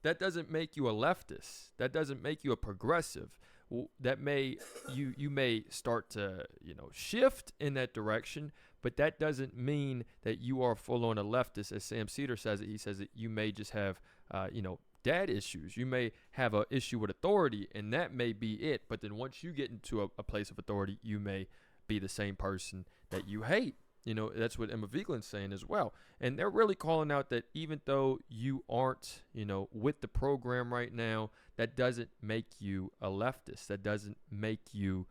that doesn't make you a leftist. That doesn't make you a progressive. That may you may start to shift in that direction, but that doesn't mean that you are full on a leftist. As Sam Cedar says it, he says that you may just have dad issues. You may have an issue with authority, and that may be it. But then once you get into a place of authority, you may be the same person that you hate. That's what Emma Vigeland's saying as well. And they're really calling out that even though you aren't, with the program right now, that doesn't make you a leftist. That doesn't make you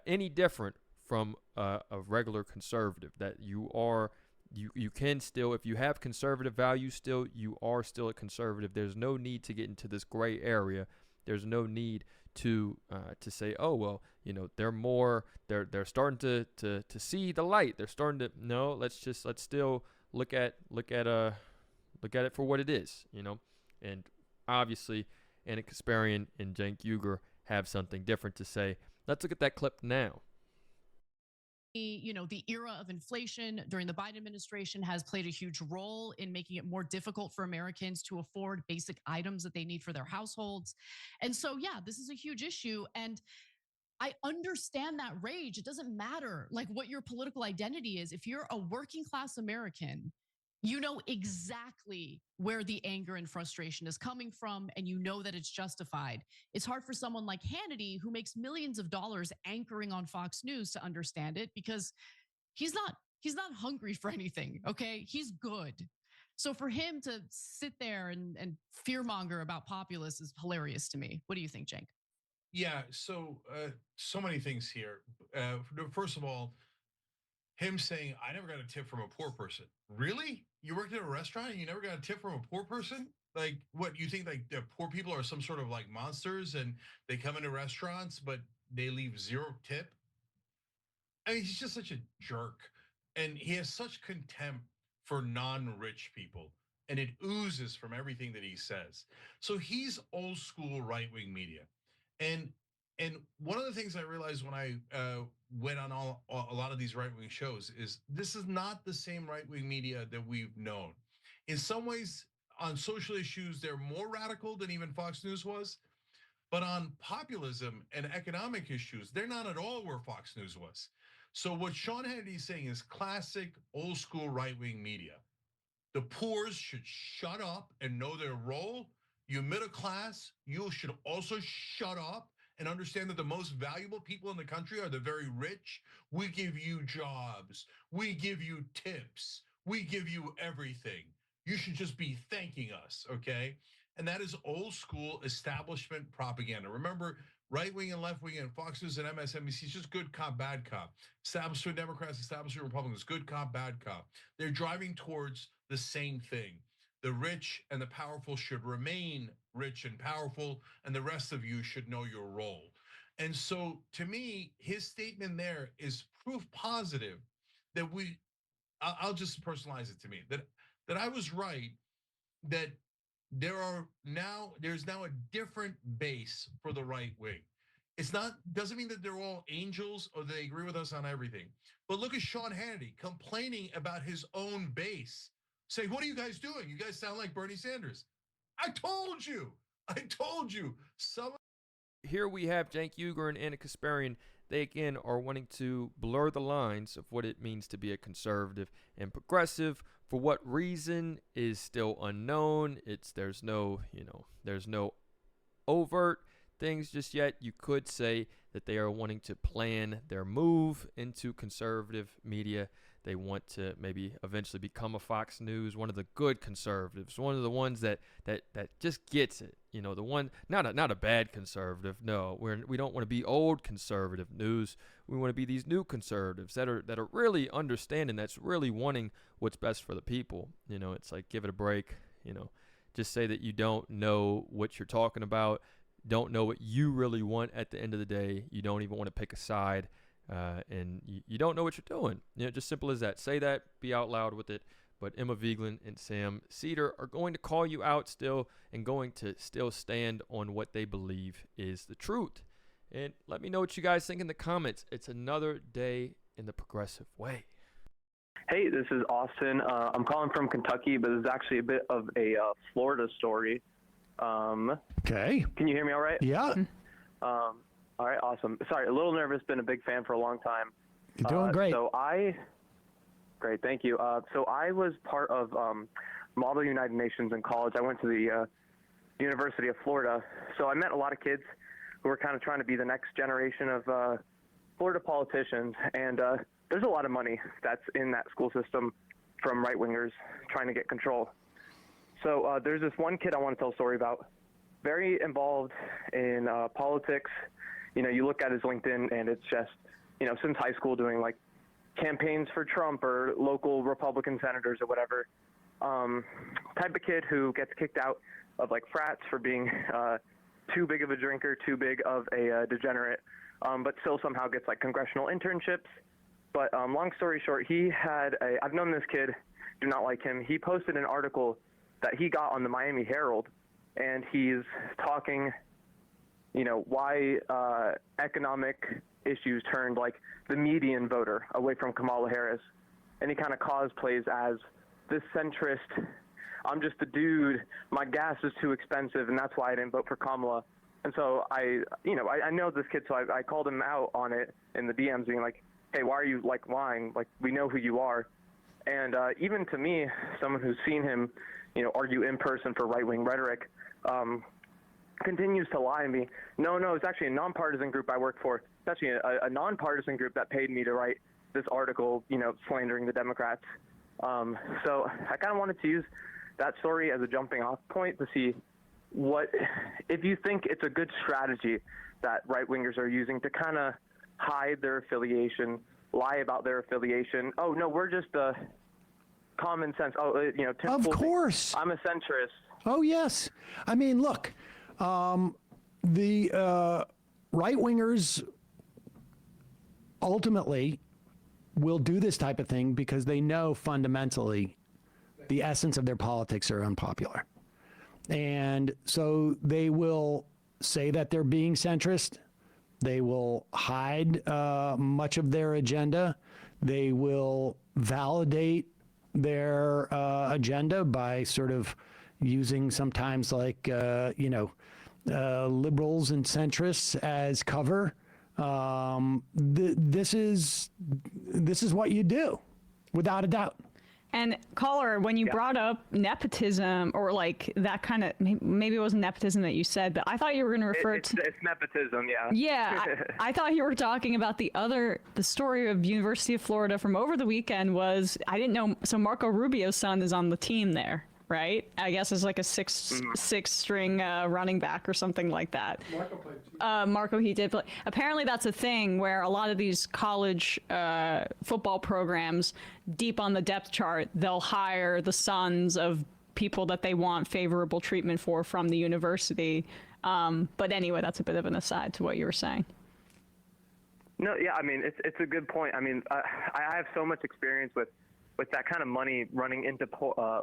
any different from a regular conservative. That you can still, if you have conservative values still, you are still a conservative. There's no need to get into this gray area. There's no need to say, oh well, they're starting to see the light. They're starting to no. Let's still look at it for what it is. And obviously, Anna Kasparian and Cenk Uygur have something different to say. Let's look at that clip now. The era of inflation during the Biden administration has played a huge role in making it more difficult for Americans to afford basic items that they need for their households. And so, yeah, this is a huge issue. And I understand that rage. It doesn't matter like what your political identity is. If you're a working class American, you know exactly where the anger and frustration is coming from, and you know that it's justified. It's hard for someone like Hannity, who makes millions of dollars anchoring on Fox News, to understand it because he's not hungry for anything. Okay, he's good. So for him to sit there and fearmonger about populists is hilarious to me. What do you think, Cenk? Yeah, so many things here. First of all, him saying, I never got a tip from a poor person. Really? You worked at a restaurant and you never got a tip from a poor person? Like, what, you think like the poor people are some sort of like monsters and they come into restaurants, but they leave zero tip? I mean, he's just such a jerk. And he has such contempt for non-rich people. And it oozes from everything that he says. So he's old school right-wing media. And and one of the things I realized when I went on a lot of these right wing shows is this is not the same right wing media that we've known. In some ways, on social issues, they're more radical than even Fox News was. But on populism and economic issues, they're not at all where Fox News was. So what Sean Hannity is saying is classic old school right wing media. The poor should shut up and know their role. You middle class, you should also shut up and understand that the most valuable people in the country are the very rich. We give you jobs, we give you tips, we give you everything. You should just be thanking us, okay? And that is old school establishment propaganda. Remember, right wing and left wing and Fox News and MSNBC is just good cop, bad cop. Establishment Democrats, establishment Republicans, good cop, bad cop. They're driving towards the same thing. The rich and the powerful should remain rich and powerful, and the rest of you should know your role. And so, to me, his statement there is proof positive that I'll just personalize it to me, that I was right, that there's now a different base for the right wing. It's not, doesn't mean that they're all angels or they agree with us on everything. But look at Sean Hannity complaining about his own base. Say, what are you guys doing? You guys sound like Bernie Sanders. I told you. Here we have Cenk Uygur and Anna Kasparian. They again are wanting to blur the lines of what it means to be a conservative and progressive. For what reason is still unknown. There's no overt things just yet. You could say that they are wanting to plan their move into conservative media. They want to maybe eventually become a Fox News, one of the good conservatives, one of the ones that just gets it. The one, not a bad conservative. No, we don't want to be old conservative news. We want to be these new conservatives that are really understanding, that's really wanting what's best for the people. It's like, give it a break. Just say that you don't know what you're talking about, don't know what you really want at the end of the day. You don't even want to pick a side. And you don't know what you're doing. Just simple as that. Say that, be out loud with it. But Emma Vigeland and Sam Cedar are going to call you out still and going to still stand on what they believe is the truth. And let me know what you guys think in the comments. It's another day in the progressive way. Hey, this is Austin. I'm calling from Kentucky, but this is actually a bit of a Florida story. Okay. Can you hear me all right? Yeah. All right, awesome. Sorry, a little nervous, been a big fan for a long time. You're doing great. Great, thank you. So I was part of Model United Nations in college. I went to the University of Florida. So I met a lot of kids who were kind of trying to be the next generation of Florida politicians. And there's a lot of money that's in that school system from right-wingers trying to get control. So there's this one kid I want to tell a story about, very involved in politics. You know, you look at his LinkedIn and it's just, you know, since high school doing like campaigns for Trump or local Republican senators or whatever. Type of kid who gets kicked out of like frats for being too big of a drinker, too big of a degenerate, but still somehow gets like congressional internships. But long story short, I've known this kid, do not like him. He posted an article that he got on the Miami Herald, and he's talking, you know, why economic issues turned like the median voter away from Kamala Harris. And he kind of cosplays as this centrist, I'm just a dude, my gas is too expensive, and that's why I didn't vote for Kamala. And so I know this kid, so I called him out on it in the DMs, being like, hey, why are you like lying? Like, we know who you are. And even to me, someone who's seen him, you know, argue in person for right-wing rhetoric, continues to lie to me. No, it's actually a nonpartisan group I work for. It's actually a nonpartisan group that paid me to write this article, you know, slandering the Democrats. So I kind of wanted to use that story as a jumping off point to see if you think it's a good strategy that right-wingers are using to kind of hide their affiliation, lie about their affiliation. Oh, no, we're just common sense. Oh, you know, of course. I'm a centrist. Oh, yes. I mean, look, the right-wingers ultimately will do this type of thing because they know fundamentally the essence of their politics are unpopular. And so they will say that they're being centrist. They will hide much of their agenda. They will validate their agenda by sort of using sometimes like, liberals and centrists as cover. This is what you do, without a doubt. And caller, when you brought up nepotism or like that kind of, maybe it wasn't nepotism that you said, but I thought you were going to refer to. It's nepotism, yeah. Yeah, I thought you were talking about the story of University of Florida from over the weekend was, I didn't know, so Marco Rubio's son is on the team there, right? I guess it's like a six string running back or something like that. Marco played too. Marco, he did play. Apparently that's a thing where a lot of these college football programs, deep on the depth chart, they'll hire the sons of people that they want favorable treatment for from the university. But anyway, that's a bit of an aside to what you were saying. No, yeah, I mean, it's a good point. I mean, I have so much experience with that kind of money running into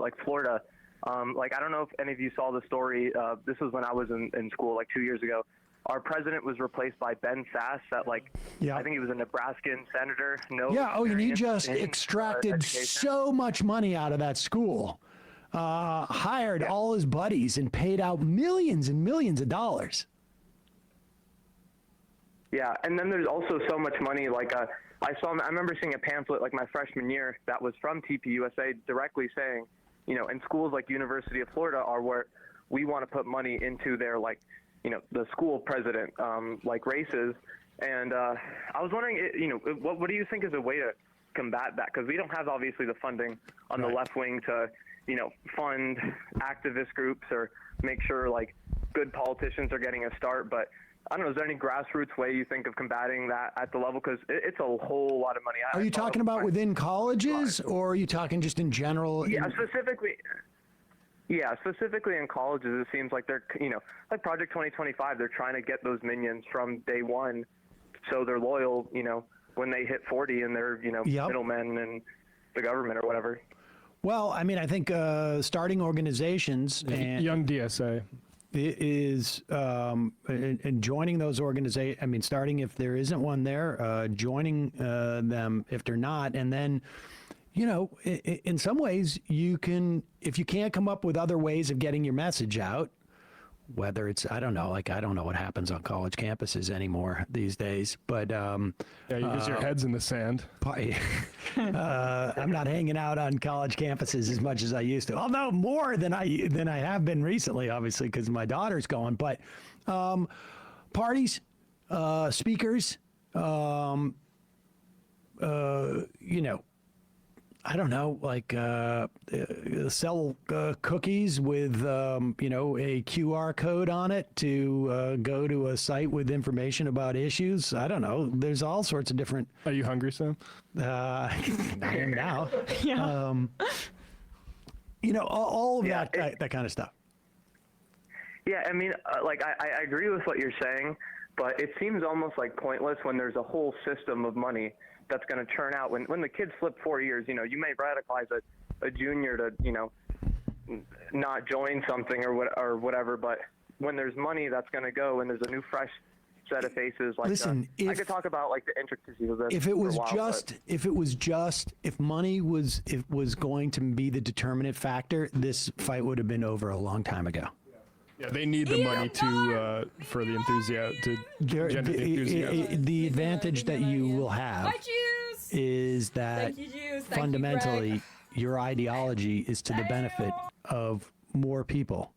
like Florida. Like, I don't know if any of you saw the story. This was when I was in school, like 2 years ago. Our president was replaced by Ben Sasse, I think he was a Nebraskan senator. And he just extracted so much money out of that school. Hired all his buddies and paid out millions and millions of dollars. Yeah, and then there's also so much money. Like I remember seeing a pamphlet like my freshman year that was from TPUSA directly saying, you know, in schools like University of Florida are where we want to put money into their, like, you know, the school president like races. And I was wondering, you know, what do you think is a way to combat that? Because we don't have obviously the funding on the left wing to, you know, fund activist groups or make sure like good politicians are getting a start. But I don't know, is there any grassroots way you think of combating that at the level? Because it's a whole lot of money. Are you talking about within colleges, or are you talking just in general? Yeah, specifically in colleges, it seems like they're, you know, like Project 2025, they're trying to get those minions from day one so they're loyal, you know, when they hit 40 and they're, you know, middlemen and the government or whatever. Well, I mean, I think starting organizations and Young DSA is and joining those organizations. I mean, starting if there isn't one there, joining them if they're not, and then, you know, in some ways you can, if you can't come up with other ways of getting your message out, whether it's, I don't know, like I don't know what happens on college campuses anymore these days, but Yeah, because your head's in the sand. I'm not hanging out on college campuses as much as I used to, although more than I have been recently, obviously, because my daughter's going. But parties, speakers, you know, I don't know, like sell cookies with, you know, a QR code on it to go to a site with information about issues. I don't know. There's all sorts of different. Are you hungry, Sam? I am now. Yeah. You know, all of Yeah, that kind of stuff. Yeah, I mean, like I agree with what you're saying, but it seems almost like pointless when there's a whole system of money that's going to churn out. When the kids flip 4 years, you know, you may radicalize a junior to, you know, not join something or whatever, but when there's money that's going to go and there's a new fresh set of faces, like Listen, I could talk about like the intricacies of this. If it was for a while, if money was going to be the determinant factor, this fight would have been over a long time ago. Yeah, they need the money to for the enthusiasm to gender the enthusiasm. The advantage that you will have is that fundamentally your ideology is to the benefit of more people,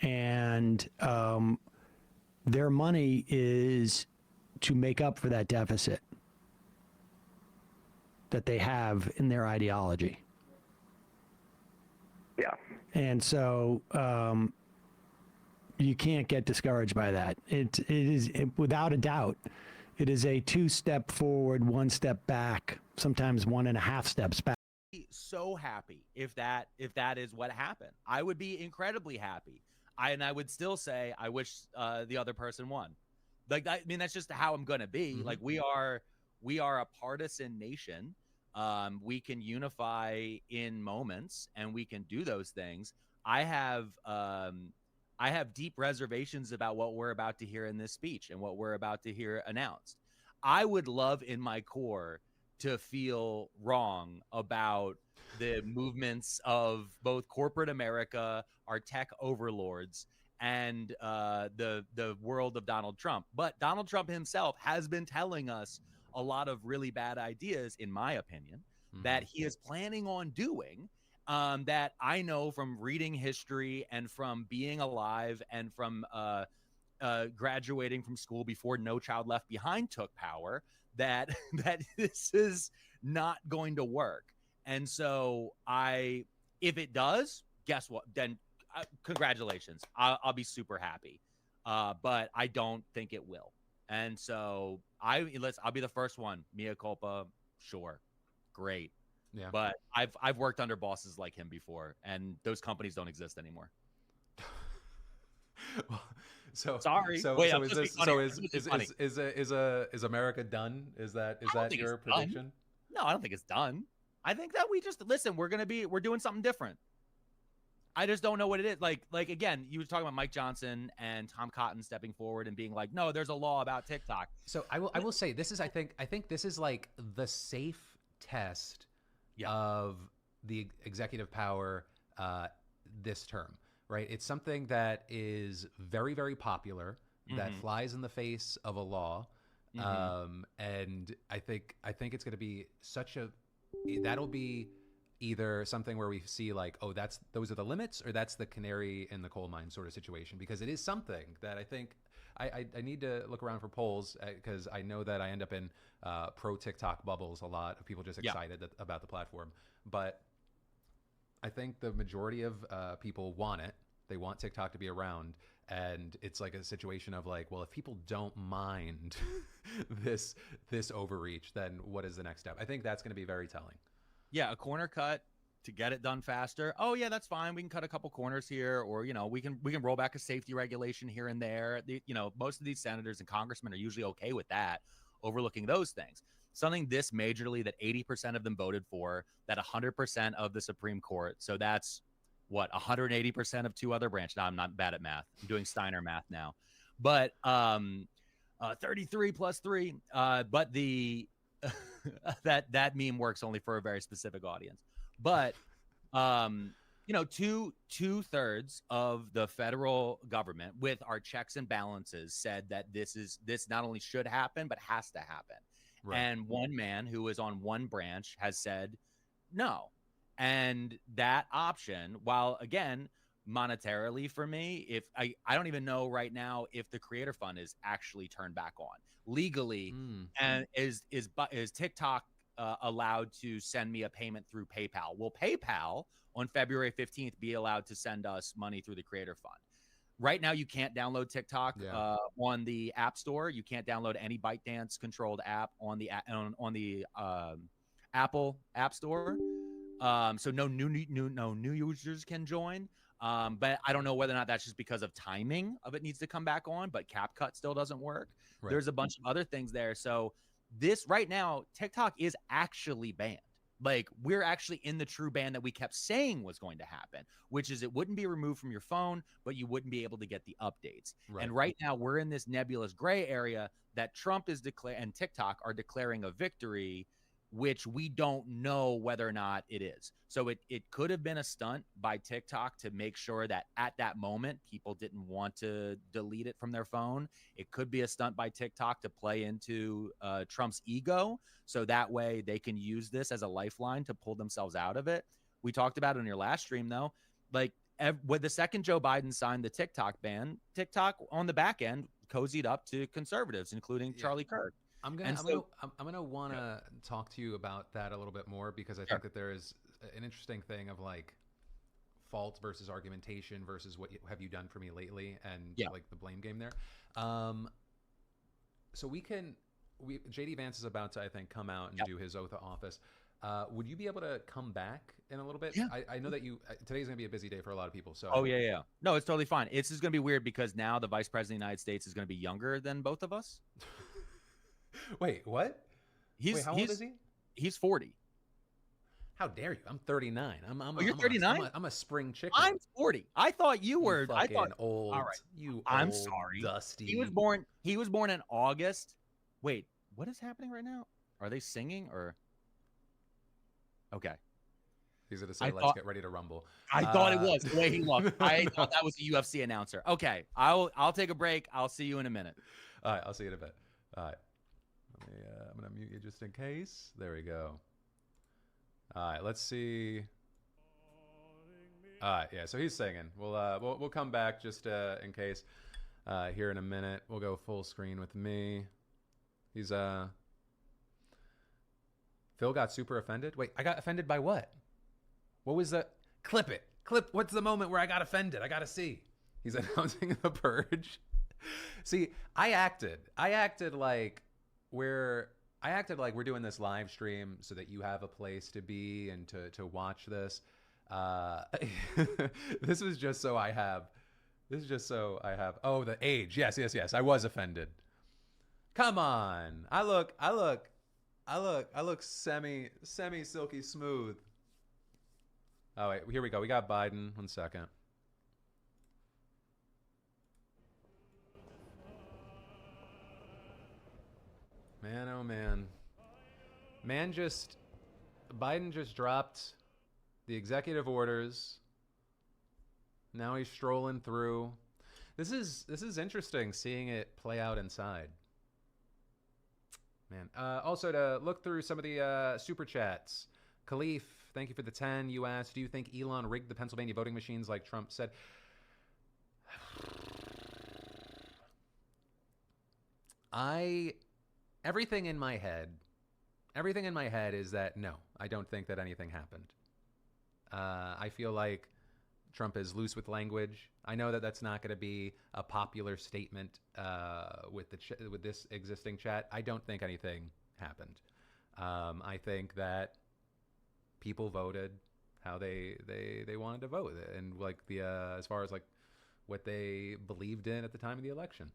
and their money is to make up for that deficit that they have in their ideology. yeah. And so you can't get discouraged by that. It is without a doubt, it is a 2-step forward, 1 step back, sometimes 1.5 steps back. So happy if that is what happened. I would be incredibly happy. I would still say I wish the other person won. Like, I mean, that's just how I'm gonna be. Mhm. Like, we are a partisan nation. We can unify in moments, and we can do those things. I have deep reservations about what we're about to hear in this speech and what we're about to hear announced. I would love in my core to feel wrong about the movements of both corporate America, our tech overlords, and the world of Donald Trump. But Donald Trump himself has been telling us a lot of really bad ideas, in my opinion, that he is planning on doing, that I know from reading history and from being alive and from graduating from school before No Child Left Behind took power, that this is not going to work. And so if it does, guess what? Then congratulations. I'll be super happy. But I don't think it will. And so I'll be the first one. Mea culpa, sure, great. Yeah. But I've worked under bosses like him before, and those companies don't exist anymore. Well, so sorry. So, Wait, so is America done? Is that your prediction? Done. No, I don't think it's done. I think that we just listen. We're doing something different. I just don't know what it is. Like again, you were talking about Mike Johnson and Tom Cotton stepping forward and being like, no, there's a law about TikTok. So I will say this is I think this is like the safe test of the executive power this term, right? It's something that is very, very popular, that flies in the face of a law. And I think it's going to be that'll be either something where we see like, oh, those are the limits, or that's the canary in the coal mine sort of situation, because it is something that I think I need to look around for polls, because I know that I end up in pro TikTok bubbles a lot of people just excited about the platform. But I think the majority of people want it. They want TikTok to be around. And it's like a situation of like, well, if people don't mind this overreach, then what is the next step? I think that's going to be very telling. Yeah, a corner cut to get it done faster. Oh yeah, that's fine. We can cut a couple corners here, or we can roll back a safety regulation here and there. Most of these senators and congressmen are usually okay with that, overlooking those things. Something this majorly that 80% of them voted for, that 100% of the Supreme Court. So that's what, 180% of 2 other branches. Now I'm not bad at math. I'm doing Steiner math now, but 33 plus 3. But the that meme works only for a very specific audience. But you know, two-thirds of the federal government with our checks and balances said that this not only should happen, but has to happen. Right. And one man who is on one branch has said no. And that option, while again, monetarily for me, if I don't even know right now if the creator fund is actually turned back on legally, and is TikTok allowed to send me a payment through PayPal? Will PayPal on February 15th be allowed to send us money through the creator fund? Right now, you can't download TikTok on the App Store. You can't download any ByteDance controlled app on the Apple App Store. So no new users can join. But I don't know whether or not that's just because of timing of it needs to come back on, but CapCut still doesn't work. Right. There's a bunch of other things there. So this right now, TikTok is actually banned. Like, we're actually in the true ban that we kept saying was going to happen, which is it wouldn't be removed from your phone, but you wouldn't be able to get the updates. Right. And right now we're in this nebulous gray area that Trump is and TikTok are declaring a victory, which we don't know whether or not it is. So it could have been a stunt by TikTok to make sure that at that moment, people didn't want to delete it from their phone. It could be a stunt by TikTok to play into Trump's ego. So that way they can use this as a lifeline to pull themselves out of it. We talked about it in your last stream, though. Like, when the second Joe Biden signed the TikTok ban, TikTok on the back end cozied up to conservatives, including Charlie Kirk. I'm gonna want to talk to you about that a little bit more, because I think that there is an interesting thing of like fault versus argumentation versus what have you done for me lately, and like the blame game there. So JD Vance is about to, I think, come out and do his oath of office. Would you be able to come back in a little bit? Yeah. I know that today's gonna be a busy day for a lot of people. So no, it's totally fine. It's just gonna be weird because now the vice president of the United States is gonna be younger than both of us. Wait, what? How old is he? He's 40. How dare you? I'm 39. You're 39? I'm a spring chicken. I'm 40. I thought you were. I thought old. All right. I'm sorry. Dusty. He was born in August. Wait, what is happening right now? Are they singing or? Okay. He's gonna say, "Let's get ready to rumble." I thought it was the way he looked. I thought that was a UFC announcer. Okay, I'll take a break. I'll see you in a minute. All right, I'll see you in a bit. All right. I'm gonna mute you just in case. There we go. All right, let's see. All right, yeah. So he's singing. We'll come back just in case. Here in a minute, we'll go full screen with me. He's Phil got super offended. Wait, I got offended by what? What was the clip? It clip. What's the moment where I got offended? I gotta see. He's announcing the purge. See, I acted like we're doing this live stream so that you have a place to be and to watch this. This is just so I have. Oh, the age. Yes. I was offended. Come on. I look semi silky smooth. Oh wait, here we go. We got Biden. 1 second. Man, oh man. Biden just dropped the executive orders. Now he's strolling through. This is interesting seeing it play out inside. Man. Also, to look through some of the super chats. Khalif, thank you for the 10. You asked, do you think Elon rigged the Pennsylvania voting machines like Trump said? Everything in my head is that no, I don't think that anything happened. I feel like Trump is loose with language. I know that that's not going to be a popular statement with this existing chat. I don't think anything happened. I think that people voted how they wanted to vote, and like as far as like what they believed in at the time of the election.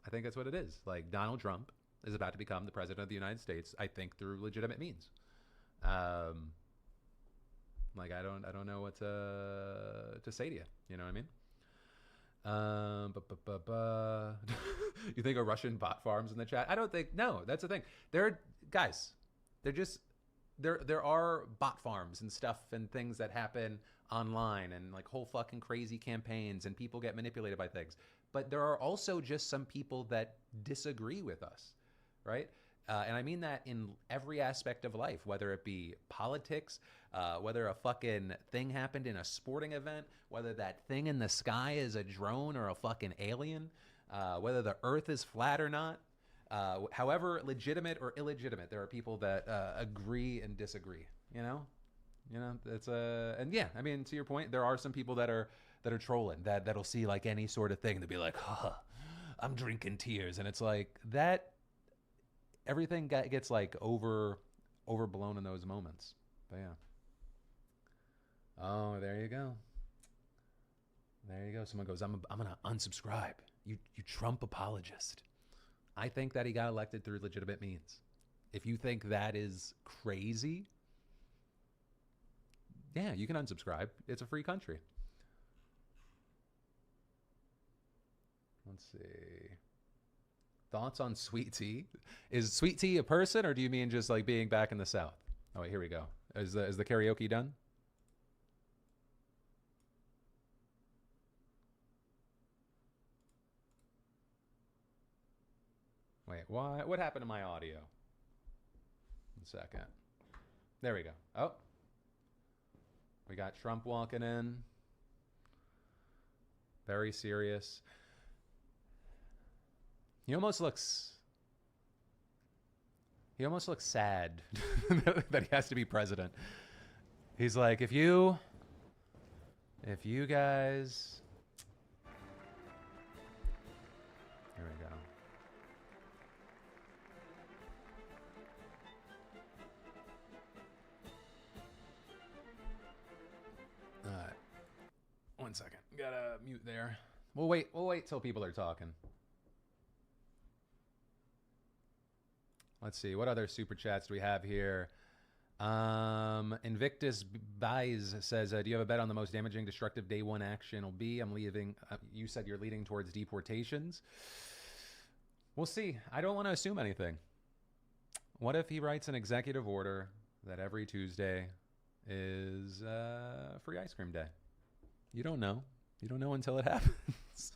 I think that's what it is. Like, Donald Trump is about to become the president of the United States, I think, through legitimate means. Like, I don't know what to say to you. You know what I mean? You think of Russian bot farms in the chat? I don't think. No, that's the thing. They're just there are bot farms and stuff and things that happen online and like whole fucking crazy campaigns and people get manipulated by things. But there are also just some people that disagree with us, right? And I mean that in every aspect of life, whether it be politics, whether a fucking thing happened in a sporting event, whether that thing in the sky is a drone or a fucking alien, whether the earth is flat or not. However legitimate or illegitimate, there are people that agree and disagree. You know, it's and yeah, I mean, to your point, there are some people that are trolling that'll see like any sort of thing. They'll be like, I'm drinking tears, and it's like that. Everything gets like overblown in those moments. But yeah. Oh, there you go. There you go. Someone goes, I'm gonna unsubscribe. You Trump apologist. I think that he got elected through legitimate means. If you think that is crazy, yeah, you can unsubscribe. It's a free country. Let's see. Thoughts on Sweet Tea? Is Sweet Tea a person, or do you mean just like being back in the South? Oh, wait, here we go. Is the karaoke done? Wait, what happened to my audio? 1 second. There we go. Oh. We got Trump walking in. Very serious. He almost looks sad that he has to be president. He's like, if you guys, here we go. All right. 1 second. Gotta mute there. We'll wait till people are talking. Let's see. What other super chats do we have here? Invictus Buys says, do you have a bet on the most damaging, destructive day one action will be? I'm leaving. You said you're leading towards deportations. We'll see. I don't want to assume anything. What if he writes an executive order that every Tuesday is free ice cream day? You don't know. You don't know until it happens.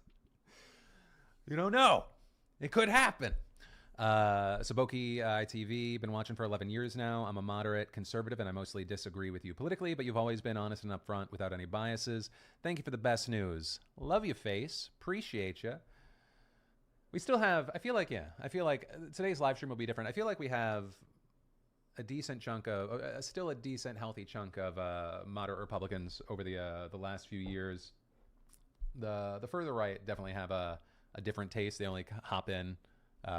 You don't know. It could happen. Saboki ITV, been watching for 11 years now. I'm a moderate conservative and I mostly disagree with you politically, but you've always been honest and upfront without any biases. Thank you for the best news. Love you, face. Appreciate you. We still have, I feel like today's live stream will be different. I feel like we have a decent chunk of, still a decent, healthy chunk of moderate Republicans over the last few years. The further right definitely have a different taste. They only hop in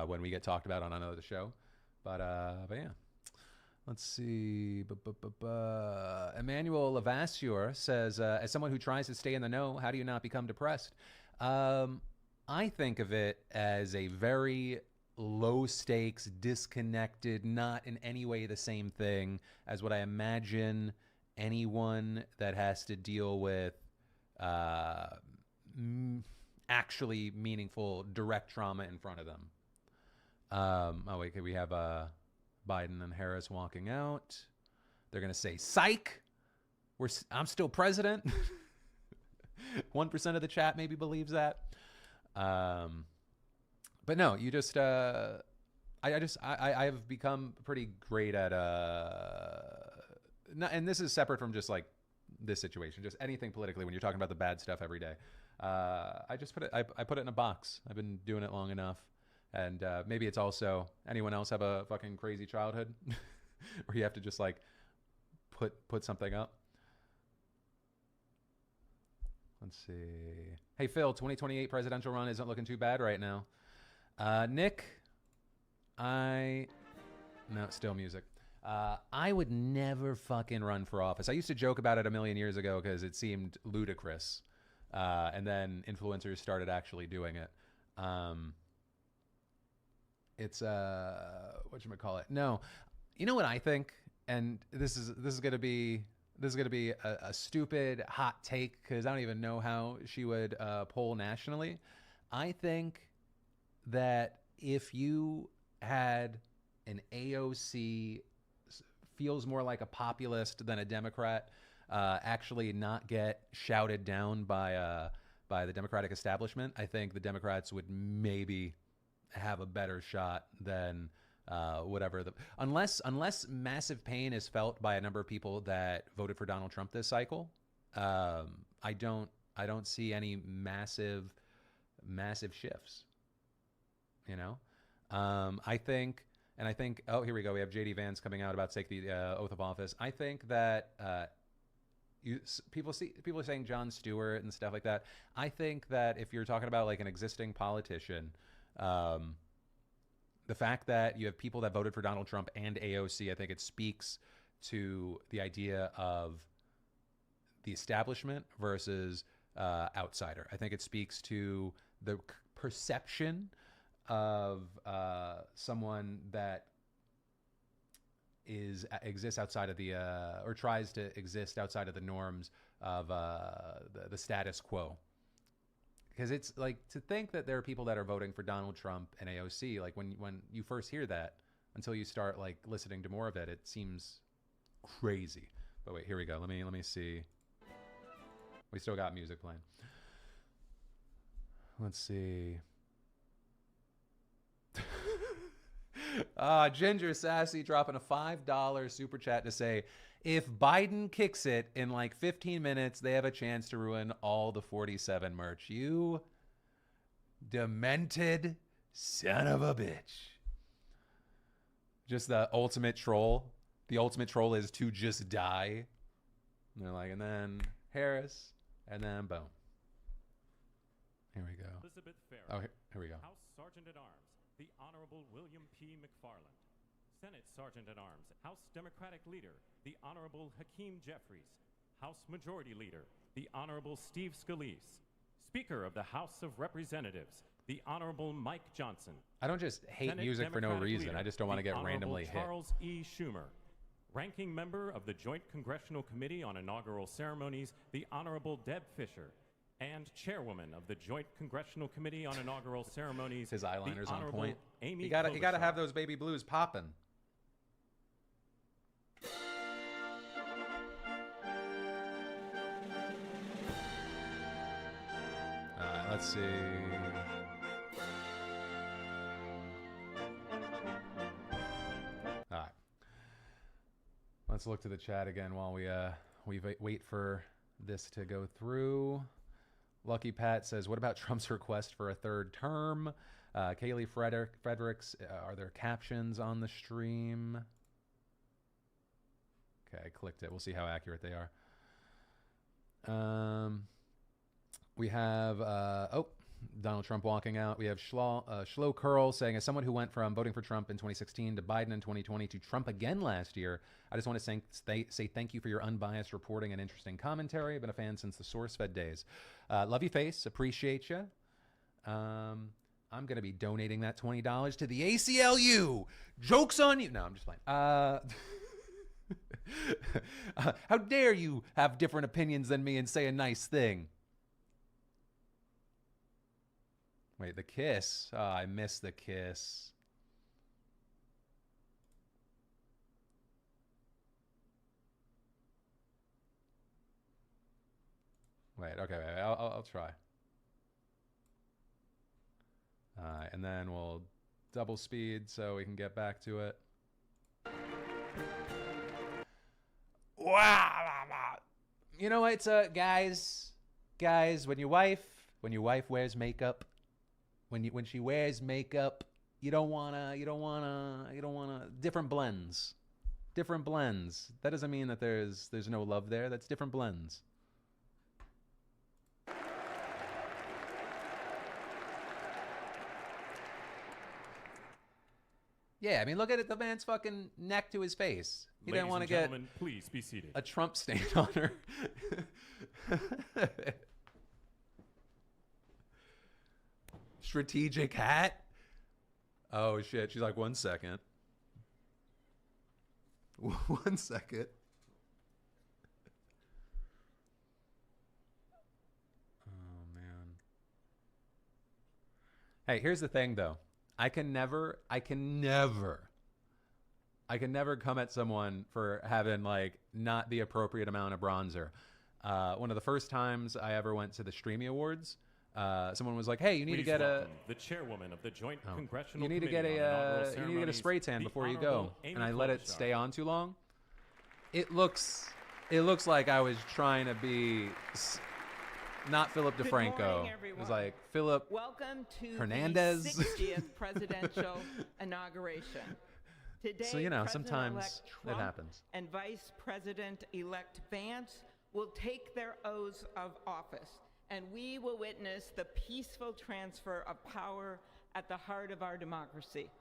when we get talked about on another show. But yeah. Let's see. Emmanuel Lavasseur says, as someone who tries to stay in the know, how do you not become depressed? I think of it as a very low stakes, disconnected, not in any way the same thing as what I imagine anyone that has to deal with actually meaningful, direct trauma in front of them. Oh, wait, we have Biden and Harris walking out. They're going to say, psych, I'm still president. 1% of the chat maybe believes that. But no, you just, I have become pretty great at, and this is separate from just like this situation, just anything politically when you're talking about the bad stuff every day. I just put it, I put it in a box. I've been doing it long enough. And maybe it's also, anyone else have a fucking crazy childhood where you have to just like put something up? Let's see. Hey, Phil, 2028 presidential run isn't looking too bad right now. Nick, no, still music. I would never fucking run for office. I used to joke about it a million years ago because it seemed ludicrous. And then influencers started actually doing it. It's whatchamacallit. No, you know what I think, and this is gonna be a stupid hot take because I don't even know how she would poll nationally. I think that if you had an AOC feels more like a populist than a Democrat actually not get shouted down by the Democratic establishment, I think the Democrats would maybe have a better shot than whatever unless massive pain is felt by a number of people that voted for Donald Trump this cycle. I don't see any massive shifts. You know, I think, oh, here we go. We have JD Vance coming out about to take the oath of office. I think that people are saying Jon Stewart and stuff like that. I think that if you're talking about like an existing politician, the fact that you have people that voted for Donald Trump and AOC, I think it speaks to the idea of the establishment versus outsider. I think it speaks to the perception of someone that exists outside of the or tries to exist outside of the norms of the status quo. Because it's like, to think that there are people that are voting for Donald Trump and AOC, like when you first hear that, until you start like listening to more of it, it seems crazy. But wait, here we go. Let me see. We still got music playing. Let's see. Ginger Sassy dropping a $5 super chat to say, if Biden kicks it in like 15 minutes, they have a chance to ruin all the 47 merch. You demented son of a bitch. Just the ultimate troll. The ultimate troll is to just die. And they're like, and then Harris, and then boom. Here we go. Elizabeth Farrell. Oh, here we go. House Sergeant at Arms, the Honorable William P. McFarland. Senate Sergeant at Arms, House Democratic Leader, the Honorable Hakeem Jeffries. House Majority Leader, the Honorable Steve Scalise. Speaker of the House of Representatives, the Honorable Mike Johnson. I don't just hate Senate music for no Democratic reason. Leader, I just don't want to the get Honorable randomly hit. Charles E. Schumer. Ranking Member of the Joint Congressional Committee on Inaugural Ceremonies, the Honorable Deb Fischer. And Chairwoman of the Joint Congressional Committee on Inaugural Ceremonies, His eyeliner's the on Honorable point. Amy You gotta Klobuchar. have those baby blues popping. Let's see. All right. Let's look to the chat again while we wait for this to go through. Lucky Pat says, what about Trump's request for a third term? Kaylee Fredericks, are there captions on the stream? Okay, I clicked it. We'll see how accurate they are. We have, Donald Trump walking out. We have Schlo Curl saying, as someone who went from voting for Trump in 2016 to Biden in 2020 to Trump again last year, I just want to say thank you for your unbiased reporting and interesting commentary. I've been a fan since the SourceFed days. Love you, face. Appreciate you. I'm going to be donating that $20 to the ACLU. Joke's on you. No, I'm just playing. How dare you have different opinions than me and say a nice thing? Wait, the kiss. Oh, I missed the kiss. Wait, okay, wait, I'll try. And then we'll double speed so we can get back to it. Wow. You know what, guys, when your wife wears makeup, when she wears makeup, you don't wanna different blends. That doesn't mean that there's no love there. That's different blends. Yeah, I mean, look at it, the man's fucking neck to his face. He didn't want to get please be seated. A Trump stain on her. Strategic hat? Oh, shit. She's like, 1 second. 1 second. Oh, man. Hey, here's the thing, though. I can never I can never come at someone for having like not the appropriate amount of bronzer. One of the first times I ever went to the Streamy Awards, someone was like, "Hey, you need to get the chairwoman of the Joint Congressional you need to get a spray tan before you go." And I let it stay on too long. It looks like I was trying to be not Philip DeFranco. It was like Philip Welcome to Hernandez. The 60th presidential inauguration. Today, So, you know, President-elect sometimes it Trump happens. and Vice President-elect Vance will take their oaths of office, and we will witness the peaceful transfer of power at the heart of our democracy.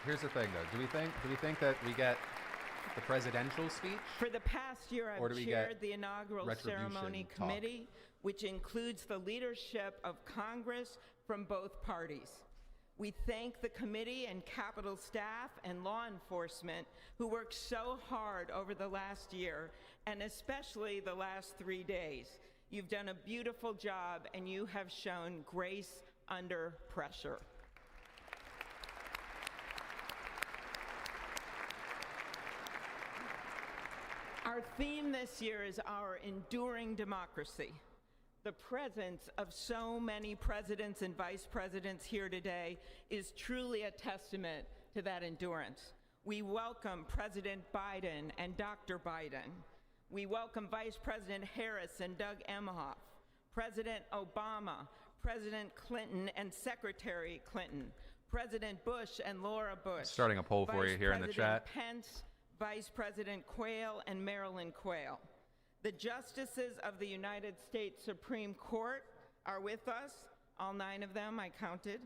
Here's the thing, though. Do we think that we get the presidential speech? For the past year, Or I've do we chaired get the inaugural retribution ceremony talk? committee, which includes the leadership of Congress from both parties. We thank the committee and Capitol staff and law enforcement who worked so hard over the last year, and especially the last 3 days. You've done a beautiful job, and you have shown grace under pressure. Our theme this year is our enduring democracy. The presence of so many presidents and vice presidents here today is truly a testament to that endurance. We welcome President Biden and Dr. Biden. We welcome Vice President Harris and Doug Emhoff, President Obama, President Clinton and Secretary Clinton, President Bush and Laura Bush. Starting a poll for you here in the chat. Vice President Pence, Vice President Quayle and Marilyn Quayle. The justices of the United States Supreme Court are with us, all 9 of them, I counted.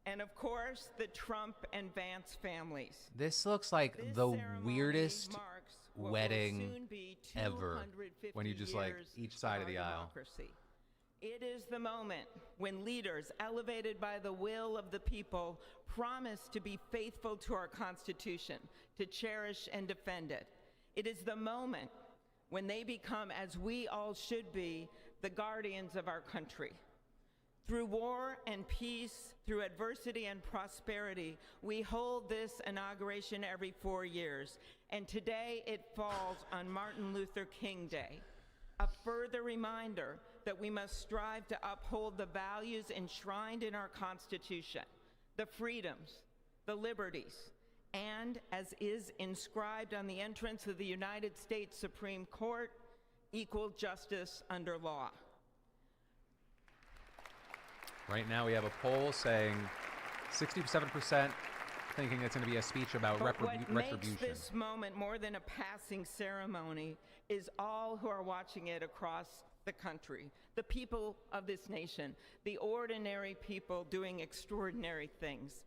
And of course, the Trump and Vance families. This looks like This the ceremony weirdest marks what will wedding soon be ever 250 when you just like years each side of our the aisle. democracy. It is the moment when leaders, elevated by the will of the people, promise to be faithful to our Constitution, to cherish and defend it. It is the moment when they become, as we all should be, the guardians of our country. Through war and peace, through adversity and prosperity, we hold this inauguration every 4 years, and today it falls on Martin Luther King Day. A further reminder that we must strive to uphold the values enshrined in our Constitution, the freedoms, the liberties, and, as is inscribed on the entrance of the United States Supreme Court, equal justice under law. Right now we have a poll saying 67% thinking it's going to be a speech about But what retribution. makes this moment more than a passing ceremony is all who are watching it across the country, the people of this nation, the ordinary people doing extraordinary things.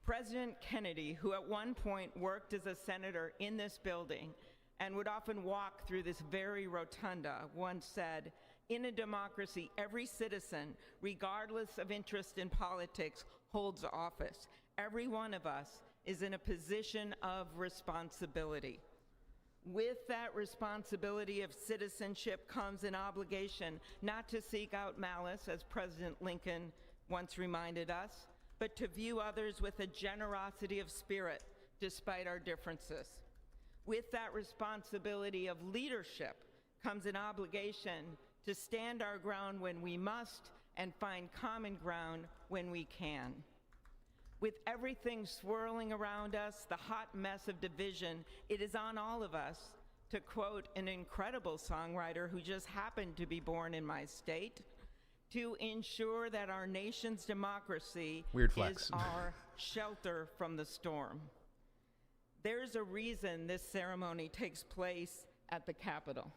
President Kennedy, who at one point worked as a senator in this building and would often walk through this very rotunda, once said, "In a democracy, every citizen, regardless of interest in politics, holds office. Every one of us is in a position of responsibility." With that responsibility of citizenship comes an obligation not to seek out malice, as President Lincoln once reminded us, but to view others with a generosity of spirit despite our differences. With that responsibility of leadership comes an obligation to stand our ground when we must and find common ground when we can. With everything swirling around us, the hot mess of division, it is on all of us, to quote an incredible songwriter who just happened to be born in my state, to ensure that our nation's democracy Weird flex. is our shelter from the storm. There's a reason this ceremony takes place at the Capitol.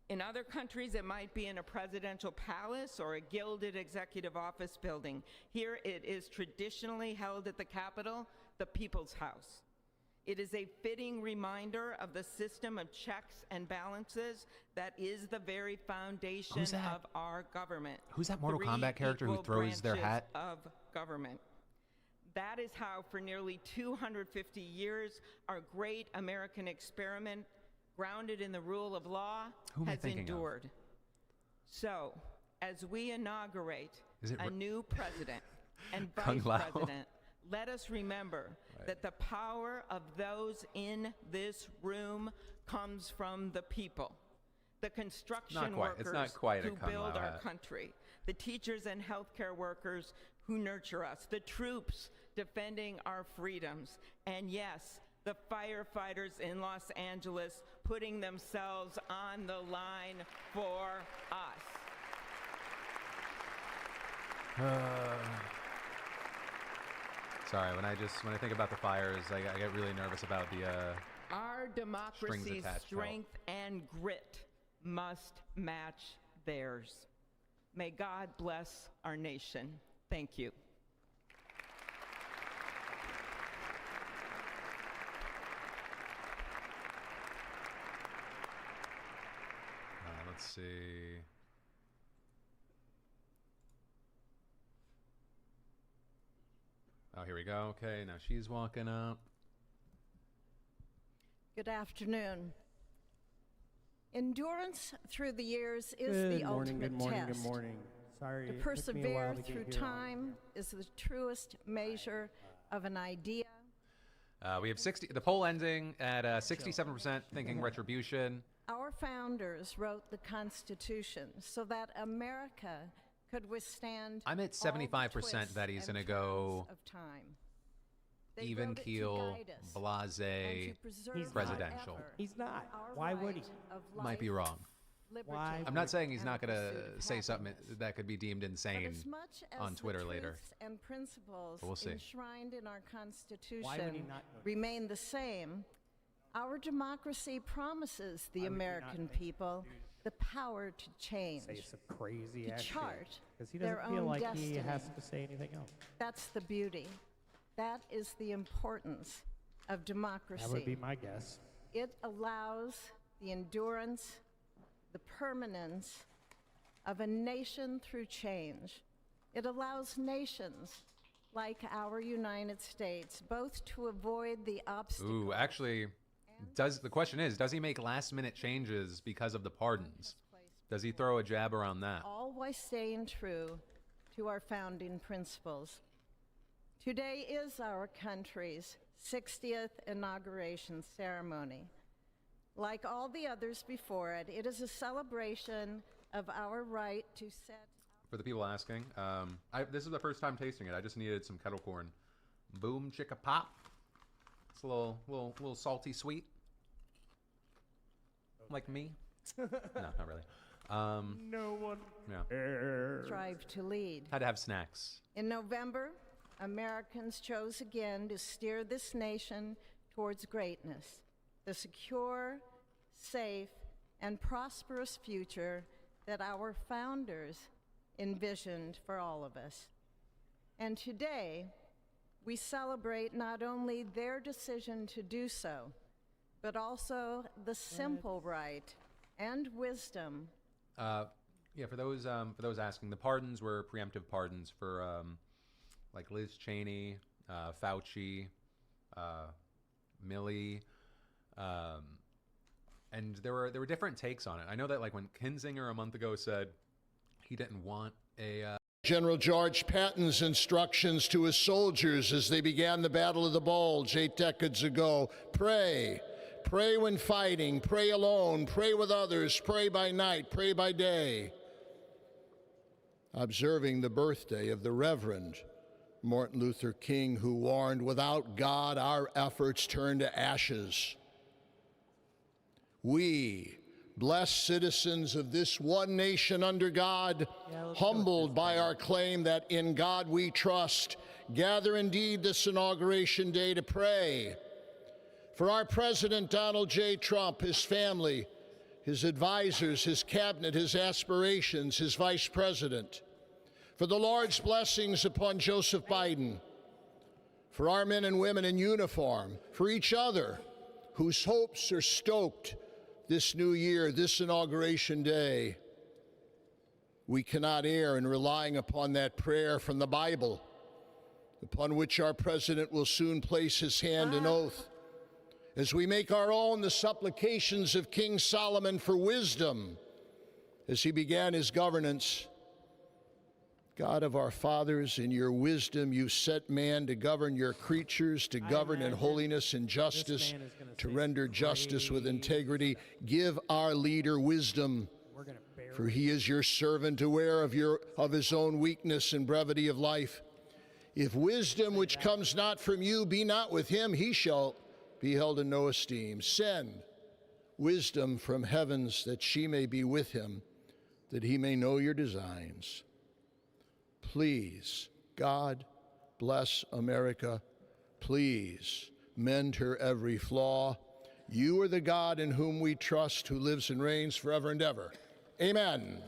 In other countries, it might be in a presidential palace or a gilded executive office building. Here, it is traditionally held at the Capitol, the People's House. It is a fitting reminder of the system of checks and balances that is the very foundation Who's that? of our government. Who's that Mortal Three Kombat character who equal throws their branches hat? of government. That is how, for nearly 250 years, our great American experiment, grounded in the rule of law, Who am I has thinking of? endured. So, as we inaugurate Is it a new president and Kung vice Lao? president, let us remember that the power of those in this room comes from the people. The construction workers It's not quite a who Kung build Lao our hat. country, the teachers and healthcare workers who nurture us, the troops defending our freedoms, and yes, the firefighters in Los Angeles putting themselves on the line for us. Sorry, when I think about the fires, I get really nervous about the Our democracy's attached strength and grit must match theirs. May God bless our nation. Thank you. let's see. Oh, here we go. Okay, now she's walking up. Good afternoon. Endurance through the years is the ultimate test. Good morning. Sorry, To it took me a while persevere to through get here. time is the truest measure of an idea. We have the poll ending at 67% thinking retribution. Our founders wrote the Constitution so that America could withstand I'm at all the 75% twists that he's and going to go turns of time. They even wrote it to keel, guide us blase, and to preserve presidential. forever He's not. our Why would he? right of Might be life, wrong. liberty, Why I'm not saying he's and not going pursuit to of say something happiness. that could be deemed But insane as much as on the Twitter later. truths and principles But we'll see. enshrined in our Why would he Constitution not know? remain the same, our democracy promises the Why would he not American know? people the power to change, Say it's a crazy to ass chart because he their doesn't feel own like destiny. he has to say anything else. That's the beauty. That is the importance of democracy. That would be my guess. It allows the endurance, the permanence of a nation through change. It allows nations like our United States both to avoid the obstacles. Ooh, actually, the question is, does he make last-minute changes because of the pardons? Does he throw a jab around that? All while staying true to our founding principles. Today is our country's 60th inauguration ceremony. Like all the others before it, it is a celebration of our right to set. For the people asking, this is the first time tasting it. I just needed some kettle corn. Boom, chicka pop. It's a little salty sweet. Like me? No, not really. No one Yeah. Strive to lead. Had to have snacks. In November, Americans chose again to steer this nation towards greatness, the secure, safe, and prosperous future that our founders envisioned for all of us. And today, we celebrate not only their decision to do so, but also the simple right and wisdom. Yeah, for those asking, the pardons were preemptive pardons for like Liz Cheney, Fauci, Milley, and there were different takes on it. I know that like when Kinzinger a month ago said he didn't want a General George Patton's instructions to his soldiers as they began the Battle of the Bulge 8 decades ago: pray. Pray when fighting, pray alone, pray with others, pray by night, pray by day. Observing the birthday of the Reverend Martin Luther King, who warned, without God, our efforts turn to ashes. We, blessed citizens of this one nation under God, humbled by our claim that in God we trust, gather indeed this Inauguration Day to pray for our President Donald J. Trump, his family, his advisors, his cabinet, his aspirations, his vice president, for the Lord's blessings upon Joseph Biden, for our men and women in uniform, for each other whose hopes are stoked this new year, this Inauguration Day. We cannot err in relying upon that prayer from the Bible, upon which our president will soon place his hand and oath, as we make our own the supplications of King Solomon for wisdom as he began his governance. God of our fathers, in your wisdom, you set man to govern your creatures, to govern in holiness and justice, to render justice with integrity. Give our leader wisdom, for he is your servant, aware of his own weakness and brevity of life. If wisdom which comes not from you be not with him, he shall be held in no esteem. Send wisdom from heavens, that she may be with him, that he may know your designs. Please, God, bless America. Please mend her every flaw. You are the God in whom we trust, who lives and reigns forever and ever. Amen.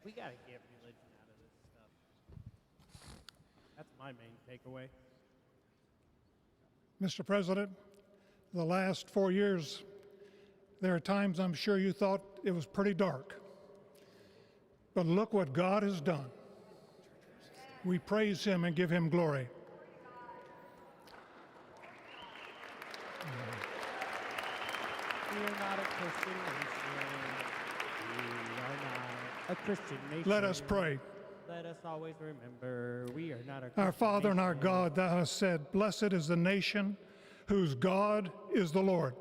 We got to get religion out of this stuff. That's my main takeaway. Mr. President, the last 4 years, there are times I'm sure you thought it was pretty dark. But look what God has done. We praise him and give him glory. We are not a Christian nation. We are not a Christian nation. Let us pray. Let us always remember we are not a Christian Our Father and our nation. God, thou hast said, blessed is the nation whose God is the Lord.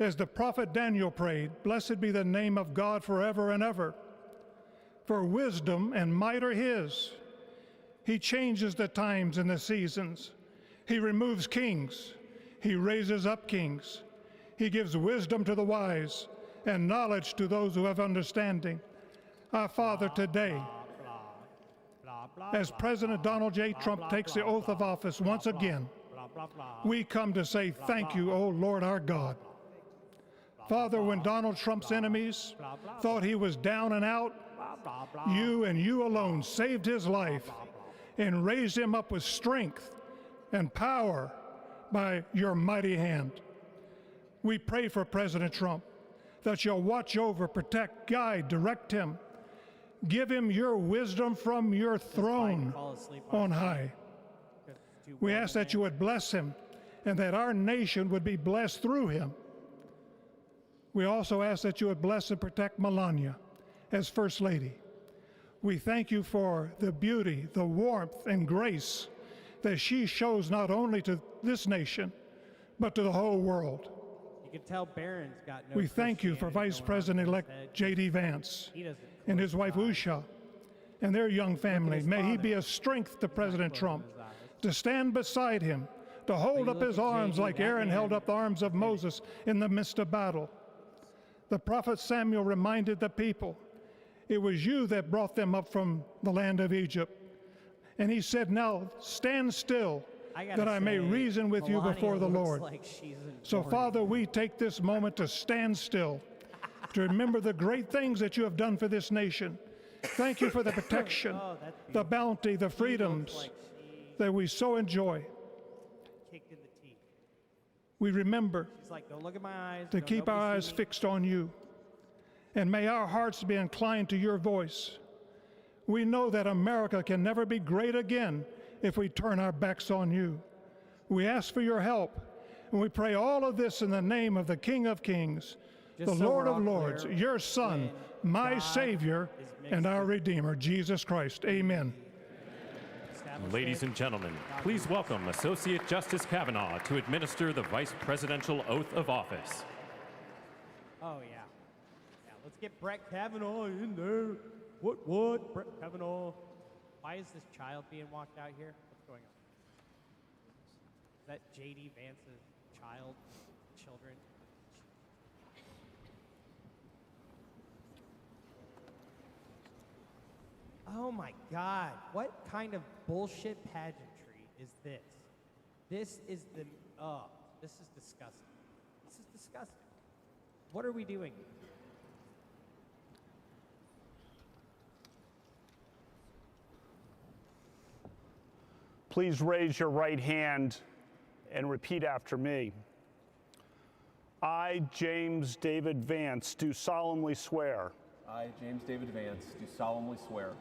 As the prophet Daniel prayed, blessed be the name of God forever and ever. For wisdom and might are his. He changes the times and the seasons. He removes kings. He raises up kings. He gives wisdom to the wise and knowledge to those who have understanding. Our Father, today, as President Donald J. Trump takes the oath of office once again, we come to say thank you, O Lord our God. Father, when Donald Trump's enemies thought he was down and out, you and you alone saved his life and raised him up with strength and power by your mighty hand. We pray for President Trump, that you'll watch over, protect, guide, direct him. Give him your wisdom from your throne on high. We ask that you would bless him and that our nation would be blessed through him. We also ask that you would bless and protect Melania as First Lady. We thank you for the beauty, the warmth, and grace that she shows not only to this nation, but to the whole world. You can tell Barron's got no We thank you for Vice President-elect J.D. Vance and his wife Usha and their young family. May he be a strength to President Trump, to stand beside him, to hold up his arms like Aaron held up the arms of Moses in the midst of battle. The prophet Samuel reminded the people, it was you that brought them up from the land of Egypt. And he said, now stand still, that I may reason with you before the Lord. So, Father, we take this moment to stand still, to remember the great things that you have done for this nation. Thank you for the protection, the bounty, the freedoms that we so enjoy. We remember don't look at my eyes, to keep our eyes fixed on you. And may our hearts be inclined to your voice. We know that America can never be great again if we turn our backs on you. We ask for your help, and we pray all of this in the name of the King of Kings, the Lord of Lords, your Son, my Savior, and our Redeemer, Jesus Christ. Amen. Ladies and gentlemen, please welcome Associate Justice Kavanaugh to administer the Vice Presidential Oath of Office. Oh, yeah. Yeah, let's get Brett Kavanaugh in there. What? Brett Kavanaugh. Why is this child being walked out here? What's going on? Is that J.D. Vance's child? Children? Oh my God. What kind of bullshit pageantry is this? This is this is disgusting. This is disgusting. What are we doing? Please raise your right hand and repeat after me. I, James David Vance, do solemnly swear. I, James David Vance, do solemnly swear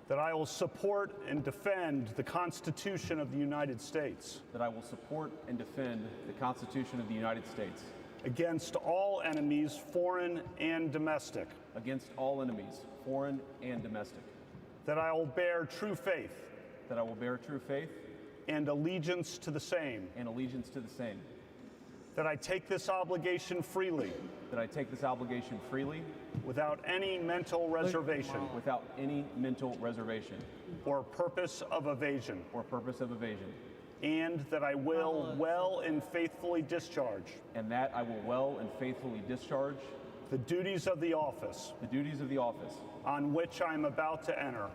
that I will support and defend the Constitution of the United States that I will support and defend the Constitution of the United States against all enemies, foreign and domestic, against all enemies, foreign and domestic, that I will bear true faith that I will bear true faith and allegiance to the same, and allegiance to the same, that I take this obligation freely that I take this obligation freely without any mental reservation without any mental reservation or purpose of evasion, and that I will well and faithfully discharge the duties of the office on which I am about to enter.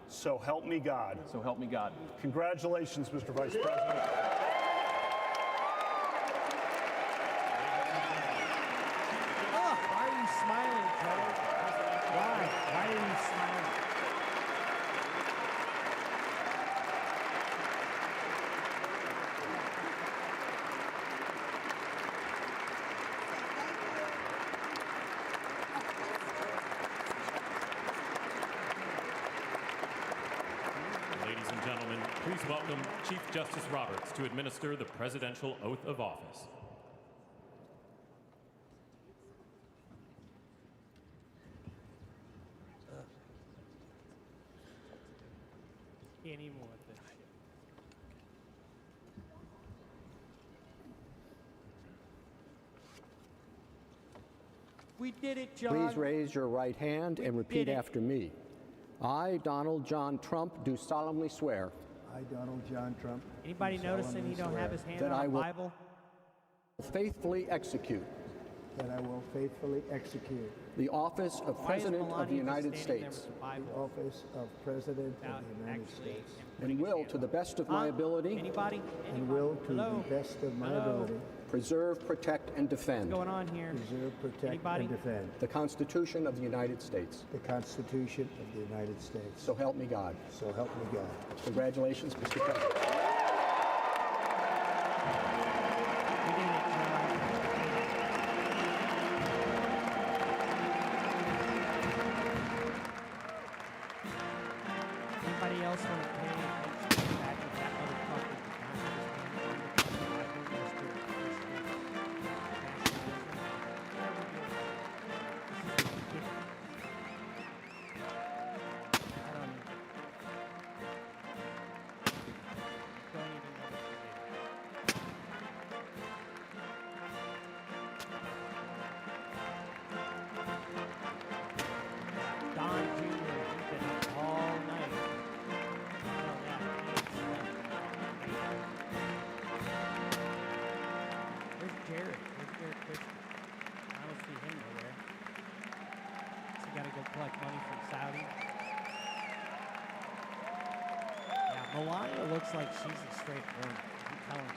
So help me God. Congratulations, Mr. Vice President. Why are you smiling, Joe? Why? Why are you smiling? Ladies and gentlemen, please welcome Chief Justice Roberts to administer the presidential oath of office. Can't even with this shit. We did it, John. Please raise your right hand and repeat after me. I, Donald John Trump, do solemnly swear. I, Donald John Trump. Anybody noticing he don't have his hand that on I the will Bible? faithfully execute That I will faithfully execute the office of Why is President of Melania the just United standing there States with the the Bible? office of President Without of the United actually States and will, to the best of my ability, Anybody? and will, to Hello? the best of my Hello? ability, preserve, protect, and defend What's going on here? preserve, protect, Anybody? and defend the Constitution of the United States. the Constitution of the United States. So help me God. So help me God. Congratulations, Mr. President. We did it, John. Anybody else want to pay attention to the fact that that motherfucker did not have his hand on the Bible, Mr. I don't even. Don't even know what to say. Don Jr., he's been up all night. Oh, yeah, Where's Jared? Where's Jared Kushner? I don't see him nowhere. He got to go collect money from Saudi. Yeah, Melania looks like she's a straight woman. I'm telling you.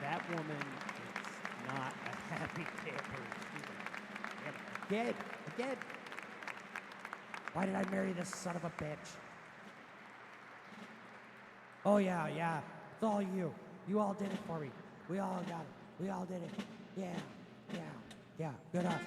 That woman is not a happy camper. Again. Why did I marry this son of a bitch? Oh, yeah. It's all you. You all did it for me. We all got it. We all did it. Yeah. Good us.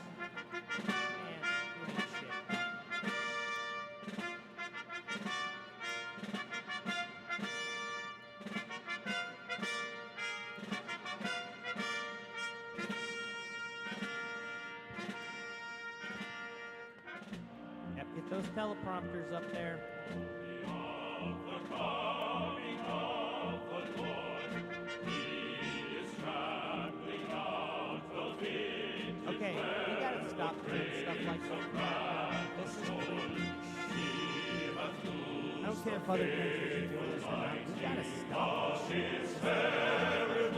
Yep, get those teleprompters up there. Okay, we gotta stop doing stuff like this. This is crazy. I don't care if other countries are doing this or not. We gotta stop this shit.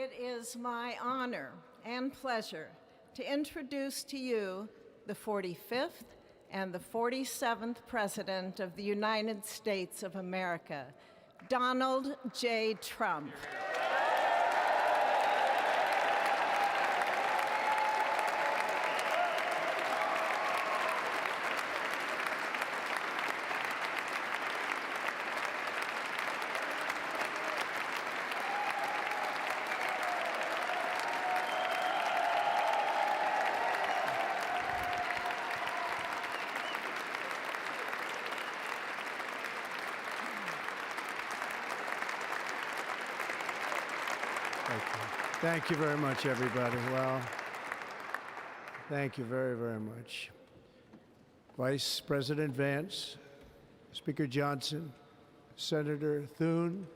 it is my honor and pleasure to introduce to you the 45th and the 47th President of the United States of America, Donald J. Trump. Thank you very much, everybody. Well, thank you very, very much. Vice President Vance, Speaker Johnson, Senator Thune,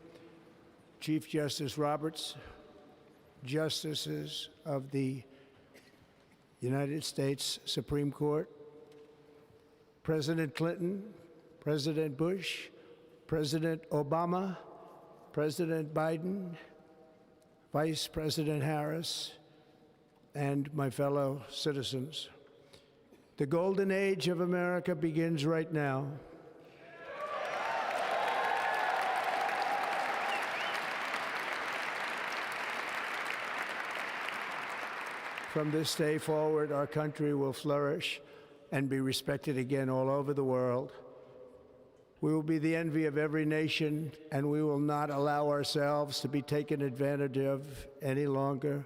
Chief Justice Roberts, Justices of the United States Supreme Court, President Clinton, President Bush, President Obama, President Biden, Vice President Harris, and my fellow citizens. The golden age of America begins right now. From this day forward, our country will flourish and be respected again all over the world. We will be the envy of every nation, and we will not allow ourselves to be taken advantage of any longer.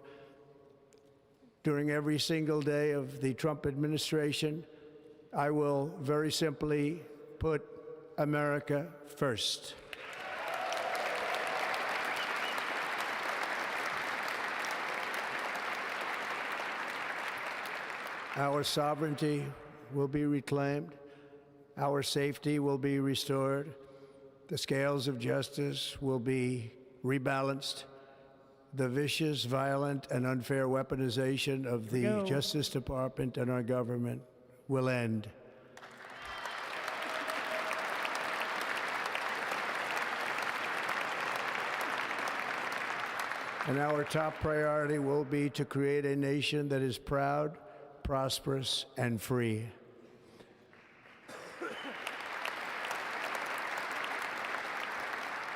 During every single day of the Trump administration, I will very simply put America first. Our sovereignty will be reclaimed. Our safety will be restored. The scales of justice will be rebalanced. The vicious, violent, and unfair weaponization of the Justice Department and our government will end. And our top priority will be to create a nation that is proud, prosperous, and free.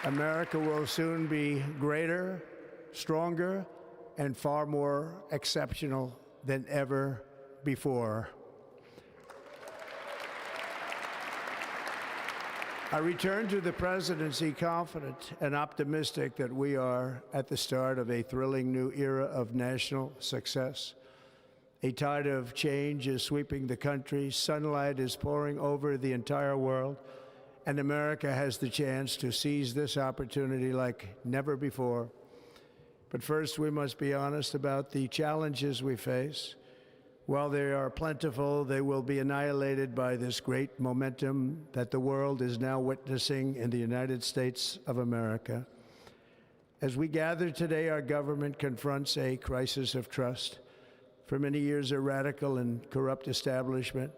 America will soon be greater, stronger, and far more exceptional than ever before. I return to the presidency confident and optimistic that we are at the start of a thrilling new era of national success. A tide of change is sweeping the country, sunlight is pouring over the entire world, and America has the chance to seize this opportunity like never before. But first, we must be honest about the challenges we face. While they are plentiful, they will be annihilated by this great momentum that the world is now witnessing in the United States of America. As we gather today, our government confronts a crisis of trust. For many years, a radical and corrupt establishment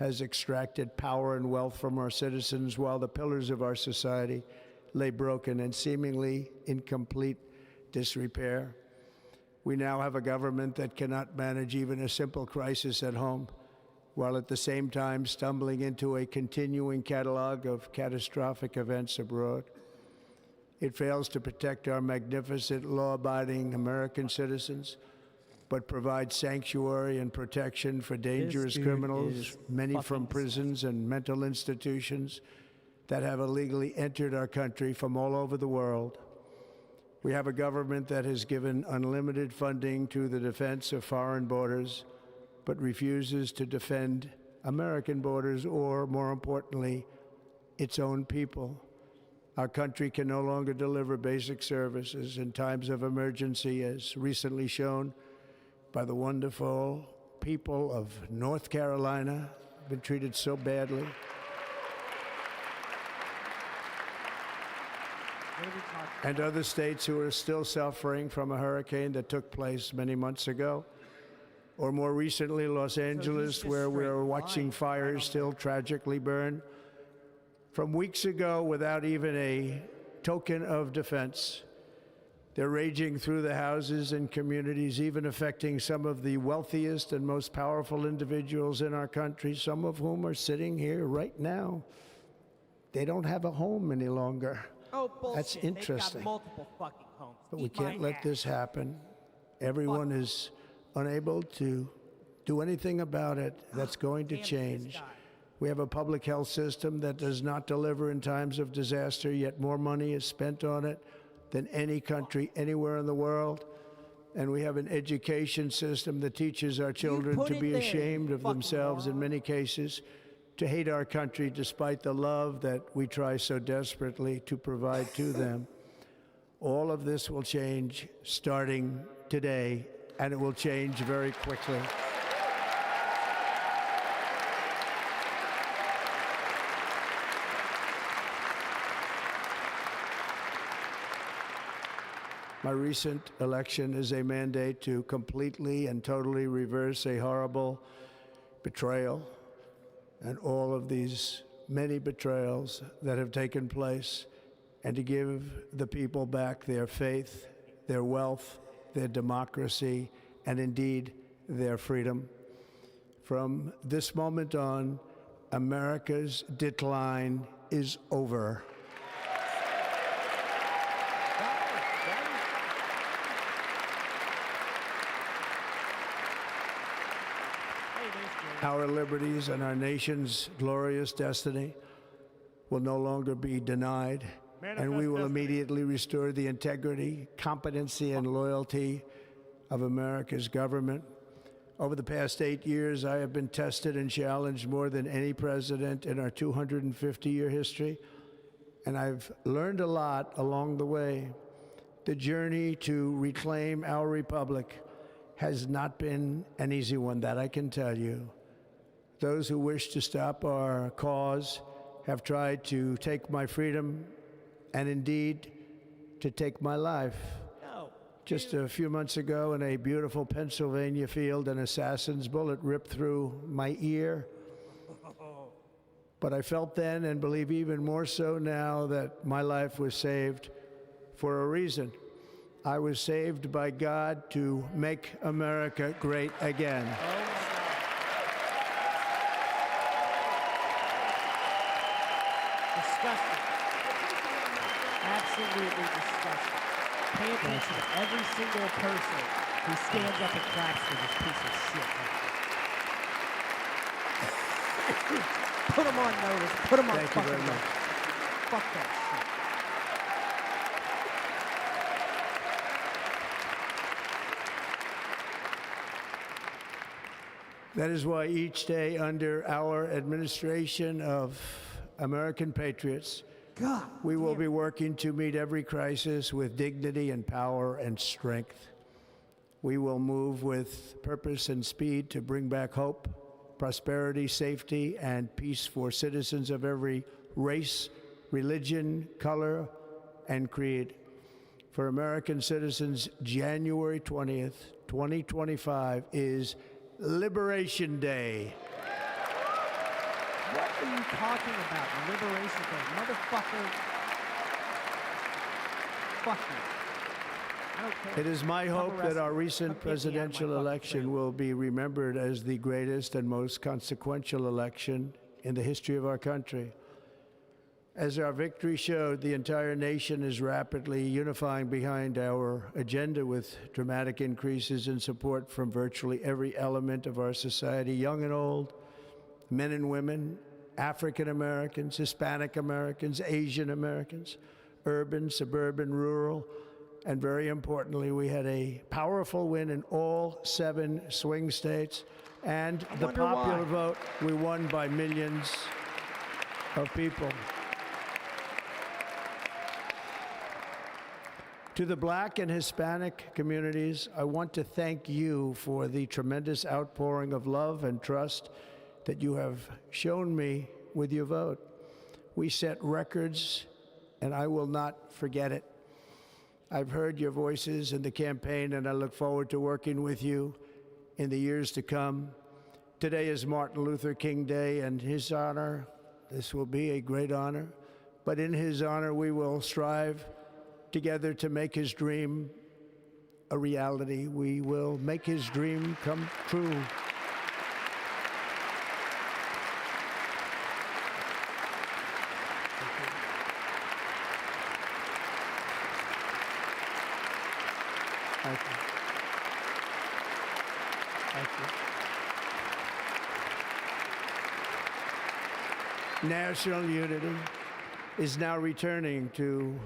has extracted power and wealth from our citizens while the pillars of our society lay broken and seemingly in complete disrepair. We now have a government that cannot manage even a simple crisis at home, while at the same time stumbling into a continuing catalog of catastrophic events abroad. It fails to protect our magnificent, law-abiding American citizens, but provides sanctuary and protection for dangerous criminals, many from prisons and mental institutions that have illegally entered our country from all over the world. We have a government that has given unlimited funding to the defense of foreign borders, but refuses to defend American borders or, more importantly, its own people. Our country can no longer deliver basic services in times of emergency, as recently shown by the wonderful people of North Carolina, been treated so badly. And other states who are still suffering from a hurricane that took place many months ago. Or more recently, Los Angeles, where we're watching fires still tragically burn. From weeks ago, without even a token of defense, They're raging through the houses and communities, even affecting some of the wealthiest and most powerful individuals in our country, some of whom are sitting here right now. They don't have a home any longer. Oh, bullshit. That's interesting. They've got multiple fucking homes. But we Eat my can't let ass. this happen. Everyone is unable to do anything about it. That's going to Damn this change. guy. We have a public health system that does not deliver in times of disaster, yet more money is spent on it than any country anywhere in the world. And we have an education system that teaches our children put to it be there, ashamed you of fucking themselves in moron. many cases, to hate our country despite the love that we try so desperately to provide to them. All of this will change starting today, and it will change very quickly. My recent election is a mandate to completely and totally reverse a horrible betrayal and all of these many betrayals that have taken place, and to give the people back their faith, their wealth, their democracy, and indeed their freedom. From this moment on, America's decline is over. Our liberties and our nation's glorious destiny will no longer be denied, and we will immediately restore the integrity, competency, and loyalty of America's government. Over the past 8 years, I have been tested and challenged more than any president in our 250-year history, and I've learned a lot along the way. The journey to reclaim our republic has not been an easy one, that I can tell you. Those who wish to stop our cause have tried to take my freedom and indeed to take my life. Just a few months ago in a beautiful Pennsylvania field, an assassin's bullet ripped through my ear. But I felt then, and believe even more so now, that my life was saved for a reason. I was saved by God to make America great again. Disgusting. Absolutely disgusting. Pay attention to every single person who stands up and claps for this piece of shit. Put them on notice. Put them on Thank you very fucking much. notice. Fuck that shit. That is why each day under our administration of American patriots, we will be working to meet every crisis with dignity and power and strength. We will move with purpose and speed to bring back hope, prosperity, safety, and peace for citizens of every race, religion, color, and creed. For American citizens, January 20th, 2025 is Liberation Day. What are you talking about? Liberation Day. Motherfucker. Fuck you. I don't care. It is my I'm hope that arrested. our Come recent get me out of my presidential fucking election trailer. will be remembered as the greatest and most consequential election in the history of our country. As our victory showed, the entire nation is rapidly unifying behind our agenda with dramatic increases in support from virtually every element of our society, young and old, men and women, African Americans, Hispanic Americans, Asian Americans, urban, suburban, rural, and very importantly, we had a powerful win in all 7 swing states, and the wonder popular why. vote, we won by millions of people. To the Black and Hispanic communities, I want to thank you for the tremendous outpouring of love and trust that you have shown me with your vote. We set records, and I will not forget it. I've heard your voices in the campaign, and I look forward to working with you in the years to come. Today is Martin Luther King Day, and his honor, this will be a great honor, but in his honor, we will strive together to make his dream a reality. We will make his dream come true. Thank you. Thank you. National unity is now returning to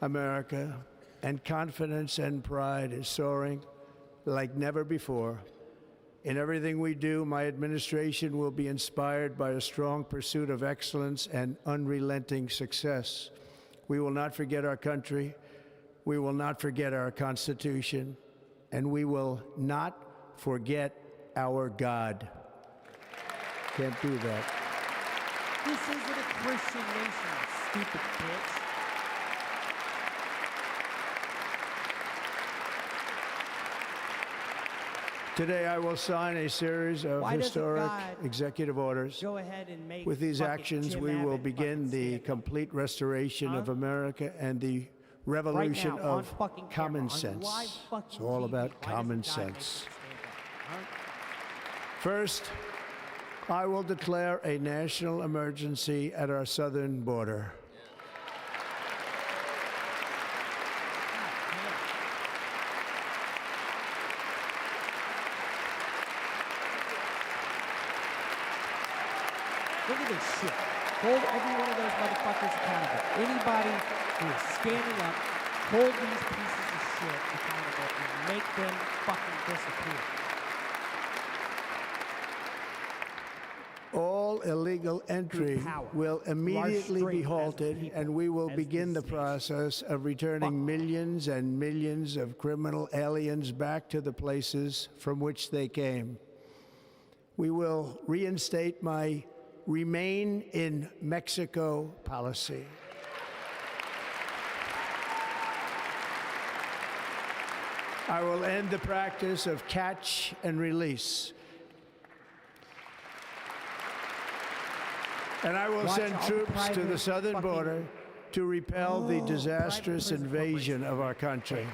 America, and confidence and pride is soaring like never before. In everything we do, my administration will be inspired by a strong pursuit of excellence and unrelenting success. We will not forget our country. We will not forget our Constitution, and we will not forget our God. Can't do that. This isn't a Christian nation, stupid bitch. Today, I will sign a series of Why doesn't historic God executive orders. Go ahead and make With these fucking actions, Jim we will Abbott begin fucking the stand up. complete restoration of America and the revolution Right now, on of fucking camera, common on sense. live fucking It's all TV. about Why common doesn't God make sense. him stand up? First, I will declare a national emergency at our southern border. Look at this shit. Hold every one of those motherfuckers accountable. Anybody who is standing up, hold these pieces of shit accountable and make them fucking disappear. All illegal entry power, will through our immediately be strength as a halted, people, and we will as begin the this nation. process of returning millions and millions of criminal aliens back to the places from which they came. We will reinstate my Remain in Mexico policy. I will end the practice of catch and release. And I will Watch send all the troops to private the southern fucking- border to repel the Oh, disastrous private prison invasion of our country.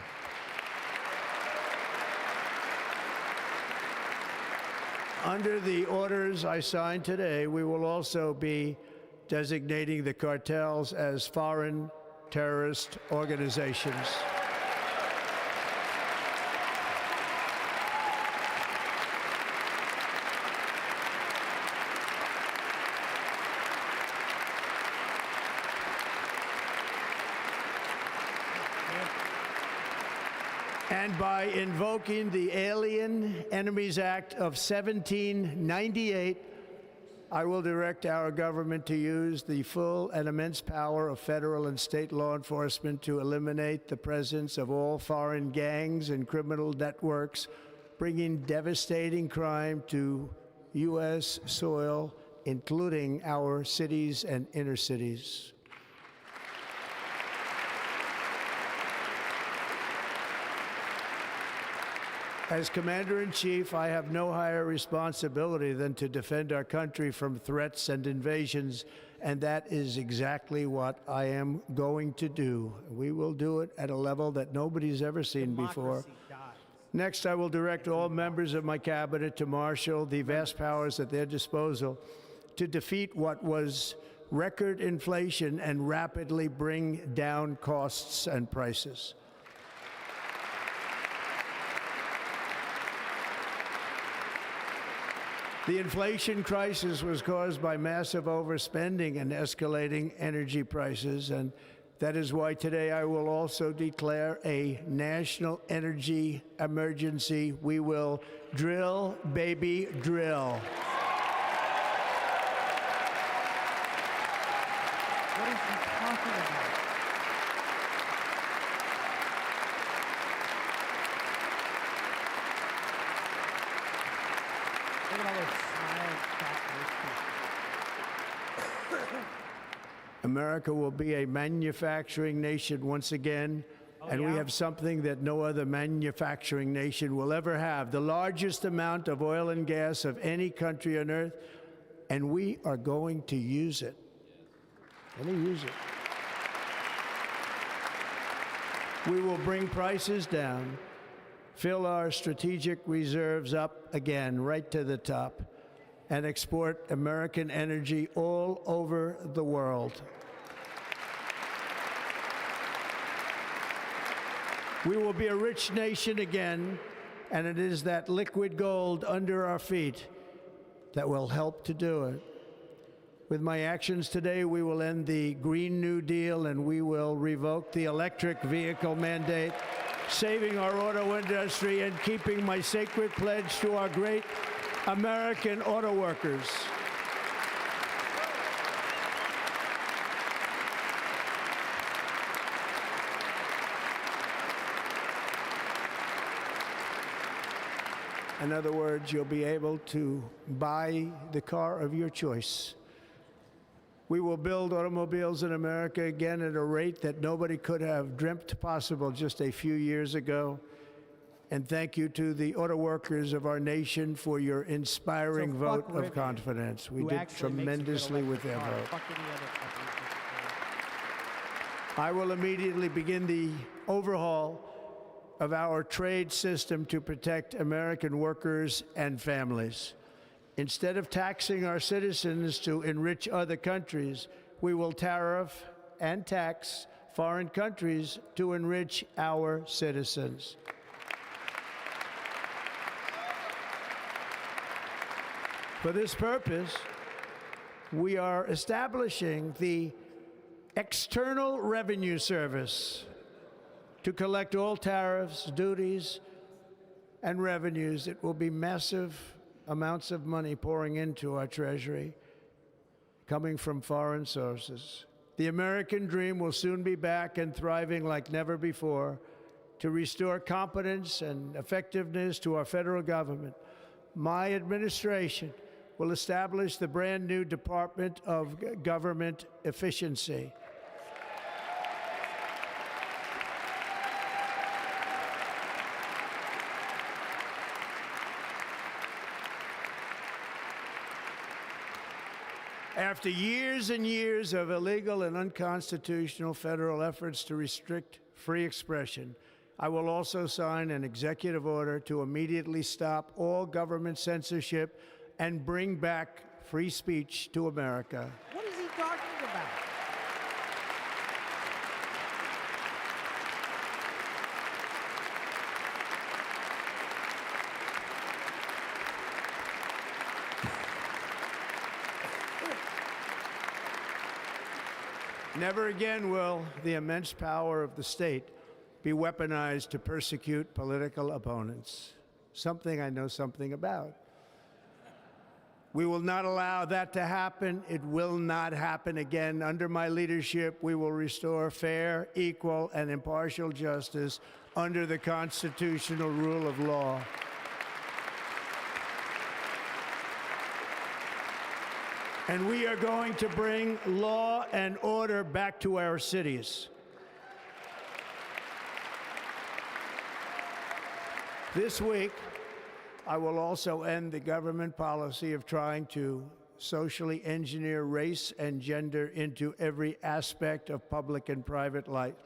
Under the orders I signed today, we will also be designating the cartels as foreign terrorist organizations. And by invoking the Alien Enemies Act of 1798, I will direct our government to use the full and immense power of federal and state law enforcement to eliminate the presence of all foreign gangs and criminal networks, bringing devastating crime to U.S. soil, including our cities and inner cities. As Commander-in-Chief, I have no higher responsibility than to defend our country from threats and invasions, and that is exactly what I am going to do. We will do it at a level that nobody's ever seen before. Next, I will direct all members of my cabinet to marshal the vast powers at their disposal to defeat what was record inflation and rapidly bring down costs and prices. The inflation crisis was caused by massive overspending and escalating energy prices, and that is why today I will also declare a national energy emergency. We will drill, baby, drill. What is he talking about? Look at all those smiling fat rich people. America will be a manufacturing nation once again, and we have something that no other manufacturing nation will ever have, the largest amount of oil and gas of any country on earth, and we are going to use it. Going to use it. We will bring prices down, fill our strategic reserves up again, right to the top, and export American energy all over the world. We will be a rich nation again, and it is that liquid gold under our feet that will help to do it. With my actions today, we will end the Green New Deal and we will revoke the electric vehicle mandate, saving our auto industry and keeping my sacred pledge to our great American auto workers. In other words, you'll be able to buy the car of your choice. We will build automobiles in America again at a rate that nobody could have dreamt possible just a few years ago. And thank you to the auto workers of our nation for your inspiring vote of confidence. We did tremendously with their vote. I will immediately begin the overhaul of our trade system to protect American workers and families. Instead of taxing our citizens to enrich other countries, we will tariff and tax foreign countries to enrich our citizens. For this purpose, we are establishing the External Revenue Service to collect all tariffs, duties, and revenues. It will be massive amounts of money pouring into our treasury, coming from foreign sources. The American dream will soon be back and thriving like never before. To restore competence and effectiveness to our federal government, my administration will establish the brand new Department of Government Efficiency. After years and years of illegal and unconstitutional federal efforts to restrict free expression, I will also sign an executive order to immediately stop all government censorship and bring back free speech to America. What is he talking about? Never again will the immense power of the state be weaponized to persecute political opponents, something I know something about. We will not allow that to happen. It will not happen again. Under my leadership, we will restore fair, equal, and impartial justice under the constitutional rule of law. And we are going to bring law and order back to our cities. This week, I will also end the government policy of trying to socially engineer race and gender into every aspect of public and private life.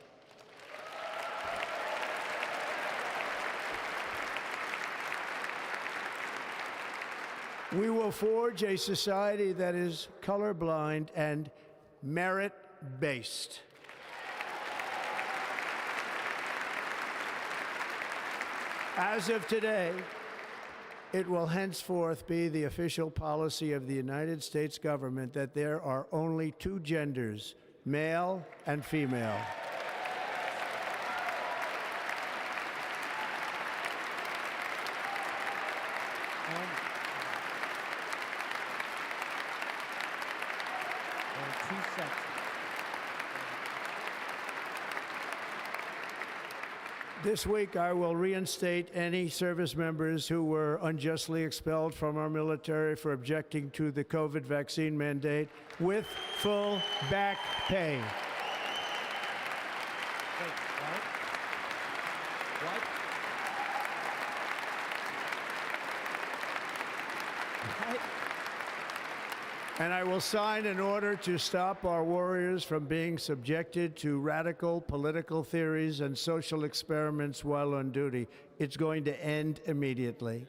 We will forge a society that is colorblind and merit-based. As of today, it will henceforth be the official policy of the United States government that there are only two genders, male and female. This week, I will reinstate any service members who were unjustly expelled from our military for objecting to the COVID vaccine mandate with full back pay. Wait, what? And I will sign an order to stop our warriors from being subjected to radical political theories and social experiments while on duty. It's going to end immediately.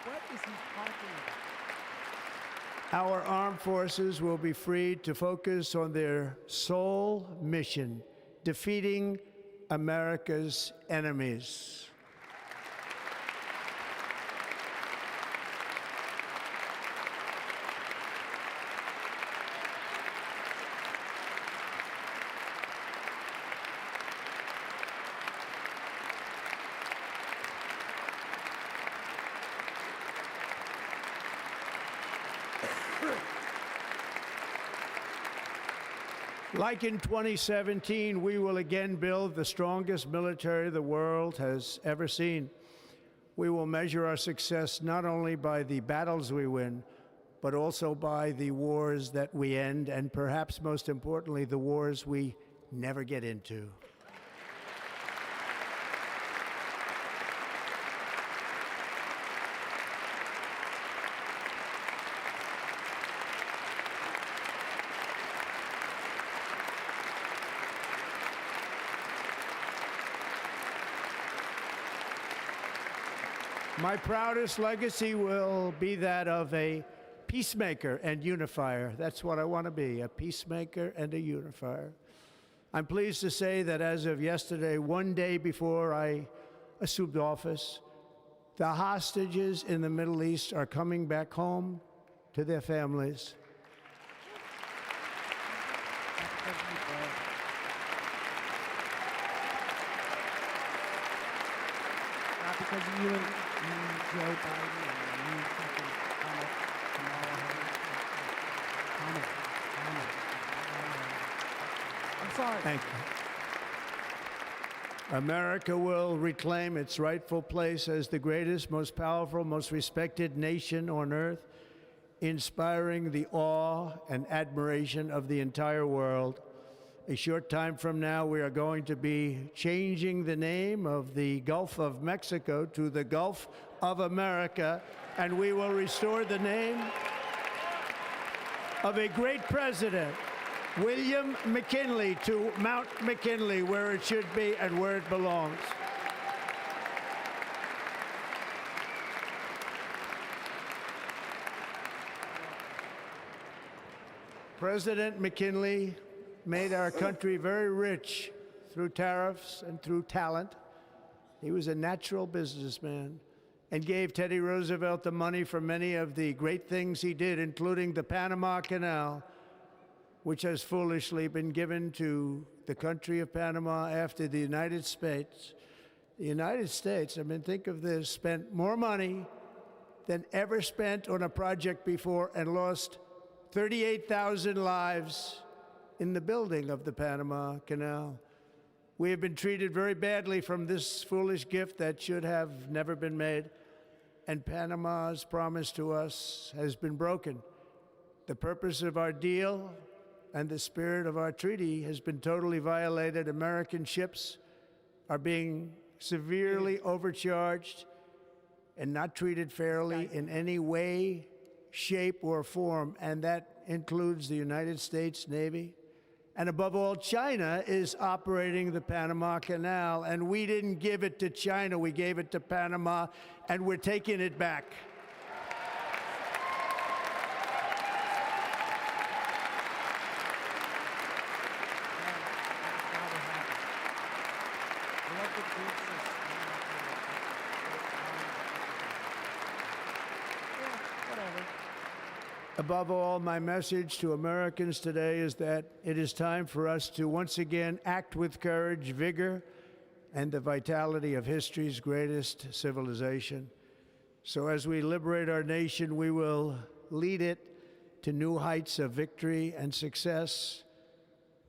What is he talking about? Our armed forces will be freed to focus on their sole mission, defeating America's enemies. Like in 2017, we will again build the strongest military the world has ever seen. We will measure our success not only by the battles we win, but also by the wars that we end, and perhaps most importantly, the wars we never get into. My proudest legacy will be that of a peacemaker and unifier. That's what I want to be, a peacemaker and a unifier. I'm pleased to say that as of yesterday, one day before I assumed office, the hostages in the Middle East are coming back home to their families. Not because of you and Joe Biden and you fucking Kamala Harris. I'm sorry. Thank you. America will reclaim its rightful place as the greatest, most powerful, most respected nation on earth, inspiring the awe and admiration of the entire world. A short time from now, we are going to be changing the name of the Gulf of Mexico to the Gulf of America, and we will restore the name of a great president, William McKinley, to Mount McKinley, where it should be and where it belongs. President McKinley made our country very rich through tariffs and through talent. He was a natural businessman and gave Teddy Roosevelt the money for many of the great things he did, including the Panama Canal, which has foolishly been given to the country of Panama after the United States. The United States, I mean, think of this, spent more money than ever spent on a project before and lost 38,000 lives in the building of the Panama Canal. We have been treated very badly from this foolish gift that should have never been made, and Panama's promise to us has been broken. The purpose of our deal and the spirit of our treaty has been totally violated. American ships are being severely overcharged and not treated fairly in any way, shape, or form, and that includes the United States Navy. And above all, China is operating the Panama Canal, and we didn't give it to China, we gave it to Panama, and we're taking it back. Above all, my message to Americans today is that it is time for us to once again act with courage, vigor, and the vitality of history's greatest civilization. So as we liberate our nation, we will lead it to new heights of victory and success.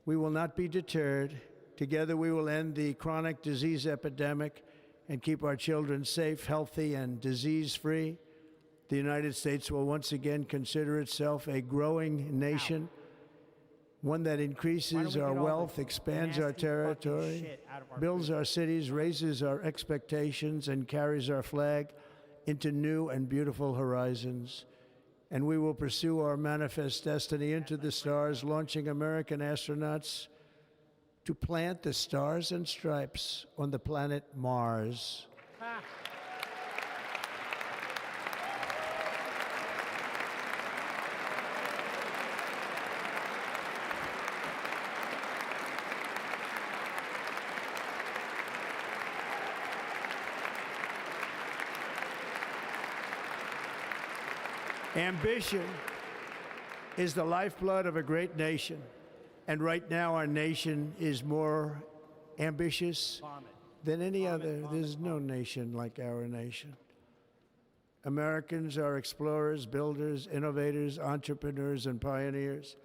We will not be deterred. Together we will end the chronic disease epidemic and keep our children safe, healthy, and disease-free. The United States will once again consider itself a growing nation, one that increases our wealth, expands our territory, builds our cities, raises our expectations, and carries our flag into new and beautiful horizons. and we will pursue our manifest destiny into the stars, launching American astronauts to plant the stars and stripes on the planet Mars. Ambition is the lifeblood of a great nation. And right now, our nation is more ambitious than any other. There's no nation like our nation. Americans are explorers, builders, innovators, entrepreneurs, and pioneers.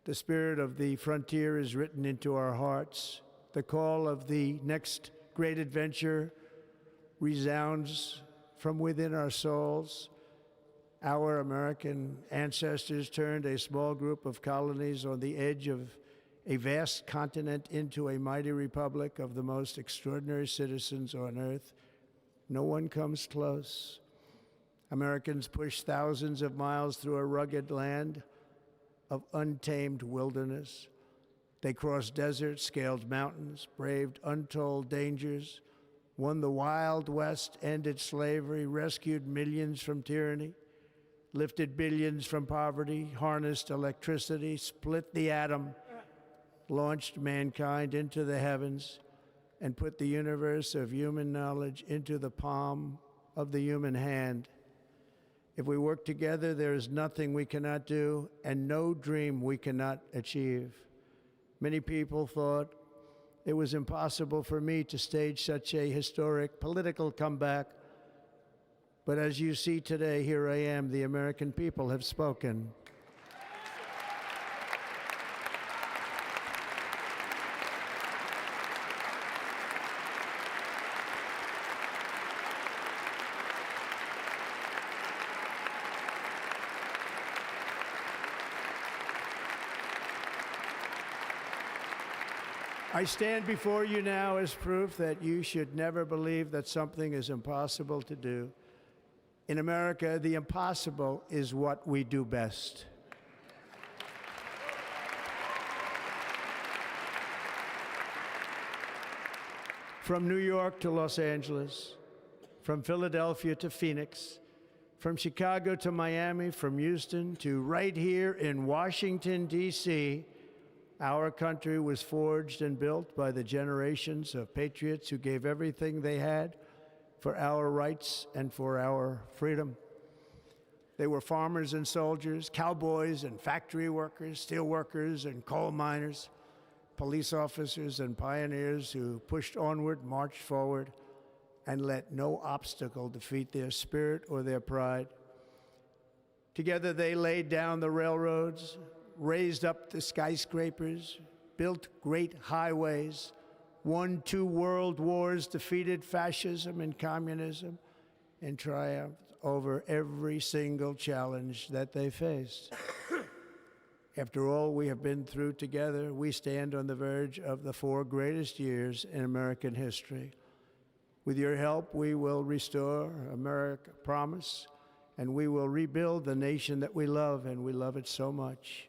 The spirit of the frontier is written into our hearts. The call of the next great adventure resounds from within our souls. Our American ancestors turned a small group of colonies on the edge of a vast continent into a mighty republic of the most extraordinary citizens on earth. No one comes close. Americans pushed thousands of miles through a rugged land of untamed wilderness. They crossed deserts, scaled mountains, braved untold dangers, won the Wild West, ended slavery, rescued millions from tyranny, lifted billions from poverty, harnessed electricity, split the atom, launched mankind into the heavens, and put the universe of human knowledge into the palm of the human hand. If we work together, there is nothing we cannot do and no dream we cannot achieve. Many people thought it was impossible for me to stage such a historic political comeback. But as you see today, here I am. The American people have spoken. I stand before you now as proof that you should never believe that something is impossible to do. In America, the impossible is what we do best. From New York to Los Angeles, from Philadelphia to Phoenix, from Chicago to Miami, from Houston to right here in Washington, D.C., our country was forged and built by the generations of patriots who gave everything they had for our rights and for our freedom. They were farmers and soldiers, cowboys and factory workers, steel workers and coal miners, police officers and pioneers who pushed onward, marched forward, and let no obstacle defeat their spirit or their pride. Together they laid down the railroads, raised up the skyscrapers, built great highways, won 2 world wars, defeated fascism and communism, and triumphed over every single challenge that they faced. After all we have been through together, we stand on the verge of the 4 greatest years in American history. With your help, we will restore America, promise, and we will rebuild the nation that we love, and we love it so much.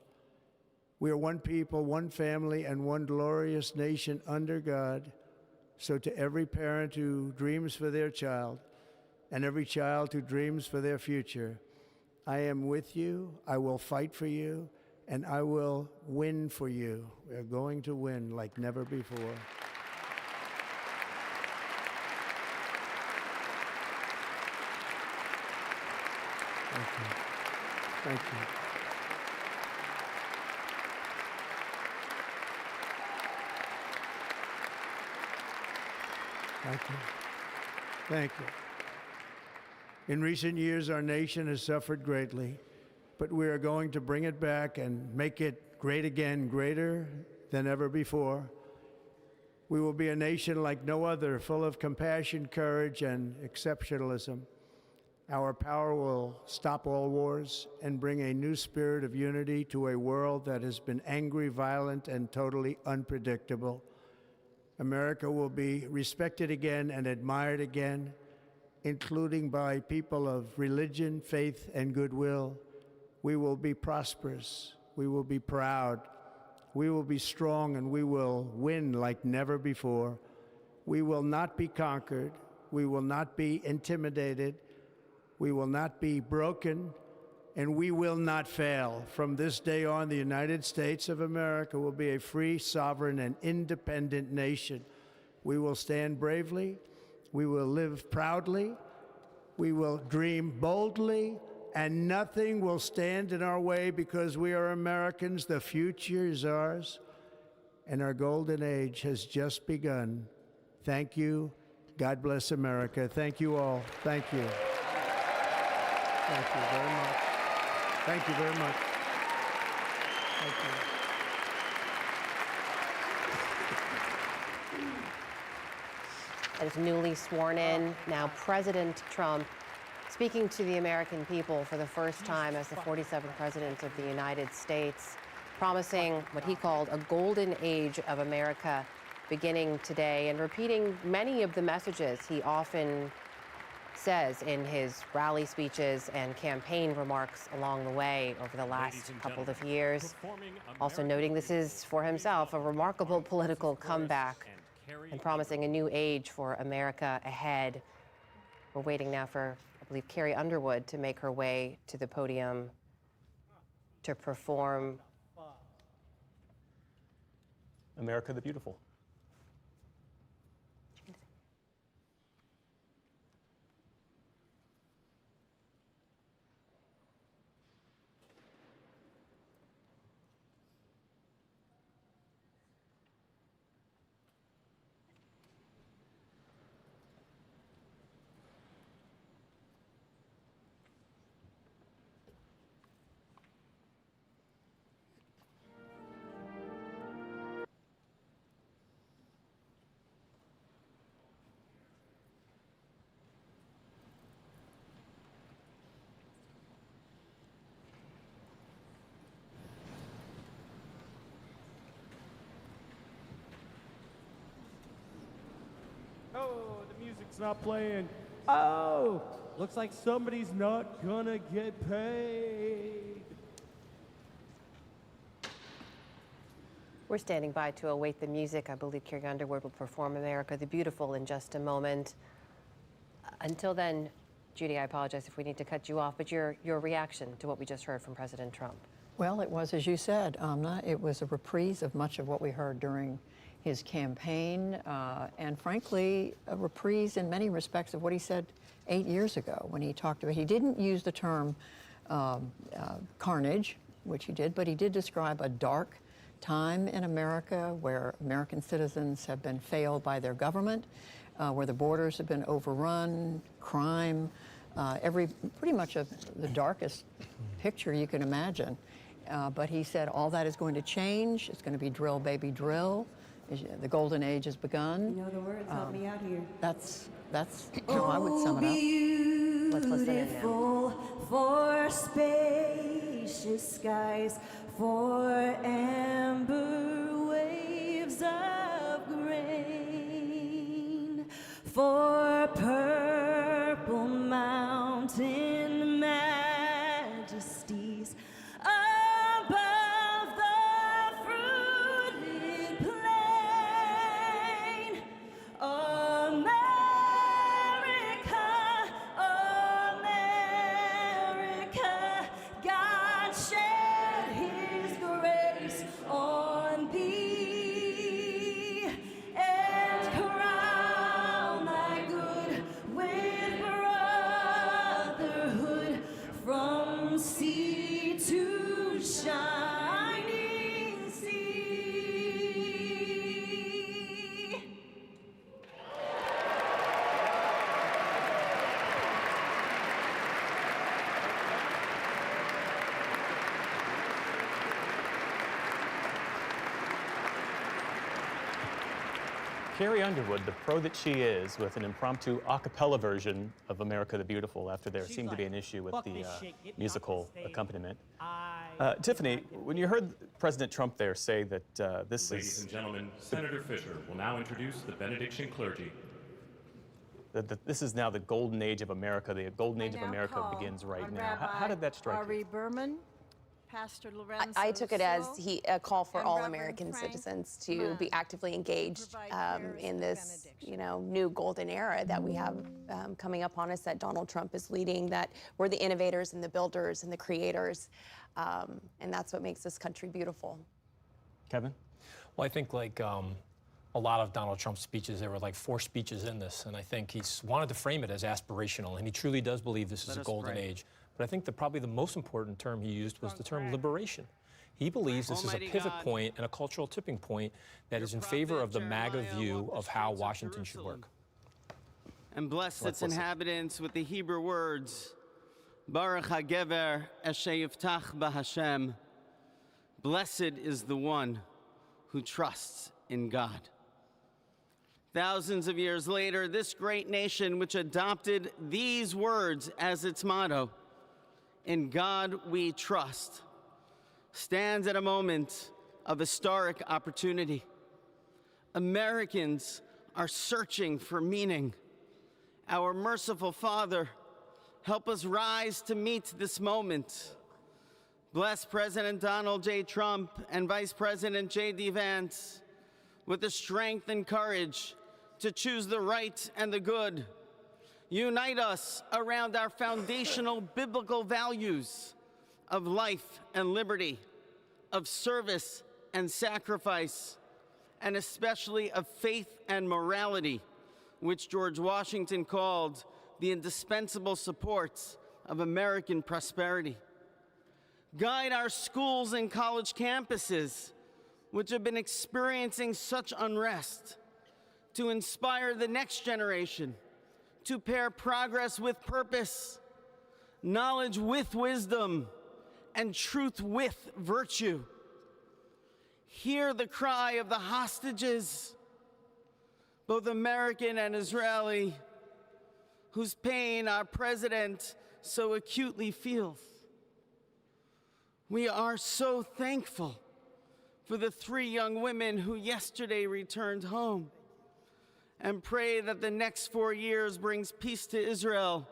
We are one people, one family, and one glorious nation under God. So to every parent who dreams for their child, and every child who dreams for their future, I am with you, I will fight for you, and I will win for you. We are going to win like never before. Thank you. Thank you. Thank you. Thank you. In recent years, our nation has suffered greatly, but we are going to bring it back and make it great again, greater than ever before. We will be a nation like no other, full of compassion, courage, and exceptionalism. Our power will stop all wars and bring a new spirit of unity to a world that has been angry, violent, and totally unpredictable. America will be respected again and admired again, including by people of religion, faith, and goodwill, we will be prosperous, we will be proud, we will be strong, and we will win like never before. We will not be conquered, we will not be intimidated, we will not be broken, and we will not fail. From this day on, the United States of America will be a free, sovereign, and independent nation. We will stand bravely, we will live proudly, we will dream boldly, and nothing will stand in our way because we are Americans. The future is ours, and our golden age has just begun. Thank you. God bless America. Thank you all. Thank you. Thank you very much. Thank you very much. Thank you. As newly sworn in, now President Trump speaking to the American people for the first time as the 47th President of the United States, promising what he called a golden age of America beginning today, and repeating many of the messages he often says in his rally speeches and campaign remarks along the way over the last couple of years. Also noting this is, for himself, a remarkable political comeback and promising a new age for America ahead. We're waiting now for, I believe, Carrie Underwood to make her way to the podium to perform America the Beautiful. Oh, the music's not playing. Oh, looks like somebody's not gonna get paid. We're standing by to await the music. I believe Carrie Underwood will perform America the Beautiful in just a moment. Until then, Judy, I apologize if we need to cut you off, but your reaction to what we just heard from President Trump. Well, it was, as you said, Amna, it was a reprise of much of what we heard during his campaign, and frankly, a reprise in many respects of what he said 8 years ago when he talked about, he didn't use the term carnage, which he did, but he did describe a dark time in America where American citizens have been failed by their government, where the borders have been overrun, crime, pretty much the darkest picture you can imagine. But he said all that is going to change. It's going to be drill, baby, drill. The golden age has begun. You know the words, help me out here. That's how I would sum it up. Let's listen in now. For spacious skies, for amber waves of grain, for purple mountain majesties above the fruited plain. America, America, God shed his grace on thee and crown thy good with brotherhood from sea to shining sea. Carrie Underwood, the pro that she is, with an impromptu a cappella version of America the Beautiful after there seemed to be an issue with the musical accompaniment. Tiffany, when you heard President Trump there say that this Ladies is... and gentlemen, Senator Fisher will now introduce the benediction clergy. this is now the golden age of America. The golden age of America begins right now. How did that strike you? Ari Berman, Pastor Lorenzo. I took it as Soul, a call for and all Reverend American Frank citizens to be actively engaged in this, new golden era that we have coming up on us, that Donald Trump is leading, that we're the innovators and the builders and the creators, and that's what makes this country beautiful. Kevin? Well, I think a lot of Donald Trump's speeches, there were like 4 speeches in this, and I think he's wanted to frame it as aspirational, and he truly does believe this is a golden age. But I think probably the most important term he used was the term liberation. He believes this is a pivot point and a cultural tipping point that is in favor of the MAGA view of how Washington should work. And bless its inhabitants with the Hebrew words, Baruch HaGever Asher Yiftach BaHashem. Blessed is the one who trusts in God. Thousands of years later, this great nation, which adopted these words as its motto, "In God we trust," stands at a moment of historic opportunity. Americans are searching for meaning. Our merciful Father, help us rise to meet this moment. Bless President Donald J. Trump and Vice President J.D. Vance with the strength and courage to choose the right and the good. Unite us around our foundational biblical values of life and liberty, of service and sacrifice, and especially of faith and morality, which George Washington called the indispensable supports of American prosperity. Guide our schools and college campuses, which have been experiencing such unrest, to inspire the next generation, to pair progress with purpose, knowledge with wisdom, and truth with virtue. Hear the cry of the hostages, both American and Israeli, whose pain our president so acutely feels. We are so thankful for the 3 young women who yesterday returned home, and pray that the next 4 years brings peace to Israel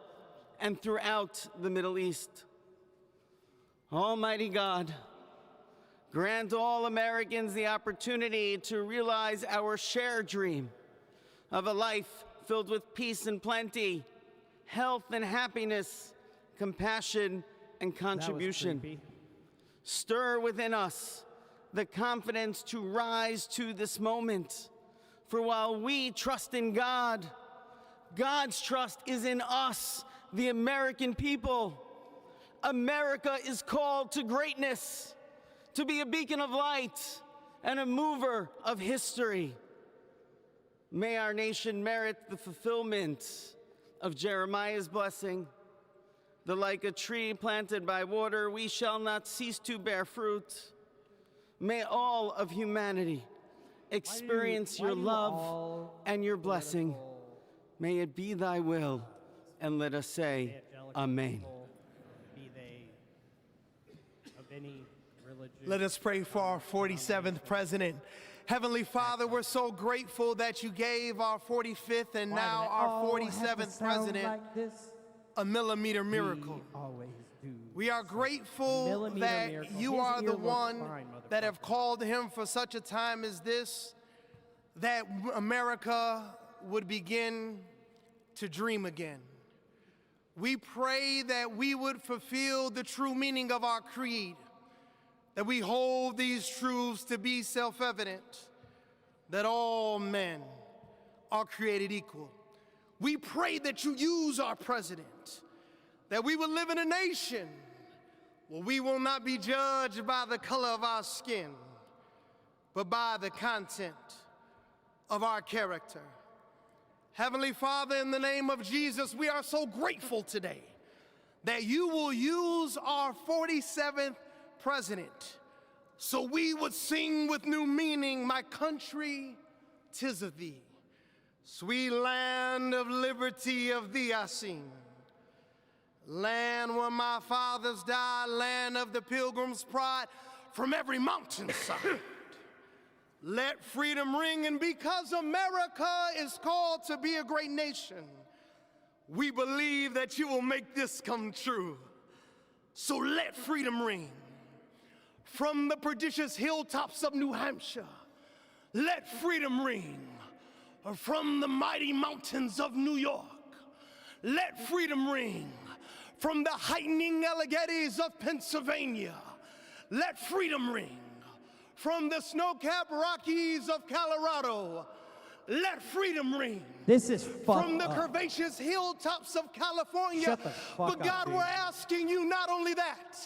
and throughout the Middle East. Almighty God, grant all Americans the opportunity to realize our shared dream of a life filled with peace and plenty, health and happiness, compassion and contribution. Stir within us the confidence to rise to this moment. For while we trust in God, God's trust is in us, the American people. America is called to greatness, to be a beacon of light and a mover of history. May our nation merit the fulfillment of Jeremiah's blessing, that like a tree planted by water, we shall not cease to bear fruit. May all of humanity experience your love and your blessing. May it be thy will, and let us say, Amen. Let us pray for our 47th president. Heavenly Father, we're so grateful that you gave our 45th and now our 47th president a millimeter miracle. We are grateful that you are the one that have called him for such a time as this, that America would begin to dream again. We pray that we would fulfill the true meaning of our creed, that we hold these truths to be self-evident, that all men are created equal. We pray that you use our president, that we will live in a nation where we will not be judged by the color of our skin, but by the content of our character. Heavenly Father, in the name of Jesus, we are so grateful today that you will use our 47th president so we would sing with new meaning, my country, 'tis of thee. Sweet land of liberty, of thee I sing. Land where my fathers died, land of the pilgrim's pride, from every mountainside. Let freedom ring, and because America is called to be a great nation, We believe that you will make this come true. So let freedom ring from the prodigious hilltops of New Hampshire. Let freedom ring from the mighty mountains of New York. Let freedom ring from the heightening Alleghenies of Pennsylvania. Let freedom ring from the snow-capped Rockies of Colorado. Let freedom ring This is from the curvaceous hilltops of California. Shut the fuck But up, God, dude. we're asking you not only that,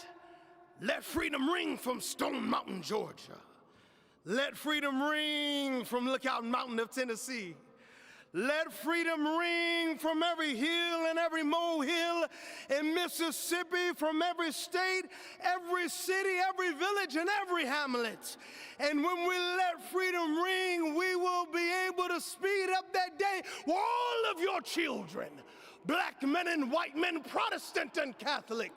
let freedom ring from Stone Mountain, Georgia. Let freedom ring from Lookout Mountain of Tennessee. Let freedom ring from every hill and every molehill in Mississippi, from every state, every city, every village, and every hamlet. And when we let freedom ring, we will be able to speed up that day where all of your children, black men and white men, Protestant and Catholic,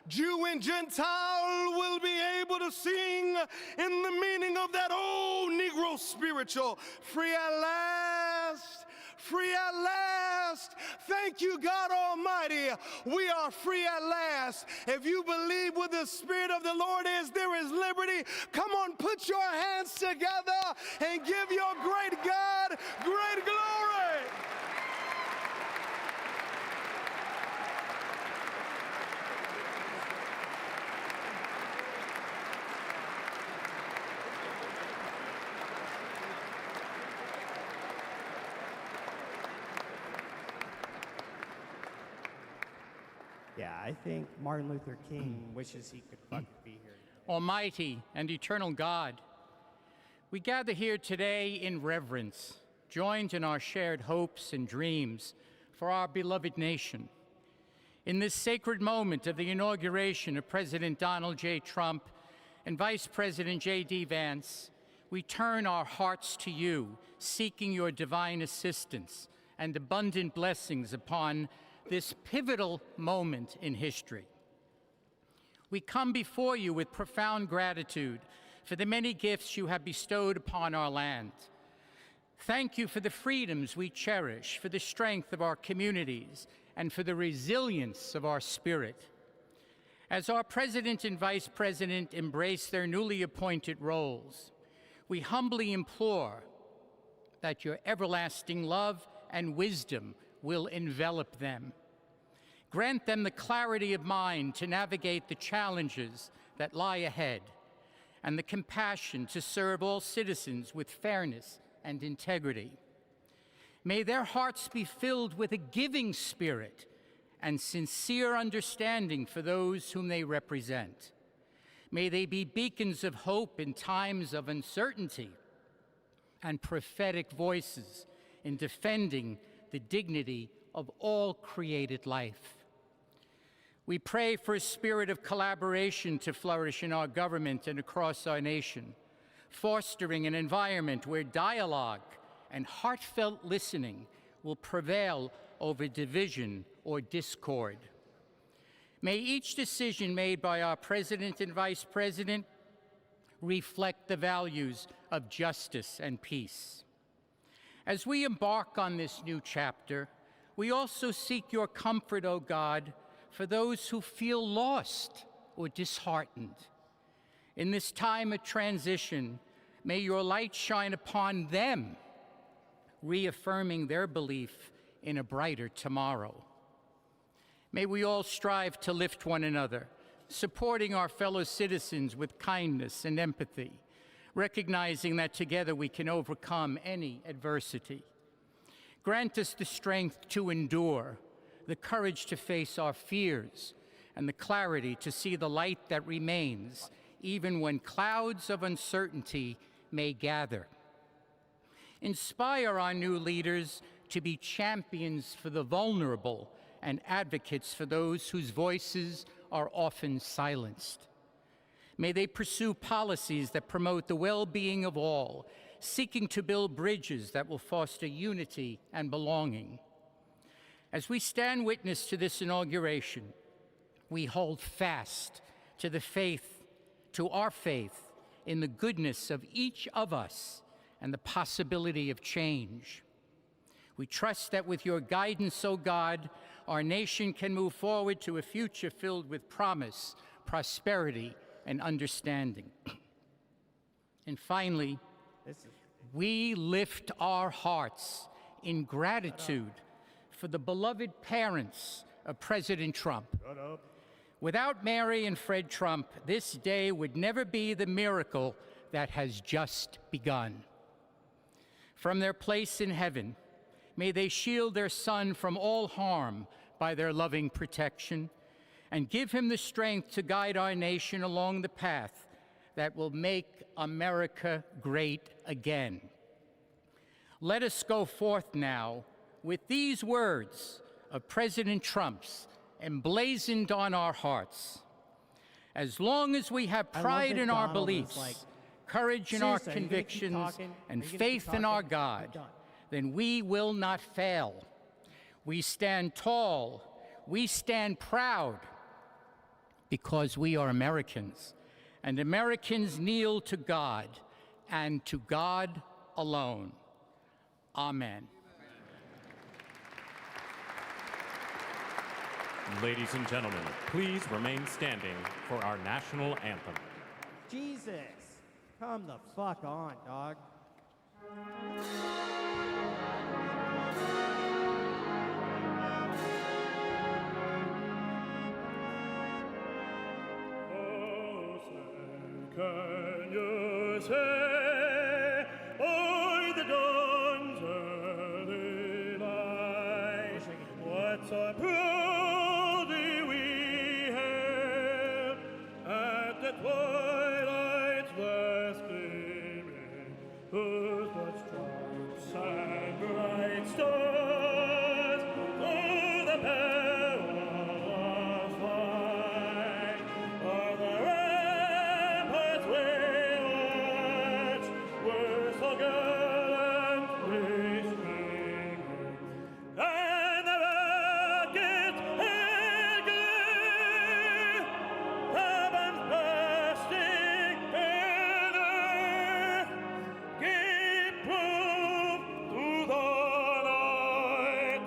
Jew and Gentile, will be able to sing in the meaning of that old Negro spiritual, free at last. Free at last. Thank you, God Almighty. We are free at last. If you believe where the Spirit of the Lord is, there is liberty. Come on, put your hands together and give your great God great glory. Yeah, I think Martin Luther King wishes he could fucking be here. Almighty and eternal God, we gather here today in reverence, joined in our shared hopes and dreams for our beloved nation. In this sacred moment of the inauguration of President Donald J. Trump and Vice President J.D. Vance, we turn our hearts to you, seeking your divine assistance and abundant blessings upon this pivotal moment in history. We come before you with profound gratitude for the many gifts you have bestowed upon our land. Thank you for the freedoms we cherish, for the strength of our communities, and for the resilience of our spirit. As our President and Vice President embrace their newly appointed roles, we humbly implore that your everlasting love and wisdom will envelop them. Grant them the clarity of mind to navigate the challenges that lie ahead and the compassion to serve all citizens with fairness and integrity. May their hearts be filled with a giving spirit and sincere understanding for those whom they represent. May they be beacons of hope in times of uncertainty and prophetic voices in defending the dignity of all created life. We pray for a spirit of collaboration to flourish in our government and across our nation, fostering an environment where dialogue and heartfelt listening will prevail over division or discord. May each decision made by our President and Vice President reflect the values of justice and peace. As we embark on this new chapter, we also seek your comfort, O God, for those who feel lost or disheartened. In this time of transition, may your light shine upon them, reaffirming their belief in a brighter tomorrow. May we all strive to lift one another, supporting our fellow citizens with kindness and empathy, recognizing that together we can overcome any adversity. Grant us the strength to endure, the courage to face our fears, and the clarity to see the light that remains, even when clouds of uncertainty may gather. Inspire our new leaders to be champions for the vulnerable and advocates for those whose voices are often silenced. May they pursue policies that promote the well-being of all, seeking to build bridges that will foster unity and belonging. As we stand witness to this inauguration, we hold fast to our faith in the goodness of each of us and the possibility of change. We trust that with your guidance, O God, our nation can move forward to a future filled with promise, prosperity, and understanding. And finally, we lift our hearts in gratitude for the beloved parents of President Trump. Without Mary and Fred Trump, this day would never be the miracle that has just begun. From their place in heaven, may they shield their son from all harm by their loving protection, and give him the strength to guide our nation along the path that will make America great again. Let us go forth now with these words of President Trump's emblazoned on our hearts. As long as we have pride in our beliefs, courage in our convictions, and faith in our God, then we will not fail. We stand tall, we stand proud, because we are Americans, and Americans kneel to God, and to God alone. Amen. Ladies and gentlemen, please remain standing for our national anthem. Jesus, come the fuck on, dog. Can you say, by the dawn's early light, what so proudly we hailed at the twilight's last gleaming, whose broad stripes and bright stars through the perilous fight o'er the ramparts we watched were so gallantly streaming, and the rockets in glee, heavens bursting in earth, gave proof to the night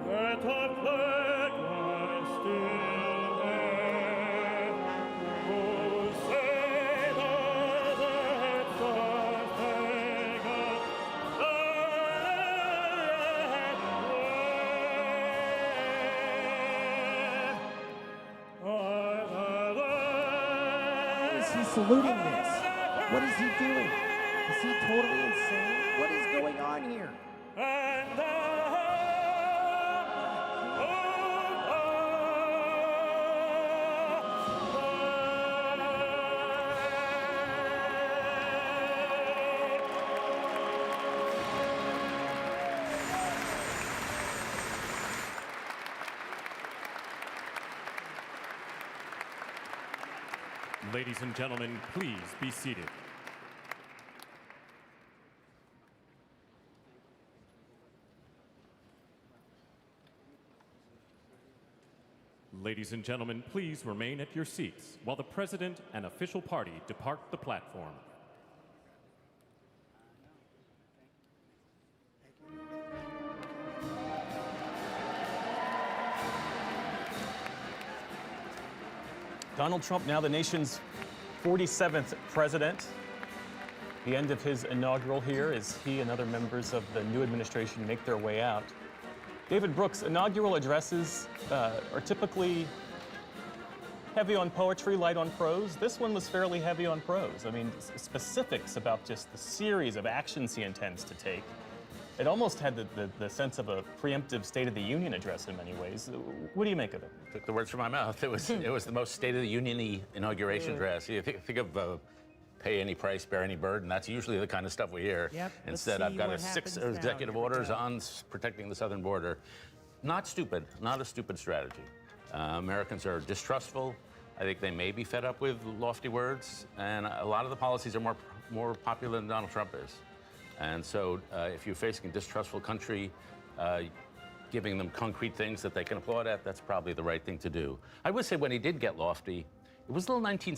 that our flag was still there. Crusaders and stars hang up Why is he saluting this? What is he doing? Is he totally insane? What is going on here? Ladies and gentlemen, please be seated. Ladies and gentlemen, please remain at your seats while the President and official party depart the platform. Donald Trump, now the nation's 47th president. The end of his inaugural here as he and other members of the new administration make their way out. David Brooks, inaugural addresses are typically heavy on poetry, light on prose. This one was fairly heavy on prose. I mean, specifics about just the series of actions he intends to take. It almost had the sense of a preemptive State of the Union address in many ways. What do you make of it? Took the words from my mouth. It was the most State of the Union-y inauguration address. You think of pay any price, bear any burden. That's usually the kind of stuff we hear. Yep. Instead, I've got 6 executive orders on protecting the southern border. Not stupid. Not a stupid strategy. Americans are distrustful. I think they may be fed up with lofty words, and a lot of the policies are more popular than Donald Trump is. And so if you're facing a distrustful country, giving them concrete things that they can applaud at, that's probably the right thing to do. I would say when he did get lofty, It was a little 19th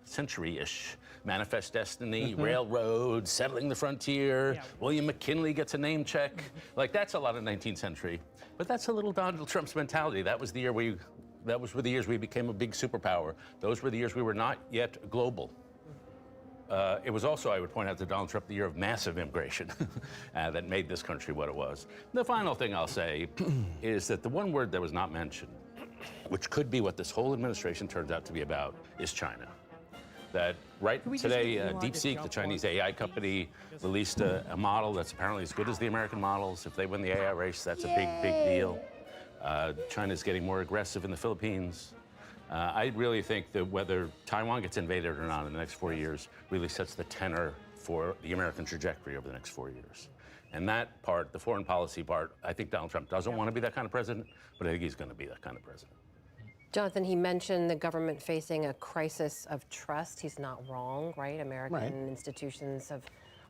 century-ish. Manifest Destiny, railroads, settling the frontier, William McKinley gets a name check. Like, that's a lot of 19th century. But that's a little Donald Trump's mentality. That was the year those were the years we became a big superpower. Those were the years we were not yet global. It was also, I would point out to Donald Trump, the year of massive immigration that made this country what it was. The final thing I'll say is that the one word that was not mentioned, which could be what this whole administration turns out to be about, is China. That right today, DeepSeek, the Chinese AI company, released a model that's apparently as good as the American models. If they win the AI race, that's a big, big deal. China's getting more aggressive in the Philippines. I really think that whether Taiwan gets invaded or not in the next 4 years really sets the tenor for the American trajectory over the next 4 years. And that part, the foreign policy part, I think Donald Trump doesn't want to be that kind of president, but I think he's going to be that kind of president. Jonathan, he mentioned the government facing a crisis of trust. He's not wrong, right? American institutions have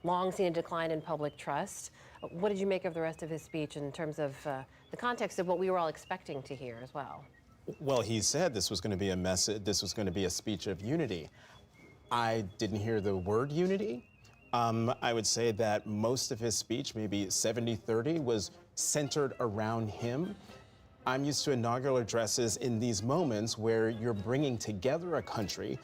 long seen a decline in public trust. What did you make of the rest of his speech in terms of the context of what we were all expecting to hear as well? Well, he said this was going to be a message, this was going to be a speech of unity. I didn't hear the word unity. I would say that most of his speech, maybe 70-30, was centered around him. I'm used to inaugural addresses in these moments where you're bringing together a country.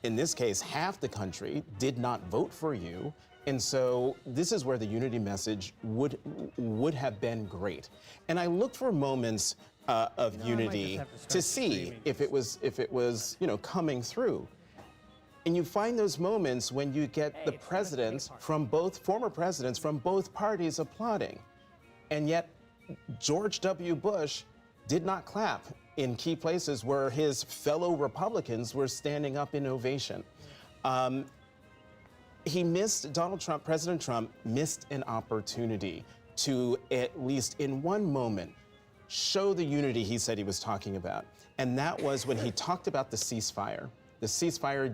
In this case, half the country did not vote for you. And so this is where the unity message would have been great. And I looked for moments of unity to see if it was coming through. And you find those moments when you get the presidents from former presidents from both parties applauding. And yet George W. Bush did not clap in key places where his fellow Republicans were standing up in ovation. President Trump missed an opportunity to, at least in one moment, show the unity he said he was talking about. And that was when he talked about the ceasefire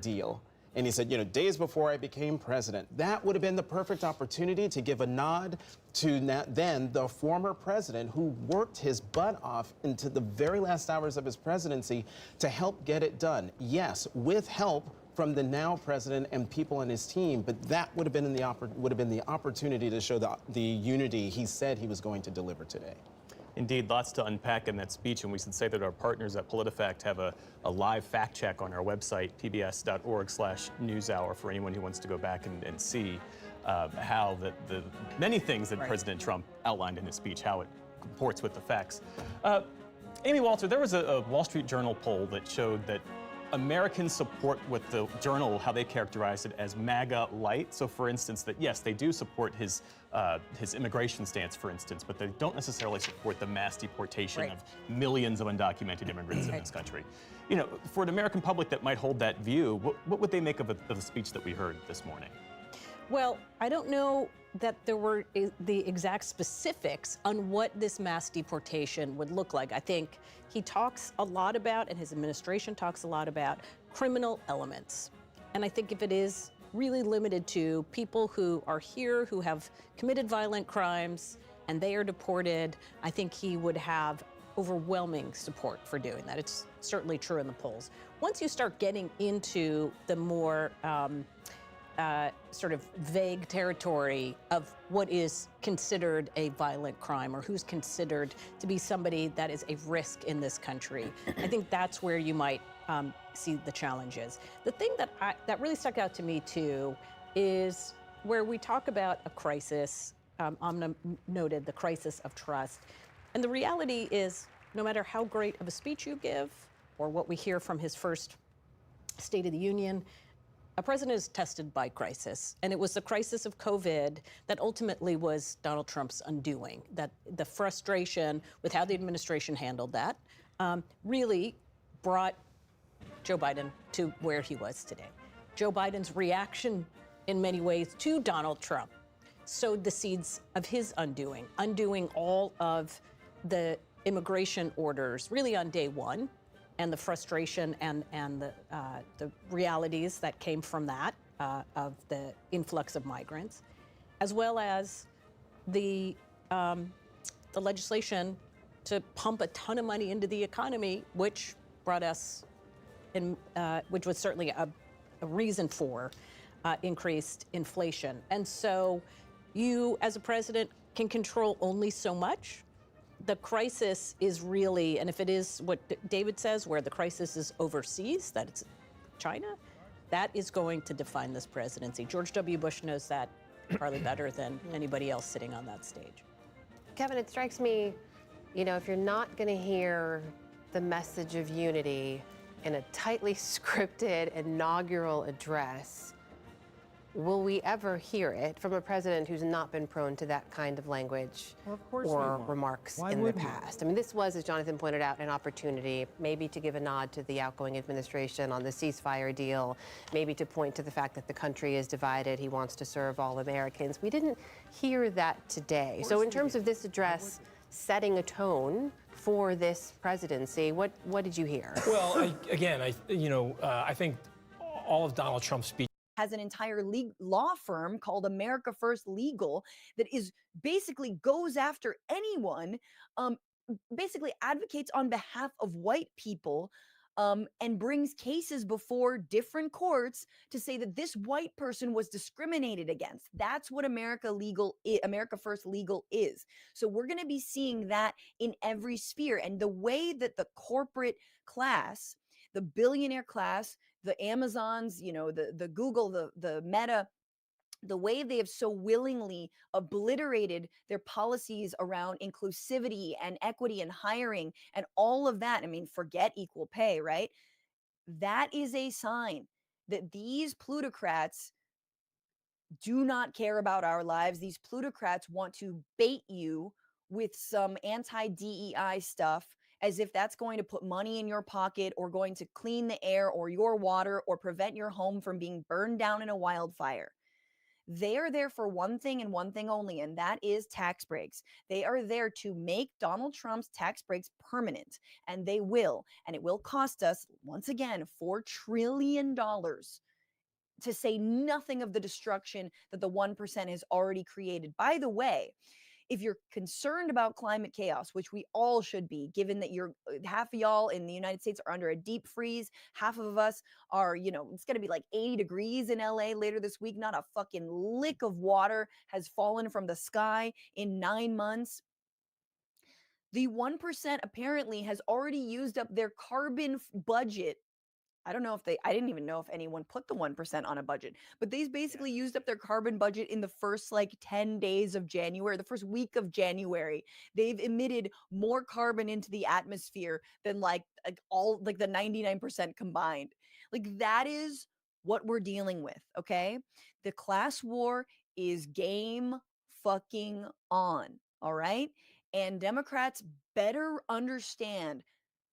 deal. And he said, days before I became president, that would have been the perfect opportunity to give a nod to then the former president who worked his butt off into the very last hours of his presidency to help get it done. Yes, with help from the now president and people on his team, but that would have been the opportunity to show the unity he said he was going to deliver today. Indeed, lots to unpack in that speech, and we should say that our partners at PolitiFact have a live fact check on our website, pbs.org/newshour, for anyone who wants to go back and see how the many things that President Trump outlined in his speech, how it comports with the facts. Amy Walter, there was a Wall Street Journal poll that showed that Americans support what the Journal, how they characterized it as MAGA light. So, for instance, that yes, they do support his immigration stance, for instance, but they don't necessarily support the mass deportation of millions of undocumented immigrants in this country. For an American public that might hold that view, what would they make of the speech that we heard this morning? Well, I don't know that there were the exact specifics on what this mass deportation would look like. I think he talks a lot about, and his administration talks a lot about, criminal elements. And I think if it is really limited to people who are here, who have committed violent crimes, and they are deported, I think he would have overwhelming support for doing that. It's certainly true in the polls. Once you start getting into the more sort of vague territory of what is considered a violent crime or who's considered to be somebody that is a risk in this country, I think that's where you might see the challenges. The thing that really stuck out to me too is where we talk about a crisis. Amna noted the crisis of trust, and the reality is, no matter how great of a speech you give or what we hear from his first State of the Union, a president is tested by crisis, and it was the crisis of COVID that ultimately was Donald Trump's undoing. That the frustration with how the administration handled that really brought Joe Biden to where he was today. Joe Biden's reaction in many ways to Donald Trump sowed the seeds of his undoing all of the immigration orders really on day one, and the frustration and the realities that came from that, of the influx of migrants, as well as the legislation to pump a ton of money into the economy, which brought us which was certainly a reason for increased inflation. And so you, as a president, can control only so much. The crisis is really, and if it is what David says, where the crisis is overseas, that it's China, that is going to define this presidency. George W. Bush knows that probably better than anybody else sitting on that stage. Kevin, it strikes me, you know, if you're not going to hear the message of unity in a tightly scripted inaugural address, will we ever hear it from a president who's not been prone to that kind of language or remarks in the past? I mean, this was, as Jonathan pointed out, an opportunity maybe to give a nod to the outgoing administration on the ceasefire deal, maybe to point to the fact that the country is divided. He wants to serve all Americans. We didn't hear that today. So in terms of this address setting a tone for this presidency, what did you hear? Well, I think all of Donald Trump's speech has an entire law firm called America First Legal that is basically goes after anyone, basically advocates on behalf of white people, and brings cases before different courts to say that this white person was discriminated against. That's what America First Legal is. So we're going to be seeing that in every sphere. And the way that the corporate class, the billionaire class, the Amazons, you know, the Google, the Meta, the way they have so willingly obliterated their policies around inclusivity and equity and hiring and all of that. I mean, forget equal pay, right? That is a sign that these plutocrats do not care about our lives. These plutocrats want to bait you with some anti-DEI stuff, as if that's going to put money in your pocket or going to clean the air or your water or prevent your home from being burned down in a wildfire. They are there for one thing and one thing only, and that is tax breaks. They are there to make Donald Trump's tax breaks permanent, and they will. And it will cost us, once again, $4 trillion, to say nothing of the destruction that the 1% has already created. By the way, if you're concerned about climate chaos, which we all should be, given that half of y'all in the United States are under a deep freeze, half of us are, you know, it's going to be like 80 degrees in LA later this week. Not a fucking lick of water has fallen from the sky in 9 months. The 1% apparently has already used up their carbon budget. I don't know if I didn't even know if anyone put the 1% on a budget, but they basically used up their carbon budget in the first 10 days of January, the first week of January. They've emitted more carbon into the atmosphere than all the 99% combined. That is what we're dealing with, okay? The class war is game fucking on, all right? And Democrats better understand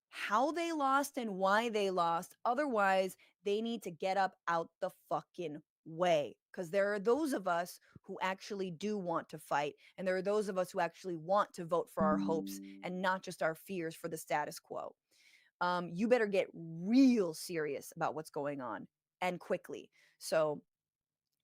how they lost and why they lost. Otherwise, they need to get up out the fucking way, because there are those of us who actually do want to fight, and there are those of us who actually want to vote for our hopes and not just our fears for the status quo. You better get real serious about what's going on, and quickly. So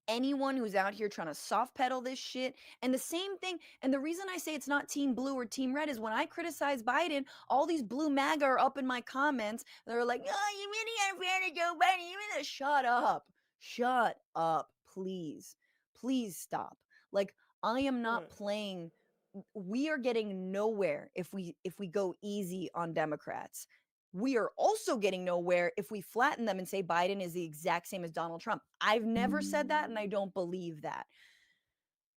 anyone who's out here trying to soft pedal this shit, and the same thing, and the reason I say it's not team blue or team red is when I criticize Biden, all these blue MAGA are up in my comments. They're like, oh, you really are a fan of Joe Biden. You really shut up, please stop. I am not playing. We are getting nowhere if we go easy on Democrats. We are also getting nowhere if we flatten them and say Biden is the exact same as Donald Trump. I've never said that, and I don't believe that.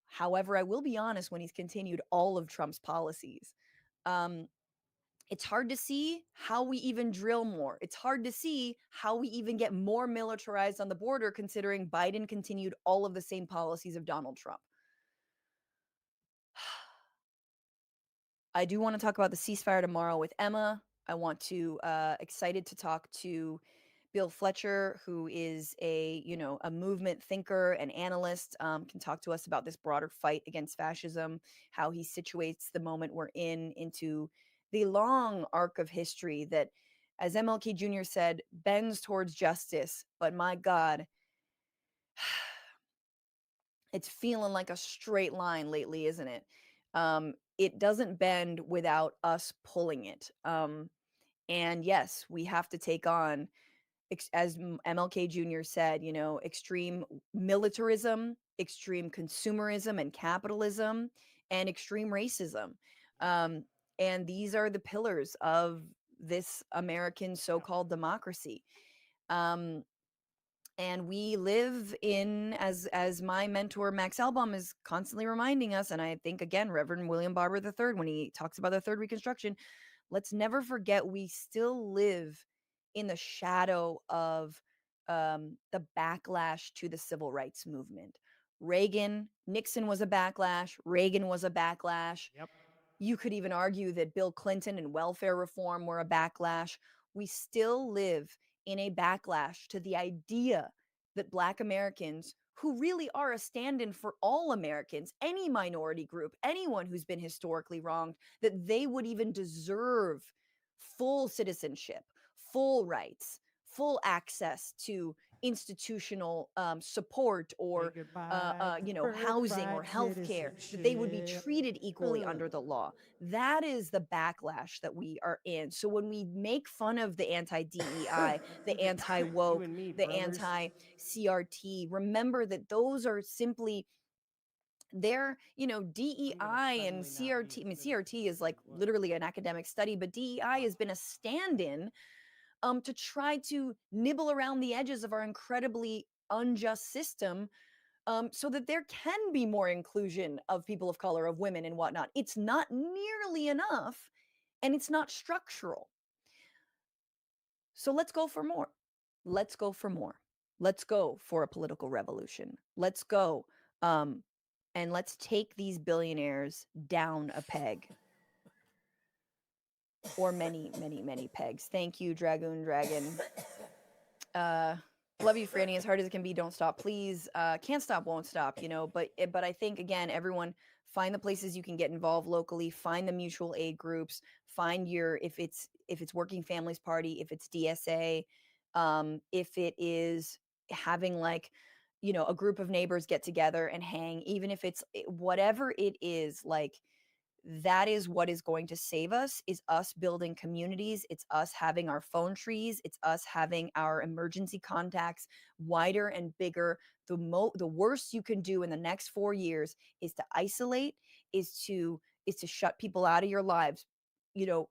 However, I will be honest, when he's continued all of Trump's policies, it's hard to see how we even drill more. It's hard to see how we even get more militarized on the border, considering Biden continued all of the same policies of Donald Trump. I do want to talk about the ceasefire tomorrow with Emma. I want to excited to talk to Bill Fletcher, who is a movement thinker and analyst, can talk to us about this broader fight against fascism, how he situates the moment we're into the long arc of history that, as MLK Jr. said, bends towards justice. But my God, it's feeling like a straight line lately, isn't it? It doesn't bend without us pulling it. And yes, we have to take on as MLK Jr. said, you know, extreme militarism, extreme consumerism and capitalism, and extreme racism. Um, and these are the pillars of this American so-called democracy. Um, and we live in, as my mentor Max Elbaum is constantly reminding us, and I think again Reverend William Barber III, when he talks about the third Reconstruction, let's never forget we still live in the shadow of the backlash to the civil rights movement. Nixon was a backlash, Reagan was a backlash. Yep. You could even argue that Bill Clinton and welfare reform were a backlash. We still live in a backlash to the idea that Black Americans, who really are a stand-in for all Americans, any minority group, anyone who's been historically wronged, that they would even deserve full citizenship, full rights, full access to institutional support or you know, housing or health care, that they would be treated equally under the law. That is the backlash that we are in. So when we make fun of the anti-DEI, the anti-woke, the anti-CRT, remember that those are simply they're, you know, DEI and CRT. I mean, CRT is like literally an academic study, but DEI has been a stand-in to try to nibble around the edges of our incredibly unjust system, so that there can be more inclusion of people of color, of women and whatnot. It's not nearly enough, and it's not structural. So let's go for more. Let's go for more. Let's go for a political revolution. Let's go, and let's take these billionaires down a peg. Or many, many, many pegs. Thank you, Dragoon Dragon. Love you, Franny. As hard as it can be, don't stop, please. Can't stop, won't stop, you know. But I think, again, everyone, find the places you can get involved locally. Find the mutual aid groups. Find your, if it's Working Families Party, if it's DSA, if it is having like, you know, a group of neighbors get together and hang, even if it's whatever it is, like, that is what is going to save us, is us building communities. It's us having our phone trees. It's us having our emergency contacts wider and bigger. The worst you can do in the next 4 years is to isolate, is to shut people out of your lives. You know,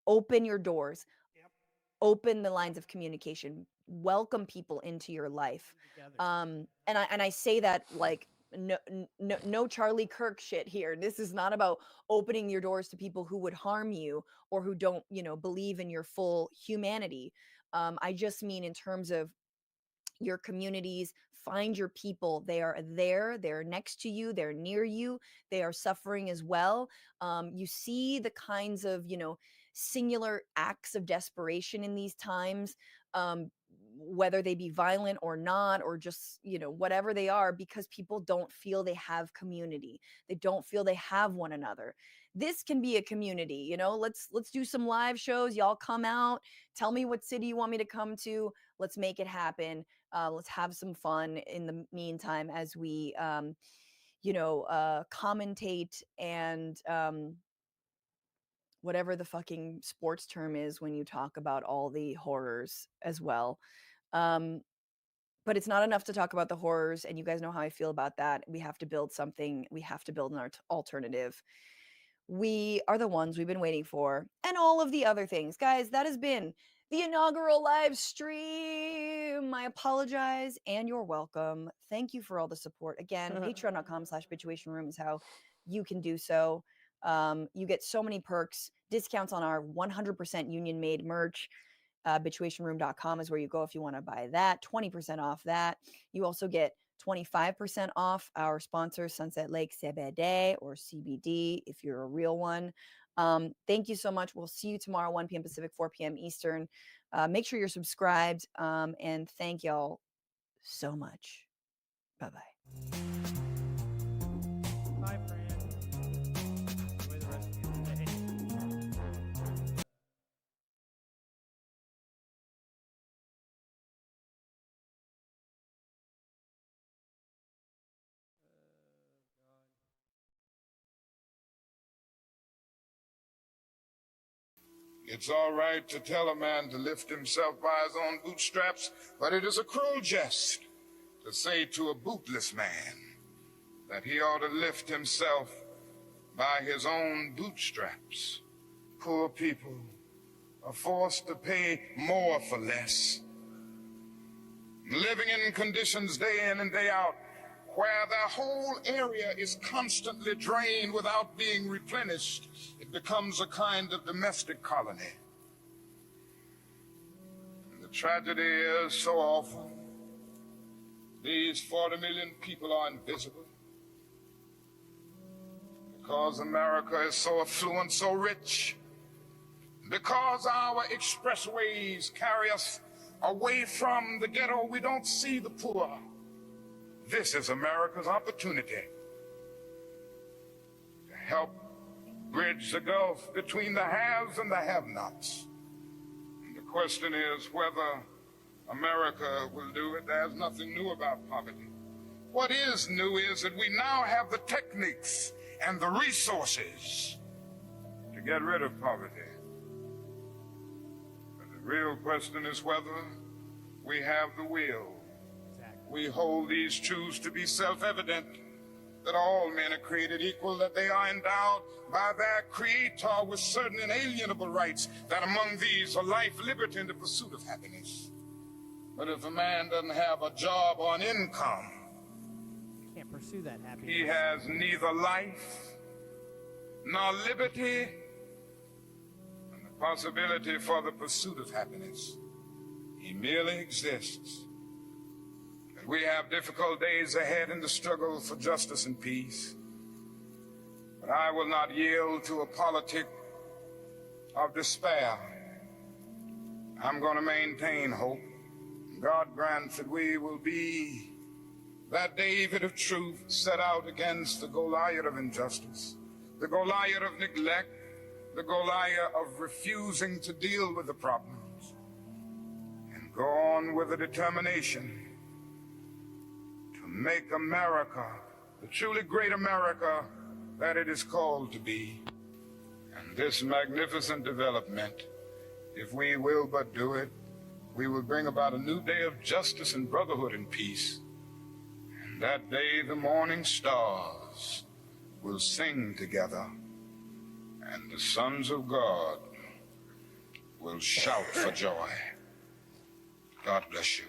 open your doors, open the lines of communication, welcome people into your life. And I say that like, no Charlie Kirk shit here. This is not about opening your doors to people who would harm you or who don't, you know, believe in your full humanity. I just mean in terms of your communities, find your people. They are there, they're next to you, they're near you, they are suffering as well. You see the kinds of, you know, singular acts of desperation in these times, whether they be violent or not, or just, you know, whatever they are, because people don't feel they have community. They don't feel they have one another. This can be a community, you know. Let's do some live shows. Y'all come out, tell me what city you want me to come to. Let's make it happen. Let's have some fun in the meantime as we, you know, commentate and whatever the fucking sports term is when you talk about all the horrors as well. But it's not enough to talk about the horrors, and you guys know how I feel about that. We have to build something. We have to build an alternative. We are the ones we've been waiting for, and all of the other things. Guys, that has been the inaugural live stream. I apologize, and you're welcome. Thank you for all the support. Again, patreon.com/bitchuationroom is how you can do so. You get so many perks, discounts on our 100% union-made merch. Bitchuationroom.com is where you go if you want to buy that. 20% off that. You also get 25% off our sponsor, Sunset Lake CBD or CBD, if you're a real one. Thank you so much. We'll see you tomorrow, 1 p.m. Pacific, 4 p.m. Eastern. Make sure you're subscribed, and thank y'all so much. Bye-bye. Bye, Fran. Enjoy the rest of your day. It's all right to tell a man to lift himself by his own bootstraps, but it is a cruel jest to say to a bootless man that he ought to lift himself by his own bootstraps. Poor people are forced to pay more for less, living in conditions day in and day out where their whole area is constantly drained without being replenished. It becomes a kind of domestic colony. And the tragedy is so often these 40 million people are invisible because America is so affluent, so rich, because our expressways carry us away from the ghetto. We don't see the poor. This is America's opportunity to help bridge the gulf between the haves and the have-nots. And the question is whether America will do it. There's nothing new about poverty. What is new is that we now have the techniques and the resources to get rid of poverty. But the real question is whether we have the will. We hold these truths to be self-evident, that all men are created equal, that they are endowed by their Creator with certain inalienable rights, that among these are life, liberty, and the pursuit of happiness. But if a man doesn't have a job or an income, Can't pursue that happiness. he has neither life nor liberty and the possibility for the pursuit of happiness. He merely exists. We have difficult days ahead in the struggle for justice and peace. But I will not yield to a politic of despair. I'm going to maintain hope. God grants that we will be that David of truth set out against the Goliath of injustice, the Goliath of neglect, the Goliath of refusing to deal with the problems, and go on with a determination to make America the truly great America that it is called to be. And this magnificent development, if we will but do it, we will bring about a new day of justice and brotherhood and peace. And that day the morning stars will sing together, and the sons of God will shout for joy. God bless you.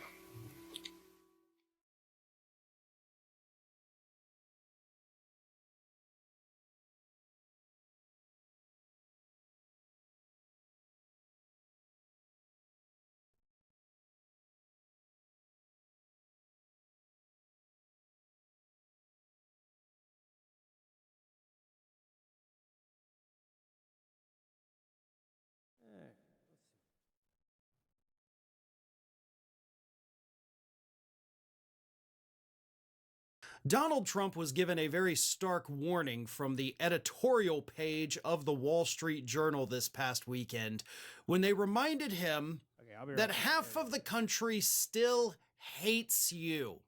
Donald Trump was given a very stark warning from the editorial page of the Wall Street Journal this past weekend when they reminded him that half of the country still hates you.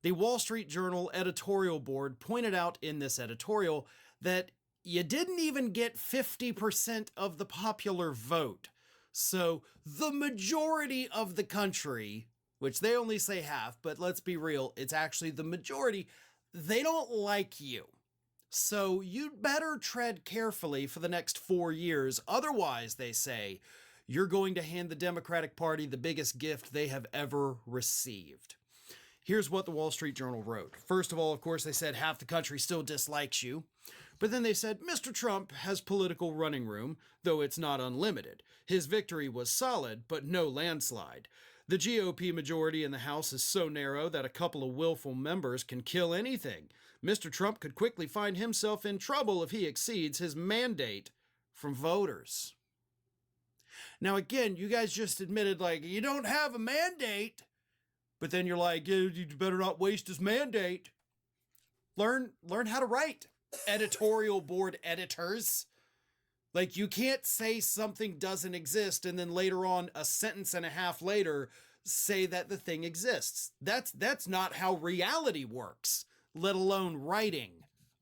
The Wall Street Journal editorial board pointed out in this editorial that you didn't even get 50% of the popular vote. So the majority of the country, which they only say half, but let's be real, it's actually the majority, they don't like you. So you'd better tread carefully for the next 4 years. Otherwise, they say, you're going to hand the Democratic Party the biggest gift they have ever received. Here's what the Wall Street Journal wrote. First of all, of course, they said half the country still dislikes you. But then they said, Mr. Trump has political running room, though it's not unlimited. His victory was solid, but no landslide. The GOP majority in the House is so narrow that a couple of willful members can kill anything. Mr. Trump could quickly find himself in trouble if he exceeds his mandate from voters. Now, again, you guys just admitted, like, you don't have a mandate, but then you're like, you better not waste his mandate. Learn how to write, editorial board editors. Like, you can't say something doesn't exist and then later on, a sentence and a half later, say that the thing exists. That's not how reality works, let alone writing.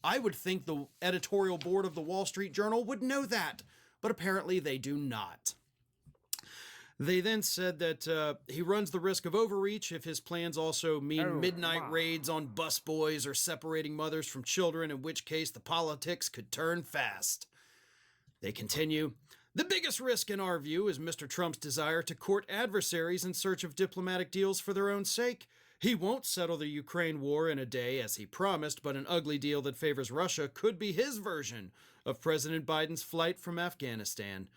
I would think the editorial board of the Wall Street Journal would know that. but apparently they do not. They then said that he runs the risk of overreach if his plans also mean midnight raids on busboys or separating mothers from children, in which case the politics could turn fast. They continue, the biggest risk in our view is Mr. Trump's desire to court adversaries in search of diplomatic deals for their own sake. He won't settle the Ukraine war in a day as he promised, but an ugly deal that favors Russia could be his version of President Biden's flight from Afghanistan.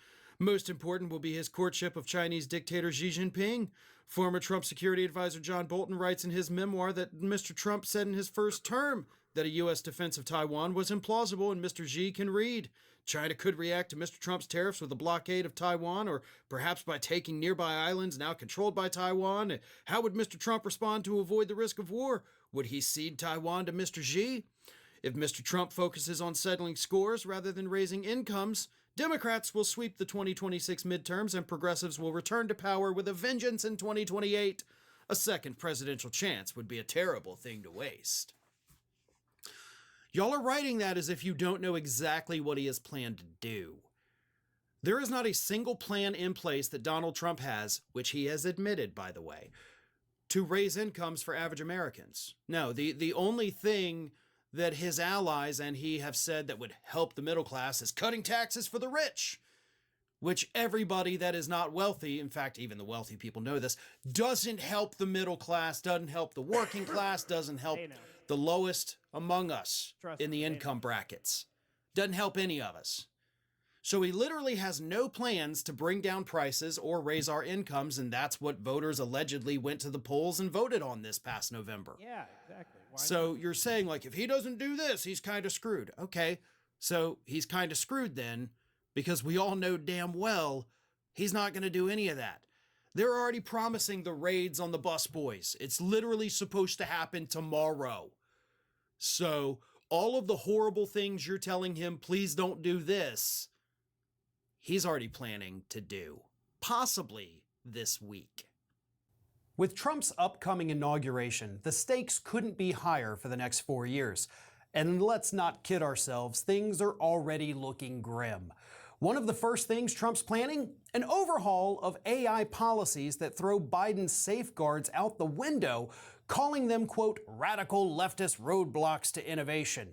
Most important will be his courtship of Chinese dictator Xi Jinping. Former Trump security advisor John Bolton writes in his memoir that Mr. Trump said in his first term that a U.S. defense of Taiwan was implausible, and Mr. Xi can read. China could react to Mr. Trump's tariffs with a blockade of Taiwan, or perhaps by taking nearby islands now controlled by Taiwan. How would Mr. Trump respond to avoid the risk of war? Would he cede Taiwan to Mr. Xi? If Mr. Trump focuses on settling scores rather than raising incomes, Democrats will sweep the 2026 midterms and progressives will return to power with a vengeance in 2028. A second presidential chance would be a terrible thing to waste. Y'all are writing that as if you don't know exactly what he has planned to do. There is not a single plan in place that Donald Trump has, which he has admitted, by the way, to raise incomes for average Americans. No, the only thing that his allies and he have said that would help the middle class is cutting taxes for the rich, which everybody that is not wealthy, in fact, even the wealthy people know this, doesn't help the middle class, doesn't help the working class, doesn't help the lowest among us in the income brackets. Doesn't help any of us. So he literally has no plans to bring down prices or raise our incomes, and that's what voters allegedly went to the polls and voted on this past November. Yeah, exactly. So you're saying, like, if he doesn't do this, he's kind of screwed. Okay, so he's kind of screwed then, because we all know damn well he's not going to do any of that. They're already promising the raids on the busboys. It's literally supposed to happen tomorrow. So all of the horrible things you're telling him, please don't do this, he's already planning to do, possibly this week. With Trump's upcoming inauguration, the stakes couldn't be higher for the next 4 years. And let's not kid ourselves, things are already looking grim. One of the first things Trump's planning? An overhaul of AI policies that throw Biden's safeguards out the window, calling them, quote, radical leftist roadblocks to innovation.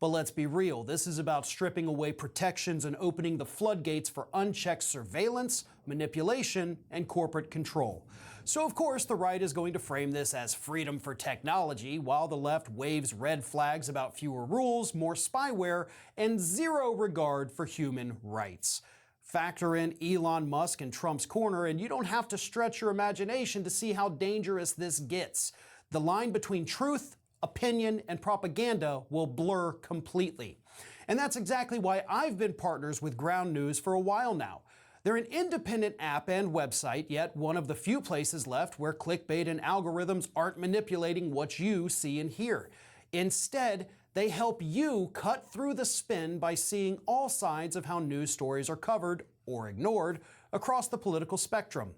But let's be real, this is about stripping away protections and opening the floodgates for unchecked surveillance, manipulation, and corporate control. So of course, the right is going to frame this as freedom for technology, while the left waves red flags about fewer rules, more spyware, and zero regard for human rights. Factor in Elon Musk in Trump's corner, and you don't have to stretch your imagination to see how dangerous this gets. The line between truth, opinion, and propaganda will blur completely. And that's exactly why I've been partners with Ground News for a while now. They're an independent app and website, yet one of the few places left where clickbait and algorithms aren't manipulating what you see and hear. Instead, they help you cut through the spin by seeing all sides of how news stories are covered or ignored across the political spectrum.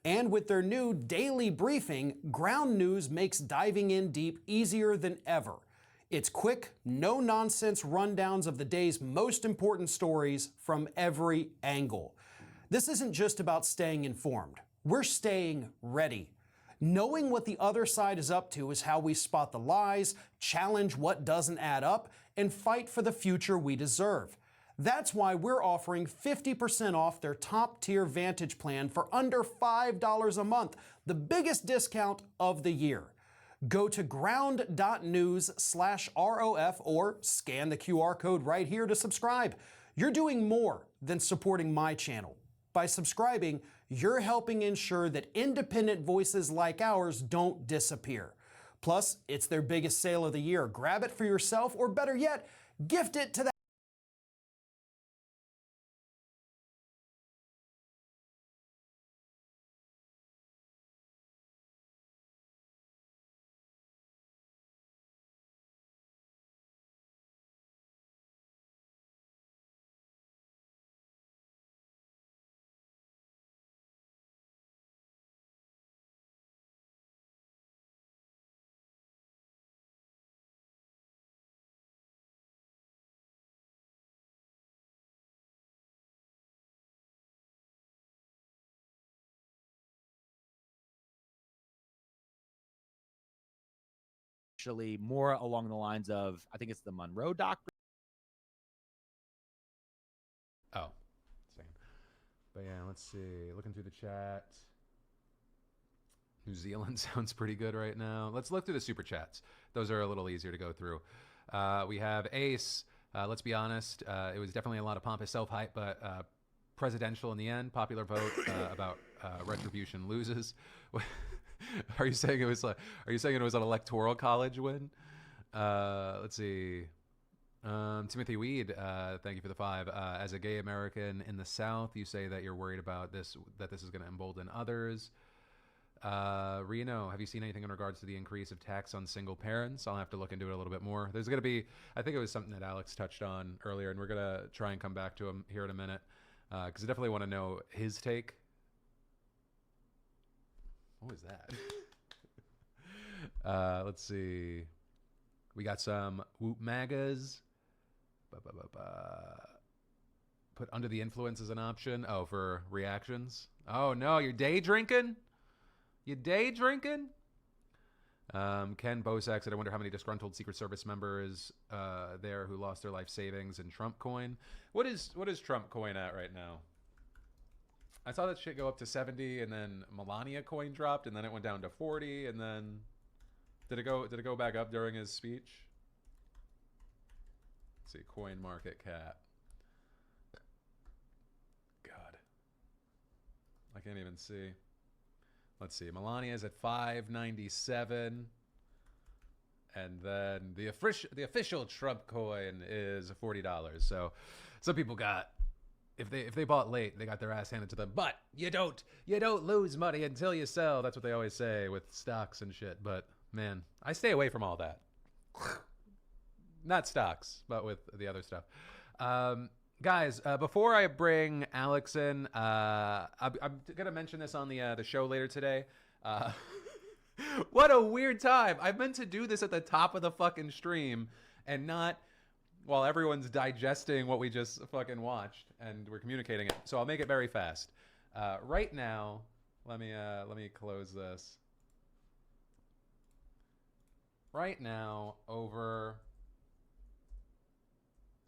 And with their new daily briefing, Ground News makes diving in deep easier than ever. It's quick, no-nonsense rundowns of the day's most important stories from every angle. This isn't just about staying informed. We're staying ready. Knowing what the other side is up to is how we spot the lies, challenge what doesn't add up, and fight for the future we deserve. That's why we're offering 50% off their top-tier Vantage plan for under $5 a month, the biggest discount of the year. Go to ground.news/ROF or scan the QR code right here to subscribe. You're doing more than supporting my channel. By subscribing, you're helping ensure that independent voices like ours don't disappear. Plus, it's their biggest sale of the year. Grab it for yourself, or better yet, gift it to that actually more along the lines of, I think it's the Monroe Doctrine. Oh, same. But yeah, let's see. Looking through the chat. New Zealand sounds pretty good right now. Let's look through the super chats. Those are a little easier to go through. We have Ace. Let's be honest. It was definitely a lot of pompous self-hype, but presidential in the end. Popular vote about retribution loses. Are you saying it was like? Are you saying it was an electoral college win? Let's see. Timothy Weed, thank you for the 5. As a gay American in the South, you say that you're worried about this, that this is going to embolden others. Reno, have you seen anything in regards to the increase of tax on single parents? I'll have to look into it a little bit more. There's going to be, I think it was something that Alex touched on earlier, and we're going to try and come back to him here in a minute, because I definitely want to know his take. What was that? Let's see. We got some Whoop Magas. Put under the influence as an option. Oh, for reactions. Oh no, you're day drinking? You day drinking? Ken Bosak said, I wonder how many disgruntled Secret Service members there who lost their life savings in Trump coin. What is Trump coin at right now? I saw that shit go up to 70, and then Melania coin dropped, and then it went down to 40, and then did it go back up during his speech? Let's see, coin market cap. God, I can't even see. Let's see, Melania's at 597, and then the official Trump coin is $40. So some people got, if they bought late, they got their ass handed to them. But you don't lose money until you sell. That's what they always say with stocks and shit. But man, I stay away from all that. Not stocks, but with the other stuff. Guys, before I bring Alex in, I'm gonna mention this on the show later today. What a weird time! I meant to do this at the top of the fucking stream, and not while everyone's digesting what we just fucking watched and we're communicating it. So I'll make it very fast. Right now, let me close this. Right now, over,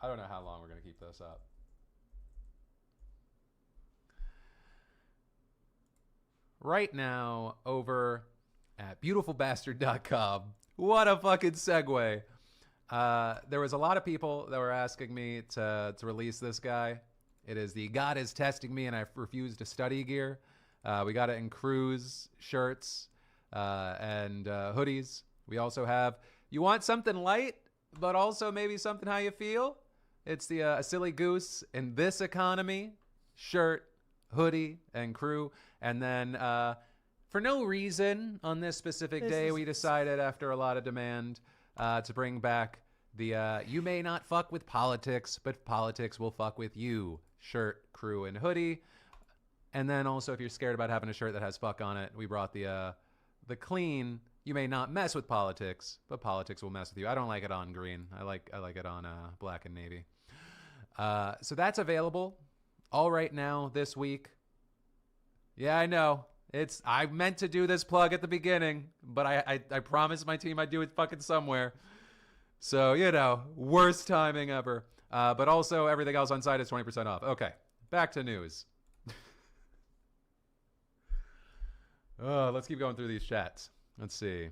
I don't know how long we're going to keep this up. Right now, over at beautifulbastard.com. What a fucking segue. There was a lot of people that were asking me to release this guy. It is the God is testing me and I refuse to study gear. We got it in crews, shirts, and hoodies. We also have, you want something light, but also maybe something how you feel? It's the A Silly Goose in This Economy shirt, hoodie, and crew. And then for no reason on this specific day, we decided after a lot of demand to bring back the You May Not Fuck With Politics, but Politics Will Fuck With You shirt, crew, and hoodie. And then also, if you're scared about having a shirt that has fuck on it, we brought the clean You May Not Mess With Politics, but Politics Will Mess With You. I don't like it on green. I like it on black and navy. So that's available all right now this week. Yeah, I know. I meant to do this plug at the beginning, but I promised my team I'd do it fucking somewhere. So, you know, worst timing ever. But also everything else on site is 20% off. Okay, back to news. Let's keep going through these chats. Let's see.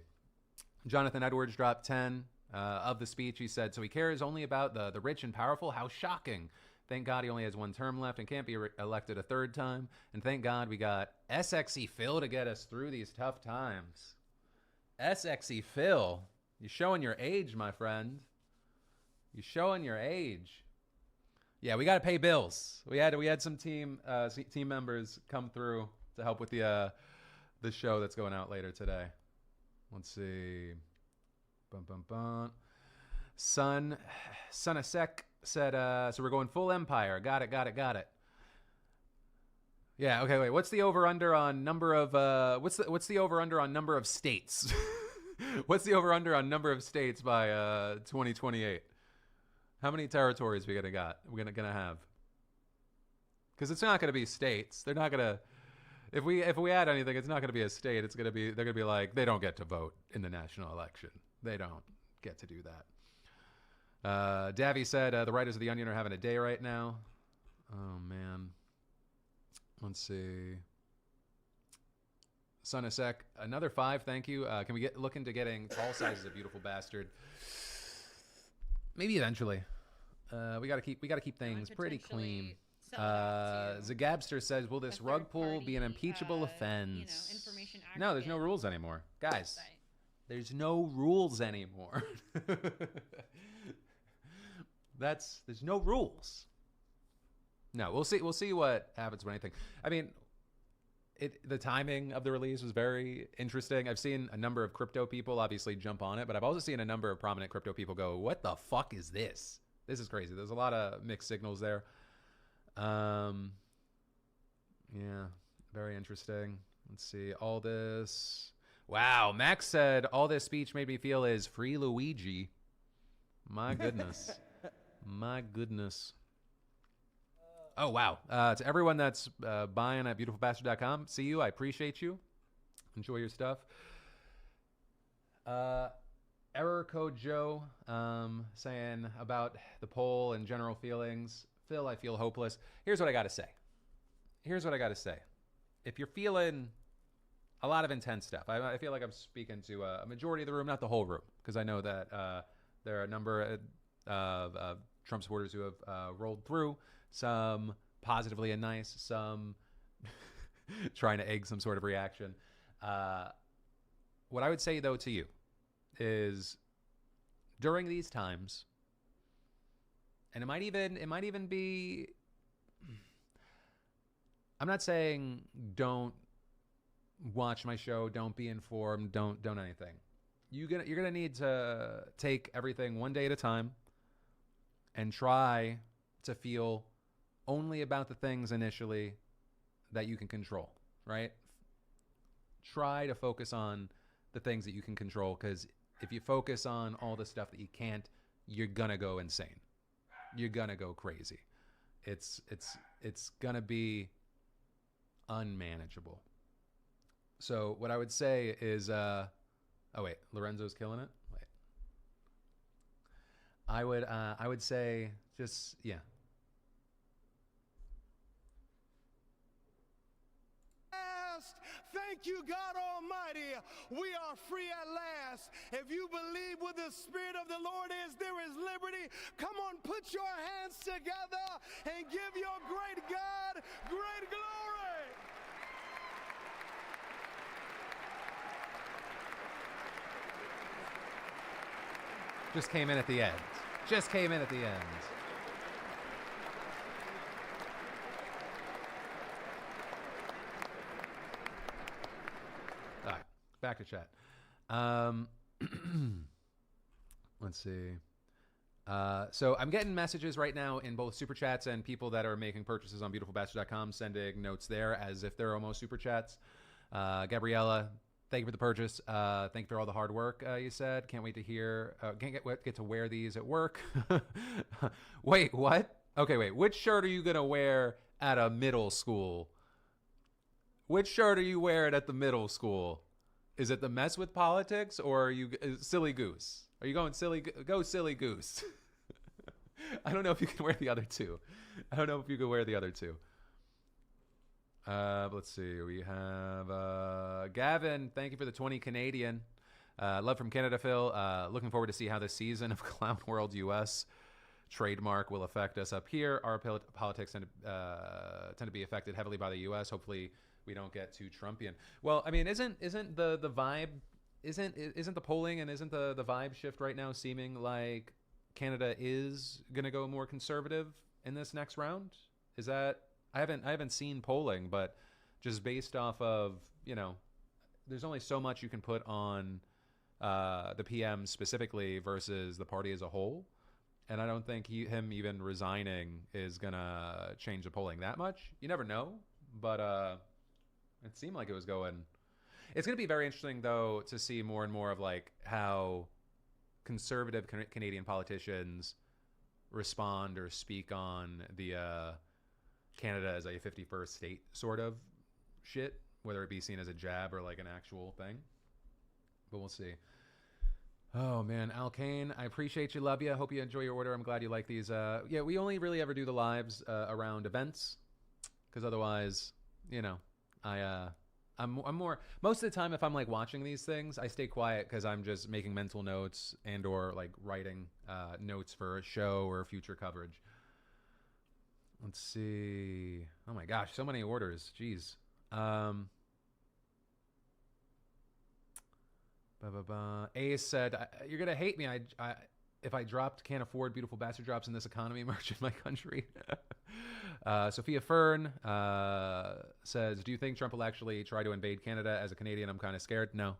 Jonathan Edwards dropped 10 of the speech. He said, so he cares only about the rich and powerful? How shocking. Thank God he only has one term left and can't be elected a third time. And thank God we got SXE Phil to get us through these tough times. SXE Phil, you're showing your age, my friend. You're showing your age. Yeah, we got to pay bills. We had some team members come through to help with the show that's going out later today. Let's see. Son of Sec said, so we're going full Empire. Got it. Yeah, okay, wait. What's the over-under on number of, what's the over-under on number of states? What's the over-under on number of states by 2028? How many territories we're gonna have? Because it's not gonna be states. They're not gonna, if we add anything, it's not gonna be a state. They're gonna be like, they don't get to vote in the national election. They don't get to do that. Davy said the writers of The Onion are having a day right now. Oh, man. Let's see. Son of Sec, another 5, thank you. Can we look into getting tall sizes of Beautiful Bastard? Maybe eventually. We gotta keep things pretty clean. Zagabster says, will this rug pull be an impeachable offense? No, there's no rules anymore. Guys, there's no rules anymore. There's no rules. No, we'll see what happens with anything. I mean, the timing of the release was very interesting. I've seen a number of crypto people obviously jump on it, but I've also seen a number of prominent crypto people go, what the fuck is this? This is crazy. There's a lot of mixed signals there. Yeah, very interesting. Let's see. All this. Wow, Max said, all this speech made me feel is free Luigi. My goodness. My goodness. Oh, wow. To everyone that's buying at beautifulbastard.com, see you. I appreciate you. Enjoy your stuff. Error Code Joe saying about the poll and general feelings. Phil, I feel hopeless. Here's what I got to say. If you're feeling a lot of intense stuff, I feel like I'm speaking to a majority of the room, not the whole room, because I know that there are a number of Trump supporters who have rolled through, some positively and nice, some trying to egg some sort of reaction. What I would say, though, to you is during these times, and it might even be, I'm not saying don't watch my show, don't be informed, don't anything. You're gonna need to take everything one day at a time and try to feel only about the things initially that you can control, right? Try to focus on the things that you can control, because if you focus on all the stuff that you can't, you're gonna go insane. You're gonna go crazy. It's gonna be unmanageable. So what I would say is, oh wait, Lorenzo's killing it. Wait, I would say just, yeah. Thank you, God Almighty. We are free at last. If you believe where the Spirit of the Lord is, there is liberty. Come on, put your hands together and give your great God great glory. Just came in at the end. Just came in at the end. All right, back to chat. Let's see. So I'm getting messages right now in both super chats and people that are making purchases on beautifulbastard.com sending notes there as if they're almost super chats. Gabriella, thank you for the purchase. Thank you for all the hard work, you said. Can't wait to hear, can't get to wear these at work. Wait, what? Okay, wait. Which shirt are you going to wear at a middle school? Which shirt are you wearing at the middle school? Is it the mess with politics or are you silly goose? Are you going go silly goose? I don't know if you can wear the other two. Let's see. We have Gavin. Thank you for the 20 Canadian. Love from Canada, Phil. Looking forward to see how this season of Clown World US trademark will affect us up here. Our politics tend to be affected heavily by the US. Hopefully we don't get too Trumpian. Well, I mean, isn't the vibe, isn't the polling and isn't the vibe shift right now seeming like Canada is going to go more conservative in this next round? Is that, I haven't seen polling, but just based off of, there's only so much you can put on the PM specifically versus the party as a whole. And I don't think him even resigning is going to change the polling that much. You never know, but it seemed like it was going. It's going to be very interesting, though, to see more and more of like how conservative Canadian politicians respond or speak on the Canada as a 51st state sort of shit, whether it be seen as a jab or like an actual thing. But we'll see. Oh man, Al Kane, I appreciate you, love you. Hope you enjoy your order. I'm glad you like these. Yeah, we only really ever do the lives around events, because otherwise, you know, I'm more most of the time if I'm like watching these things, I stay quiet because I'm just making mental notes and or like writing notes for a show or future coverage. Let's see. Oh my gosh, so many orders. Jeez. Ace said, "You're gonna hate me. If I can't afford Beautiful Bastard drops in this economy merch in my country." Sophia Fern says, "Do you think Trump will actually try to invade Canada? As a Canadian, I'm kind of scared." No,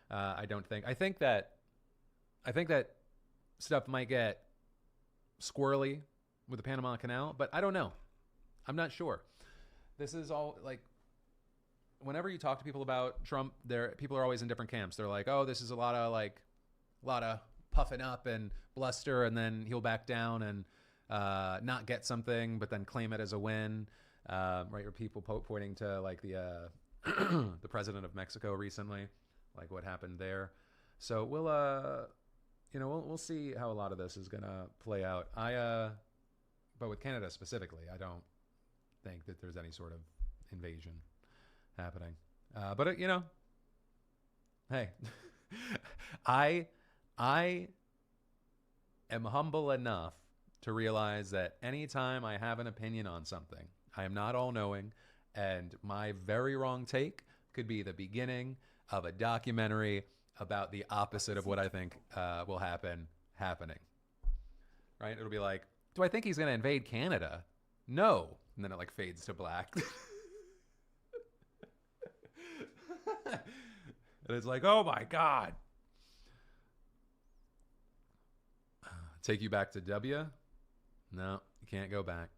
I don't think. I think that stuff might get squirrely with the Panama Canal, but I don't know. I'm not sure. This is all like. Whenever you talk to people about Trump, people are always in different camps. They're like, "Oh, this is a lot of puffing up and bluster, and then he'll back down and not get something, but then claim it as a win." Right? Or people pointing to like the the president of Mexico recently, like what happened there. So we'll see how a lot of this is gonna play out. But with Canada specifically, I don't think that there's any sort of invasion happening. But hey, I am humble enough to realize that anytime I have an opinion on something, I am not all-knowing, and my very wrong take could be the beginning of a documentary about the opposite of what I think will happening. Right? It'll be like, do I think he's going to invade Canada? No. And then it like fades to black. And it's like, oh my God. Take you back to W? No, you can't go back.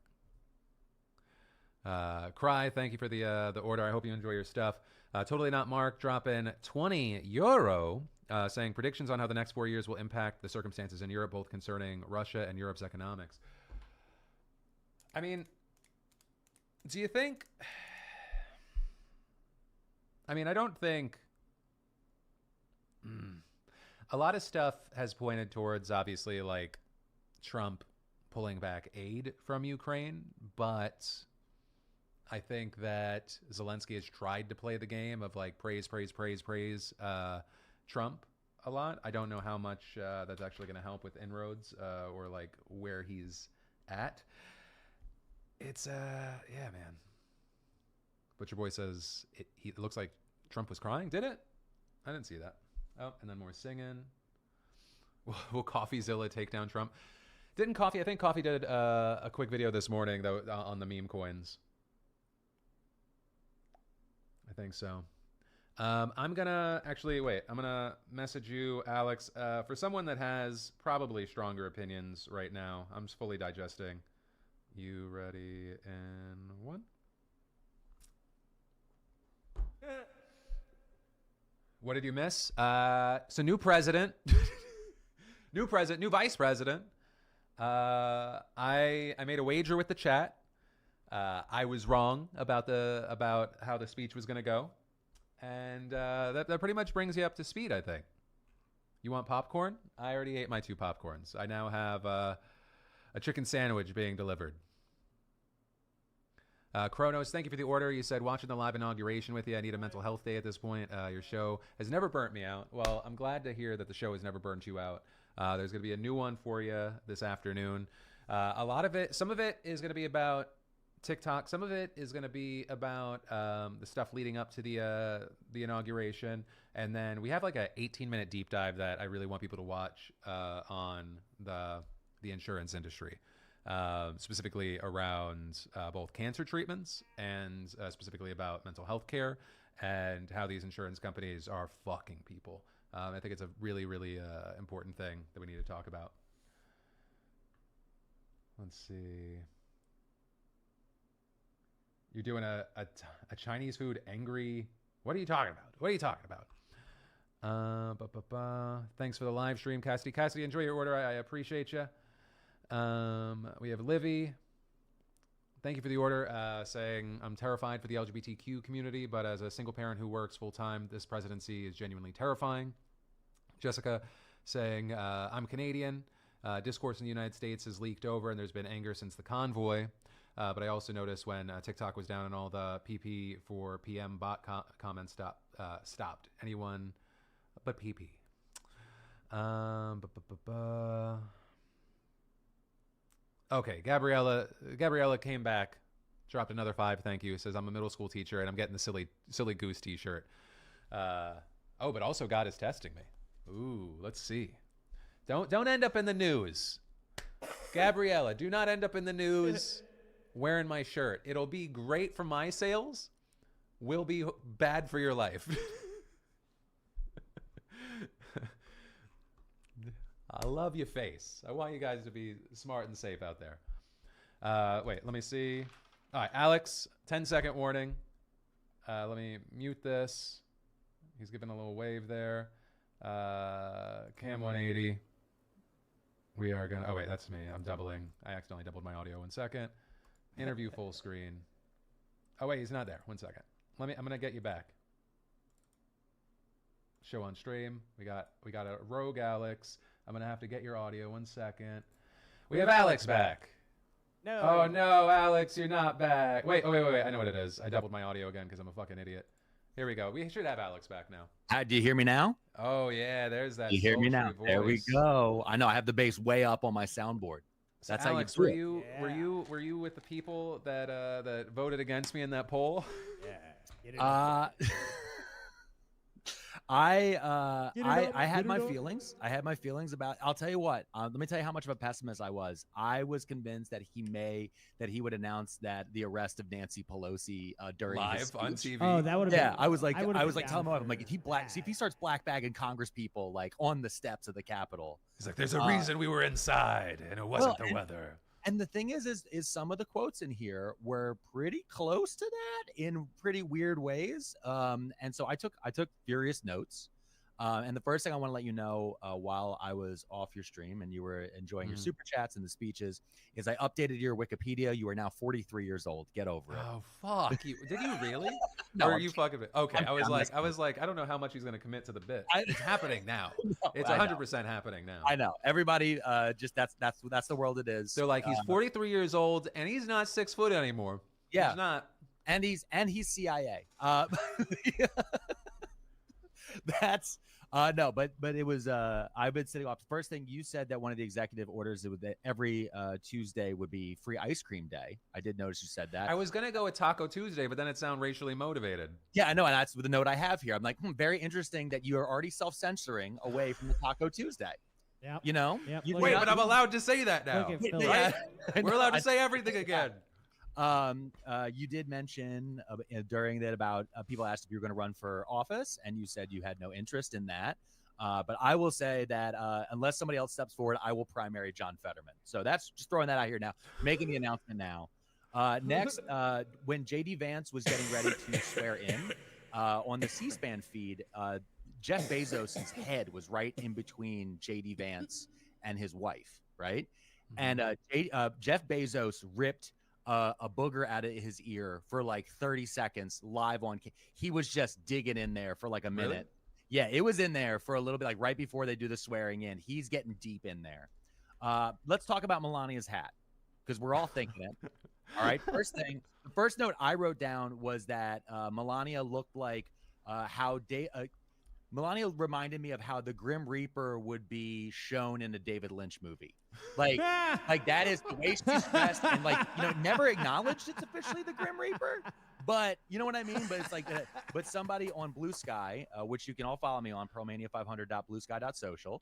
Cry, thank you for the order. I hope you enjoy your stuff. Totally Not Mark dropping €20, saying predictions on how the next 4 years will impact the circumstances in Europe, both concerning Russia and Europe's economics. I mean, do you think... I mean, I don't think... A lot of stuff has pointed towards, obviously, like, Trump pulling back aid from Ukraine, but I think that Zelensky has tried to play the game of, like, praise Trump a lot. I don't know how much that's actually going to help with inroads or, like, where he's at. It's, yeah, man. Butcher Boy says, it looks like Trump was crying. Did it? I didn't see that. Oh, and then more singing. Will CoffeeZilla take down Trump? Didn't Coffee? I think Coffee did a quick video this morning though on the meme coins. I think so. I'm gonna actually wait. I'm gonna message you, Alex, for someone that has probably stronger opinions right now. I'm just fully digesting. You ready? And one. What did you miss? So new president, new vice president. I made a wager with the chat. I was wrong about how the speech was going to go, and that pretty much brings you up to speed, I think. You want popcorn? I already ate my 2 popcorns. I now have a chicken sandwich being delivered. Kronos, thank you for the order. You said watching the live inauguration with you. I need a mental health day at this point. Your show has never burnt me out. Well, I'm glad to hear that the show has never burnt you out. There's going to be a new one for you this afternoon. A lot of it, some of it is going to be about TikTok. Some of it is going to be about the stuff leading up to the inauguration. And then we have like a 18-minute deep dive that I really want people to watch on the insurance industry. Specifically around both cancer treatments and specifically about mental health care and how these insurance companies are fucking people. I think it's a really, really important thing that we need to talk about. Let's see. You're doing a Chinese food angry. What are you talking about? What are you talking about? Thanks for the live stream, Cassidy. Cassidy, enjoy your order. I appreciate you. We have Livy. Thank you for the order, saying I'm terrified for the LGBTQ community, but as a single parent who works full time, this presidency is genuinely terrifying. Jessica saying, I'm Canadian. Discourse in the United States has leaked over, and there's been anger since the convoy. But I also noticed when TikTok was down and all the PP for PM bot comments stopped. Anyone but PP. Okay, Gabriella came back, dropped another 5 thank you. Says, I'm a middle school teacher, and I'm getting the silly goose t-shirt. Oh, but also God is testing me. Ooh, let's see. Don't end up in the news. Gabriella, do not end up in the news wearing my shirt. It'll be great for my sales, will be bad for your life. I love your face. I want you guys to be smart and safe out there. Wait, let me see. All right, Alex, 10-second warning. Let me mute this. He's giving a little wave there. Cam 180. We are gonna, oh wait, that's me. I'm doubling. I accidentally doubled my audio. 1 second. Interview full screen. Oh wait, he's not there. 1 second. I'm gonna get you back. Show on stream. We got a rogue Alex. I'm gonna have to get your audio. 1 second. We have Alex back. No. Oh no, Alex, you're not back. Wait. I know what it is. I doubled my audio again because I'm a fucking idiot. Here we go. We should have Alex back now. Do you hear me now? Oh yeah, there's that. You hear me now? sultry There we voice. go. I know I have the bass way up on my soundboard. So That's Alex, how you do were it. were you with the people that voted against me in that poll? Yeah. Get it up. I had my feelings. I had my feelings about. I'll tell you what. Let me tell you how much of a pessimist I was. I was convinced that he would announce that the arrest of Nancy Pelosi during his Live on speech. TV. Oh, that would have been. I was like, would've tell been him down what. for I'm like, if he starts black bagging Congress people like on the steps of the Capitol. He's like, there's a reason we were inside, and it wasn't the weather. And the thing is some of the quotes in here were pretty close to that in pretty weird ways. And so I took furious notes. And the first thing I want to let you know while I was off your stream and you were enjoying your super chats and the speeches is I updated your Wikipedia. You are now 43 years old. Get over it. Oh fuck! Did you really? No, or are I'm you fucking? Okay, I'm I was like, I don't know how much he's gonna commit to the bit. It's happening now. No, It's I know. 100% happening now. I know. Everybody, just that's the world it is. They're like, he's 43 years old and he's not 6 foot anymore. Yeah. He's not. And he's CIA. That's no, but it was I've been sitting off. First thing you said that one of the executive orders that every Tuesday would be free ice cream day. I did notice you said that. I was gonna go with Taco Tuesday, but then it sounded racially motivated. Yeah, I know, and that's the note I have here. I'm like, very interesting that you are already self-censoring away from the Taco Tuesday. Yep. You know? Yep. You- Wait, you're but not- I'm allowed to say that now. Look at Phil. Yeah. We're allowed to say everything again. You did mention during that about people asked if you were going to run for office, and you said you had no interest in that. But I will say that unless somebody else steps forward, I will primary John Fetterman. So that's just throwing that out here now, making the announcement now. Next, when JD Vance was getting ready to swear in on the C-SPAN feed, Jeff Bezos' head was right in between JD Vance and his wife, right? And Jeff Bezos ripped a booger out of his ear for like 30 seconds live on. He was just digging in there for like a minute. Really? Yeah, it was in there for a little bit, like right before they do the swearing in. He's getting deep in there. Let's talk about Melania's hat because we're all thinking it. All right. First thing, the first note I wrote down was that Melania looked like Melania reminded me of how the Grim Reaper would be shown in a David Lynch movie. Like that is the way she's dressed and never acknowledged it's officially the Grim Reaper. But you know what I mean? But it's like, but somebody on Blue Sky, which you can all follow me on, pearlmania500.bluesky.social.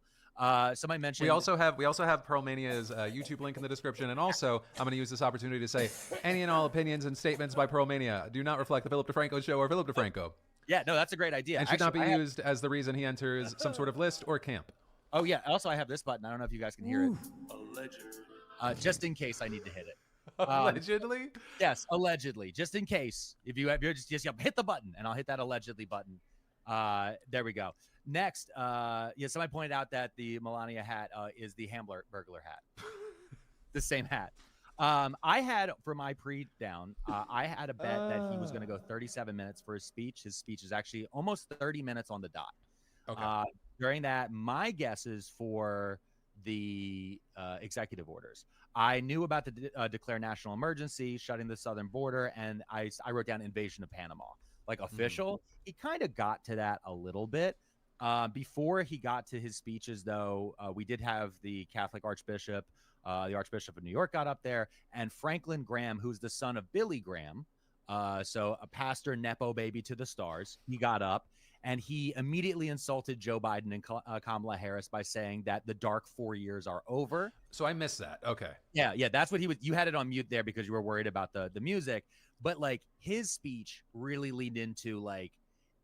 Somebody mentioned We also have Pearlmania's YouTube link in the description, and also I'm going to use this opportunity to say any and all opinions and statements by Pearlmania do not reflect the Philip DeFranco show or Philip DeFranco. Yeah, no, that's a great idea. And should not be Actually, used as the reason he enters some sort of list or camp. Oh yeah. Also, I have this button. I don't know if you guys can hear it. Allegedly. Just in case I need to hit it. Allegedly? Yes, allegedly. Just in case. If you're just hit the button, and I'll hit that allegedly button. There we go. Next, somebody pointed out that the Melania hat is the Hamburglar hat. The same hat. I had, for my pre-down, I had a bet that he was going to go 37 minutes for his speech. His speech is actually almost 30 minutes on the dot. Okay. during that, my guesses for the executive orders. I knew about the declare national emergency, shutting the southern border, and I wrote down invasion of Panama, like official. He kind of got to that a little bit. Before he got to his speeches, though, we did have the Catholic Archbishop, the Archbishop of New York got up there, and Franklin Graham, who's the son of Billy Graham, so a pastor Nepo baby to the stars, he got up and he immediately insulted Joe Biden and Kamala Harris by saying that the dark 4 years are over. So I missed that. Okay. Yeah, that's what he was. You had it on mute there because you were worried about the music, but like his speech really leaned into like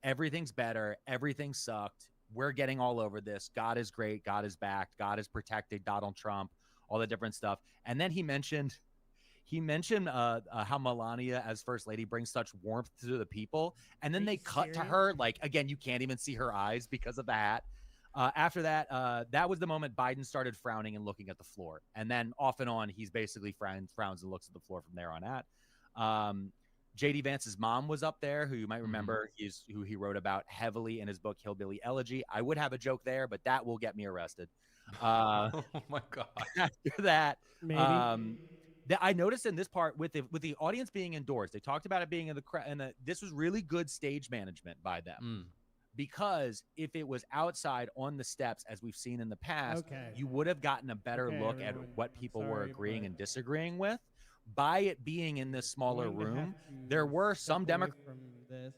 everything's better, everything sucked, we're getting all over this, God is great, God is back, God is protected Donald Trump, all the different stuff. And then he mentioned how Melania as first lady brings such warmth to the people, and then they cut to her, like, again, you can't even see her eyes because of the hat. After that, that was the moment Biden started frowning and looking at the floor, and then off and on he's basically frowns and looks at the floor from there on out. JD Vance's mom was up there, who you might remember, who he wrote about heavily in his book Hillbilly Elegy. I would have a joke there, but that will get me arrested. Oh my God. After that, Maybe. that I noticed in this part with the audience being indoors, they talked about it being in the crowd, and this was really good stage management by them. Because if it was outside on the steps, as we've seen in the past, you would have gotten a better look at what people were agreeing and disagreeing with. By it being in this smaller room, there were some Democrats. From this,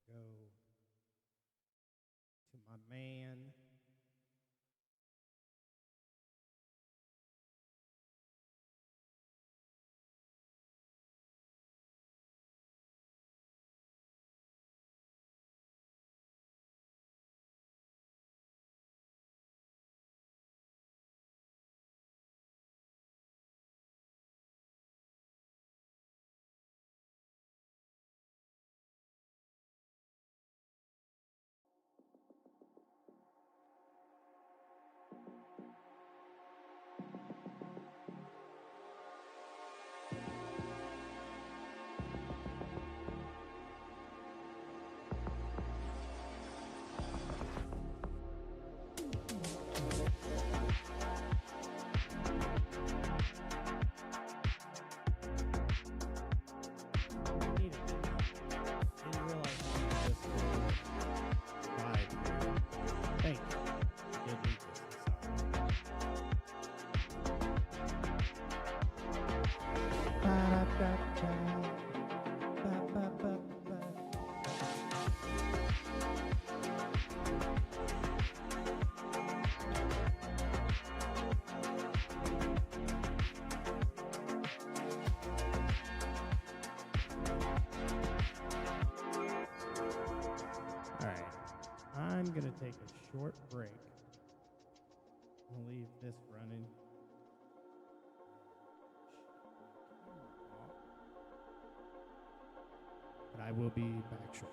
go to my man. I'm going to take a short break. I'll leave this running. But I will be back shortly.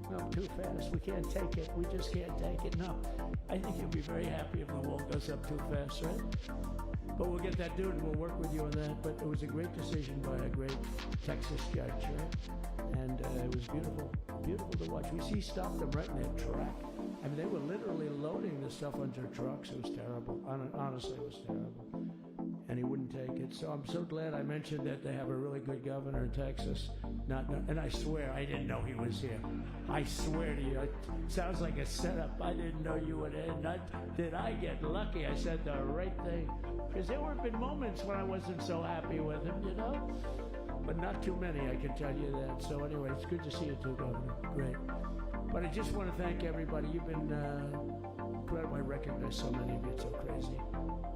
No, too fast. We can't take it. We just can't take it. No. I think you'll be very happy if the wall goes up too fast, right? But we'll get that dude and we'll work with you on that. But it was a great decision by a great Texas judge, right? And it was beautiful. Beautiful to watch. He stopped them right in that track. I mean, they were literally loading the stuff onto trucks. It was terrible. Honestly, it was terrible. And he wouldn't take it. So I'm so glad I mentioned that they have a really good governor in Texas. And I swear, I didn't know he was here. I swear to you, it sounds like a setup. I didn't know you would end. Did I get lucky? I said the right thing. Because there have been moments when I wasn't so happy with him, you know? But not too many, I can tell you that. So anyway, it's good to see you too, Governor. Great. But I just want to thank everybody. You've been incredible. I recognize so many of you. It's so crazy.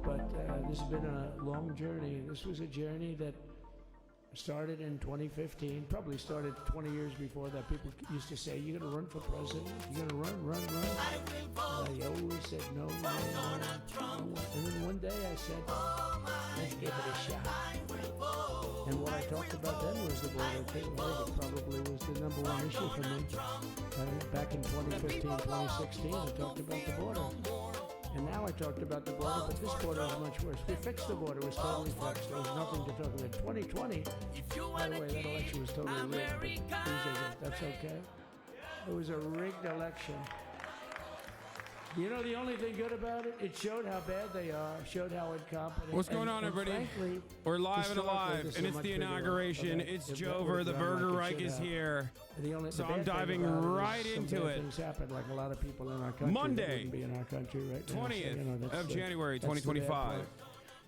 But this has been a long journey. This was a journey that started in 2015, probably started 20 years before that. People used to say, you're going to run for president? You're going to run? And I always said, no. And then one day I said, let's give it a shot. And what I talked about then was the border thing. I think it probably was the number one issue for me. Back in 2015, 2016, I talked about the border. And now I talked about the border, but this border is much worse. We fixed the border. It was totally fixed. There was nothing to talk about. 2020, by the way, that election was totally rigged, but that's okay. It was a rigged election. You know the only thing good about it? It showed how bad they are, showed how incompetent. What's going on, everybody? Frankly, we're live and historically, alive, this and is a it's much the bigger inauguration. event. It's If Joe that Ver, would've the gone like Burger it Reich should is have. here. The So bad I'm thing diving about it is right some into bad it. Things happened, like a lot of people in our country Monday, that wouldn't be in our country right now. So, 20th that's of the- January, that's the bad 2025. part.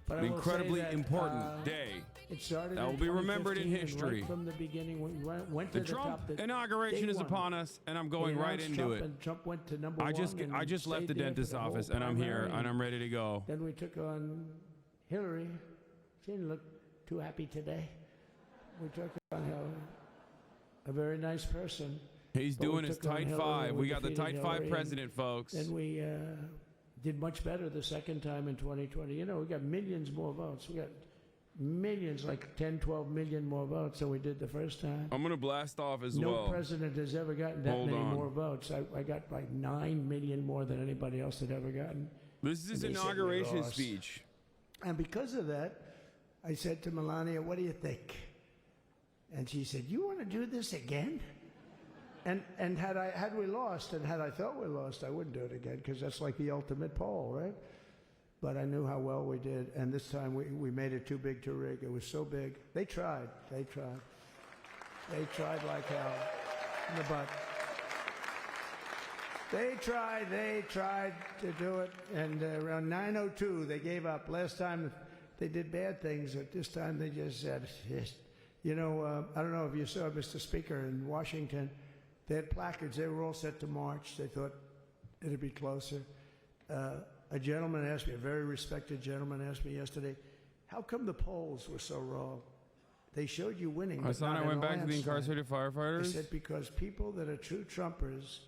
But I An will incredibly say that, important day. It started that in will be remembered in 2015, and history. Right from the beginning, we went to The the top. Trump The inauguration day is one. upon us, and I'm They going right announced into Trump, it. And Trump went to number I one. just and left the stayed there dentist's for the whole office, and I'm here, primary. and I'm ready to go. Then we took on Hillary. She didn't look too happy today. We took on a very nice person. He's But we doing his took on tight Hillary, five. and We got the defeated tight five Hillary, president, folks. Then we did much better the second time in 2020. You know, we got millions more votes. We got millions, like 10, 12 million more votes than we did the first time. I'm going to blast off as No well. president has ever gotten that Hold many on. more votes. I got like 9 million more than anybody else had ever gotten. This is his And they said we inauguration lost. speech. And because of that, I said to Melania, what do you think? And she said, you want to do this again? And had we lost, and had I thought we lost, I wouldn't do it again, because that's like the ultimate poll, right? But I knew how well we did, and this time we made it too big to rig. It was so big. They tried. They tried like hell in the butt. They tried to do it, and around 9:02 they gave up. Last time they did bad things, but this time they just said, yes. You know, I don't know if you saw, Mr. Speaker, in Washington, they had placards. They were all set to march. They thought it'd be closer. A gentleman asked me, a very respected gentleman asked me yesterday, how come the polls were so wrong? They showed you winning. My but son, not I in went a back to the landslide. incarcerated firefighters. I said, because people that are true Trumpers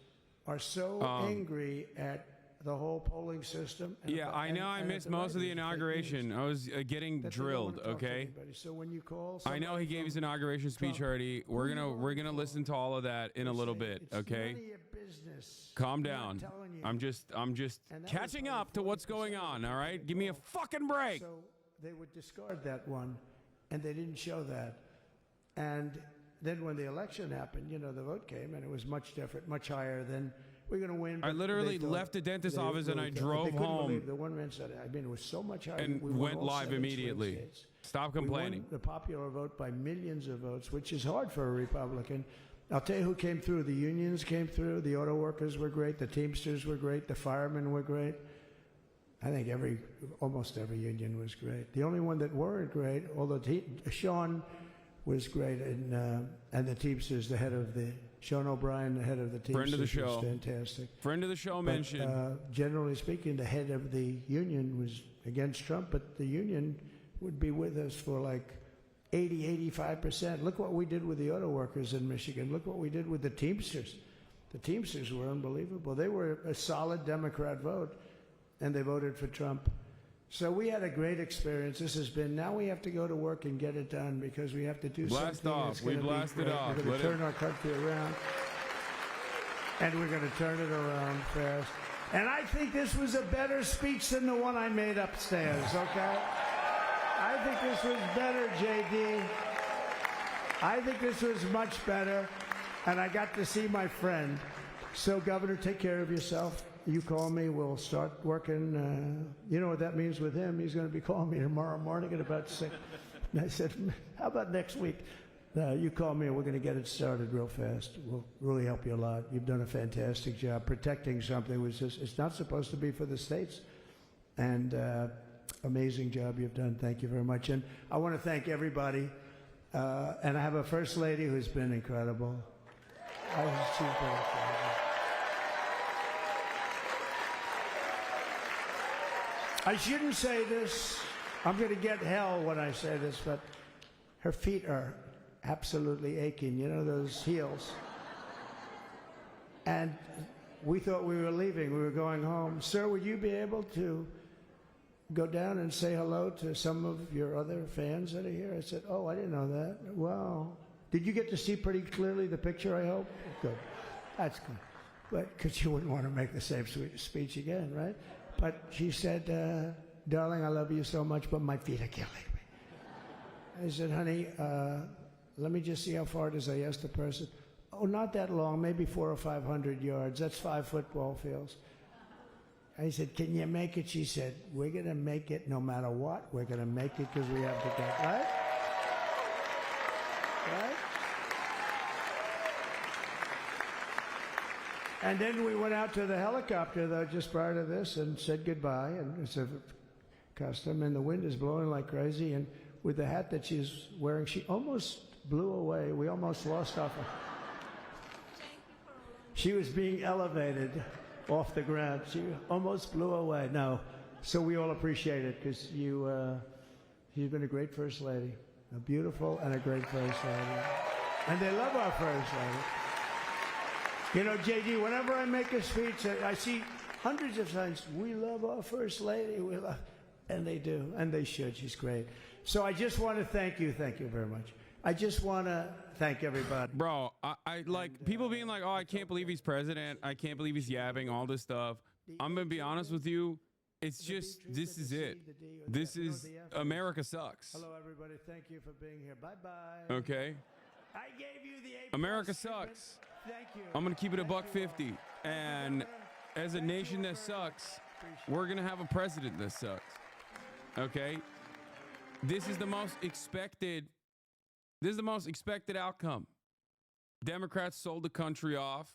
are so angry at the whole polling system. and Yeah, about- I know I and at missed the most of the right wing, fake inauguration. news. I was getting That they don't wanna drilled, talk to okay? anybody. So when you call I know he gave his inauguration speech already. We're gonna listen to all of that in a little bit, okay? none of your business. Calm I'm not down. telling you. I'm just And that was catching up to what's going on, all right? Give me a fucking break. So they would discard that one, and they didn't show that. And then when the election happened, you know, the vote came, and it was much different, much higher than we're going to win. I but literally they thought left the dentist's they- office they and I were- drove they couldn't home. believe the one man said, I mean, it was so much higher. And we won went all live 7 swing immediately. states. Stop We won complaining. the popular vote by millions of votes, which is hard for a Republican. I'll tell you who came through. The unions came through. The auto workers were great. The Teamsters were great. The firemen were great. I think almost every union was great. The only one that weren't great, although Sean was great, and the Teamsters, Sean O'Brien, the head of the Teamsters, Friend of the show. was fantastic. Friend of the show But, mentioned. generally speaking, the head of the union was against Trump, but the union would be with us for like 85%. Look what we did with the auto workers in Michigan. Look what we did with the Teamsters. The Teamsters were unbelievable. They were a solid Democrat vote, and they voted for Trump. So we had a great experience. Now we have to go to work and get it done because we have to do Blast something off. that's We going to be blasted great. off. We're going Let to it- turn our country around, and we're going to turn it around fast. And I think this was a better speech than the one I made upstairs, okay? I think this was better, JD. I think this was much better, and I got to see my friend. So, Governor, take care of yourself. You call me, we'll start working. You know what that means with him? He's going to be calling me tomorrow morning at about 6. And I said, how about next week? You call me and we're going to get it started real fast. We'll really help you a lot. You've done a fantastic job protecting something which it's not supposed to be for the states. And amazing job you've done. Thank you very much. And I want to thank everybody. And I have a First Lady who's been incredible. She's been incredible. I shouldn't say this. I'm going to get hell when I say this, but her feet are absolutely aching. You know, those heels. And we thought we were leaving. We were going home. Sir, would you be able to go down and say hello to some of your other fans that are here? I said, oh, I didn't know that. Wow. Did you get to see pretty clearly the picture, I hope? Good. That's good. But because you wouldn't want to make the same speech again, right? But she said, darling, I love you so much, but my feet are killing me. I said, honey, let me just see how far it is. I asked the person. Oh, not that long, maybe 400 or 500 yards. That's 5 football fields. I said, can you make it? She said, we're going to make it no matter what. We're going to make it because we have to get, right? Right? And then we went out to the helicopter, though, just prior to this and said goodbye. And it's a custom, and the wind is blowing like crazy. And with the hat that she's wearing, she almost blew away. We almost lost off her. She was being elevated off the ground. She almost blew away. No. So we all appreciate it because you've been a great First Lady, a beautiful and a great First Lady. And they love our First Lady. You know, JD, whenever I make a speech, I see hundreds of times, we love our First Lady, we love, and they do, and they should. She's great. So I just want to thank you very much. I just want to thank everybody. Bro, I like people being like, oh, I can't believe he's president. I can't believe he's yapping all this stuff. I'm going to be honest with you. It's just, this is it. This is, America sucks. Hello, everybody. Thank you for being here. Bye-bye. Okay? I gave you the A+. America sucks. Thank you. I'm going to keep it $1.50. And as a nation that sucks, we're going to have a president that sucks. Okay? This is the most expected outcome. Democrats sold the country off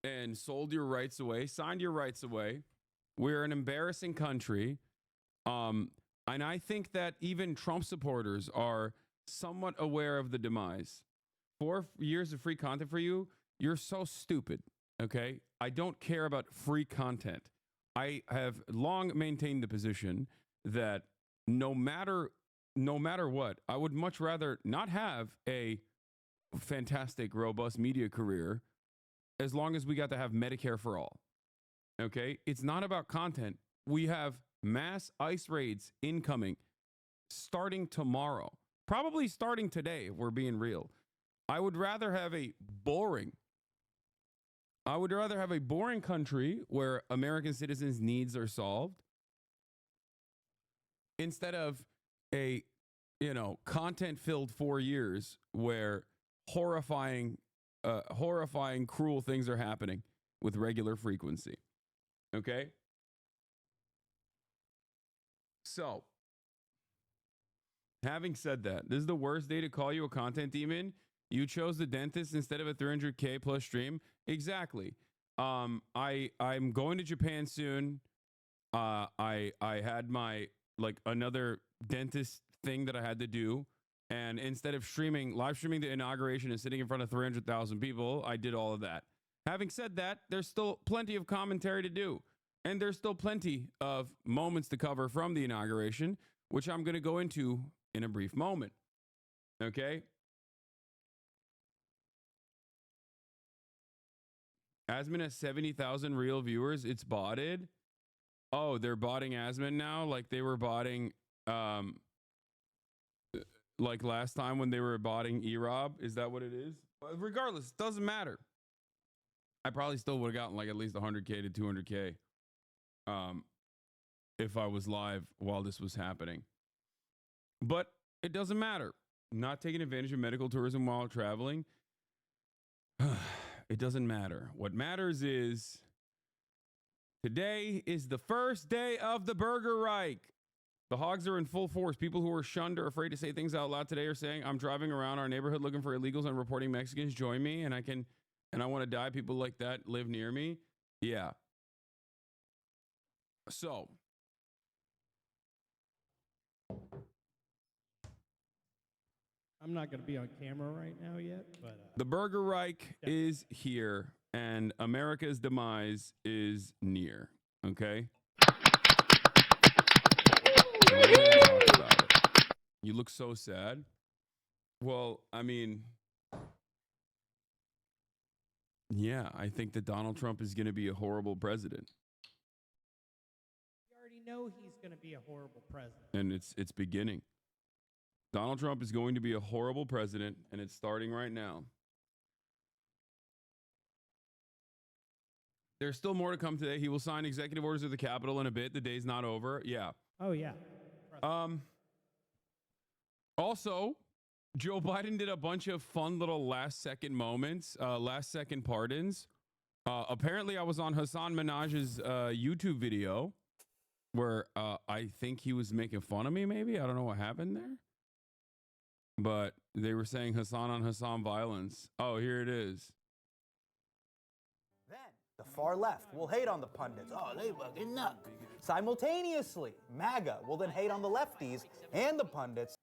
and sold your rights away, signed your rights away. We're an embarrassing country. And I think that even Trump supporters are somewhat aware of the demise. 4 years of free content for you, you're so stupid, okay? I don't care about free content. I have long maintained the position that no matter what, I would much rather not have a fantastic, robust media career as long as we got to have Medicare for all, okay? It's not about content. We have mass ICE raids incoming starting tomorrow, probably starting today if we're being real. I would rather have a boring country where American citizens' needs are solved instead of a, content-filled 4 years where horrifying, cruel things are happening with regular frequency. Okay? So, having said that, this is the worst day to call you a content demon. You chose the dentist instead of a 300K plus stream. Exactly. I'm going to Japan soon. I had my another dentist thing that I had to do, and instead of live streaming the inauguration and sitting in front of 300,000 people, I did all of that. Having said that, there's still plenty of commentary to do, and there's still plenty of moments to cover from the inauguration, which I'm going to go into in a brief moment. Okay? Asman has 70,000 real viewers. It's botted. Oh, they're botting Asman now, like they were botting, like last time when they were botting Erob. Is that what it is? Regardless, it doesn't matter. I probably still would have gotten like at least 100K to 200K, if I was live while this was happening. But it doesn't matter. Not taking advantage of medical tourism while traveling. It doesn't matter. What matters is today is the first day of the Burger Reich. The hogs are in full force. People who are shunned or afraid to say things out loud today are saying, I'm driving around our neighborhood looking for illegals and reporting Mexicans. Join me, and I want to die. People like that live near me. Yeah. So I'm not going to be on camera right now yet, but the Burger Reich is here, and America's demise is near. Okay? We're gonna talk about it. You look so sad. Well, I mean, yeah, I think that Donald Trump is going to be a horrible president. we already know he's going to be a horrible president. And it's beginning. Donald Trump is going to be a horrible president, and it's starting right now. There's still more to come today. He will sign executive orders of the Capitol in a bit. The day's not over. Yeah. Oh, yeah. Also, Joe Biden did a bunch of fun little last-second moments, last-second pardons. Apparently, I was on Hassan Minaj's YouTube video where I think he was making fun of me, maybe. I don't know what happened there. But they were saying Hassan on Hassan violence. Oh, here it is. Then the far left will hate on the pundits. Oh, they fucking nuts. Simultaneously, MAGA will then hate on the lefties and the pundits.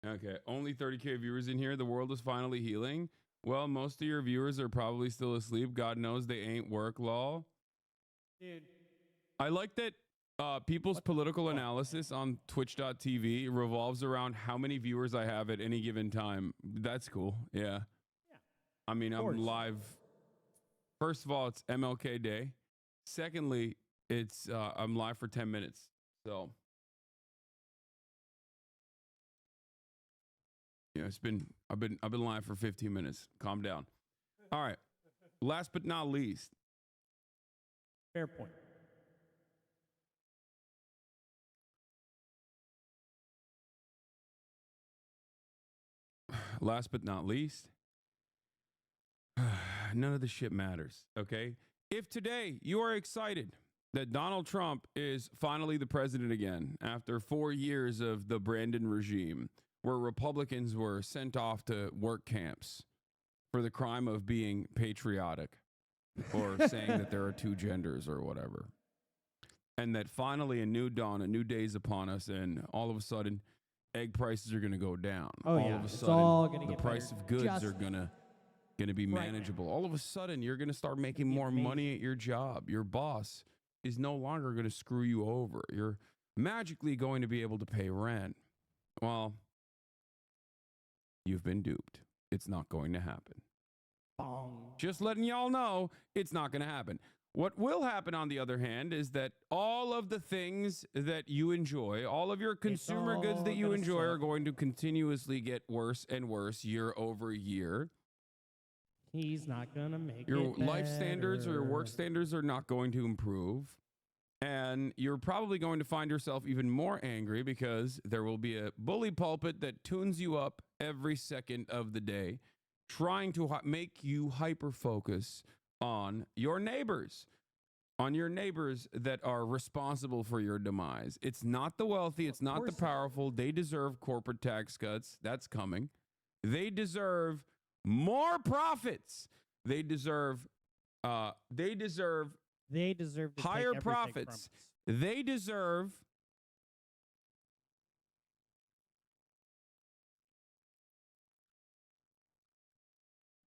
Okay, only 30K viewers in here. The world is finally healing. Well, most of your viewers are probably still asleep. God knows they ain't work, lol. Dude. I like that people's political analysis on twitch.tv revolves around how many viewers I have at any given time. That's cool. Yeah. I mean, I'm live. First of all, it's MLK Day. Secondly, it's I'm live for 10 minutes. So yeah, I've been live for 15 minutes. Calm down. All right. Last but not least. Fair point. Last but not least, none of the shit matters, okay? If today you are excited that Donald Trump is finally the president again after 4 years of the Brandon regime, where Republicans were sent off to work camps for the crime of being patriotic or saying that there are two genders or whatever, and that finally a new dawn, a new day is upon us, and all of a sudden egg prices are going to go down. Oh, all yeah. of a It's sudden, all gonna the get price better. of goods Just are going to be right manageable. now. All of a sudden, you're going to start making more money at your job. Your boss is no longer going to screw you over. You're magically going to be able to pay rent. Well, you've been duped. It's not going to happen. Bong. Just letting y'all know, it's not going to happen. What will happen, on the other hand, is that all of the things that you enjoy, all of your consumer goods that you gonna enjoy suck. are going to continuously get worse and worse year over year. He's not going to make Your it life standards or your work better. standards are not going to improve. And you're probably going to find yourself even more angry because there will be a bully pulpit that tunes you up every second of the day, trying to make you hyper-focus on your neighbors that are responsible for your demise. It's not the wealthy. It's not the powerful. They deserve corporate tax cuts. That's coming. They deserve more profits. They deserve They deserve to higher take everything profits. from us. They deserve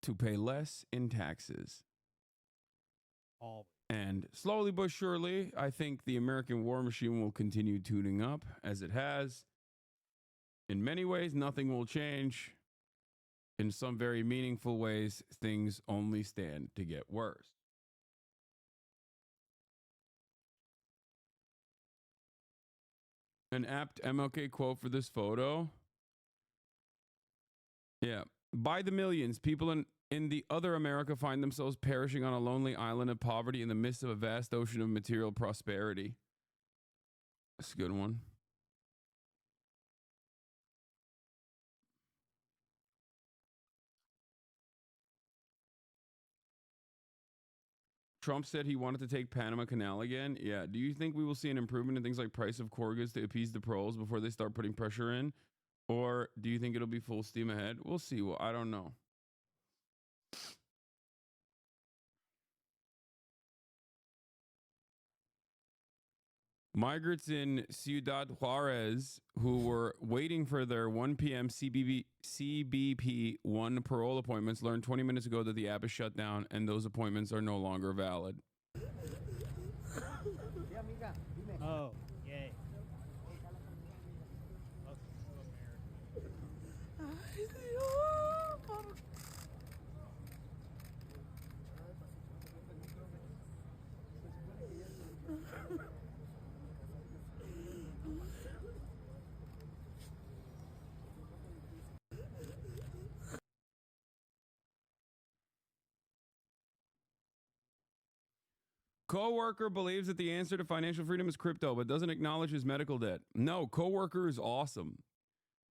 to pay less in taxes. All. And slowly but surely, I think the American war machine will continue tuning up as it has. In many ways, nothing will change. In some very meaningful ways, things only stand to get worse. An apt MLK quote for this photo. Yeah. By the millions, people in the other America find themselves perishing on a lonely island of poverty in the midst of a vast ocean of material prosperity. That's a good one. Trump said he wanted to take Panama Canal again. Yeah. Do you think we will see an improvement in things like price of core goods to appease the proles before they start putting pressure in? Or do you think it'll be full steam ahead? We'll see. Well, I don't know. Migrants in Ciudad Juarez who were waiting for their 1 p.m. CBP-1 parole appointments learned 20 minutes ago that the app is shut down and those appointments are no longer valid. Oh, yay. Coworker believes that the answer to financial freedom is crypto, but doesn't acknowledge his medical debt. No, coworker is awesome.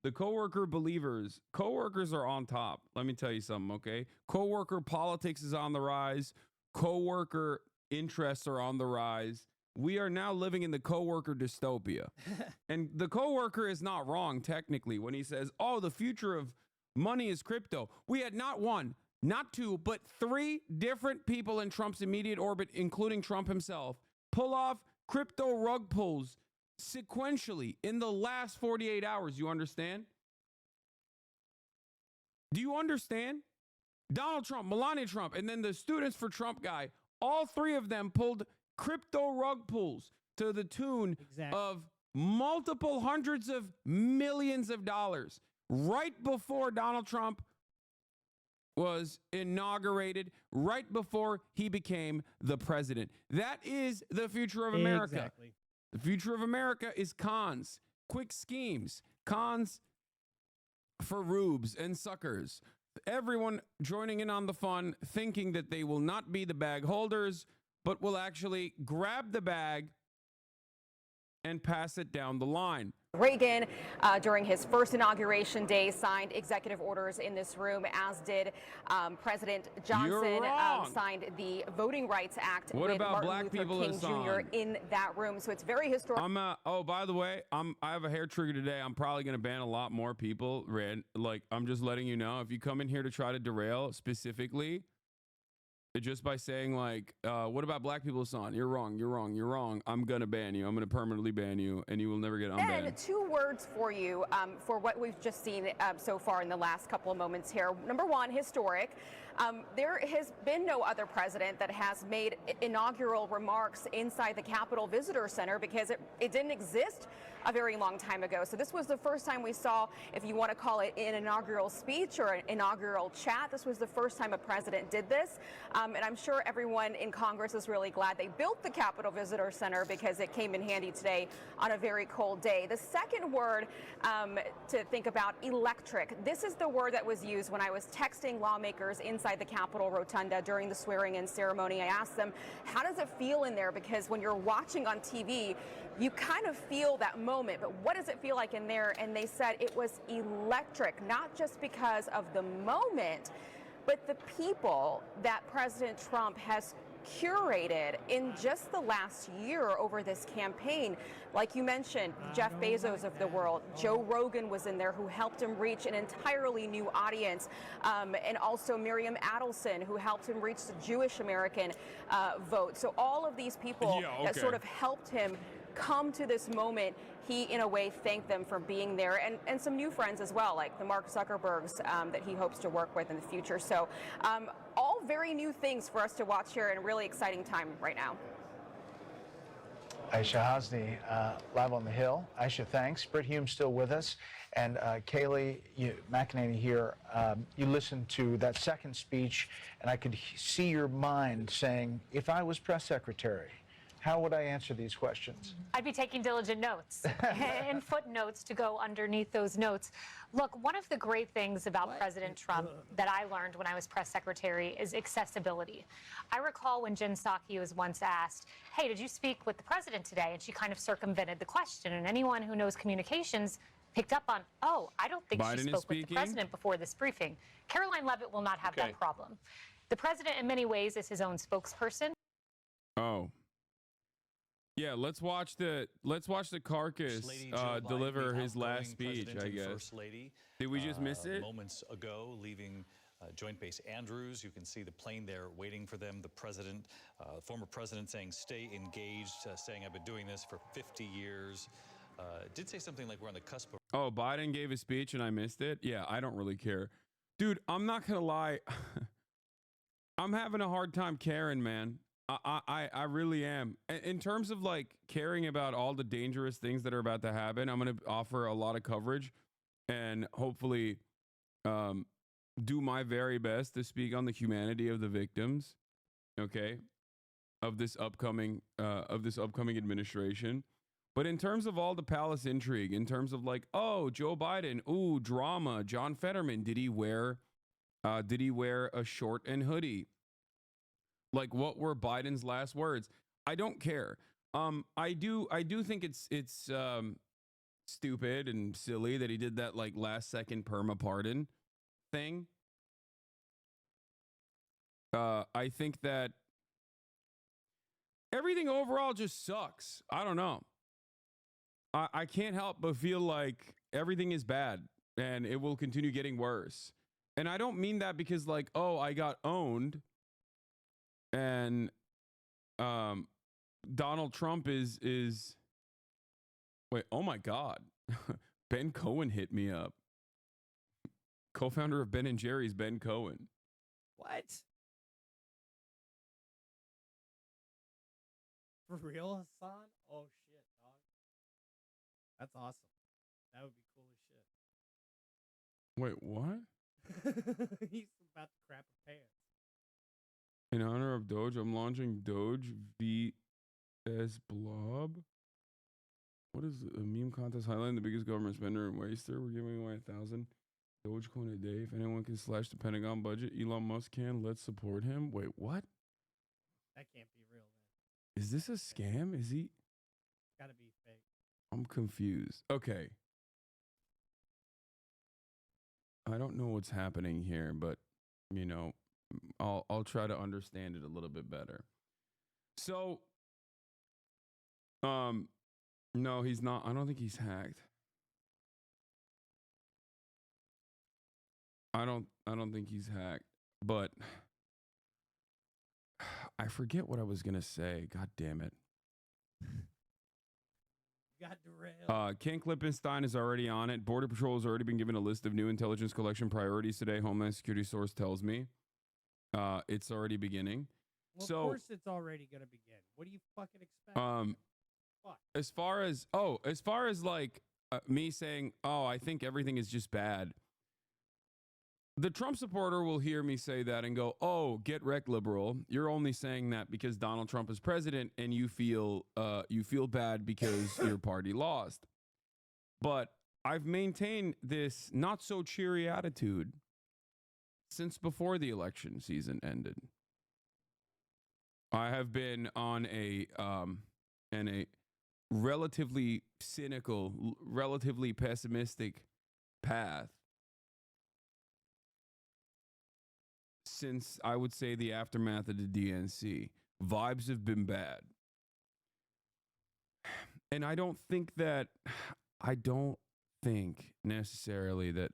The coworker believers, coworkers are on top. Let me tell you something, okay? Coworker politics is on the rise. Coworker interests are on the rise. We are now living in the coworker dystopia. And the coworker is not wrong technically when he says, "Oh, the future of money is crypto." We had not one, not two, but 3 different people in Trump's immediate orbit, including Trump himself, pull off crypto rug pulls sequentially in the last 48 hours. You understand? Do you understand? Donald Trump, Melania Trump, and then the Students for Trump guy, all 3 of them pulled crypto rug pulls to the tune of multiple hundreds of millions of dollars right before Donald Trump was inaugurated, right before he became the president. That is the future of America. Exactly. The future of America is cons, quick schemes, cons for rubes and suckers. Everyone joining in on the fun, thinking that they will not be the bag holders, but will actually grab the bag and pass it down the line. Reagan, during his first inauguration day, signed executive orders in this room, as did President Johnson, signed the Voting Rights Act What with about Martin black Luther people, King Hassan? Jr. in that room. So it's very historic. Oh, by the way, I have a hair trigger today. I'm probably going to ban a lot more people. Like, I'm just letting you know, if you come in here to try to derail specifically, just by saying like, what about black people, Hassan? You're wrong, you're wrong, you're wrong. I'm going to ban you. I'm going to permanently ban you, and you will never get unbanned. And 2 words for you for what we've just seen so far in the last couple of moments here. Number 1, historic. There has been no other president that has made inaugural remarks inside the Capitol Visitor Center because it didn't exist a very long time ago. So this was the first time we saw, if you want to call it an inaugural speech or an inaugural chat, this was the first time a president did this. And I'm sure everyone in Congress is really glad they built the Capitol Visitor Center because it came in handy today on a very cold day. The second word to think about, electric. This is the word that was used when I was texting lawmakers inside the Capitol Rotunda during the swearing-in ceremony. I asked them, how does it feel in there? Because when you're watching on TV, you kind of feel that moment, but what does it feel like in there? And they said it was electric, not just because of the moment, but the people that President Trump has curated in just the last year over this campaign. Like you mentioned, Jeff Bezos of the world, Joe Rogan was in there, who helped him reach an entirely new audience, and also Miriam Adelson, who helped him reach the Jewish American vote. So all of these people that sort of helped him come to this moment, he in a way thanked them for being there, and some new friends as well, like the Mark Zuckerbergs that he hopes to work with in the future. So all very new things for us to watch here, and a really exciting time right now. Aisha Hasni, live on the Hill. Aisha, thanks. Britt Hume still with us. And Kayleigh McEnany here. You listened to that second speech, and I could see your mind saying, if I was press secretary, how would I answer these questions? I'd be taking diligent notes and footnotes to go underneath those notes. Look, one of the great things about President Trump that I learned when I was press secretary is accessibility. I recall when Jen Psaki was once asked, hey, did you speak with the president today? And she kind of circumvented the question. And anyone who knows communications picked up on, oh, I don't think she spoke with the president before this briefing. Caroline Leavitt will not have that problem. The president, in many ways, is his own spokesperson. Oh. Yeah, let's watch the carcass deliver his last speech, I guess. First Lady, did we just miss it? Moments ago, leaving Joint Base Andrews. You can see the plane there waiting for them. The president, former president, saying, stay engaged, saying, I've been doing this for 50 years. Did say something like we're on the cusp of... Oh, Biden gave a speech and I missed it? Yeah, I don't really care. Dude, I'm not going to lie. I'm having a hard time caring, man. I really am. In terms of like caring about all the dangerous things that are about to happen, I'm going to offer a lot of coverage and hopefully do my very best to speak on the humanity of the victims, okay, of this upcoming administration. But in terms of all the palace intrigue, in terms of like, oh, Joe Biden, ooh, drama, John Fetterman, did he wear a short and hoodie? Like, what were Biden's last words? I don't care. I do think it's stupid and silly that he did that like last second perma pardon thing. I think that everything overall just sucks. I don't know. I can't help but feel like everything is bad and it will continue getting worse. And I don't mean that because like, oh, I got owned. And Donald Trump is wait, oh my God. Ben Cohen hit me up. Co-founder of Ben & Jerry's, Ben Cohen. What? For real, Hassan? Oh shit, dog. That's awesome. That would be cool as shit. Wait, what? He's about to crap a pants. In honor of Doge, I'm launching Doge VS Blob. What is a meme contest highlighting the biggest government spender and waster? We're giving away 1,000 Dogecoin a day. If anyone can slash the Pentagon budget, Elon Musk can. Let's support him. Wait, what? That can't be real, man. Is this a scam? Is he? Gotta be fake. I'm confused. Okay. I don't know what's happening here, but you know, I'll try to understand it a little bit better. So, no, he's not. I don't think he's hacked. I don't think he's hacked, but I forget what I was gonna say. God damn it. Got derailed. Ken Klippenstein is already on it. Border Patrol has already been given a list of new intelligence collection priorities today. Homeland Security source tells me. It's already beginning. Well, so, of course it's already going to begin. What do you fucking expect? As far as like me saying, oh, I think everything is just bad. The Trump supporter will hear me say that and go, oh, get wrecked, liberal. You're only saying that because Donald Trump is president and you feel bad because your party lost. But I've maintained this not so cheery attitude since before the election season ended. I have been on a relatively cynical, relatively pessimistic path since I would say the aftermath of the DNC. Vibes have been bad. And I don't think necessarily that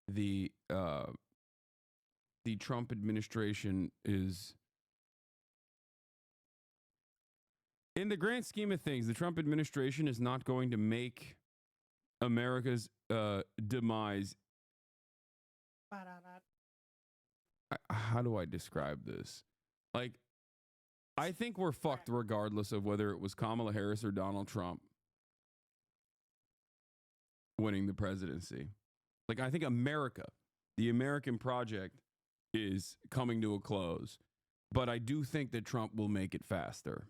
the Trump administration is, in the grand scheme of things, the Trump administration is not going to make America's demise. How do I describe this? Like, I think we're fucked regardless of whether it was Kamala Harris or Donald Trump winning the presidency. Like, I think America, the American project, is coming to a close. But I do think that Trump will make it faster.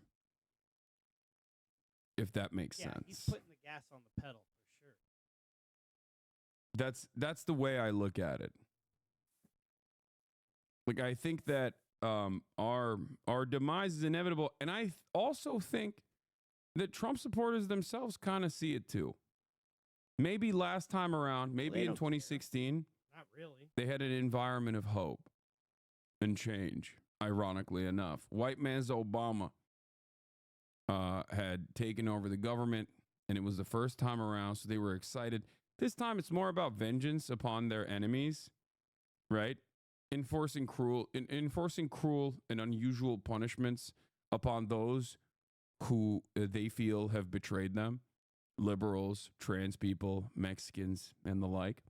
If that makes sense. He's putting the gas on the pedal for sure. That's the way I look at it. Like, I think that our demise is inevitable, and I also think that Trump supporters themselves kind of see it too. Maybe last time around, maybe in 2016, not really. They had an environment of hope and change. Ironically enough, white man's Obama had taken over the government, and it was the first time around, so they were excited. This time, it's more about vengeance upon their enemies, right? Enforcing cruel and unusual punishments upon those who they feel have betrayed them. Liberals, trans people, Mexicans, and the like.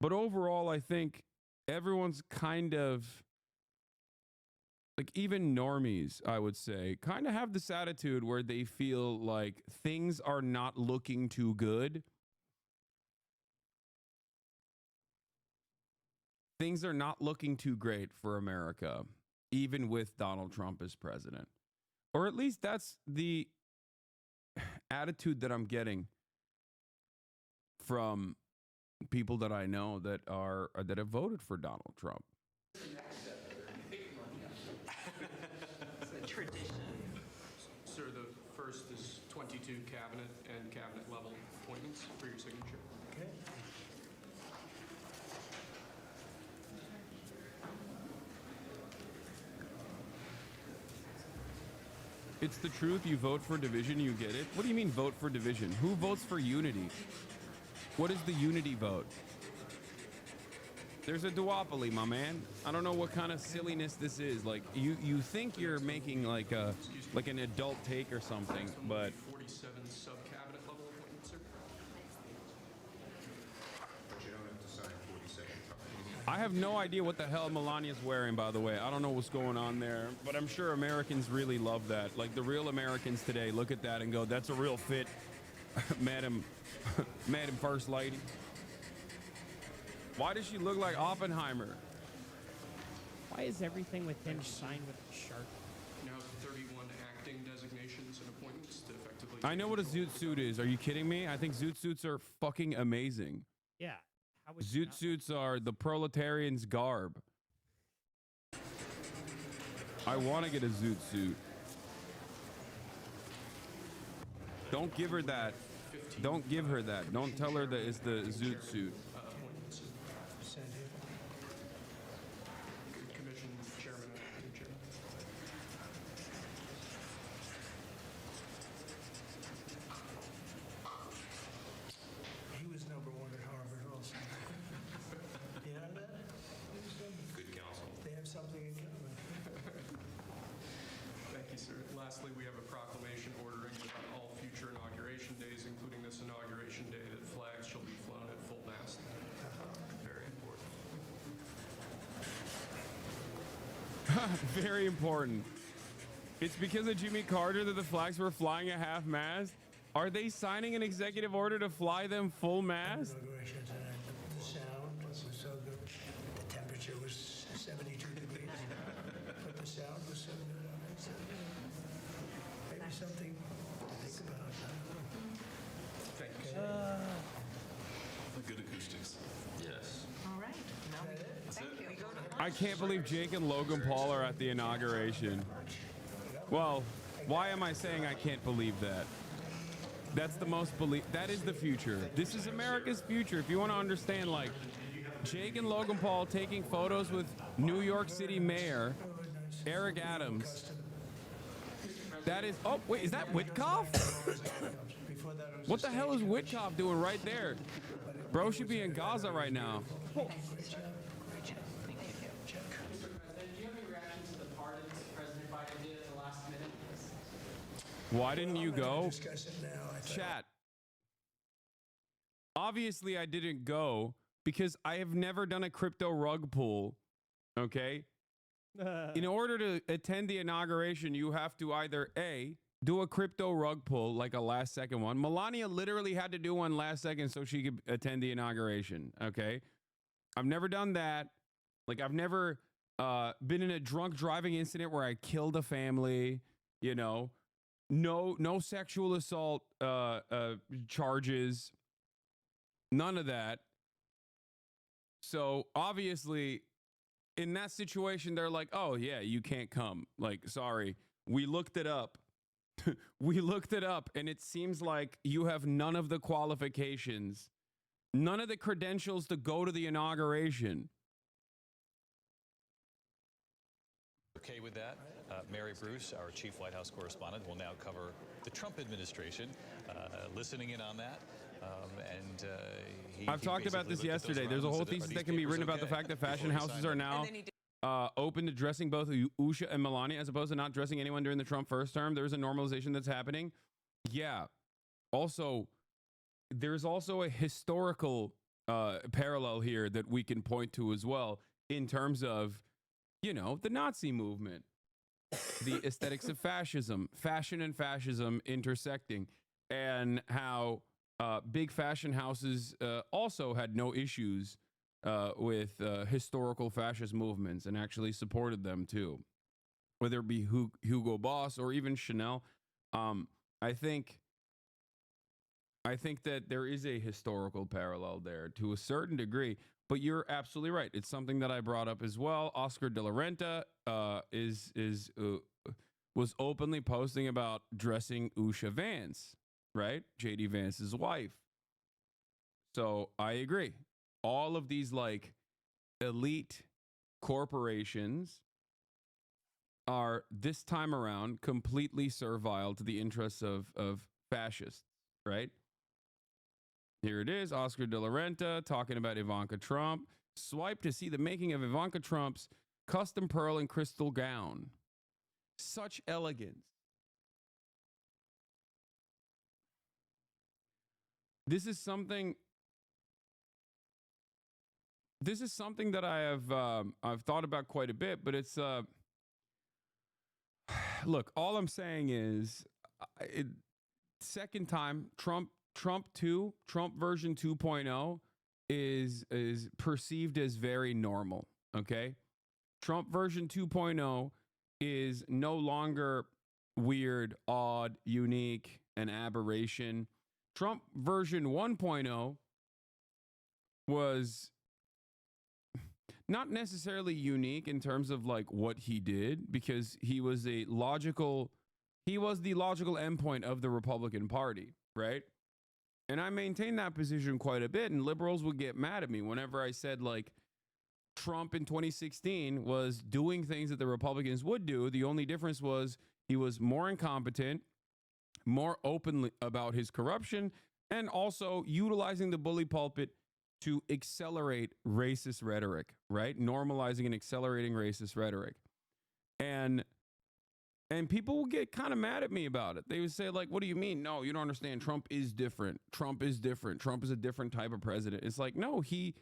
But overall, I think everyone's kind of, like, even normies, I would say, kind of have this attitude where they feel like things are not looking too good. Things are not looking too great for America, even with Donald Trump as president. Or at least that's the attitude that I'm getting from people that I know that have voted for Donald Trump. Tradition. Sir, the first is 22 cabinet and cabinet level appointments for your signature. Okay. It's the truth. You vote for division, you get it. What do you mean vote for division? Who votes for unity? What is the unity vote? There's a duopoly, my man. I don't know what kind of silliness this is. Like, you think you're making like an adult take or something, but 47 sub-cabinet level appointments, sir. But you don't have to sign 47. I have no idea what the hell Melania's wearing, by the way. I don't know what's going on there, but I'm sure Americans really love that. Like, the real Americans today look at that and go, that's a real fit, Madam First Lady. Why does she look like Oppenheimer? Why is everything with him signed with a shark? Now 31 acting designations and appointments to effectively. I know what a zoot suit is. Are you kidding me? I think zoot suits are fucking amazing. Yeah. Zoot suits are the proletarian's garb. I want to get a zoot suit. Don't give her that. Don't give her that. Don't tell her that it's the zoot suit. Commission chairman, chairman. He was number one at Harvard also. You know that? Good counsel. They have something in common. Thank you, sir. Lastly, we have a proclamation ordering that on all future inauguration days, including this inauguration day, that flags shall be flown at full mast. Very important. Very important. It's because of Jimmy Carter that the flags were flying at half mast. Are they signing an executive order to fly them full mast? Inauguration tonight, the sound was so good. The temperature was 72 degrees, but the sound was so good on it. So maybe something to think about. Thank you, Okay. sir. Good acoustics. Yes. All right. Now thank you. We go to I can't believe Jake and Logan Paul are at the inauguration. Well, why am I saying I can't believe that? That's the most that is the future. This is America's future. If you want to understand, like, Jake and Logan Paul taking photos with New York City Mayor Eric Adams. That is. Oh wait, is that Witkoff? What the hell is Witkoff doing right there? Bro should be in Gaza right now. Why didn't you go? Chat. Obviously, I didn't go because I have never done a crypto rug pull. Okay. In order to attend the inauguration, you have to either A, do a crypto rug pull, like a last second one. Melania literally had to do one last second so she could attend the inauguration. Okay. I've never done that. Like, I've never been in a drunk driving incident where I killed a family, you know. No sexual assault charges. None of that. So obviously, in that situation, they're like, oh, yeah, you can't come. Like, sorry. We looked it up. We looked it up, and it seems like you have none of the qualifications, none of the credentials to go to the inauguration. Okay with that, Mary Bruce, our chief White House correspondent, will now cover the Trump administration, listening in on that. I've talked about this yesterday. There's a whole thesis that can be written about the fact that fashion houses are now open to dressing both Usha and Melania as opposed to not dressing anyone during the Trump first term. There's a normalization that's happening. Yeah. Also, there's also a historical parallel here that we can point to as well in terms of, you know, the Nazi movement, the aesthetics of fascism, fashion and fascism intersecting, and how big fashion houses also had no issues with historical fascist movements and actually supported them too, whether it be Hugo Boss or even Chanel. I think that there is a historical parallel there to a certain degree, but you're absolutely right. It's something that I brought up as well. Oscar de la Renta was openly posting about dressing Usha Vance, right? JD Vance's wife. So I agree. All of these like elite corporations are this time around completely servile to the interests of fascists, right? Here it is, Oscar de la Renta talking about Ivanka Trump. Swipe to see the making of Ivanka Trump's custom pearl and crystal gown. Such elegance. This is something that I have I've thought about quite a bit, but it's look, all I'm saying is second time Trump version 2.0 is perceived as very normal, okay? Trump version 2.0 is no longer weird, odd, unique, an aberration. Trump version 1.0 was not necessarily unique in terms of like what he did, because he was the logical endpoint of the Republican Party, right? And I maintain that position quite a bit, and liberals would get mad at me whenever I said like Trump in 2016 was doing things that the Republicans would do. The only difference was he was more incompetent, more open about his corruption, and also utilizing the bully pulpit to accelerate racist rhetoric, right? Normalizing and accelerating racist rhetoric. And people will get kind of mad at me about it. They would say, like, what do you mean? No, you don't understand. Trump is different. Trump is different. Trump is a different type of president. It's like, no, he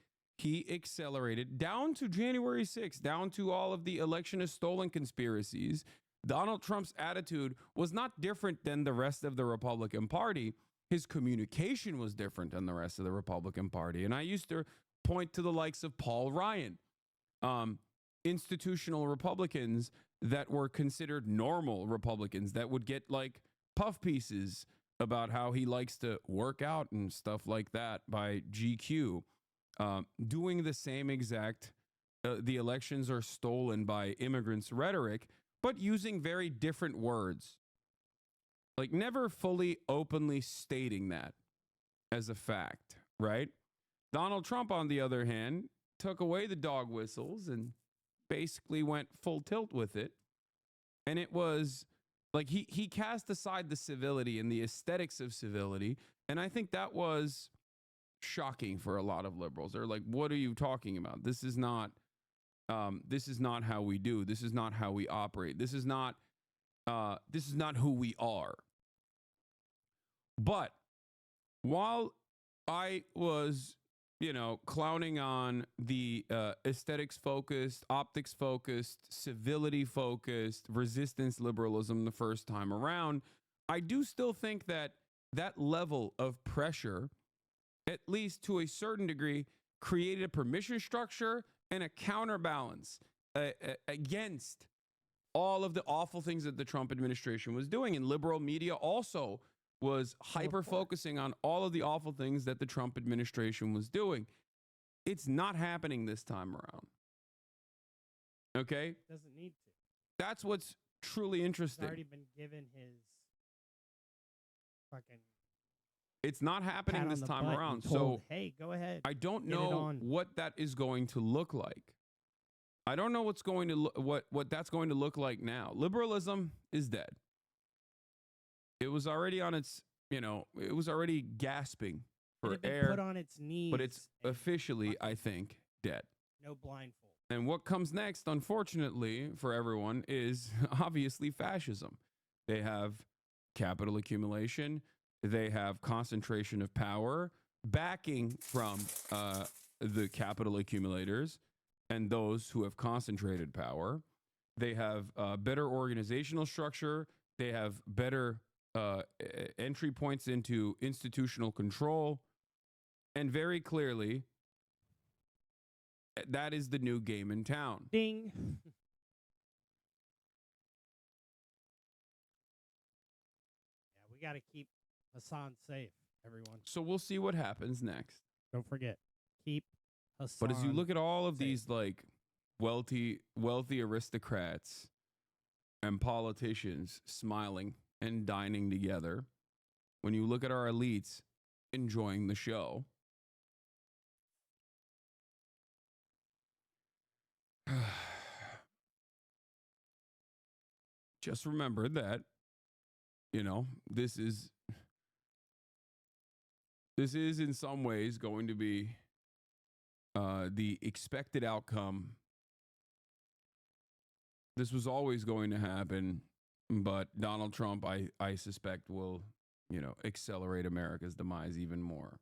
accelerated down to January 6th, down to all of the election is stolen conspiracies. Donald Trump's attitude was not different than the rest of the Republican Party. His communication was different than the rest of the Republican Party. And I used to point to the likes of Paul Ryan, institutional Republicans that were considered normal Republicans that would get like puff pieces about how he likes to work out and stuff like that by GQ, doing the same exact the elections are stolen by immigrants rhetoric, but using very different words. Like never fully openly stating that as a fact, right? Donald Trump, on the other hand, took away the dog whistles and basically went full tilt with it And it was like he cast aside the civility and the aesthetics of civility. And I think that was shocking for a lot of liberals. They're like, what are you talking about? This is not how we do. This is not how we operate. This is not who we are. But while I was, clowning on the aesthetics focused, optics focused, civility focused, resistance liberalism the first time around, I do still think that level of pressure, at least to a certain degree, created a permission structure and a counterbalance against all of the awful things that the Trump administration was doing. And liberal media also was hyper focusing on all of the awful things that the Trump administration was doing. It's not happening this time around. Okay? Doesn't need to. That's what's truly interesting. He's already been given his fucking. It's not happening pat this on the time butt around. and told, So hey, go ahead. I don't get it know on. what that is going to look like. I don't know what's going to what that's going to look like now. Liberalism is dead. It was already on its, it was already gasping It for had been air. put on its knees. But it's officially, I think, dead. No blindfold. And what comes next, unfortunately, for everyone, is obviously fascism. They have capital accumulation. They have concentration of power, backing from the capital accumulators and those who have concentrated power. They have better organizational structure. They have better entry points into institutional control. And very clearly, that is the new game in town. Ding. Yeah, we got to keep Hassan safe, everyone. So we'll see what happens next. Don't forget, keep Hassan. But as you look at all of these like wealthy aristocrats and politicians smiling and dining together, when you look at our elites enjoying the show, just remember that, this is in some ways going to be the expected outcome. This was always going to happen, but Donald Trump, I suspect, will, accelerate America's demise even more.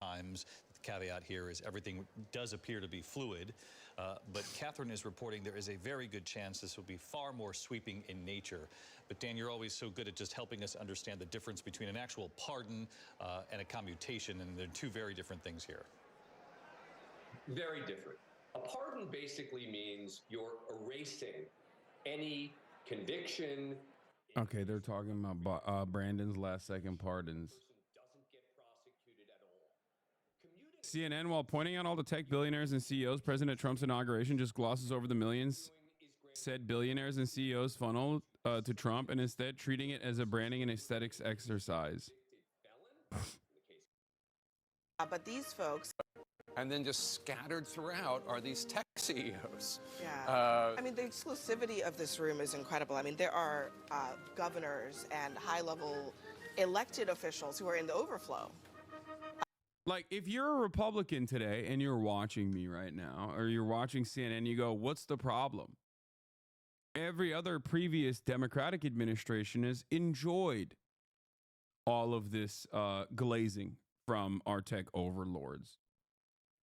Times. The caveat here is everything does appear to be fluid, but Catherine is reporting there is a very good chance this will be far more sweeping in nature. But Dan, you're always so good at just helping us understand the difference between an actual pardon and a commutation, and they're two very different things here. Very different. A pardon basically means you're erasing any conviction. Okay, they're talking about Brandon's last second pardons. CNN, while pointing out all the tech billionaires and CEOs, President Trump's inauguration just glosses over the millions said billionaires and CEOs funneled to Trump, and instead treating it as a branding and aesthetics exercise. But these folks, and then just scattered throughout, are these tech CEOs. Yeah. I mean, the exclusivity of this room is incredible. I mean, there are governors and high-level elected officials who are in the overflow. Like, if you're a Republican today and you're watching me right now, or you're watching CNN, you go, what's the problem? Every other previous Democratic administration has enjoyed all of this glazing from our tech overlords.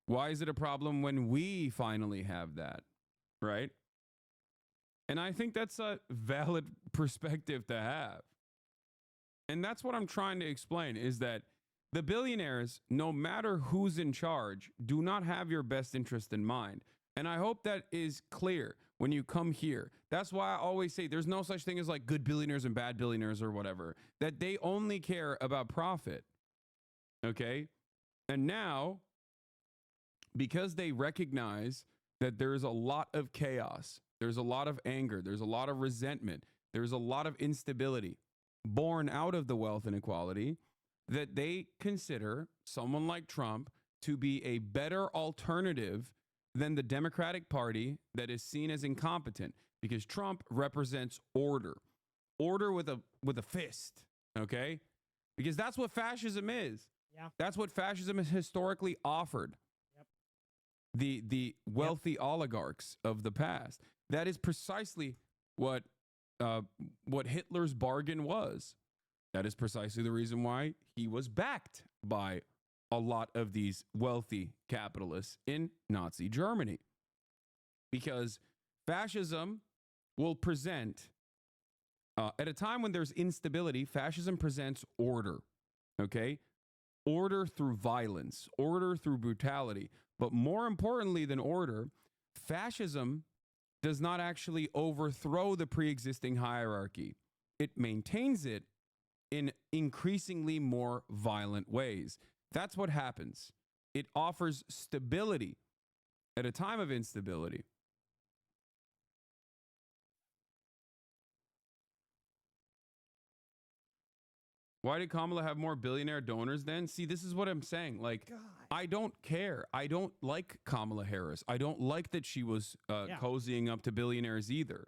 Why is it a problem when we finally have that, right? And I think that's a valid perspective to have. And that's what I'm trying to explain, is that the billionaires, no matter who's in charge, do not have your best interest in mind. And I hope that is clear when you come here. That's why I always say there's no such thing as like good billionaires and bad billionaires or whatever, that they only care about profit. Okay? And now, because they recognize that there's a lot of chaos, there's a lot of anger, there's a lot of resentment, there's a lot of instability born out of the wealth inequality, that they consider someone like Trump to be a better alternative than the Democratic Party that is seen as incompetent, because Trump represents order with a fist, okay? Because that's what fascism is. Yeah. That's what fascism has historically offered. Yep. The wealthy oligarchs of the past. That is precisely what Hitler's bargain was. That is precisely the reason why he was backed by a lot of these wealthy capitalists in Nazi Germany. Because fascism will present, at a time when there's instability, fascism presents order, okay? Order through violence, order through brutality. But more importantly than order, fascism does not actually overthrow the pre-existing hierarchy. It maintains it in increasingly more violent ways. That's what happens. It offers stability at a time of instability. Why did Kamala have more billionaire donors then? See, this is what I'm saying. Like, I don't care. I don't like Kamala Harris. I don't like that she was cozying up to billionaires either.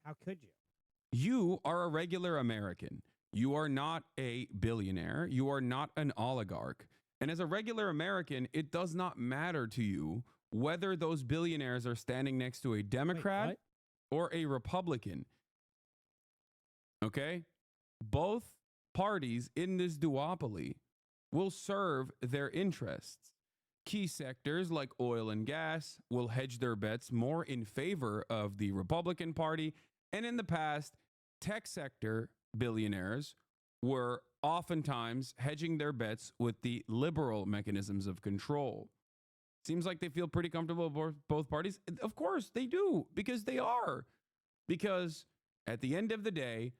How could you? You are a regular American. You are not a billionaire. You are not an oligarch. And as a regular American, it does not matter to you whether those billionaires are standing next to a Democrat or a Republican. Okay? Both parties in this duopoly will serve their interests. Key sectors like oil and gas will hedge their bets more in favor of the Republican Party. And in the past, tech sector billionaires were oftentimes hedging their bets with the liberal mechanisms of control. Seems like they feel pretty comfortable with both parties. Of course they do, because they are. Because at the end of the day,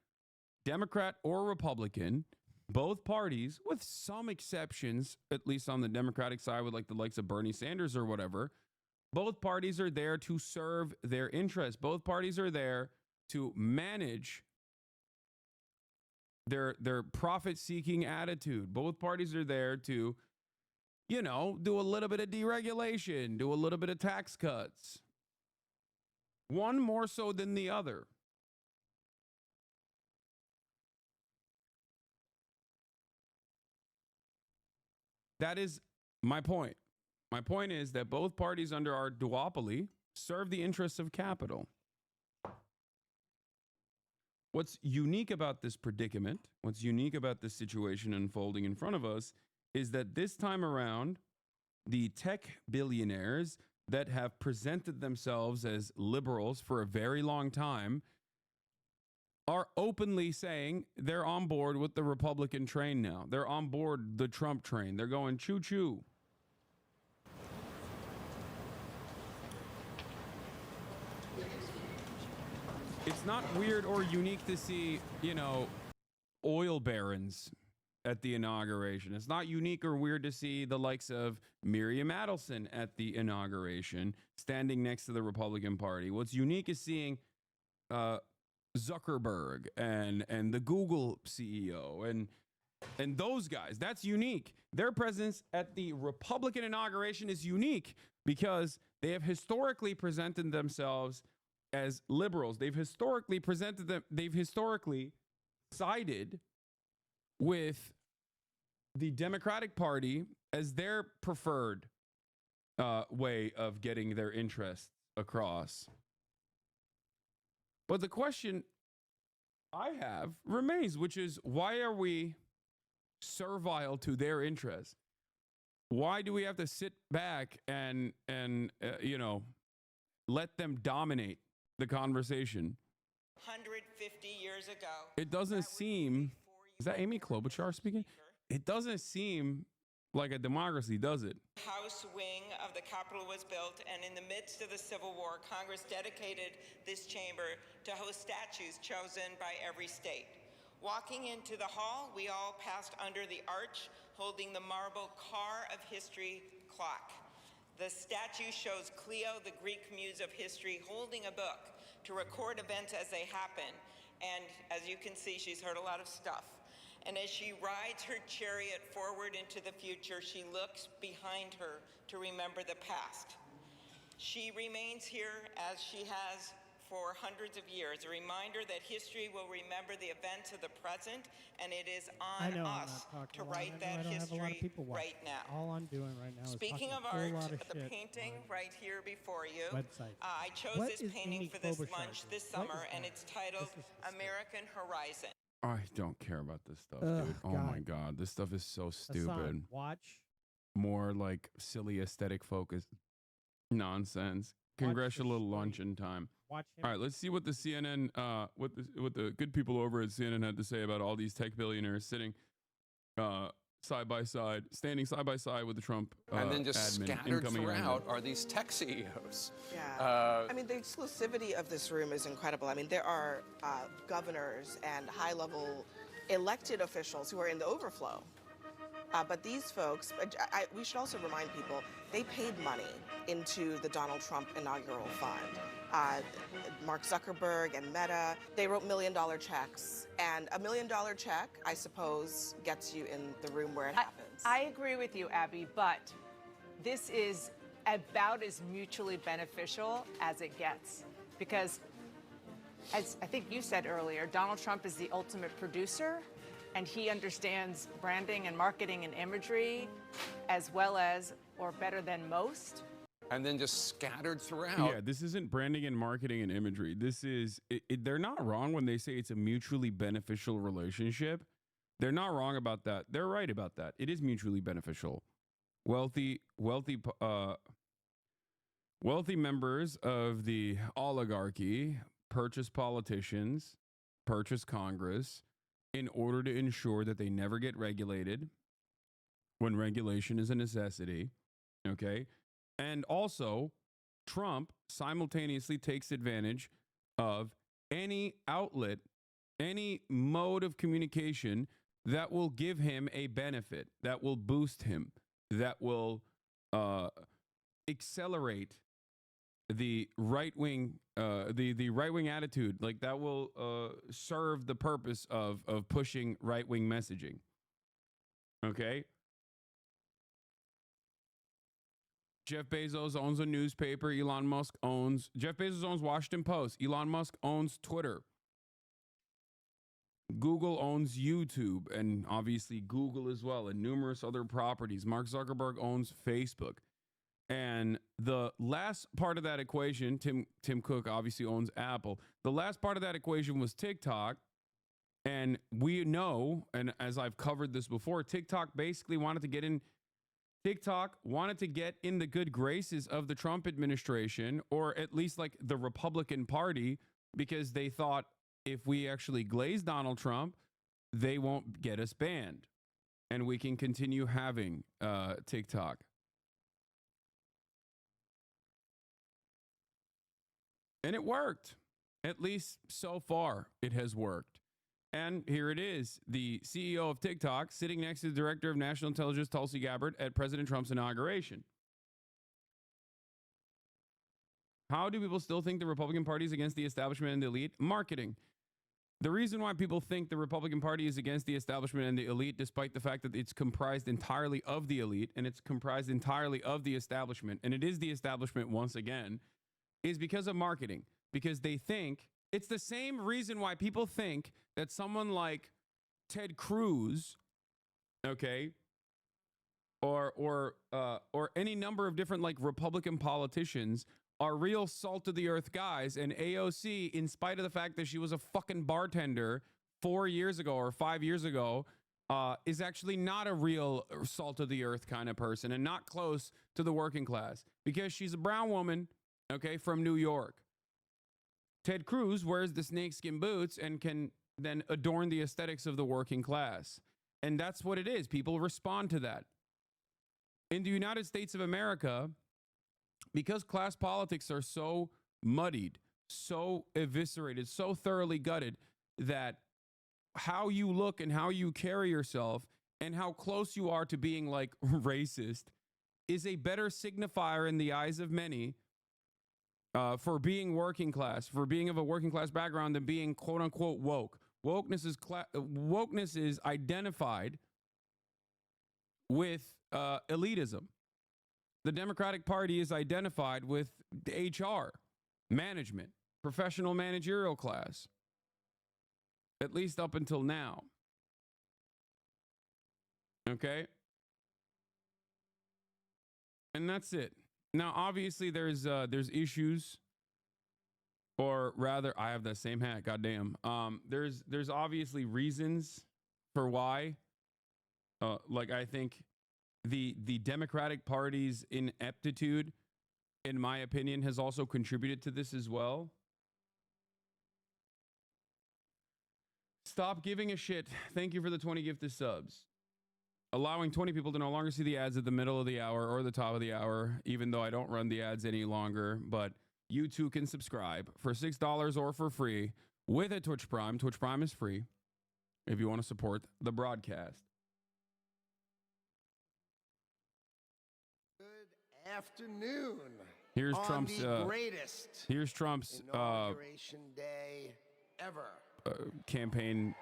Democrat or Republican, both parties, with some exceptions, at least on the Democratic side with like the likes of Bernie Sanders or whatever, both parties are there to serve their interests. Both parties are there to manage their profit-seeking attitude. Both parties are there to, you know, do a little bit of deregulation, do a little bit of tax cuts. One more so than the other. That is my point. My point is that both parties under our duopoly serve the interests of capital. What's unique about this predicament, what's unique about this situation unfolding in front of us, is that this time around, the tech billionaires that have presented themselves as liberals for a very long time are openly saying they're on board with the Republican train now. They're on board the Trump train. They're going choo-choo. It's not weird or unique to see, you know, oil barons at the inauguration. It's not unique or weird to see the likes of Miriam Adelson at the inauguration standing next to the Republican Party. What's unique is seeing Zuckerberg and the Google CEO and those guys. That's unique. Their presence at the Republican inauguration is unique because they have historically presented themselves as liberals. They've historically sided with the Democratic Party as their preferred way of getting their interests across. But the question I have remains, which is, why are we servile to their interests? Why do we have to sit back and you know, let them dominate the conversation? 150 years ago. It doesn't seem, is that Amy Klobuchar speaking? It doesn't seem like a democracy, does it? House wing of the Capitol was built, and in the midst of the Civil War, Congress dedicated this chamber to host statues chosen by every state. Walking into the hall, we all passed under the arch, holding the marble car of history clock. The statue shows Cleo, the Greek muse of history, holding a book to record events as they happen. And as you can see, she's heard a lot of stuff. And as she rides her chariot forward into the future, she looks behind her to remember the past. She remains here as she has for hundreds of years, a reminder that history will remember the events of the present, and it is on us to write that history right now. All I'm doing right now is Speaking talking of a whole art, lot of the shit painting on right here before you, websites. I chose What this is painting Amy for this Klobuchar lunch doing? this What summer, is and that? it's titled American Horizon. I don't care about this stuff, Ugh, dude. Oh my God. This stuff is so stupid. Hassan, watch. More like silly aesthetic focused nonsense. Congressional luncheon time. Watch him. All right, let's see what the CNN, what the good people over at CNN had to say about all these tech billionaires sitting side by side, standing side by side with the Trump and then just admin, scattered incoming throughout admin. are these tech CEOs. Yeah. I mean, the exclusivity of this room is incredible. I mean, there are governors and high-level elected officials who are in the overflow. But these folks, we should also remind people, they paid money into the Donald Trump inaugural fund. Mark Zuckerberg and Meta, they wrote $1 million checks. And $1 million check, I suppose, gets you in the room where it happens. I agree with you, Abby, but this is about as mutually beneficial as it gets. Because, as I think you said earlier, Donald Trump is the ultimate producer, and he understands branding and marketing and imagery as well as, or better than most. And then just scattered throughout. Yeah, this isn't branding and marketing and imagery. This is, they're not wrong when they say it's a mutually beneficial relationship. They're not wrong about that. They're right about that. It is mutually beneficial. Wealthy members of the oligarchy purchase politicians, purchase Congress in order to ensure that they never get regulated when regulation is a necessity. Okay. And also, Trump simultaneously takes advantage of any outlet, any mode of communication that will give him a benefit, that will boost him, that will accelerate the right wing, the right wing attitude, like that will serve the purpose of pushing right wing messaging. Okay. Jeff Bezos owns a newspaper. Jeff Bezos owns Washington Post. Elon Musk owns Twitter. Google owns YouTube, and obviously Google as well, and numerous other properties. Mark Zuckerberg owns Facebook. And the last part of that equation, Tim Cook obviously owns Apple. The last part of that equation was TikTok. And we know, and as I've covered this before, TikTok wanted to get in the good graces of the Trump administration, or at least like the Republican Party, because they thought if we actually glaze Donald Trump, they won't get us banned and we can continue having TikTok. And it worked. At least so far, it has worked. And here it is, the CEO of TikTok sitting next to the Director of National Intelligence, Tulsi Gabbard, at President Trump's inauguration. How do people still think the Republican Party is against the establishment and the elite? Marketing. The reason why people think the Republican Party is against the establishment and the elite, despite the fact that it's comprised entirely of the elite and it's comprised entirely of the establishment, and it is the establishment once again, is because of marketing. Because they think, it's the same reason why people think that someone like Ted Cruz, okay, or any number of different like Republican politicians are real salt of the earth guys, and AOC, in spite of the fact that she was a fucking bartender 4 years ago or 5 years ago, is actually not a real salt of the earth kind of person and not close to the working class because she's a brown woman, okay, from New York. Ted Cruz wears the snakeskin boots and can then adorn the aesthetics of the working class. And that's what it is. People respond to that. In the United States of America, because class politics are so muddied, so eviscerated, so thoroughly gutted, that how you look and how you carry yourself and how close you are to being like racist is a better signifier in the eyes of many for being working class, for being of a working class background, than being quote unquote woke. Wokeness is identified with elitism. the Democratic Party is identified with HR, management, professional managerial class, at least up until now. Okay? And that's it. Now, obviously, there's issues, or rather, I have that same hat. Goddamn. There's obviously reasons for why. Like, I think the Democratic Party's ineptitude, in my opinion, has also contributed to this as well. Stop giving a shit. Thank you for the 20 gifted subs. Allowing 20 people to no longer see the ads at the middle of the hour or the top of the hour, even though I don't run the ads any longer. But you too can subscribe for $6 or for free with a Twitch Prime. Twitch Prime is free if you want to support the broadcast. Good afternoon. Here's on Trump's the greatest here's Trump's inauguration day ever. Campaign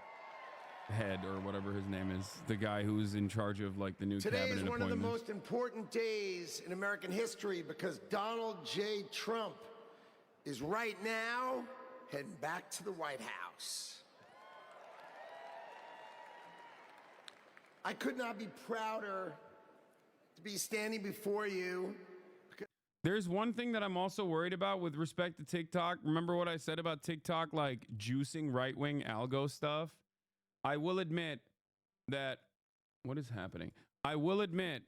head, or whatever his name is, the guy who's in charge of like the new Today cabinet is one of the appointments. most important days in American history because Donald J. Trump is right now heading back to the White House. I could not be prouder to be standing before you. There's one thing that I'm also worried about with respect to TikTok. Remember what I said about TikTok, like juicing right-wing algo stuff? I will admit that, what is happening? I will admit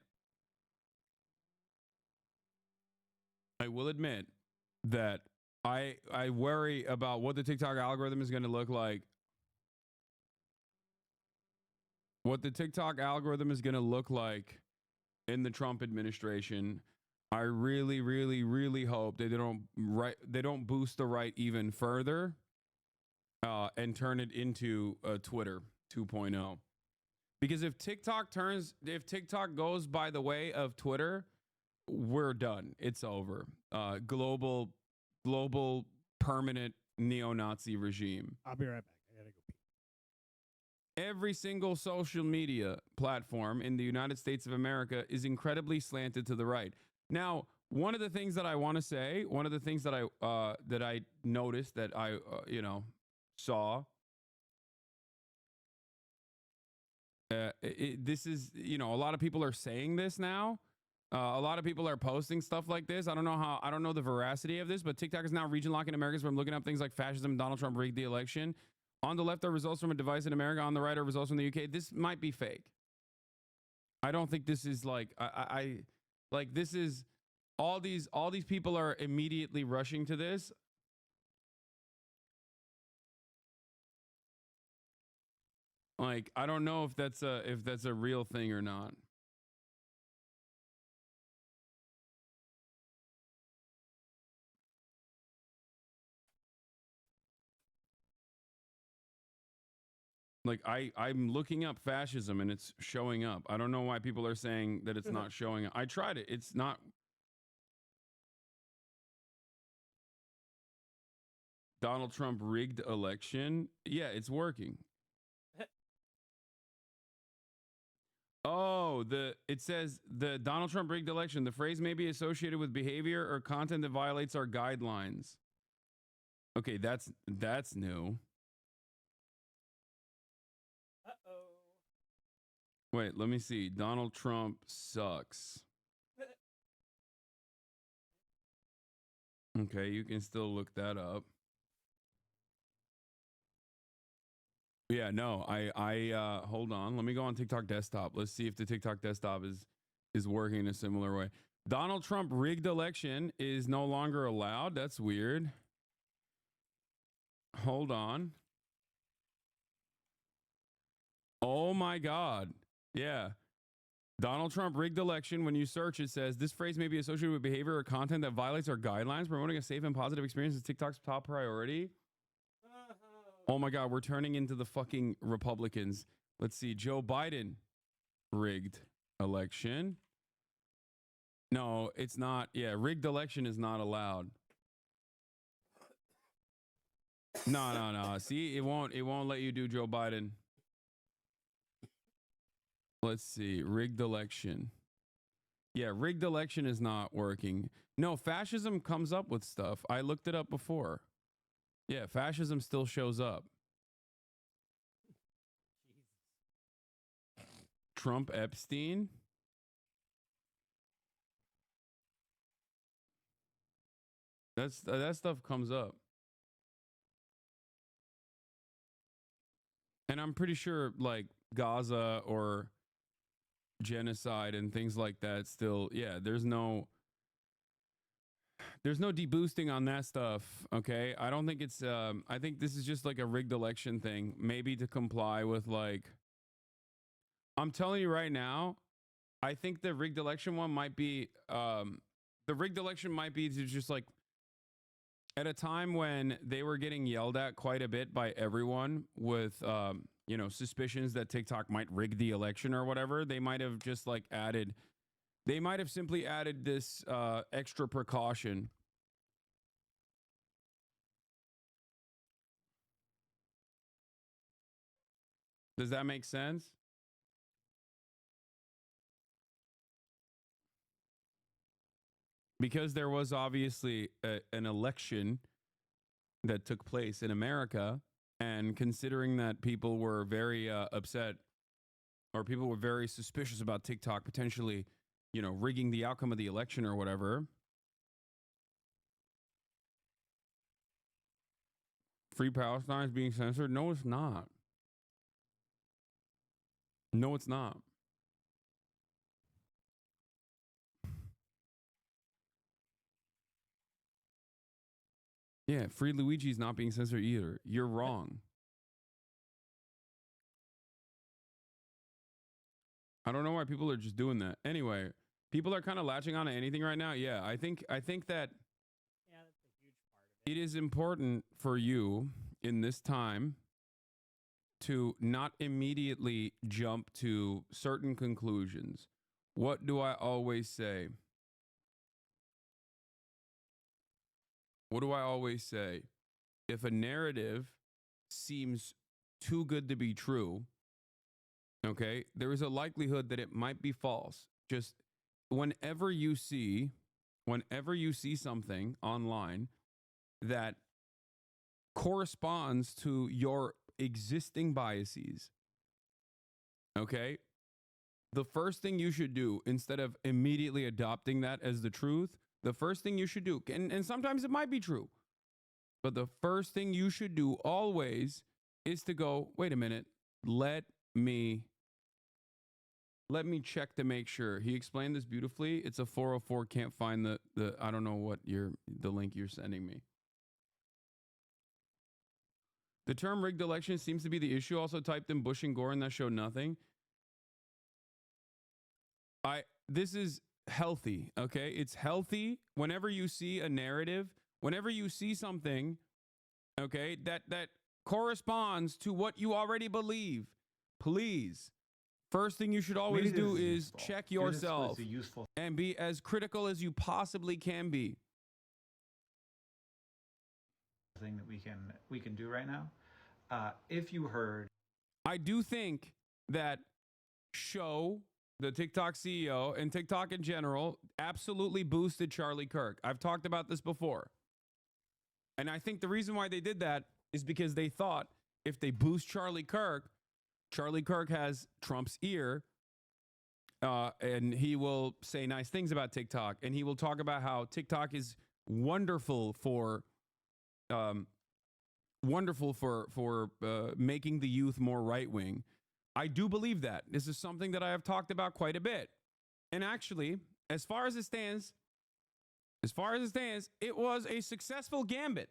that I worry about what the TikTok algorithm is going to look like. What the TikTok algorithm is going to look like in the Trump administration. I really, really, really hope that they don't boost the right even further and turn it into Twitter 2.0. Because if TikTok goes by the way of Twitter, we're done. It's over. Global permanent neo-Nazi regime. I'll be right back. I gotta go pee. Every single social media platform in the United States of America is incredibly slanted to the right. Now, one of the things that I want to say, one of the things that I noticed, that I saw, this is, a lot of people are saying this now. A lot of people are posting stuff like this. I don't know the veracity of this, but TikTok is now region locking Americans from looking up things like fascism. Donald Trump rigged the election. On the left are results from a device in America. On the right are results from the UK. This might be fake. I don't think this is like, this is, all these people are immediately rushing to this. Like, I don't know if that's a real thing or not. Like, I'm looking up fascism and it's showing up. I don't know why people are saying that it's not showing up. I tried it. It's not. Donald Trump rigged election. Yeah, it's working. Oh, it says the Donald Trump rigged election. The phrase may be associated with behavior or content that violates our guidelines. Okay, that's new. Wait, let me see. Donald Trump sucks. Okay, you can still look that up. Yeah, no, I hold on. Let me go on TikTok desktop. Let's see if the TikTok desktop is working in a similar way. Donald Trump rigged election is no longer allowed. That's weird. Hold on. Oh my God. Yeah. Donald Trump rigged election. When you search, it says this phrase may be associated with behavior or content that violates our guidelines. Promoting a safe and positive experience is TikTok's top priority. Oh my God, we're turning into the fucking Republicans. Let's see. Joe Biden rigged election. No, it's not. Yeah, rigged election is not allowed. No. See, it won't let you do Joe Biden. Let's see. Rigged election. Yeah, rigged election is not working. No, fascism comes up with stuff. I looked it up before. Yeah, fascism still shows up. Trump Epstein? That stuff comes up. And I'm pretty sure like Gaza or genocide and things like that still, yeah, there's no deboosting on that stuff, okay? I don't think it's I think this is just like a rigged election thing, maybe to comply with like, I'm telling you right now, I think the rigged election one might be the rigged election might be to just like, at a time when they were getting yelled at quite a bit by everyone with you know, suspicions that TikTok might rig the election or whatever, they might have just like added, they might have simply added this extra precaution. Does that make sense? Because there was obviously an election that took place in America, and considering that people were very upset, or people were very suspicious about TikTok potentially, you know, rigging the outcome of the election or whatever. Free Palestine is being censored? No, it's not. No, it's not. Yeah, Free Luigi's not being censored either. You're wrong. I don't know why people are just doing that. Anyway, people are kind of latching on to anything right now. Yeah, I think that it is important for you in this time to not immediately jump to certain conclusions. What do I always say? What do I always say? If a narrative seems too good to be true, okay, there is a likelihood that it might be false. Just whenever you see something online that corresponds to your existing biases, okay, the first thing you should do, instead of immediately adopting that as the truth, the first thing you should do, and sometimes it might be true, but the first thing you should do always is to go, wait a minute, let me check to make sure. He explained this beautifully. It's a 404, can't find the I don't know what the link you're sending me. The term rigged election seems to be the issue. Also typed in Bush and Gore and that showed nothing. This is healthy, okay? It's healthy whenever you see a narrative, whenever you see something, okay, that corresponds to what you already believe. Please, first thing you should always do is check yourself and be as critical as you possibly can be. Thing that we can do right now. If you heard, I do think that the TikTok CEO and TikTok in general absolutely boosted Charlie Kirk. I've talked about this before. And I think the reason why they did that is because they thought if they boost Charlie Kirk has Trump's ear, and he will say nice things about TikTok, and he will talk about how TikTok is wonderful for making the youth more right-wing. I do believe that. This is something that I have talked about quite a bit. And actually, as far as it stands, it was a successful gambit.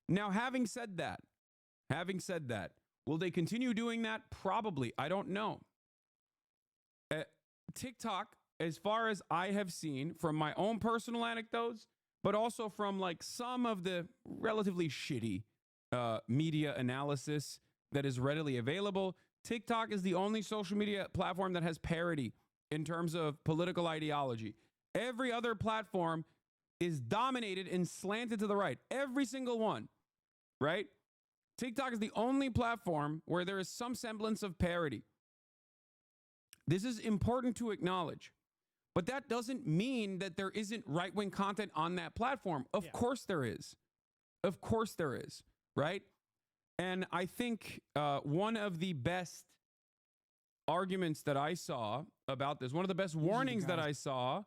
Now, having said that, will they continue doing that? Probably. I don't know. TikTok, as far as I have seen from my own personal anecdotes, but also from like some of the relatively shitty media analysis that is readily available, TikTok is the only social media platform that has parity in terms of political ideology. Every other platform is dominated and slanted to the right. Every single one, right? TikTok is the only platform where there is some semblance of parity. This is important to acknowledge. But that doesn't mean that there isn't right-wing content on that platform. Of course there is. Of course there is, right? And I think one of the best arguments that I saw about this, one of the best warnings that I saw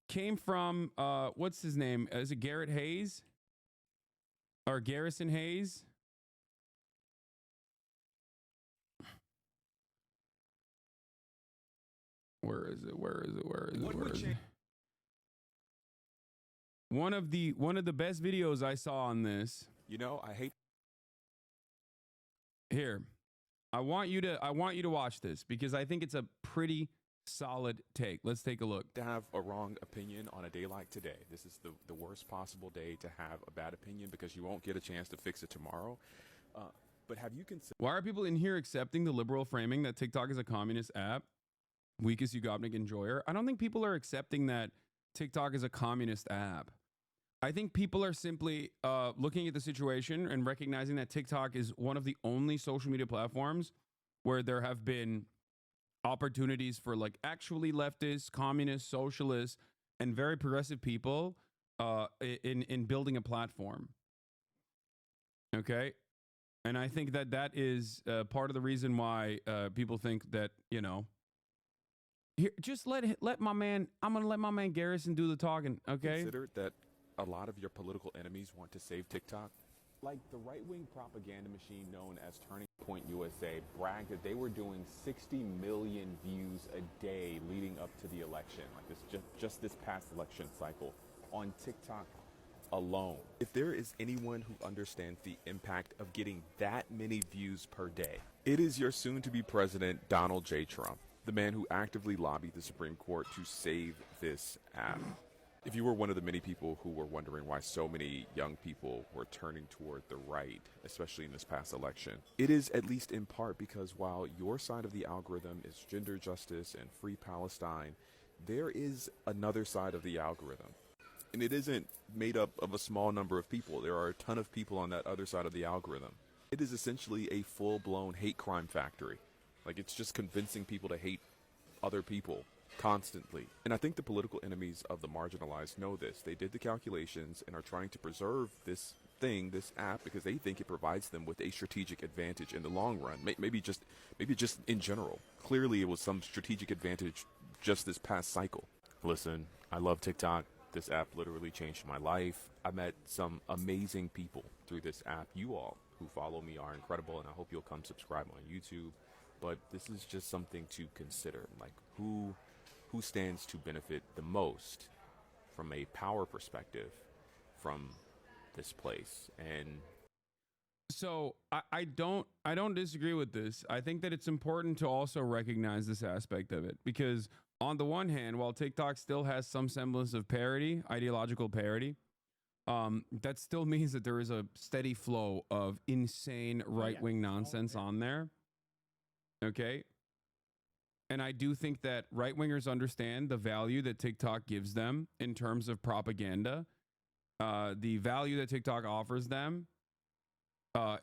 came from, what's his name? Is it Garrett Hayes? Or Garrison Hayes? Where is it? One of the best videos I saw on this. You know, I hate. Here, I want you to watch this because I think it's a pretty solid take. Let's take a look. To have a wrong opinion on a day like today. This is the worst possible day to have a bad opinion because you won't get a chance to fix it tomorrow. But have you considered? Why are people in here accepting the liberal framing that TikTok is a communist app? Weakest Ugobnik enjoyer. I don't think people are accepting that TikTok is a communist app. I think people are simply looking at the situation and recognizing that TikTok is one of the only social media platforms where there have been opportunities for like actually leftist, communist, socialist, and very progressive people in building a platform. Okay? And I think that is part of the reason why people think that, you know, here, just let my man, I'm going to let my man Garrison do the talking, okay? Consider that a lot of your political enemies want to save TikTok. Like the right-wing propaganda machine known as Turning Point USA bragged that they were doing 60 million views a day leading up to the election, like this just this past election cycle on TikTok alone. If there is anyone who understands the impact of getting that many views per day, it is your soon-to-be president, Donald J. Trump, the man who actively lobbied the Supreme Court to save this app. If you were one of the many people who were wondering why so many young people were turning toward the right, especially in this past election, it is at least in part because while your side of the algorithm is gender justice and free Palestine, there is another side of the algorithm. And it isn't made up of a small number of people. There are a ton of people on that other side of the algorithm. It is essentially a full-blown hate crime factory. Like, it's just convincing people to hate other people constantly. And I think the political enemies of the marginalized know this. They did the calculations and are trying to preserve this thing, this app, because they think it provides them with a strategic advantage in the long run. Maybe just in general. Clearly, it was some strategic advantage just this past cycle. Listen, I love TikTok. This app literally changed my life. I met some amazing people through this app. You all who follow me are incredible, and I hope you'll come subscribe on YouTube. But this is just something to consider. Like, who stands to benefit the most from a power perspective from this place? And so I don't disagree with this. I think that it's important to also recognize this aspect of it because on the one hand, while TikTok still has some semblance of parody, ideological parody, that still means that there is a steady flow of insane right-wing nonsense on there. Okay. And I do think that right-wingers understand the value that TikTok gives them in terms of propaganda, the value that TikTok offers them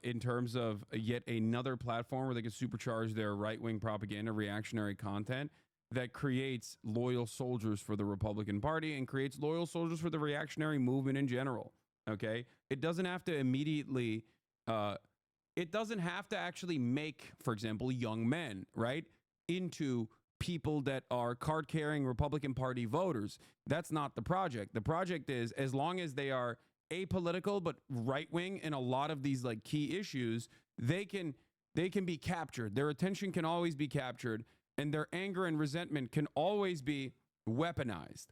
in terms of yet another platform where they can supercharge their right-wing propaganda, reactionary content that creates loyal soldiers for the Republican Party and creates loyal soldiers for the reactionary movement in general. Okay. It doesn't have to immediately, it doesn't have to actually make, for example, young men, right, into people that are card-carrying Republican Party voters. That's not the project. The project is, as long as they are apolitical but right-wing in a lot of these like key issues, they can be captured. Their attention can always be captured, and their anger and resentment can always be weaponized.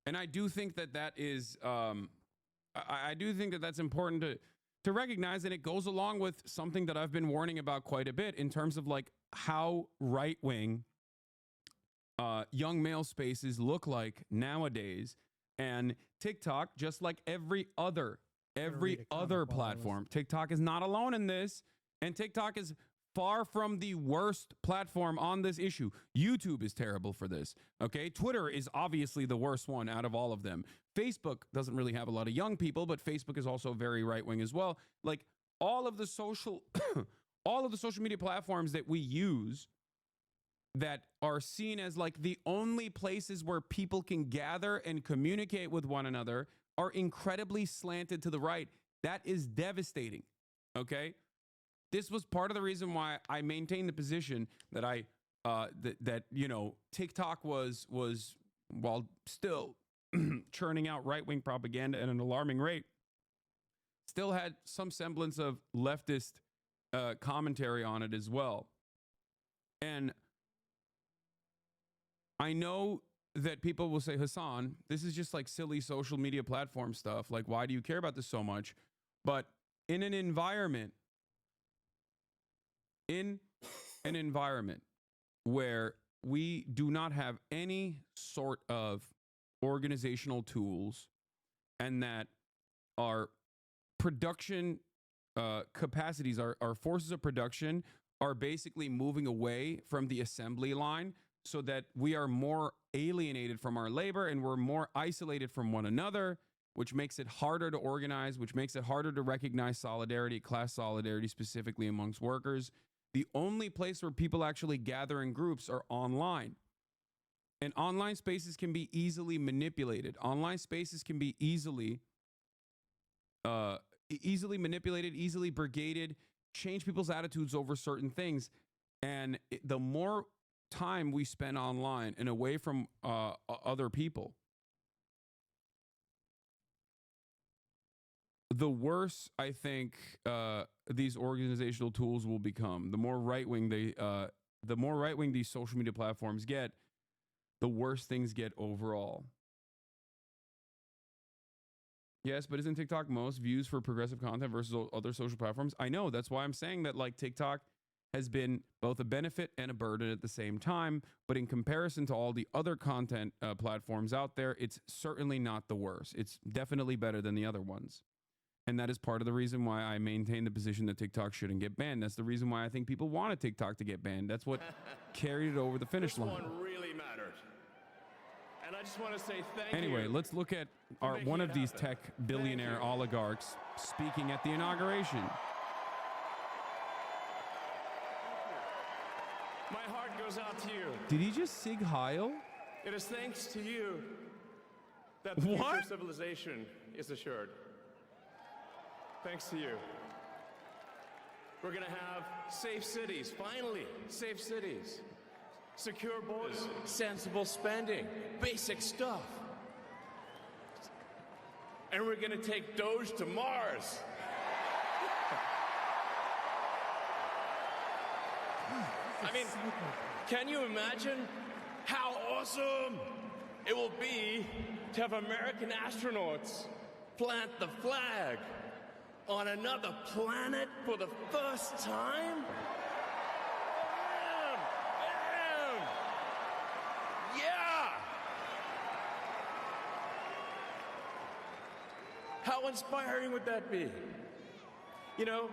And I do think that is, I do think that that's important to recognize, and it goes along with something that I've been warning about quite a bit in terms of like how right-wing young male spaces look like nowadays. And TikTok, just like every other platform, TikTok is not alone in this, and TikTok is far from the worst platform on this issue. YouTube is terrible for this. Okay. Twitter is obviously the worst one out of all of them. Facebook doesn't really have a lot of young people, but Facebook is also very right wing as well. Like all of the social, all of the social media platforms that we use, that are seen as like the only places where people can gather and communicate with one another are incredibly slanted to the right. That is devastating. Okay? This was part of the reason why I maintained the position that that you know, TikTok was while still churning out right-wing propaganda at an alarming rate, still had some semblance of leftist commentary on it as well. And I know that people will say, Hassan, this is just like silly social media platform stuff. Like, why do you care about this so much? But in an environment where we do not have any sort of organizational tools, and that our production capacities, our forces of production are basically moving away from the assembly line, so that we are more alienated from our labor and we're more isolated from one another, which makes it harder to organize, which makes it harder to recognize solidarity, class solidarity, specifically amongst workers. The only place where people actually gather in groups are online. And online spaces can be easily manipulated. Online spaces can be easily manipulated, easily brigaded, change people's attitudes over certain things. And the more time we spend online and away from other people, the worse I think these organizational tools will become. The more right-wing these social media platforms get, the worse things get overall. Yes, but isn't TikTok most views for progressive content versus other social platforms? I know, that's why I'm saying that like TikTok has been both a benefit and a burden at the same time, but in comparison to all the other content platforms out there, it's certainly not the worst. It's definitely better than the other ones. And that is part of the reason why I maintain the position that TikTok shouldn't get banned. That's the reason why I think people wanted TikTok to get banned. That's what carried it over the finish line. This one really mattered. And I just want to say thank you. Anyway, let's look at one of these tech billionaire oligarchs speaking at the inauguration. My heart goes out to you. Did he just Sig Heil? It is thanks to you that the future of civilization is assured. Thanks to you. We're going to have safe cities, finally, safe cities. Secure borders, sensible spending, basic stuff. And we're going to take Doge to Mars. I mean, can you imagine how awesome it will be to have American astronauts plant the flag on another planet for the first time? Yeah! How inspiring would that be? You know,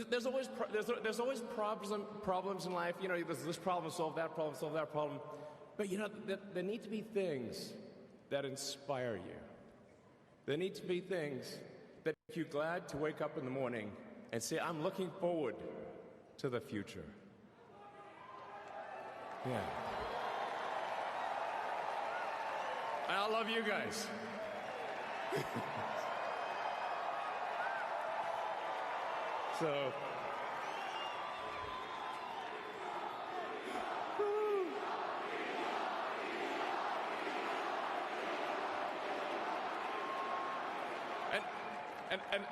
there's always problems in life. You know, there's this problem, solve that problem. But you know, there need to be things that inspire you. There need to be things that make you glad to wake up in the morning and say, I'm looking forward to the future. Yeah. And I love you guys. So,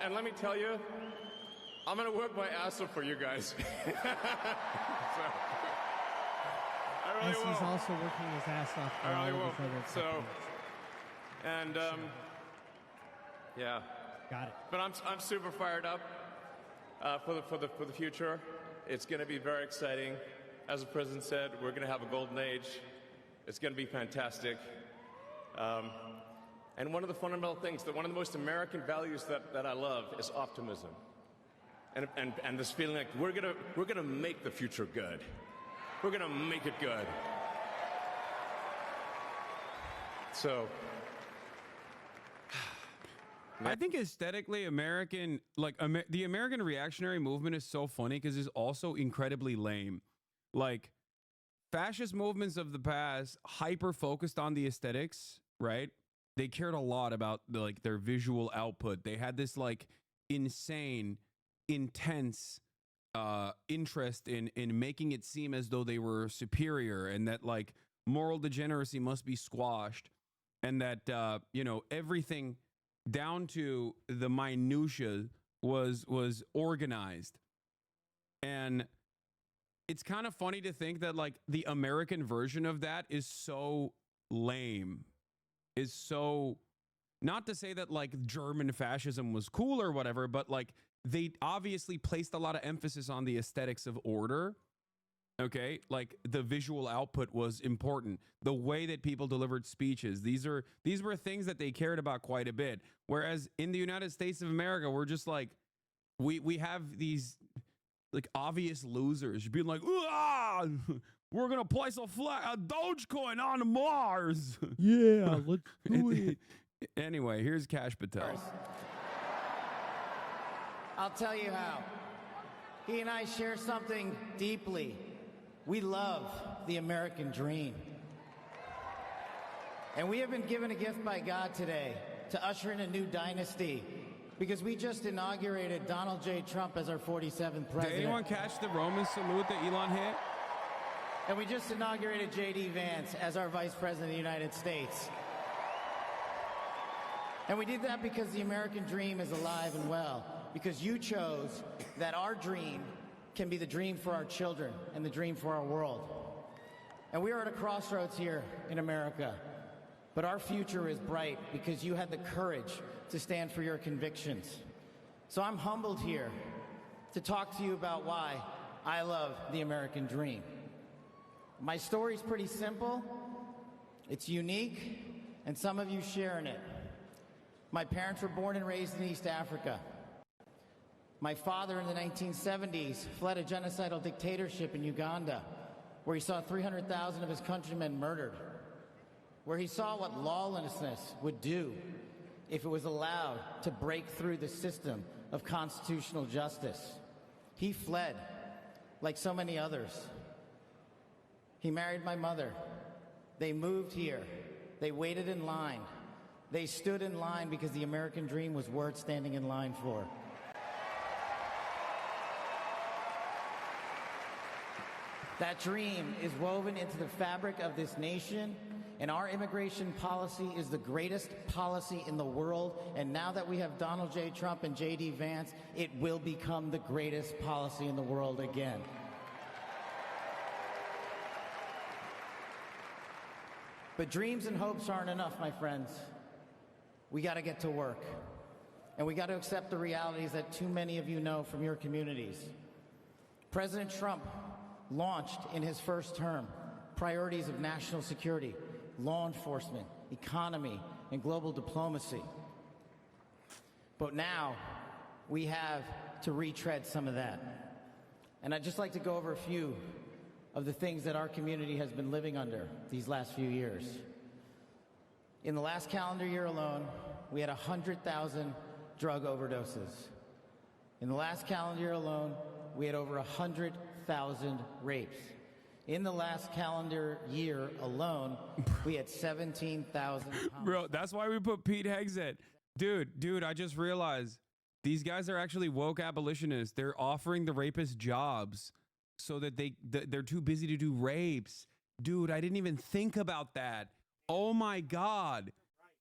and let me tell you, I'm gonna work my ass off for you guys. So, I really will. He's also working his ass off for I really all will. of his other So, companies. and yeah. Got it. But I'm super fired up for the future. It's going to be very exciting. As the president said, we're going to have a golden age. It's going to be fantastic. And one of the fundamental things, one of the most American values that I love is optimism. And this feeling like we're gonna make the future good. We're gonna make it good. So I think aesthetically American, like the American reactionary movement is so funny because it's also incredibly lame. like fascist movements of the past hyper focused on the aesthetics, right? They cared a lot about like their visual output. They had this like insane, intense interest in making it seem as though they were superior, and that like moral degeneracy must be squashed, and that you know, everything down to the minutia was organized. And it's kind of funny to think that like the American version of that is so lame, is so, not to say that like German fascism was cool or whatever, but like they obviously placed a lot of emphasis on the aesthetics of order. Okay, like the visual output was important. The way that people delivered speeches, these were things that they cared about quite a bit. Whereas in the United States of America, we're just like, we have these like obvious losers being like, ah, we're gonna place a Dogecoin on Mars. Yeah, let's do it. Anyway, here's Kash Patel. I'll tell you how. He and I share something deeply. We love the American dream. And we have been given a gift by God today to usher in a new dynasty, because we just inaugurated Donald J. Trump as our 47th president. Did anyone catch the Roman salute that Elon hit? And we just inaugurated J.D. Vance as our Vice President of the United States. And we did that because the American dream is alive and well, because you chose that our dream can be the dream for our children and the dream for our world. And we are at a crossroads here in America, but our future is bright because you had the courage to stand for your convictions. So I'm humbled here to talk to you about why I love the American dream. My story's pretty simple, it's unique, and some of you share in it. My parents were born and raised in East Africa. My father in the 1970s fled a genocidal dictatorship in Uganda, where he saw 300,000 of his countrymen murdered, where he saw what lawlessness would do if it was allowed to break through the system of constitutional justice. He fled, like so many others. He married my mother. They moved here. They waited in line. They stood in line because the American dream was worth standing in line for. That dream is woven into the fabric of this nation, and our immigration policy is the greatest policy in the world. And now that we have Donald J. Trump and J.D. Vance, it will become the greatest policy in the world again. But dreams and hopes aren't enough, my friends. We got to get to work. And we got to accept the realities that too many of you know from your communities. President Trump launched in his first term priorities of national security, law enforcement, economy, and global diplomacy. But now we have to retread some of that. And I'd just like to go over a few of the things that our community has been living under these last few years. In the last calendar year alone, we had 100,000 drug overdoses. In the last calendar year alone, we had over 100,000 rapes. In the last calendar year alone, we had 17,000. Bro, that's why we put Pete Hegseth. Dude, I just realized these guys are actually woke abolitionists. They're offering the rapists jobs so that they're too busy to do rapes. Dude, I didn't even think about that. Oh my God.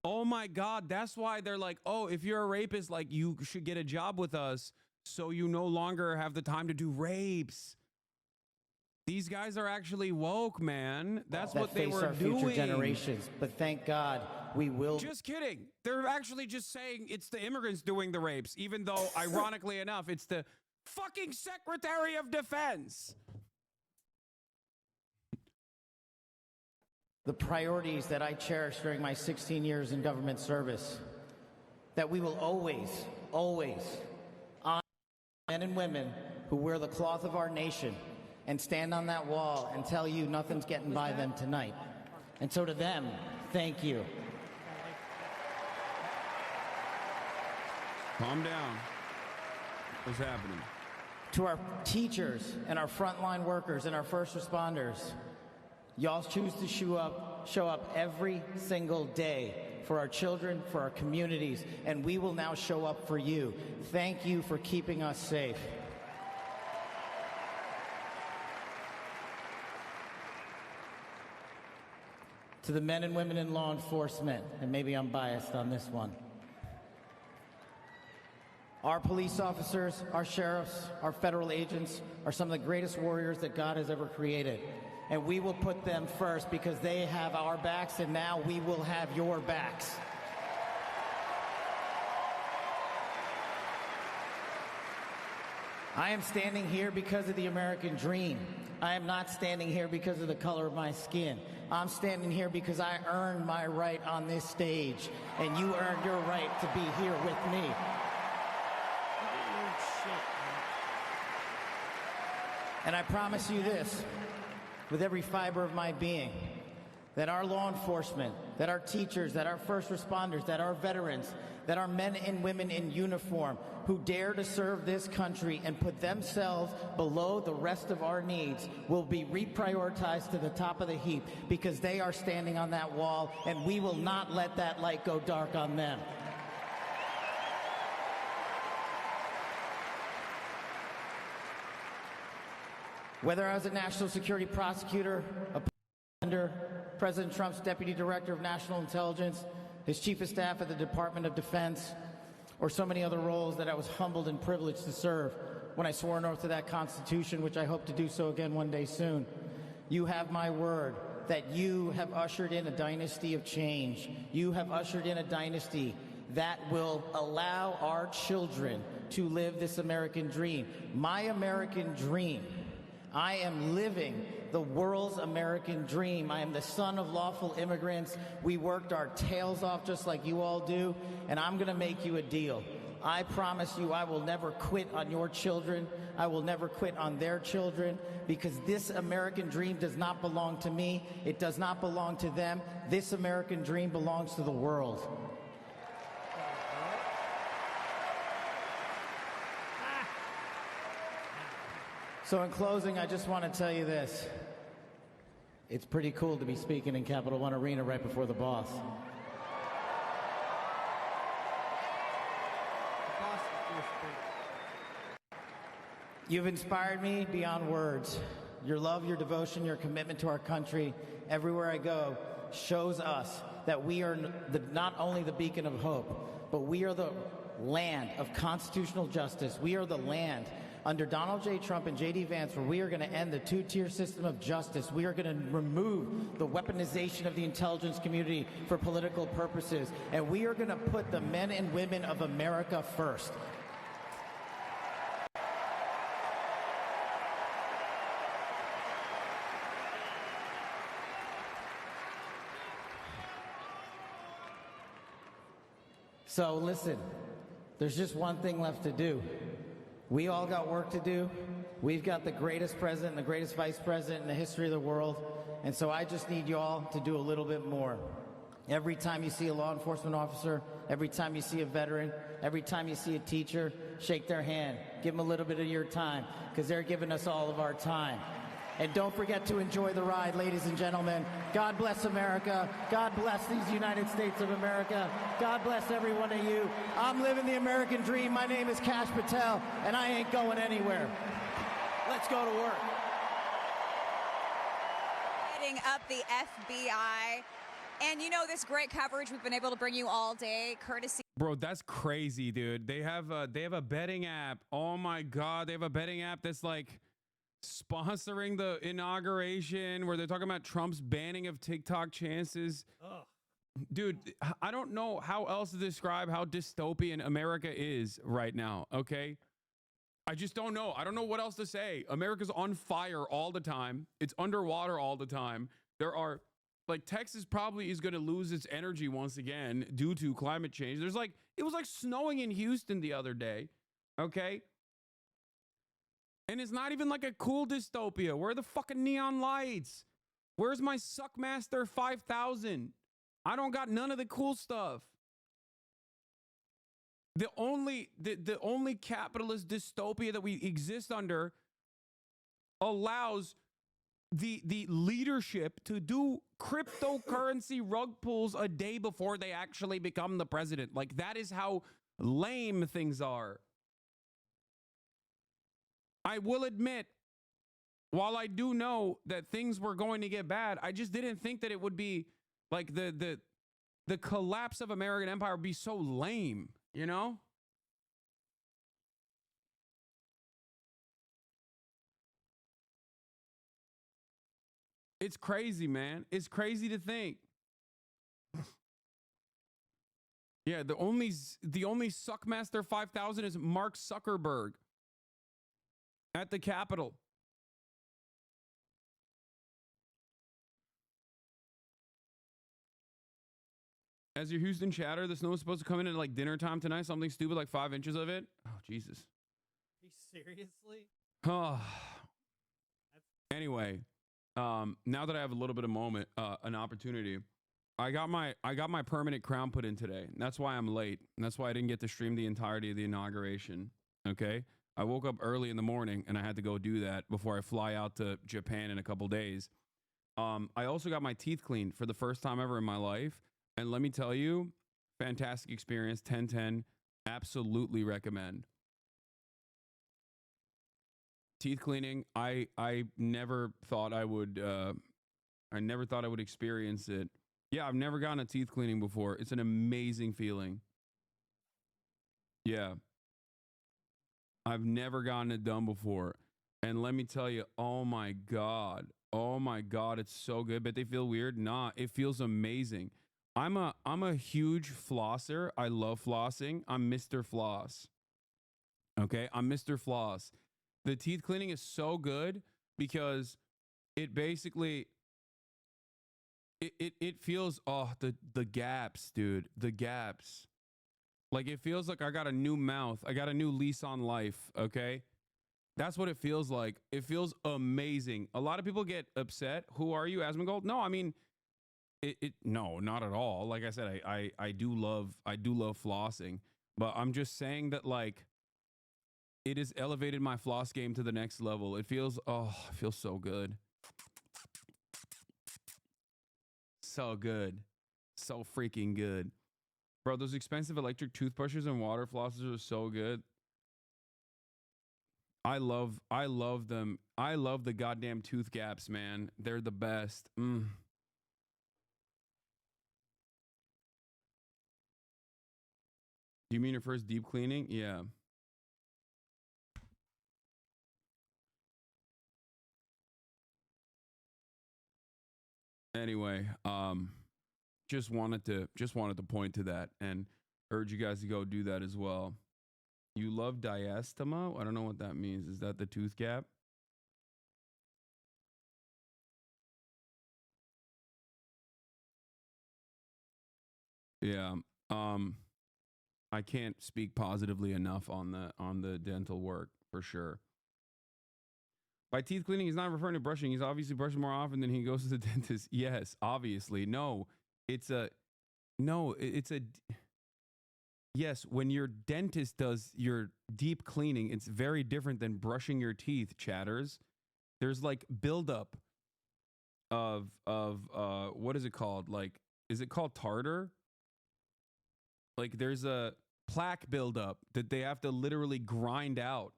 Oh my God. That's why they're like, oh, if you're a rapist, like you should get a job with us so you no longer have the time to do rapes. These guys are actually woke, man. That's what they were doing. Future generations, but thank God we will. Just kidding. They're actually just saying it's the immigrants doing the rapes, even though, ironically enough, it's the fucking Secretary of Defense. The priorities that I cherished during my 16 years in government service, that we will always, always honor men and women who wear the cloth of our nation and stand on that wall and tell you nothing's getting by them tonight. And so to them, thank you. Calm down. What's happening? To our teachers and our frontline workers and our first responders, y'all choose to show up every single day for our children, for our communities, and we will now show up for you. Thank you for keeping us safe. To the men and women in law enforcement, and maybe I'm biased on this one, our police officers, our sheriffs, our federal agents are some of the greatest warriors that God has ever created. And we will put them first because they have our backs, and now we will have your backs. I am standing here because of the American dream. I am not standing here because of the color of my skin. I'm standing here because I earned my right on this stage, and you earned your right to be here with me. And I promise you this, with every fiber of my being, that our law enforcement, that our teachers, that our first responders, that our veterans, that our men and women in uniform who dare to serve this country and put themselves below the rest of our needs will be reprioritized to the top of the heap because they are standing on that wall, and we will not let that light go dark on them. Whether I was a national security prosecutor, a under President Trump's deputy director of national intelligence, his chief of staff at the Department of Defense, or so many other roles that I was humbled and privileged to serve when I swore an oath to that Constitution, which I hope to do so again one day soon. You have my word that you have ushered in a dynasty of change. You have ushered in a dynasty that will allow our children to live this American dream. My American dream. I am living the world's American dream. I am the son of lawful immigrants. We worked our tails off just like you all do, and I'm going to make you a deal. I promise you I will never quit on your children. I will never quit on their children, because this American dream does not belong to me. It does not belong to them. This American dream belongs to the world. So in closing, I just want to tell you this. It's pretty cool to be speaking in Capital One Arena right before the boss. You've inspired me beyond words. Your love, your devotion, your commitment to our country, everywhere I go, shows us that we are not only the beacon of hope, but we are the land of constitutional justice. We are the land under Donald J. Trump and J.D. Vance, where we are going to end the two-tier system of justice. We are going to remove the weaponization of the intelligence community for political purposes. And we are going to put the men and women of America first. So listen, there's just one thing left to do. We all got work to do. We've got the greatest president and the greatest vice president in the history of the world. And so I just need you all to do a little bit more. Every time you see a law enforcement officer, every time you see a veteran, every time you see a teacher, shake their hand. Give them a little bit of your time, because they're giving us all of our time. And don't forget to enjoy the ride, ladies and gentlemen. God bless America. God bless these United States of America. God bless every one of you. I'm living the American dream. My name is Kash Patel, and I ain't going anywhere. Let's go to work. Heading up the FBI. And you know, this great coverage we've been able to bring you all day, courtesy. Bro, that's crazy, dude. They have a betting app. Oh my God, they have a betting app that's like sponsoring the inauguration where they're talking about Trump's banning of TikTok chances. Ugh. Dude, I don't know how else to describe how dystopian America is right now, okay? I just don't know. I don't know what else to say. America's on fire all the time. It's underwater all the time. There are, like, Texas probably is going to lose its energy once again due to climate change. It was like snowing in Houston the other day, okay? And it's not even like a cool dystopia. Where are the fucking neon lights? Where's my Suckmaster 5000? I don't got none of the cool stuff. The only capitalist dystopia that we exist under allows the leadership to do cryptocurrency rug pulls a day before they actually become the president. Like, that is how lame things are. I will admit, while I do know that things were going to get bad, I just didn't think that it would be like the collapse of American empire would be so lame, you know? It's crazy, man. It's crazy to think. Yeah, the only Suckmaster 5000 is Mark Zuckerberg at the Capitol. As your Houston chatter, the snow is supposed to come in at like dinner time tonight. Something stupid like 5 inches of it. Oh, Jesus. Are you seriously? Anyway, now that I have a little bit of moment, an opportunity, I got my permanent crown put in today. That's why I'm late. And that's why I didn't get to stream the entirety of the inauguration. Okay. I woke up early in the morning and I had to go do that before I fly out to Japan in a couple days. I also got my teeth cleaned for the first time ever in my life. And let me tell you, fantastic experience, 10/10, absolutely recommend. Teeth cleaning, I never thought I would experience it. Yeah, I've never gotten a teeth cleaning before. It's an amazing feeling. Yeah. I've never gotten it done before. And let me tell you, oh my God, it's so good. But they feel weird? Nah, it feels amazing. I'm a huge flosser. I love flossing. I'm Mr. Floss. Okay, I'm Mr. Floss. The teeth cleaning is so good because it basically it feels, oh, the gaps, dude, the gaps. Like, it feels like I got a new mouth. I got a new lease on life, okay? That's what it feels like. It feels amazing. A lot of people get upset. Who are you, Asmongold? No, I mean, no, not at all. Like I said, I do love flossing, but I'm just saying that, like, it has elevated my floss game to the next level. It feels so good. So good. So freaking good. Bro, those expensive electric toothbrushes and water flossers are so good. I love them. I love the goddamn tooth gaps, man. They're the best. You mean your first deep cleaning? Yeah. Anyway, just wanted to point to that and urge you guys to go do that as well. You love diastema? I don't know what that means. Is that the tooth gap? Yeah. I can't speak positively enough on the dental work for sure. By teeth cleaning, he's not referring to brushing. He's obviously brushing more often than he goes to the dentist. Yes, obviously. Yes, when your dentist does your deep cleaning, it's very different than brushing your teeth, chatters. There's like buildup of what is it called? Like, is it called tartar? Like, there's a plaque buildup that they have to literally grind out.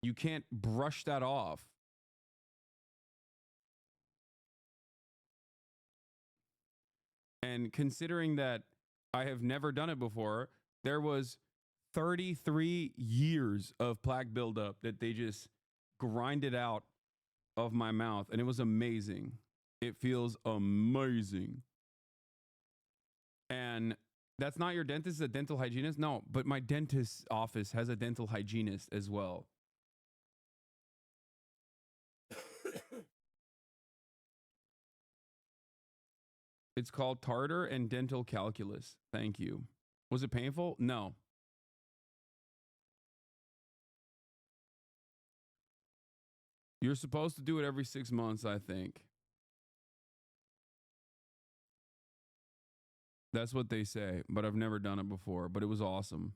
You can't brush that off. And considering that I have never done it before, there was 33 years of plaque buildup that they just grinded out of my mouth, and it was amazing. It feels amazing. And that's not your dentist, a dental hygienist? No, but my dentist's office has a dental hygienist as well. It's called tartar and dental calculus. Thank you. Was it painful? No. You're supposed to do it every 6 months, I think. That's what they say, but I've never done it before, but it was awesome.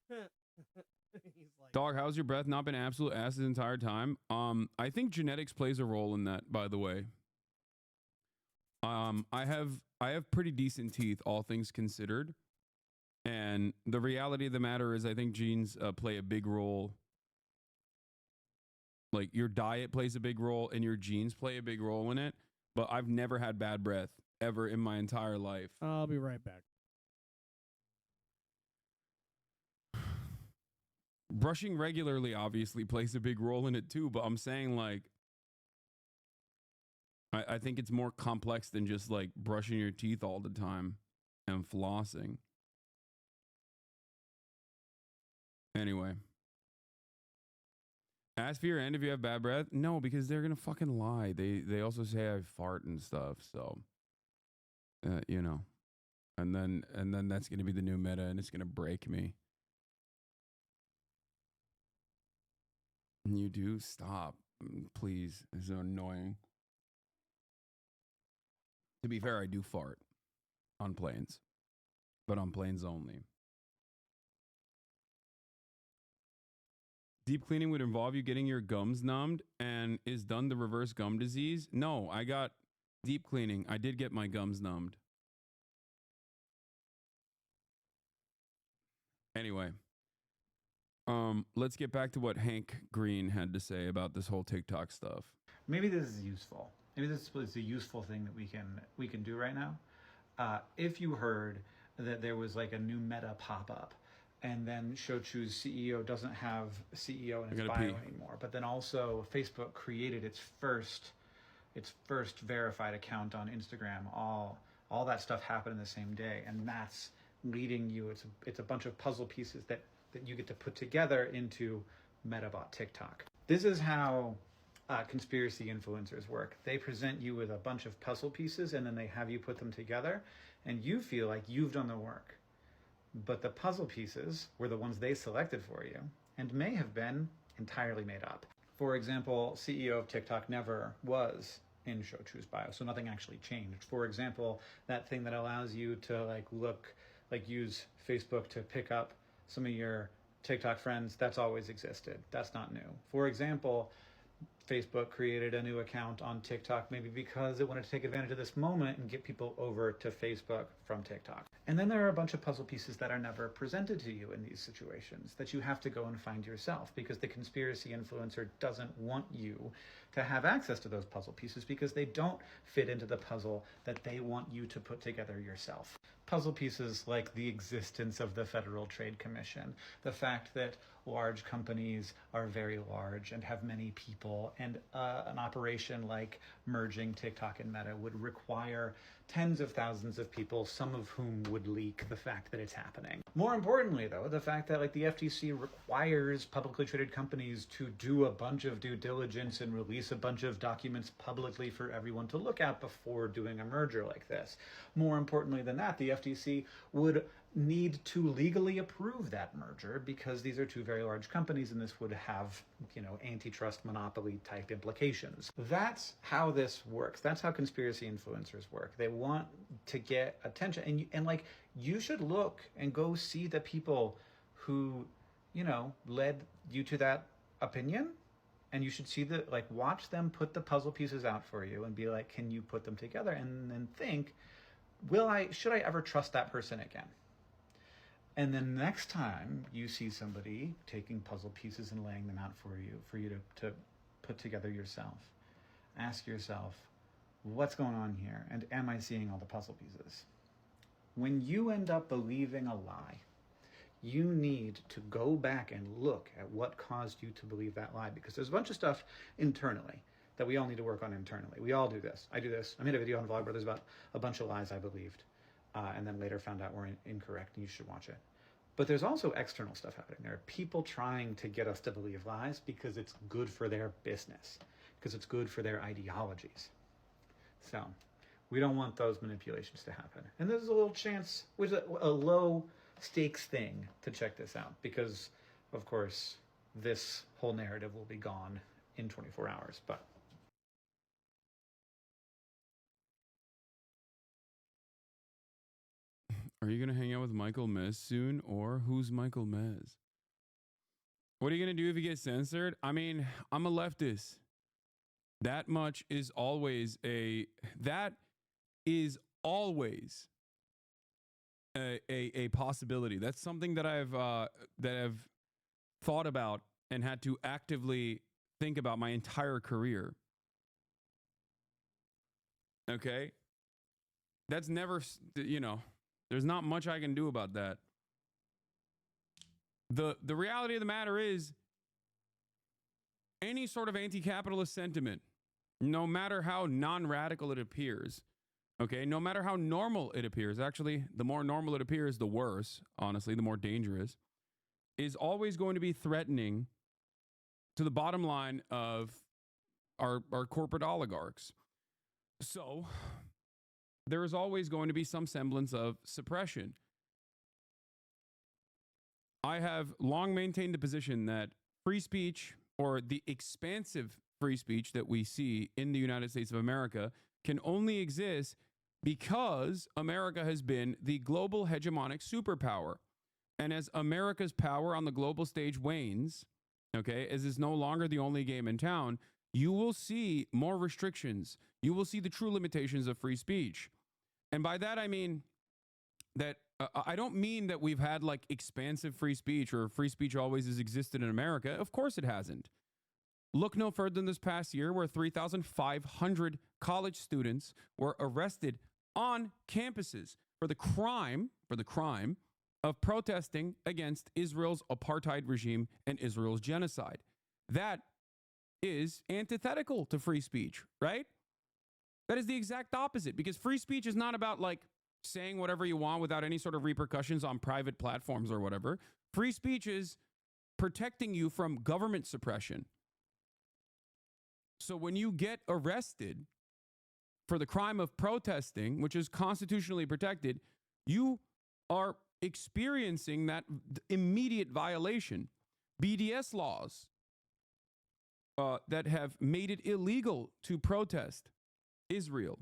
He's like, Dog, how's your breath not been absolute ass this entire time? I think genetics plays a role in that, by the way. I have pretty decent teeth, all things considered. And the reality of the matter is I think genes play a big role. Like your diet plays a big role and your genes play a big role in it. But I've never had bad breath ever in my entire life. I'll be right back. Brushing regularly obviously plays a big role in it too, but I'm saying like I think it's more complex than just like brushing your teeth all the time and flossing. Anyway. Ask for your end if you have bad breath. No, because they're gonna fucking lie. They also say I fart and stuff. So, you know, and then that's gonna be the new meta, and it's gonna break me. You do stop, please. It's so annoying. To be fair, I do fart on planes, but on planes only. Deep cleaning would involve you getting your gums numbed, and is done the reverse gum disease? No, I got deep cleaning. I did get my gums numbed. Anyway, let's get back to what Hank Green had to say about this whole TikTok stuff. Maybe this is useful. Maybe this is a useful thing that we can do right now. If you heard that there was like a new Meta pop up, and then Shochu's CEO doesn't have CEO in his bio anymore, but then also Facebook created its first verified account on Instagram. All that stuff happened in the same day, and that's leading you. It's a bunch of puzzle pieces that you get to put together into Metabot TikTok. This is how conspiracy influencers work. They present you with a bunch of puzzle pieces, and then they have you put them together, and you feel like you've done the work. But the puzzle pieces were the ones they selected for you and may have been entirely made up. For example, CEO of TikTok never was in Shochu's bio, so nothing actually changed. For example, that thing that allows you to use Facebook to pick up some of your TikTok friends, that's always existed. That's not new. For example, Facebook created a new account on TikTok maybe because it wanted to take advantage of this moment and get people over to Facebook from TikTok. And then there are a bunch of puzzle pieces that are never presented to you in these situations that you have to go and find yourself, because the conspiracy influencer doesn't want you to have access to those puzzle pieces because they don't fit into the puzzle that they want you to put together yourself. Puzzle pieces like the existence of the Federal Trade Commission, the fact that large companies are very large and have many people, and an operation like merging TikTok and Meta would require tens of thousands of people, some of whom would leak the fact that it's happening. More importantly, though, the fact that the FTC requires publicly traded companies to do a bunch of due diligence and release a bunch of documents publicly for everyone to look at before doing a merger like this. More importantly than that, the FTC would need to legally approve that merger because these are two very large companies and this would have, antitrust monopoly type implications. That's how this works. That's how conspiracy influencers work. They want to get attention, and you should look and go see the people who, led you to that opinion, and you should see watch them put the puzzle pieces out for you and be like, can you put them together? And then think, should I ever trust that person again? And then next time you see somebody taking puzzle pieces and laying them out for you to put together yourself, ask yourself, what's going on here? And am I seeing all the puzzle pieces? When you end up believing a lie, you need to go back and look at what caused you to believe that lie, because there's a bunch of stuff internally that we all need to work on internally. We all do this. I do this. I made a video on Vlogbrothers about a bunch of lies I believed. And then later found out were incorrect, and you should watch it. But there's also external stuff happening. There are people trying to get us to believe lies because it's good for their business, because it's good for their ideologies. So we don't want those manipulations to happen. And there's a little chance, with a low stakes thing to check this out, because of course this whole narrative will be gone in 24 hours. But Are you going to hang out with Michael Mez soon? Or who's Michael Mez? What are you going to do if you get censored? I mean, I'm a leftist. That much is always a possibility. That's something that I've thought about and had to actively think about my entire career. Okay? That's never, there's not much I can do about that. The reality of the matter is, any sort of anti-capitalist sentiment, no matter how non-radical it appears, okay, no matter how normal it appears, actually, the more normal it appears, the worse, honestly, the more dangerous, is always going to be threatening to the bottom line of our corporate oligarchs. So there is always going to be some semblance of suppression. I have long maintained the position that free speech, or the expansive free speech that we see in the United States of America, can only exist because America has been the global hegemonic superpower. And as America's power on the global stage wanes, okay, as is no longer the only game in town, you will see more restrictions. You will see the true limitations of free speech. And by that, I mean that I don't mean that we've had like expansive free speech or free speech always has existed in America. Of course it hasn't. Look no further than this past year, where 3,500 college students were arrested on campuses for the crime of protesting against Israel's apartheid regime and Israel's genocide. That is antithetical to free speech, right? That is the exact opposite, because free speech is not about like saying whatever you want without any sort of repercussions on private platforms or whatever. Free speech is protecting you from government suppression. So when you get arrested for the crime of protesting, which is constitutionally protected, you are experiencing that immediate violation. BDS laws that have made it illegal to protest Israel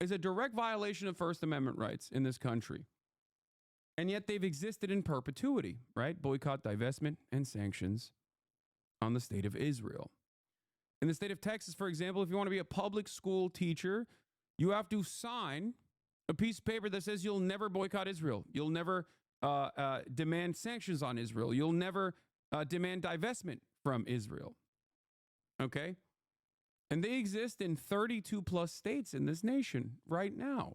is a direct violation of First Amendment rights in this country. And yet they've existed in perpetuity, right? Boycott, divestment, and sanctions on the state of Israel. In the state of Texas, for example, if you want to be a public school teacher, you have to sign a piece of paper that says you'll never boycott Israel. You'll never demand sanctions on Israel. You'll never demand divestment from Israel. Okay? And they exist in 32 plus states in this nation right now.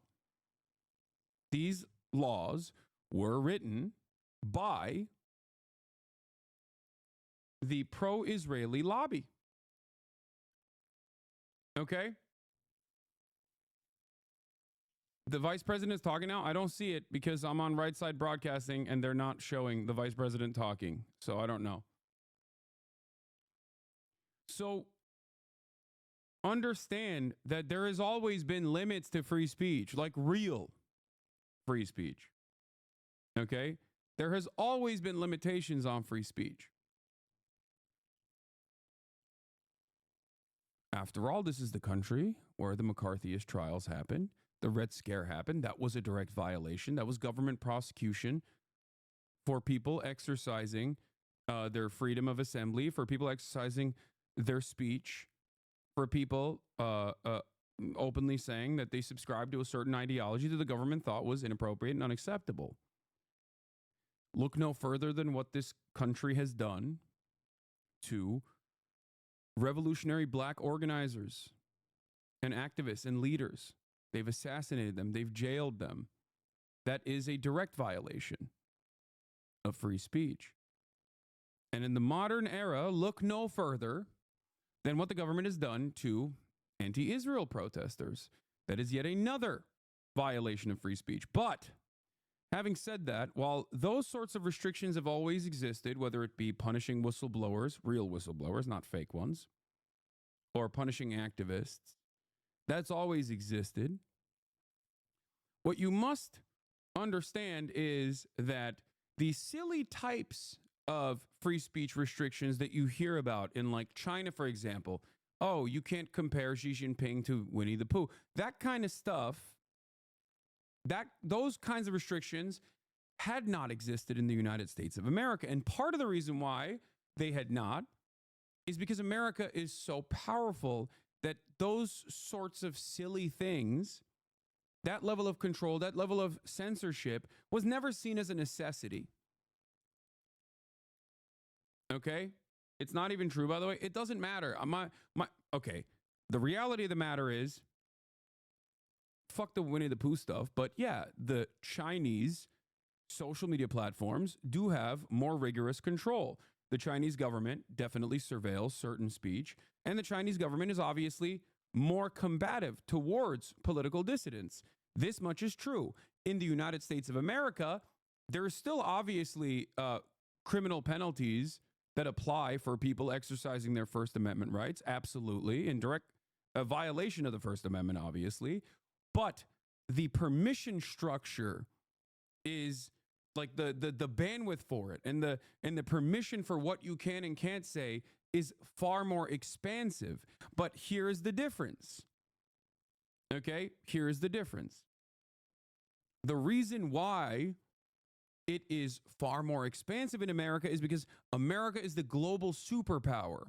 These laws were written by the pro-Israeli lobby. Okay? The vice president is talking now. I don't see it because I'm on Right Side Broadcasting and they're not showing the vice president talking. So I don't know. So understand that there has always been limits to free speech, like real free speech. Okay? There has always been limitations on free speech. After all, this is the country where the McCarthyist trials happened. The Red Scare happened. That was a direct violation. That was government prosecution for people exercising their freedom of assembly, for people exercising their speech, for people openly saying that they subscribe to a certain ideology that the government thought was inappropriate and unacceptable. Look no further than what this country has done to revolutionary black organizers and activists and leaders. They've assassinated them. They've jailed them. That is a direct violation of free speech. And in the modern era, look no further than what the government has done to anti-Israel protesters. That is yet another violation of free speech. But having said that, while those sorts of restrictions have always existed, whether it be punishing whistleblowers, real whistleblowers, not fake ones, or punishing activists, that's always existed. What you must understand is that the silly types of free speech restrictions that you hear about in like China, for example, oh, you can't compare Xi Jinping to Winnie the Pooh. That kind of stuff those kinds of restrictions had not existed in the United States of America. And part of the reason why they had not is because America is so powerful that those sorts of silly things, that level of control, that level of censorship was never seen as a necessity. Okay? It's not even true, by the way. It doesn't matter. Okay. The reality of the matter is, fuck the Winnie the Pooh stuff, but yeah, the Chinese social media platforms do have more rigorous control. The Chinese government definitely surveils certain speech, and the Chinese government is obviously more combative towards political dissidents. This much is true. In the United States of America, there are still obviously criminal penalties that apply for people exercising their First Amendment rights. Absolutely. In direct violation of the First Amendment, obviously. But the permission structure is like the bandwidth for it, and the permission for what you can and can't say is far more expansive. But here is the difference. Okay? Here is the difference. The reason why it is far more expansive in America is because America is the global superpower.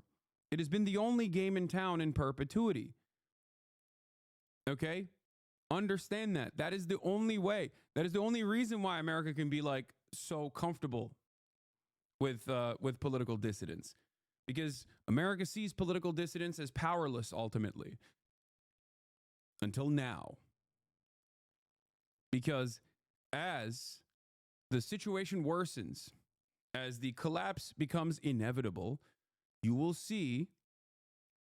It has been the only game in town in perpetuity. Okay? Understand that. That is the only way. That is the only reason why America can be like so comfortable with political dissidents. Because America sees political dissidents as powerless ultimately. Until now. Because as the situation worsens, as the collapse becomes inevitable, you will see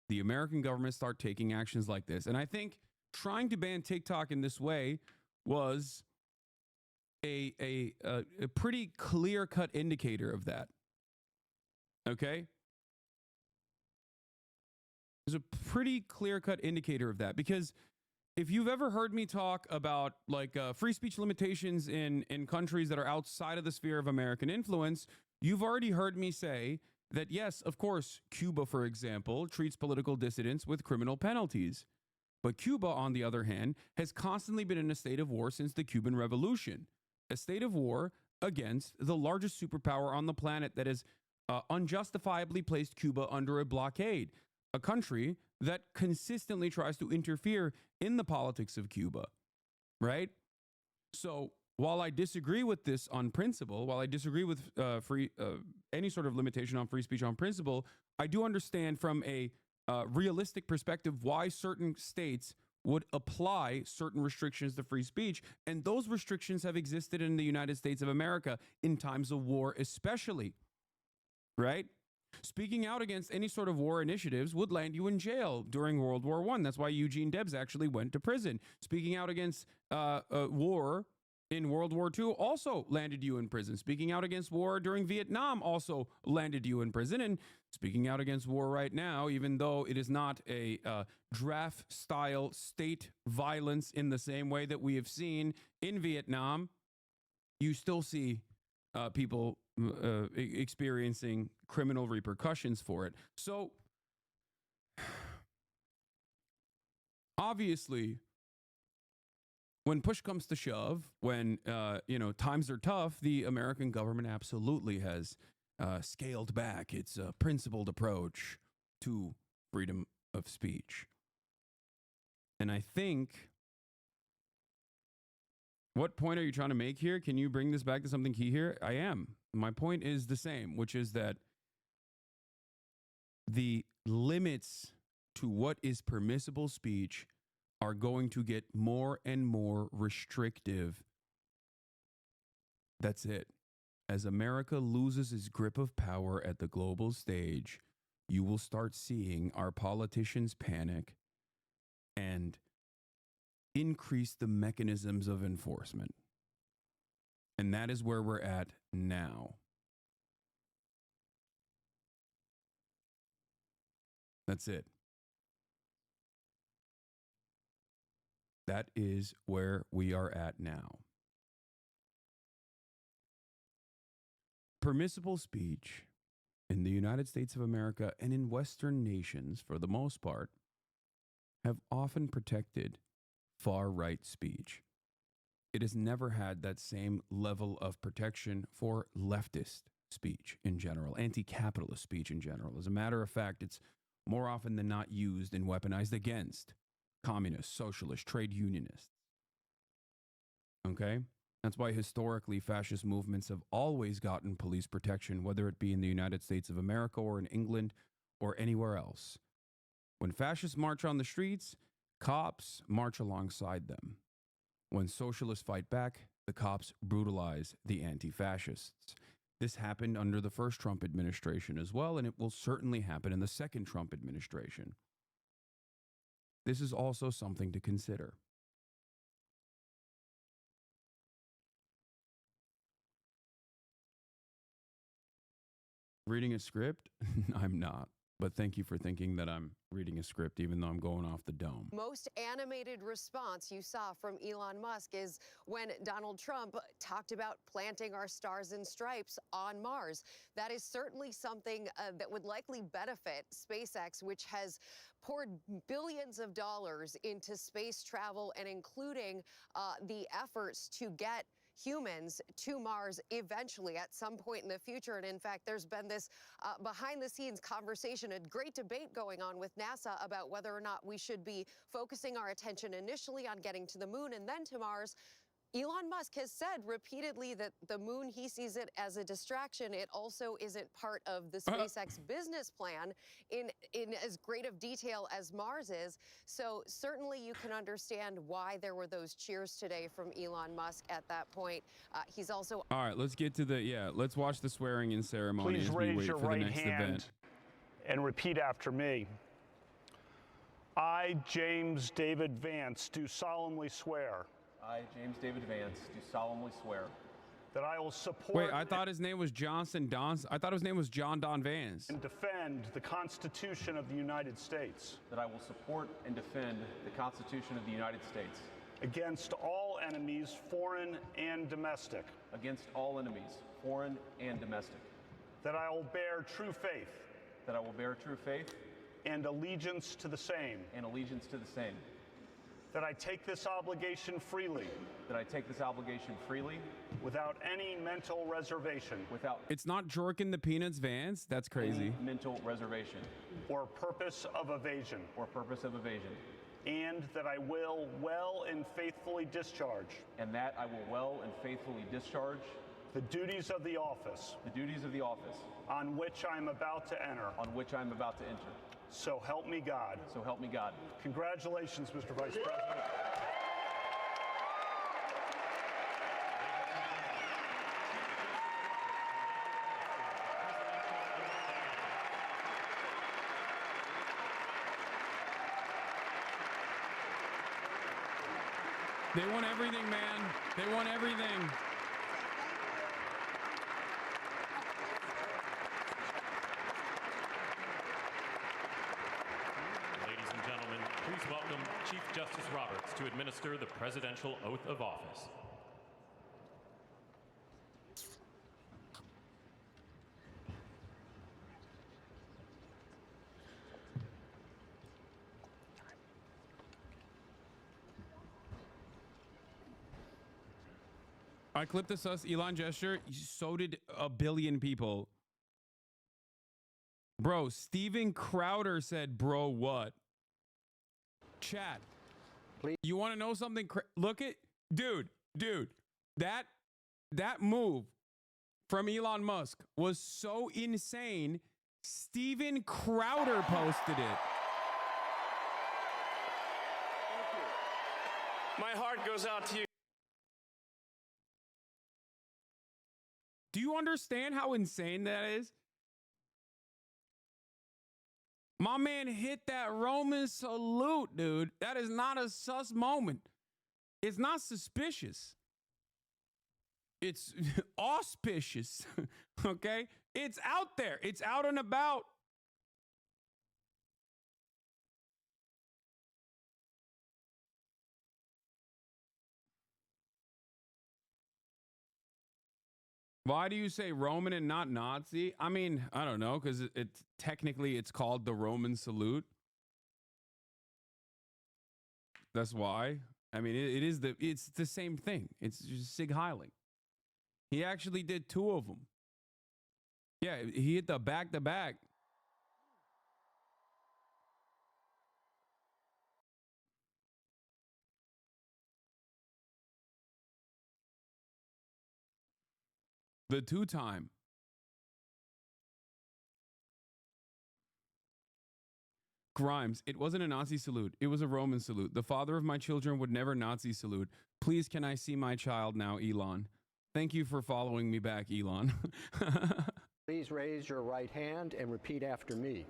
the American government start taking actions like this. And I think trying to ban TikTok in this way was a pretty clear-cut indicator of that. Okay? It was a pretty clear-cut indicator of that, because if you've ever heard me talk about like free speech limitations in countries that are outside of the sphere of American influence, you've already heard me say that, yes, of course, Cuba, for example, treats political dissidents with criminal penalties. But Cuba, on the other hand, has constantly been in a state of war since the Cuban Revolution, a state of war against the largest superpower on the planet that has unjustifiably placed Cuba under a blockade, a country that consistently tries to interfere in the politics of Cuba, right? So while I disagree with this on principle, while I disagree with any sort of limitation on free speech on principle, I do understand from a realistic perspective why certain states would apply certain restrictions to free speech. And those restrictions have existed in the United States of America in times of war especially, right? Speaking out against any sort of war initiatives would land you in jail during World War I. That's why Eugene Debs actually went to prison. Speaking out against war in World War II also landed you in prison. Speaking out against war during Vietnam also landed you in prison. And speaking out against war right now, even though it is not a draft-style state violence in the same way that we have seen in Vietnam, you still see people experiencing criminal repercussions for it. So, obviously, when push comes to shove, when times are tough, the American government absolutely has scaled back its principled approach to freedom of speech. And I think, what point are you trying to make here? Can you bring this back to something key here? I am. My point is the same, which is that the limits to what is permissible speech are going to get more and more restrictive. That's it. As America loses its grip of power at the global stage, you will start seeing our politicians panic and increase the mechanisms of enforcement. And that is where we're at now. That's it. That is where we are at now. Permissible speech in the United States of America and in Western nations, for the most part, have often protected far-right speech. it has never had that same level of protection for leftist speech in general, anti-capitalist speech in general. As a matter of fact, it's more often than not used and weaponized against communists, socialists, trade unionists. Okay? That's why historically fascist movements have always gotten police protection, whether it be in the United States of America or in England or anywhere else. When fascists march on the streets, cops march alongside them. When socialists fight back, the cops brutalize the anti-fascists. This happened under the first Trump administration as well, and it will certainly happen in the second Trump administration. This is also something to consider. Reading a script? I'm not. But thank you for thinking that I'm reading a script, even though I'm going off the dome. Most animated response you saw from Elon Musk is when Donald Trump talked about planting our stars and stripes on Mars. That is certainly something that would likely benefit SpaceX, which has poured billions of dollars into space travel and including the efforts to get humans to Mars eventually at some point in the future. And in fact, there's been this behind the scenes conversation, a great debate going on with NASA about whether or not we should be focusing our attention initially on getting to the moon and then to Mars. Elon Musk has said repeatedly that the moon, he sees it as a distraction. It also isn't part of the SpaceX business plan in as great of detail as Mars is. So certainly you can understand why there were those cheers today from Elon Musk at that point. He's also... All right, let's get to let's watch the swearing in ceremony Please as we raise wait your for the right next hand event. and repeat after me. I, James David Vance, do solemnly swear. I, James David Vance, do solemnly swear that I will support. Wait, I thought his name was I thought his name was John Don Vance. And defend the Constitution of the United States. That I will support and defend the Constitution of the United States. Against all enemies, foreign and domestic. Against all enemies, foreign and domestic. That I will bear true faith. That I will bear true faith. And allegiance to the same. And allegiance to the same. That I take this obligation freely. That I take this obligation freely. Without any mental reservation. It's not Jorkin the Peanuts Vance. That's crazy. Mental reservation. Or purpose of evasion. Or purpose of evasion. And that I will well and faithfully discharge. And that I will well and faithfully discharge. The duties of the office. The duties of the office. On which I am about to enter. On which I am about to enter. So help me God. So help me God. Congratulations, Mr. Vice President. They want everything, man. They want everything. Ladies and gentlemen, please welcome Chief Justice Roberts to administer the presidential oath of office. I clipped this Elon gesture. So did a billion people. Bro, Steven Crowder said, bro, what? Chat. Please. You want to know something? Look at, dude, that move from Elon Musk was so insane. Steven Crowder posted it. My heart goes out to you. Do you understand how insane that is? My man hit that Roman salute, dude. That is not a sus moment. It's not suspicious. It's auspicious, okay? It's out there. It's out and about. Why do you say Roman and not Nazi? I mean, I don't know, because it's technically it's called the Roman salute. That's why. I mean, it's the same thing. It's just Sig Heiling. He actually did 2 of them. Yeah, he hit the back-to-back. The 2-time. Grimes, it wasn't a Nazi salute. It was a Roman salute. The father of my children would never Nazi salute. Please, can I see my child now, Elon? Thank you for following me back, Elon. Please raise your right hand and repeat after me.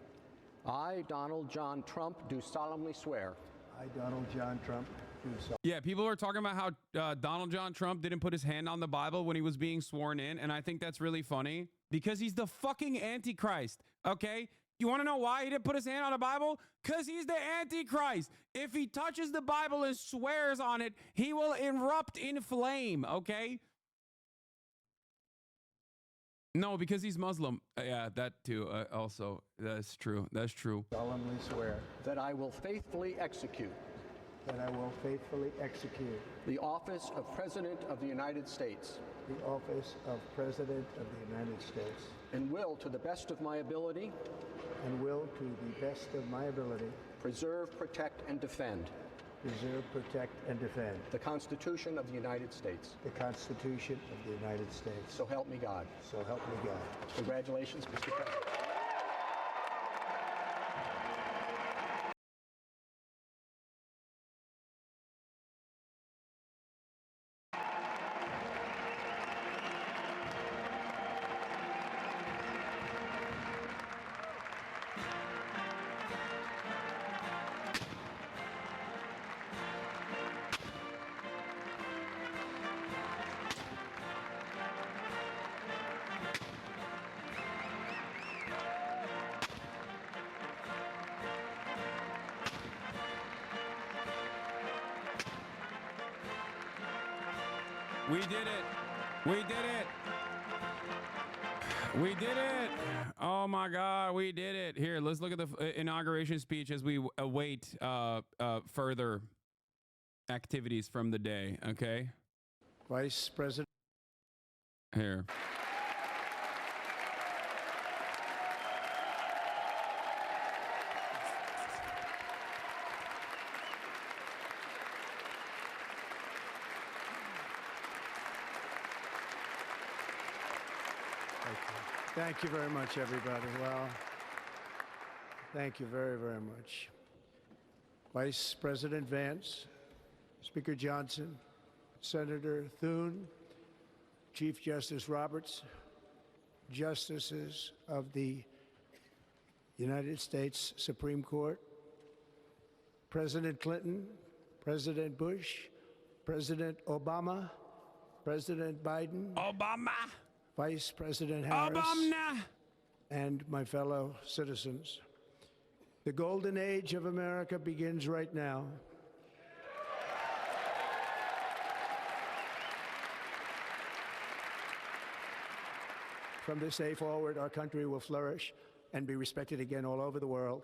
I, Donald John Trump, do solemnly swear. I, Donald John Trump, do solemnly. Yeah, people are talking about how Donald John Trump didn't put his hand on the Bible when he was being sworn in, and I think that's really funny because he's the fucking Antichrist, okay? You want to know why he didn't put his hand on the Bible? Because he's the Antichrist. If he touches the Bible and swears on it, he will erupt in flame, okay? No, because he's Muslim. Yeah, that too. Also, that's true. That's true. Solemnly swear that I will faithfully execute. That I will faithfully execute. The office of President of the United States. The office of President of the United States. And will, to the best of my ability. And will, to the best of my ability. Preserve, protect, and defend. Preserve, protect, and defend. The Constitution of the United States. The Constitution of the United States. So help me God. So help me God. Congratulations, Mr. President. We did it. We did it. We did it. Oh my God, we did it. Here, let's look at the inauguration speech as we await further activities from the day, okay? Vice President. Here. Thank you very much, everybody. Well, thank you very, very much. Vice President Vance, Speaker Johnson, Senator Thune, Chief Justice Roberts, Justices of the United States Supreme Court, President Clinton, President Bush, President Obama, President Biden, Vice President Harris, and my fellow citizens. The golden age of America begins right now. From this day forward, our country will flourish and be respected again all over the world.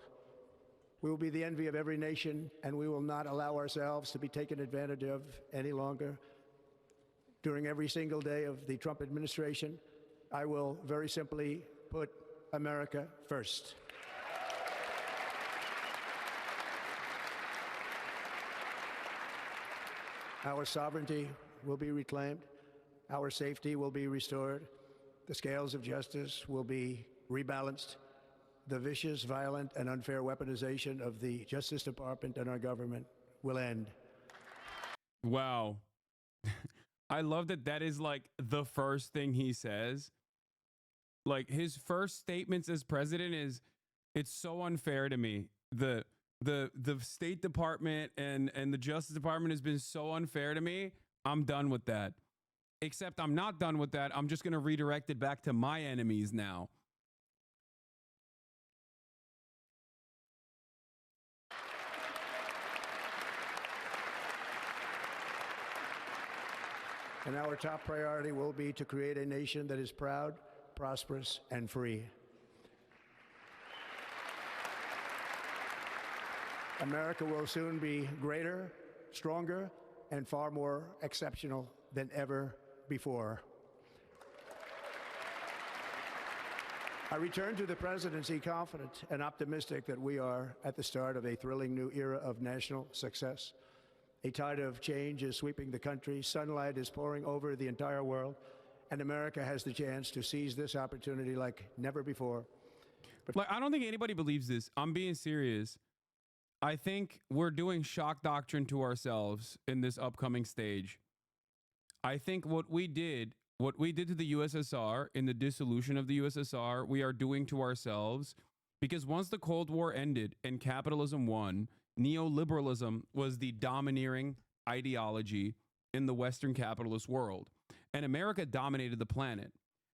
We will be the envy of every nation, and we will not allow ourselves to be taken advantage of any longer. During every single day of the Trump administration, I will very simply put America first. Our sovereignty will be reclaimed. Our safety will be restored. The scales of justice will be rebalanced. The vicious, violent, and unfair weaponization of the Justice Department and our government will end. Wow. I love that that is like the first thing he says. Like his first statements as president is, it's so unfair to me. The State Department and the Justice Department has been so unfair to me. I'm done with that. Except I'm not done with that. I'm just going to redirect it back to my enemies now. And our top priority will be to create a nation that is proud, prosperous, and free. America will soon be greater, stronger, and far more exceptional than ever before. I return to the presidency confident and optimistic that we are at the start of a thrilling new era of national success. A tide of change is sweeping the country, sunlight is pouring over the entire world, and America has the chance to seize this opportunity like never before. Like, I don't think anybody believes this. I'm being serious. I think we're doing shock doctrine to ourselves in this upcoming stage. I think what we did to the USSR in the dissolution of the USSR, we are doing to ourselves, because once the Cold War ended and capitalism won, neoliberalism was the domineering ideology in the Western capitalist world, and America dominated the planet.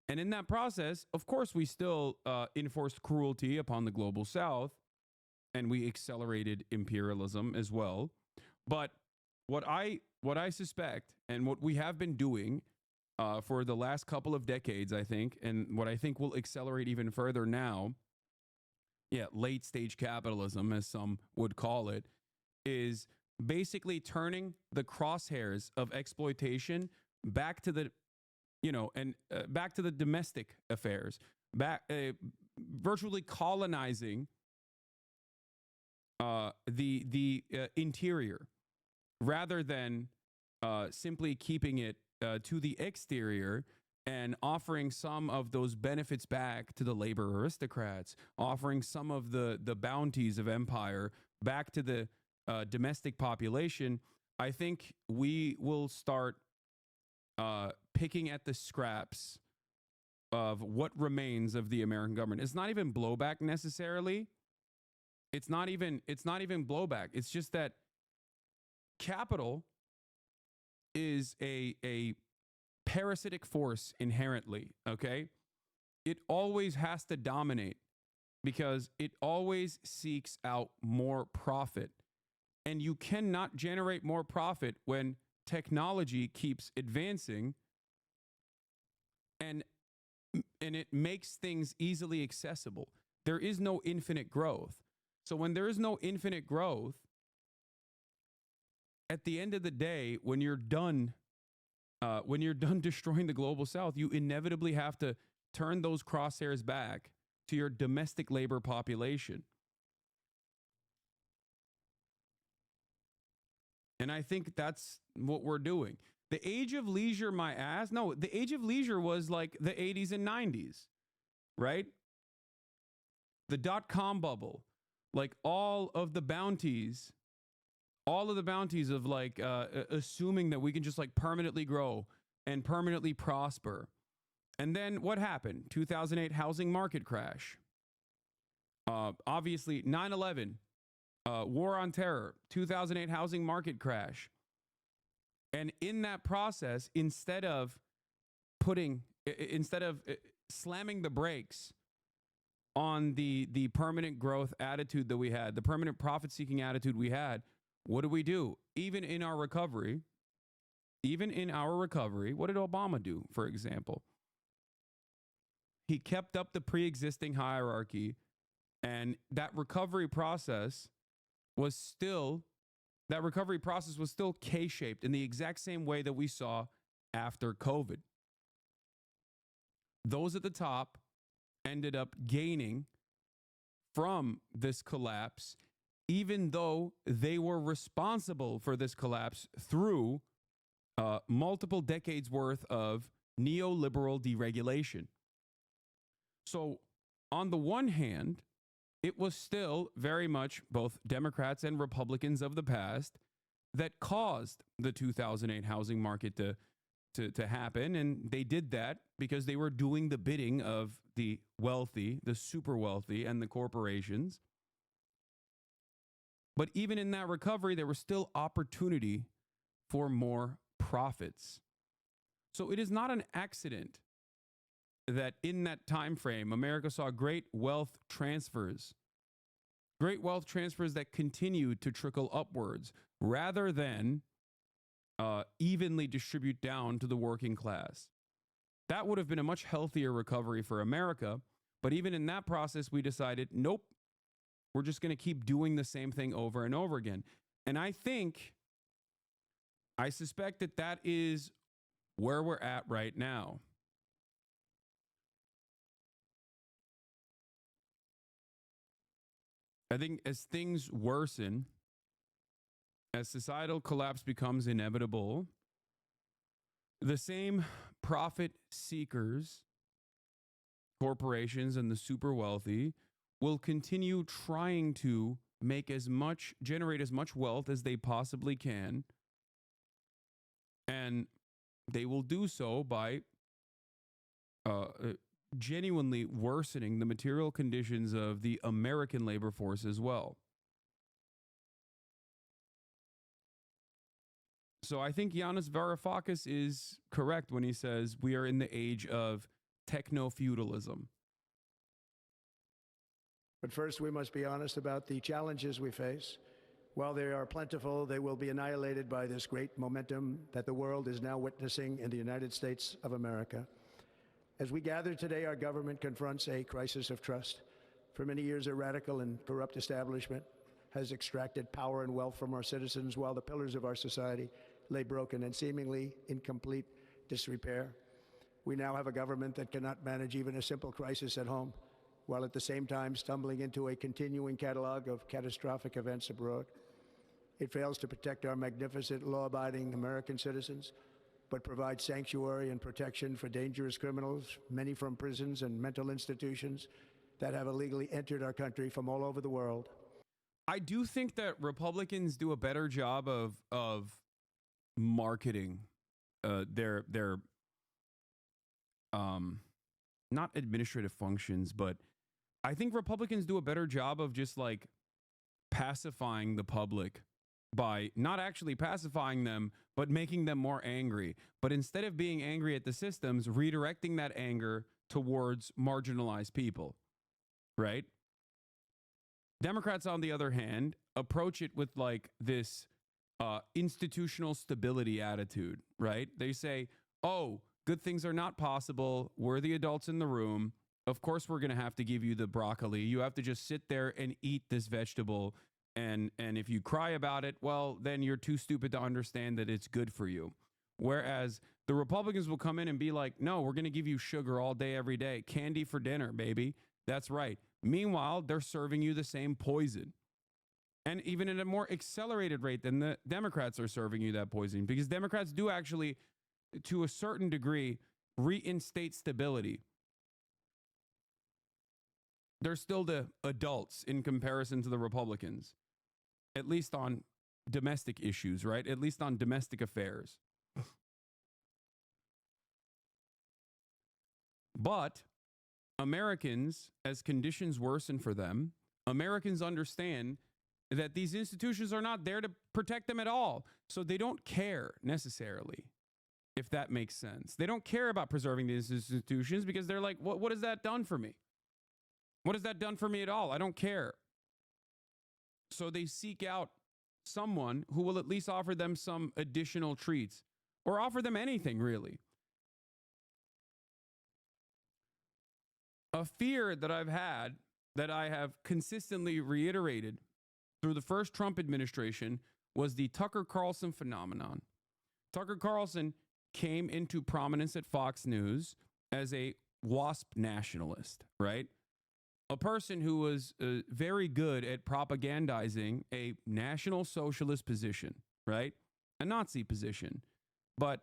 And in that process, of course, we still enforced cruelty upon the global South, and we accelerated imperialism as well. But what I suspect, and what we have been doing for the last couple of decades, I think, and what I think will accelerate even further now, late stage capitalism, as some would call it, is basically turning the crosshairs of exploitation back to the, back to the domestic affairs, virtually colonizing the interior, rather than simply keeping it to the exterior and offering some of those benefits back to the labor aristocrats, offering some of the bounties of empire back to the domestic population. I think we will start picking at the scraps of what remains of the American government. It's not even blowback necessarily. It's not even blowback. It's just that capital is a parasitic force inherently, okay? It always has to dominate because it always seeks out more profit. And you cannot generate more profit when technology keeps advancing and it makes things easily accessible. There is no infinite growth. So when there is no infinite growth, at the end of the day, when you're done destroying the global South, you inevitably have to turn those crosshairs back to your domestic labor population. And I think that's what we're doing. The age of leisure, my ass. No, the age of leisure was like the 80s and 90s, right? The dot-com bubble, like all of the bounties of like assuming that we can just like permanently grow and permanently prosper. And then what happened? 2008 housing market crash. Obviously 9/11, war on terror, 2008 housing market crash. And in that process, instead of slamming the brakes on the permanent growth attitude that we had, the permanent profit-seeking attitude we had, what do? Even in our recovery, what did Obama do, for example? He kept up the pre-existing hierarchy, and that recovery process was still K-shaped in the exact same way that we saw after COVID. Those at the top ended up gaining from this collapse, even though they were responsible for this collapse through multiple decades worth of neoliberal deregulation. So on the one hand, it was still very much both Democrats and Republicans of the past that caused the 2008 housing market to happen. And they did that because they were doing the bidding of the wealthy, the super wealthy, and the corporations. But even in that recovery, there was still opportunity for more profits. So it is not an accident that in that time frame, America saw great wealth transfers that continued to trickle upwards rather than evenly distribute down to the working class. That would have been a much healthier recovery for America. But even in that process, we decided, nope, we're just going to keep doing the same thing over and over again. And I think I suspect that that is where we're at right now. I think as things worsen, as societal collapse becomes inevitable, the same profit seekers, corporations, and the super wealthy will continue trying to generate as much wealth as they possibly can. And they will do so by genuinely worsening the material conditions of the American labor force as well. So I think Yanis Varoufakis is correct when he says we are in the age of techno-feudalism. But first, we must be honest about the challenges we face. While they are plentiful, they will be annihilated by this great momentum that the world is now witnessing in the United States of America. As we gather today, our government confronts a crisis of trust. For many years, a radical and corrupt establishment has extracted power and wealth from our citizens while the pillars of our society lay broken and seemingly in complete disrepair. We now have a government that cannot manage even a simple crisis at home, while at the same time stumbling into a continuing catalog of catastrophic events abroad. It fails to protect our magnificent, law-abiding American citizens, but provides sanctuary and protection for dangerous criminals, many from prisons and mental institutions that have illegally entered our country from all over the world. I do think that Republicans do a better job of marketing their not administrative functions, but I think Republicans do a better job of just like pacifying the public by not actually pacifying them, but making them more angry. But instead of being angry at the systems, redirecting that anger towards marginalized people, right? Democrats, on the other hand, approach it with like this institutional stability attitude, right? They say, oh, good things are not possible. We're the adults in the room. Of course, we're going to have to give you the broccoli. You have to just sit there and eat this vegetable. And if you cry about it, well, then you're too stupid to understand that it's good for you. Whereas the Republicans will come in and be like, no, we're going to give you sugar all day, every day. Candy for dinner, baby. That's right. Meanwhile, they're serving you the same poison. And even at a more accelerated rate than the Democrats are serving you that poison. Because Democrats do actually, to a certain degree, reinstate stability. They're still the adults in comparison to the Republicans, at least on domestic issues, right? At least on domestic affairs. But Americans, as conditions worsen for them, Americans understand that these institutions are not there to protect them at all. So they don't care necessarily, if that makes sense. They don't care about preserving these institutions because they're like, what has that done for me? What has that done for me at all? I don't care. So they seek out someone who will at least offer them some additional treats or offer them anything, really. A fear that I've had, that I have consistently reiterated through the first Trump administration, was the Tucker Carlson phenomenon. Tucker Carlson came into prominence at Fox News as a WASP nationalist, right? A person who was very good at propagandizing a National Socialist position, right? A Nazi position, but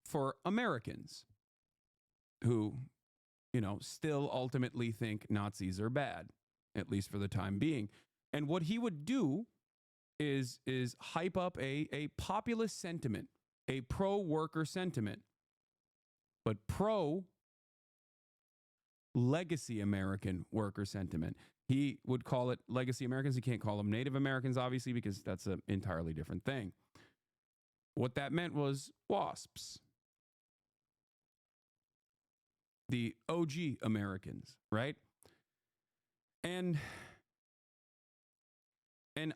for Americans who, you know, still ultimately think Nazis are bad, at least for the time being. And what he would do is hype up a populist sentiment, a pro-worker sentiment, but pro-legacy American worker sentiment. He would call it legacy Americans. He can't call them Native Americans, obviously, because that's an entirely different thing. What that meant was WASPs. The OG Americans, right? And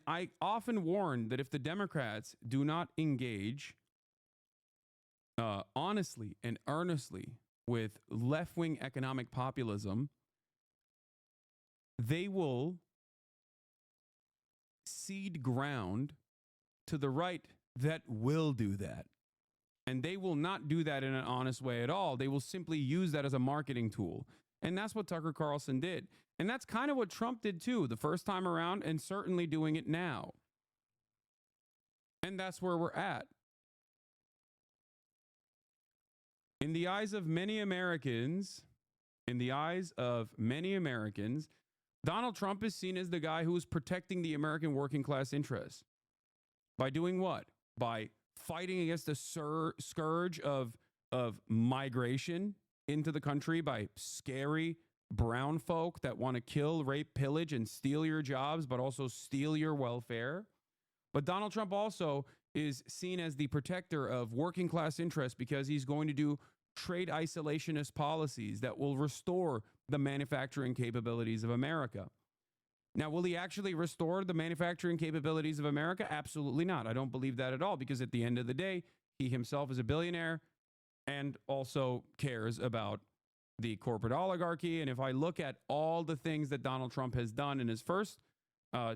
I often warn that if the Democrats do not engage honestly and earnestly with left-wing economic populism, they will cede ground to the right that will do that. And they will not do that in an honest way at all. They will simply use that as a marketing tool. And that's what Tucker Carlson did. And that's kind of what Trump did too, the first time around, and certainly doing it now. And that's where we're at. In the eyes of many Americans, Donald Trump is seen as the guy who is protecting the American working class interests. By doing what? By fighting against the scourge of migration into the country, by scary brown folk that want to kill, rape, pillage, and steal your jobs, but also steal your welfare. But Donald Trump also is seen as the protector of working class interests because he's going to do trade isolationist policies that will restore the manufacturing capabilities of America. Now, will he actually restore the manufacturing capabilities of America? Absolutely not. I don't believe that at all, because at the end of the day, he himself is a billionaire and also cares about the corporate oligarchy. And if I look at all the things that Donald Trump has done in his first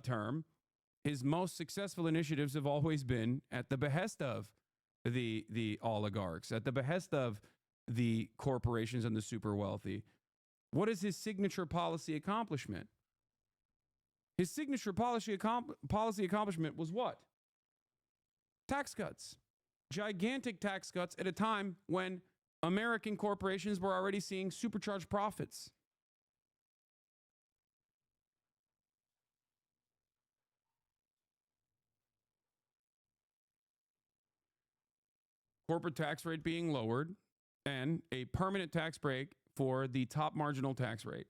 term, his most successful initiatives have always been at the behest of the oligarchs, at the behest of the corporations and the super wealthy. What is his signature policy accomplishment? His signature policy accomplishment was what? Tax cuts. Gigantic tax cuts at a time when American corporations were already seeing supercharged profits. Corporate tax rate being lowered and a permanent tax break for the top marginal tax rate.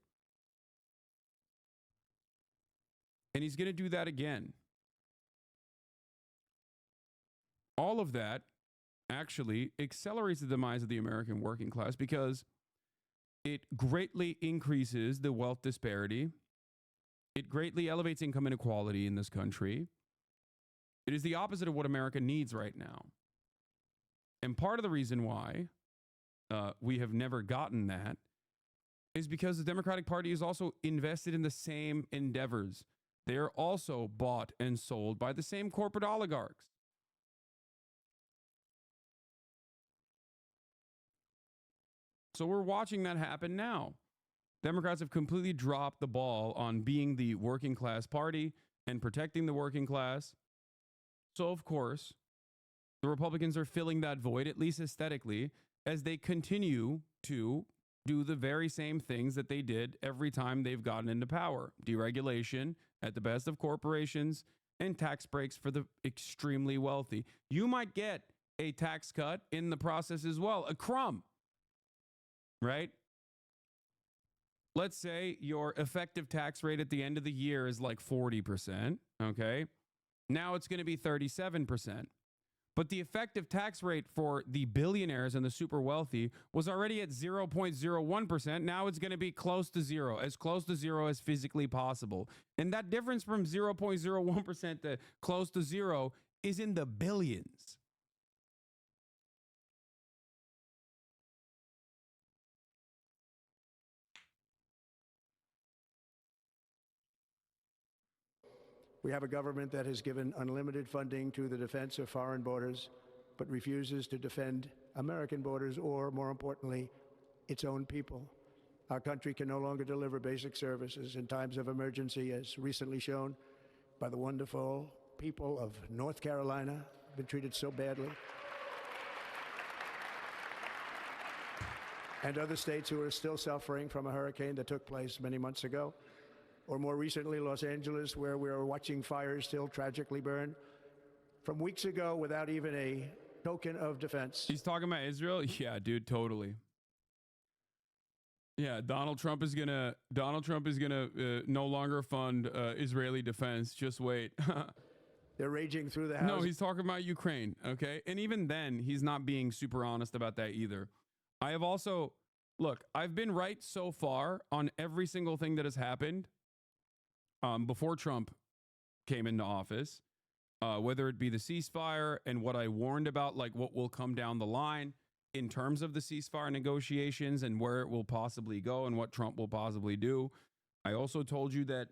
And he's going to do that again. All of that actually accelerates the demise of the American working class because it greatly increases the wealth disparity. It greatly elevates income inequality in this country. It is the opposite of what America needs right now. And part of the reason why we have never gotten that is because the Democratic Party is also invested in the same endeavors. They are also bought and sold by the same corporate oligarchs. So we're watching that happen now. Democrats have completely dropped the ball on being the working class party and protecting the working class. So, of course, the Republicans are filling that void, at least aesthetically, as they continue to do the very same things that they did every time they've gotten into power. Deregulation at the best of corporations and tax breaks for the extremely wealthy. You might get a tax cut in the process as well, a crumb, right? Let's say your effective tax rate at the end of the year is like 40%, okay? Now it's going to be 37%. But the effective tax rate for the billionaires and the super wealthy was already at 0.01%. Now it's going to be close to zero as physically possible. And that difference from 0.01% to close to zero is in the billions. We have a government that has given unlimited funding to the defense of foreign borders, but refuses to defend American borders or, more importantly, its own people. Our country can no longer deliver basic services in times of emergency, as recently shown by the wonderful people of North Carolina, been treated so badly, and other states who are still suffering from a hurricane that took place many months ago. Or more recently, Los Angeles, where we are watching fires still tragically burn from weeks ago without even a token of defense. He's talking about Israel? Yeah, dude, totally. Yeah, Donald Trump is gonna no longer fund Israeli defense. Just wait. They're raging through the house. No, he's talking about Ukraine, okay? And even then, he's not being super honest about that either. I have also, look, I've been right so far on every single thing that has happened before Trump came into office, whether it be the ceasefire and what I warned about, like what will come down the line in terms of the ceasefire negotiations and where it will possibly go and what Trump will possibly do. I also told you that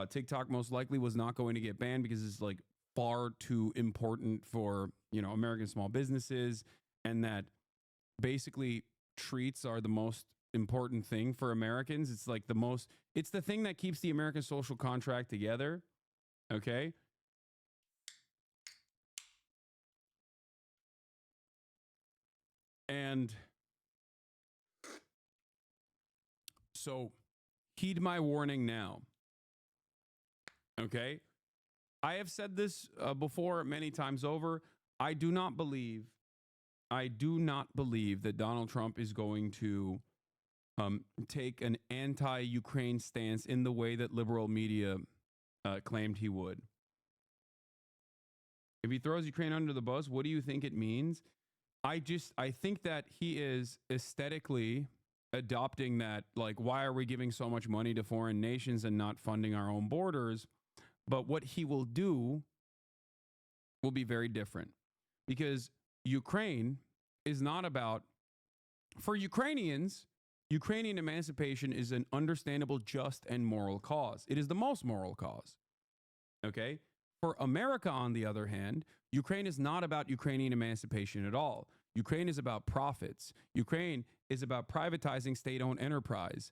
TikTok most likely was not going to get banned because it's like far too important for American small businesses, and that basically treats are the most important thing for Americans. It's like it's the thing that keeps the American social contract together. Okay. And so heed my warning now. Okay. I have said this before many times over. I do not believe that Donald Trump is going to take an anti-Ukraine stance in the way that liberal media claimed he would. If he throws Ukraine under the bus, what do you think it means? I think that he is aesthetically adopting that, like, why are we giving so much money to foreign nations and not funding our own borders? But what he will do will be very different, because Ukraine is not about, for Ukrainians, Ukrainian emancipation is an understandable, just, and moral cause. It is the most moral cause. Okay? For America, on the other hand, Ukraine is not about Ukrainian emancipation at all. Ukraine is about profits. Ukraine is about privatizing state-owned enterprise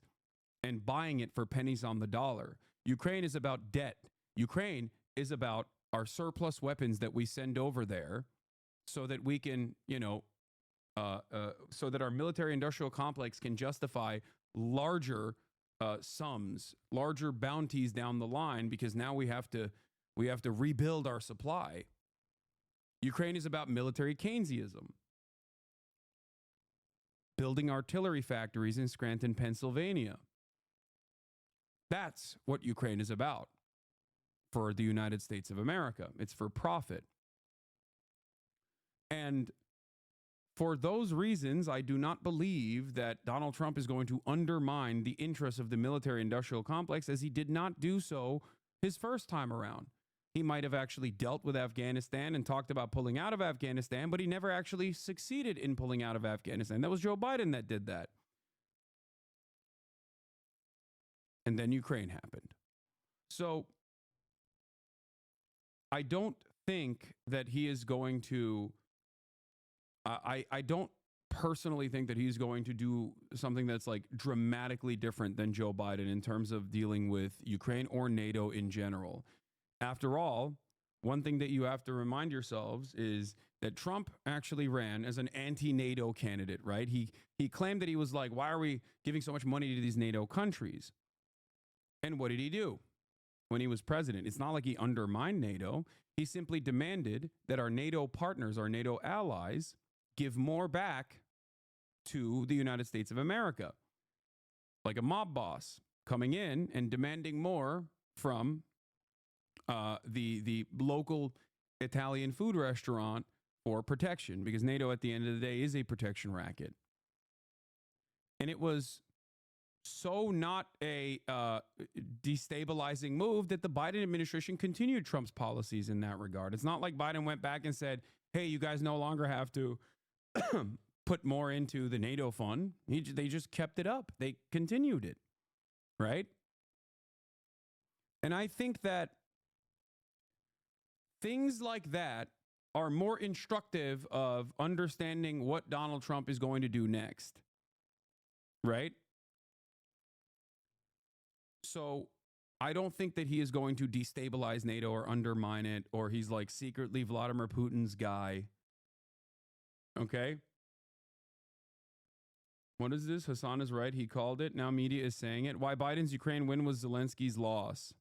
and buying it for pennies on the dollar. Ukraine is about debt. Ukraine is about our surplus weapons that we send over there so that we can, so that our military-industrial complex can justify larger sums, larger bounties down the line, because now we have to rebuild our supply. Ukraine is about military Keynesianism, building artillery factories in Scranton, Pennsylvania. That's what Ukraine is about for the United States of America. It's for profit. And for those reasons, I do not believe that Donald Trump is going to undermine the interests of the military-industrial complex, as he did not do so his first time around. He might have actually dealt with Afghanistan and talked about pulling out of Afghanistan, but he never actually succeeded in pulling out of Afghanistan. That was Joe Biden that did that. And then Ukraine happened. So I don't think that he is going to, I don't personally think that he's going to do something that's like dramatically different than Joe Biden in terms of dealing with Ukraine or NATO in general. After all, one thing that you have to remind yourselves is that Trump actually ran as an anti-NATO candidate, right? He claimed that he was like, why are we giving so much money to these NATO countries? And what did he do when he was president? It's not like he undermined NATO. He simply demanded that our NATO partners, our NATO allies, give more back to the United States of America. Like a mob boss coming in and demanding more from the local Italian food restaurant for protection, because NATO at the end of the day is a protection racket. And it was so not a destabilizing move that the Biden administration continued Trump's policies in that regard. It's not like Biden went back and said, hey, you guys no longer have to put more into the NATO fund. They just kept it up. They continued it, right? And I think that things like that are more instructive of understanding what Donald Trump is going to do next, right? So I don't think that he is going to destabilize NATO or undermine it, or he's like secretly Vladimir Putin's guy. Okay? What is this? Hassan is right. He called it. Now media is saying it. Why Biden's Ukraine win was Zelensky's loss.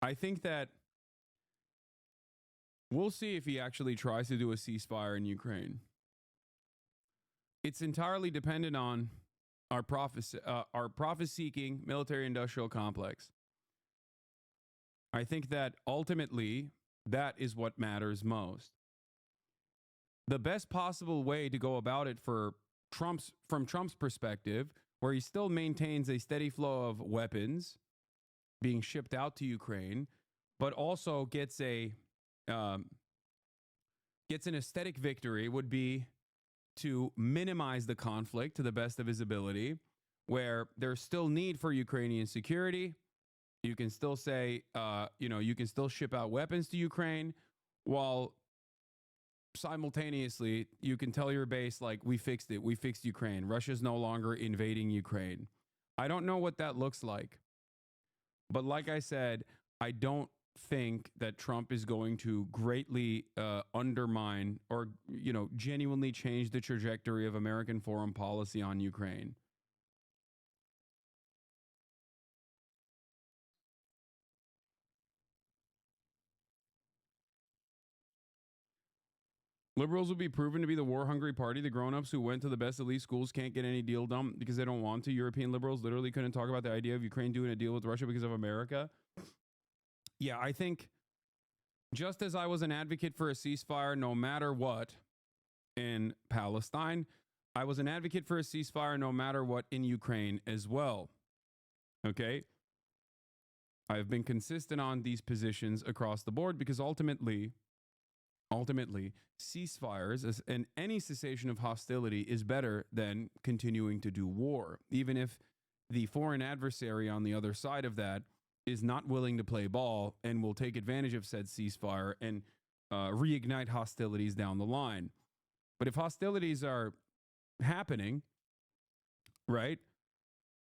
I think that we'll see if he actually tries to do a ceasefire in Ukraine. It's entirely dependent on our profit-seeking military-industrial complex. I think that ultimately that is what matters most. The best possible way to go about it from Trump's perspective, where he still maintains a steady flow of weapons being shipped out to Ukraine, but also gets an aesthetic victory would be to minimize the conflict to the best of his ability, where there's still need for Ukrainian security. You can still say, you can still ship out weapons to Ukraine, while simultaneously you can tell your base, like, we fixed it. We fixed Ukraine. Russia's no longer invading Ukraine. I don't know what that looks like. But like I said, I don't think that Trump is going to greatly undermine or, genuinely change the trajectory of American foreign policy on Ukraine. Liberals will be proven to be the war-hungry party. The grown-ups who went to the best elite schools can't get any deal done because they don't want to. European liberals literally couldn't talk about the idea of Ukraine doing a deal with Russia because of America. Yeah, I think just as I was an advocate for a ceasefire no matter what in Palestine, I was an advocate for a ceasefire no matter what in Ukraine as well. Okay? I've been consistent on these positions across the board because ultimately, ceasefires and any cessation of hostility is better than continuing to do war, even if the foreign adversary on the other side of that is not willing to play ball and will take advantage of said ceasefire and reignite hostilities down the line. But if hostilities are happening, right,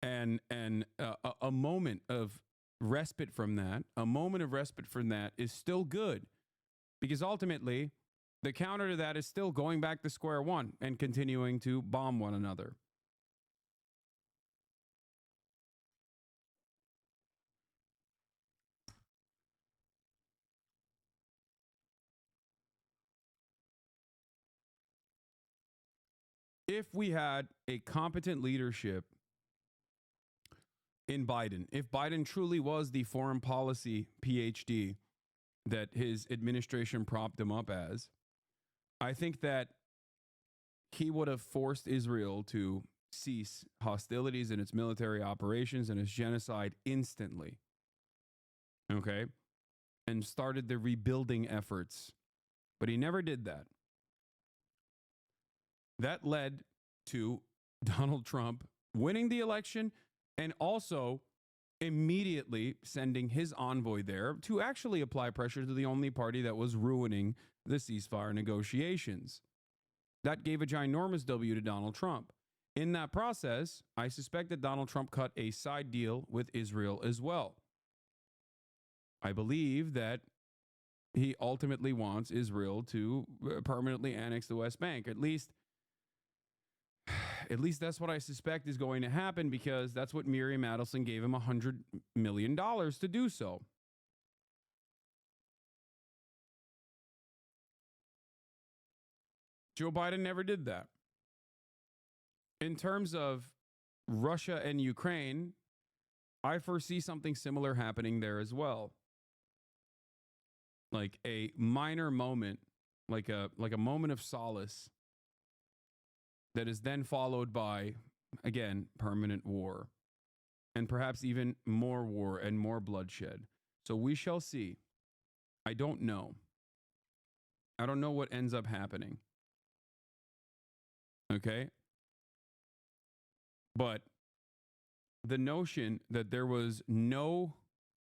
and a moment of respite from that, is still good. Because ultimately, the counter to that is still going back to square one and continuing to bomb one another. If we had a competent leadership in Biden, if Biden truly was the foreign policy PhD that his administration propped him up as, I think that he would have forced Israel to cease hostilities in its military operations and its genocide instantly. Okay? And started the rebuilding efforts. But he never did that. That led to Donald Trump winning the election and also immediately sending his envoy there to actually apply pressure to the only party that was ruining the ceasefire negotiations. That gave a ginormous W to Donald Trump. In that process, I suspect that Donald Trump cut a side deal with Israel as well. I believe that he ultimately wants Israel to permanently annex the West Bank. At least that's what I suspect is going to happen, because that's what Miriam Adelson gave him $100 million to do so. Joe Biden never did that. In terms of Russia and Ukraine, I foresee something similar happening there as well. Like a minor moment, like a moment of solace that is then followed by, again, permanent war, and perhaps even more war and more bloodshed. So we shall see. I don't know. I don't know what ends up happening. Okay? But the notion that there was no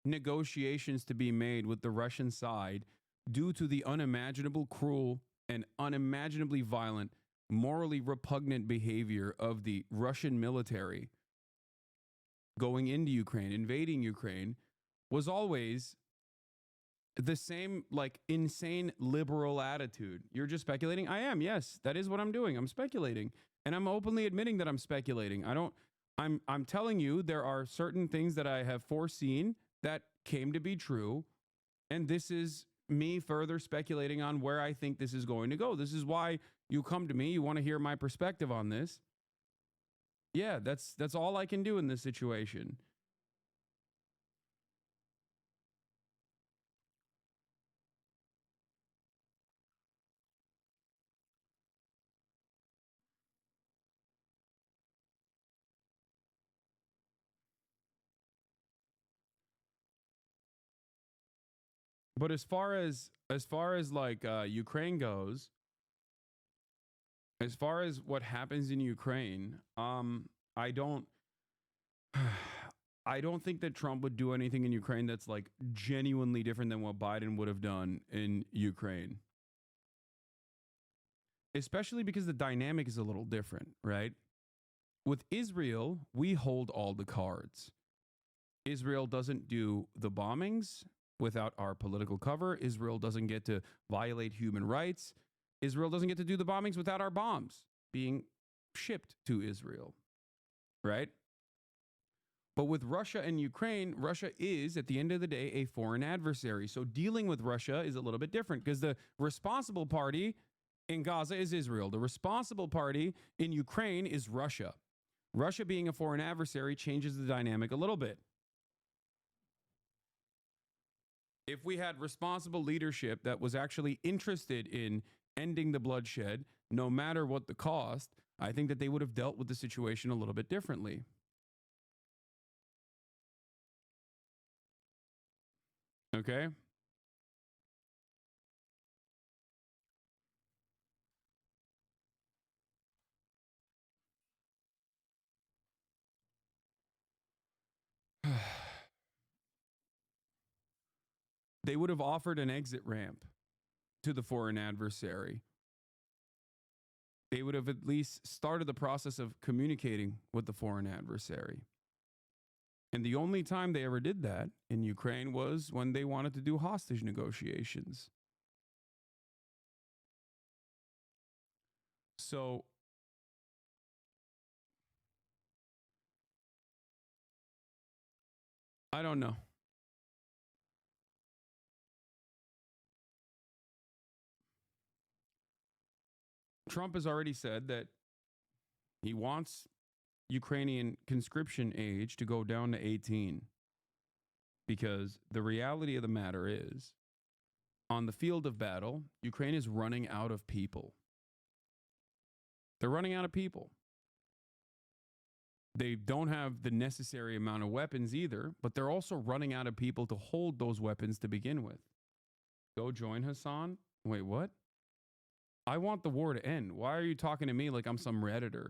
negotiations to be made with the Russian side due to the unimaginable cruel and unimaginably violent, morally repugnant behavior of the Russian military going into Ukraine, invading Ukraine, was always the same, like, insane liberal attitude. You're just speculating? I am, yes. That is what I'm doing. I'm speculating. And I'm openly admitting that I'm speculating. I'm telling you there are certain things that I have foreseen that came to be true. And this is me further speculating on where I think this is going to go. This is why you come to me. You want to hear my perspective on this. Yeah, that's all I can do in this situation. But as far as like Ukraine goes, as far as what happens in Ukraine, I don't think that Trump would do anything in Ukraine that's like genuinely different than what Biden would have done in Ukraine. Especially because the dynamic is a little different, right? With Israel, we hold all the cards. Israel doesn't do the bombings without our political cover. Israel doesn't get to violate human rights. Israel doesn't get to do the bombings without our bombs being shipped to Israel, right? But with Russia and Ukraine, Russia is, at the end of the day, a foreign adversary. So dealing with Russia is a little bit different because the responsible party in Gaza is Israel. The responsible party in Ukraine is Russia. Russia being a foreign adversary changes the dynamic a little bit. If we had responsible leadership that was actually interested in ending the bloodshed, no matter what the cost, I think that they would have dealt with the situation a little bit differently. Okay? They would have offered an exit ramp to the foreign adversary. They would have at least started the process of communicating with the foreign adversary. And the only time they ever did that in Ukraine was when they wanted to do hostage negotiations. So I don't know. Trump has already said that he wants Ukrainian conscription age to go down to 18 because the reality of the matter is, on the field of battle, Ukraine is running out of people. They're running out of people. They don't have the necessary amount of weapons either, but they're also running out of people to hold those weapons to begin with. Go join Hassan? Wait, what? I want the war to end. Why are you talking to me like I'm some Redditor?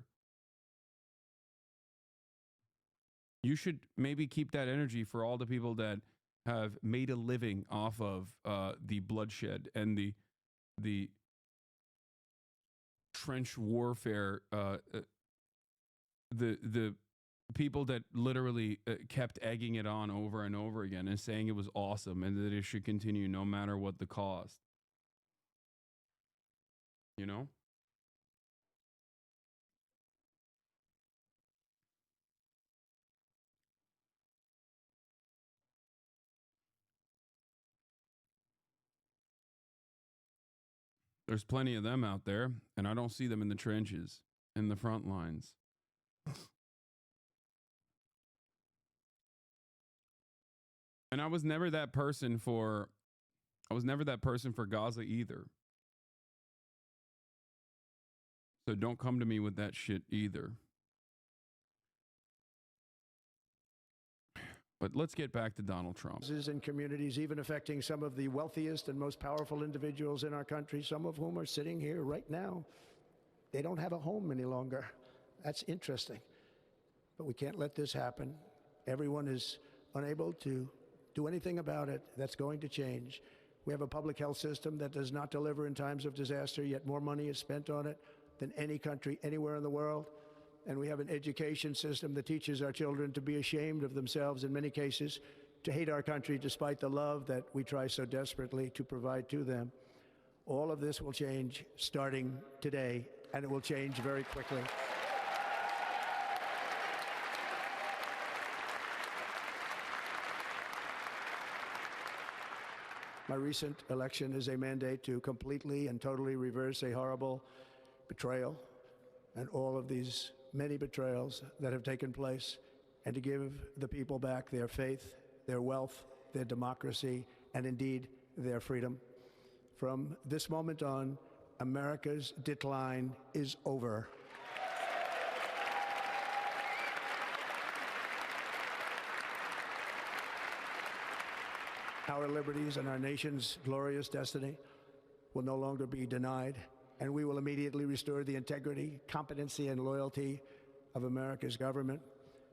You should maybe keep that energy for all the people that have made a living off of the bloodshed and the trench warfare. The people that literally kept egging it on over and over again and saying it was awesome and that it should continue no matter what the cost. You know? There's plenty of them out there, and I don't see them in the trenches, in the front lines. And I was never that person for Gaza either. So don't come to me with that shit either. But let's get back to Donald Trump. In communities, even affecting some of the wealthiest and most powerful individuals in our country, some of whom are sitting here right now. They don't have a home any longer. That's interesting. But we can't let this happen. Everyone is unable to do anything about it. That's going to change. We have a public health system that does not deliver in times of disaster, yet more money is spent on it than any country anywhere in the world. And we have an education system that teaches our children to be ashamed of themselves in many cases, to hate our country despite the love that we try so desperately to provide to them. All of this will change starting today, and it will change very quickly. My recent election is a mandate to completely and totally reverse a horrible betrayal and all of these many betrayals that have taken place, and to give the people back their faith, their wealth, their democracy, and indeed their freedom. From this moment on, America's decline is over. our liberties and our nation's glorious destiny will no longer be denied, and we will immediately restore the integrity, competency, and loyalty of America's government.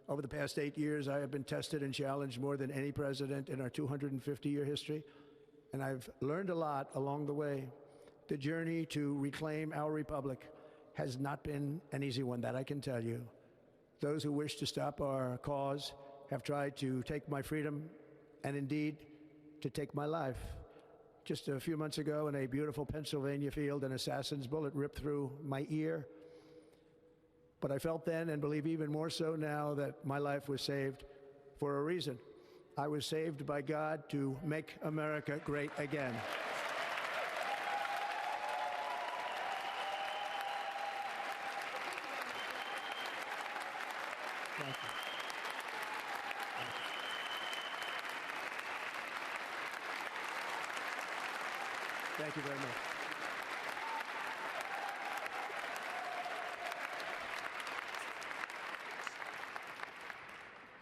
Over the past 8 years, I have been tested and challenged more than any president in our 250-year history, and I've learned a lot along the way. The journey to reclaim our republic has not been an easy one, that I can tell you. Those who wish to stop our cause have tried to take my freedom and indeed to take my life. Just a few months ago in a beautiful Pennsylvania field, an assassin's bullet ripped through my ear. But I felt then, and believe even more so now, that my life was saved for a reason. I was saved by God to make America great again. Thank you. Thank you very much.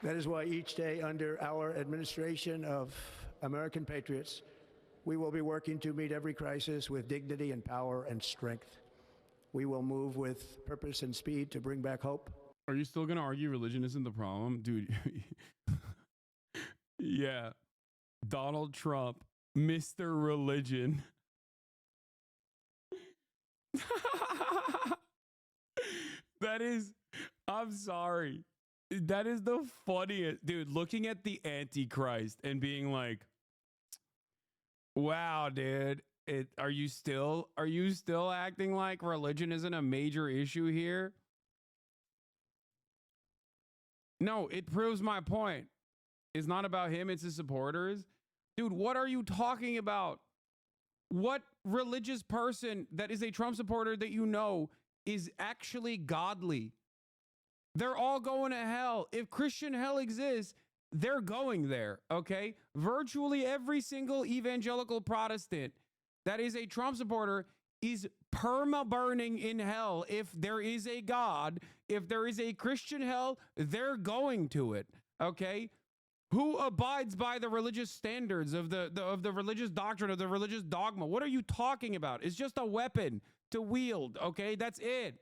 That is why each day under our administration of American patriots, we will be working to meet every crisis with dignity and power and strength. We will move with purpose and speed to bring back hope. Are you still going to argue religion isn't the problem? Dude, yeah. Donald Trump, Mr. Religion. That is, I'm sorry. That is the funniest. Dude, looking at the Antichrist and being like, wow, dude, are you still acting like religion isn't a major issue here? No, it proves my point. It's not about him, it's his supporters. Dude, what are you talking about? What religious person that is a Trump supporter that you know is actually godly? They're all going to hell. If Christian hell exists, they're going there, okay? Virtually every single evangelical Protestant that is a Trump supporter is perma-burning in hell. If there is a God, if there is a Christian hell, they're going to it, okay? Who abides by the religious standards of the religious doctrine, of the religious dogma? What are you talking about? It's just a weapon to wield, okay? That's it.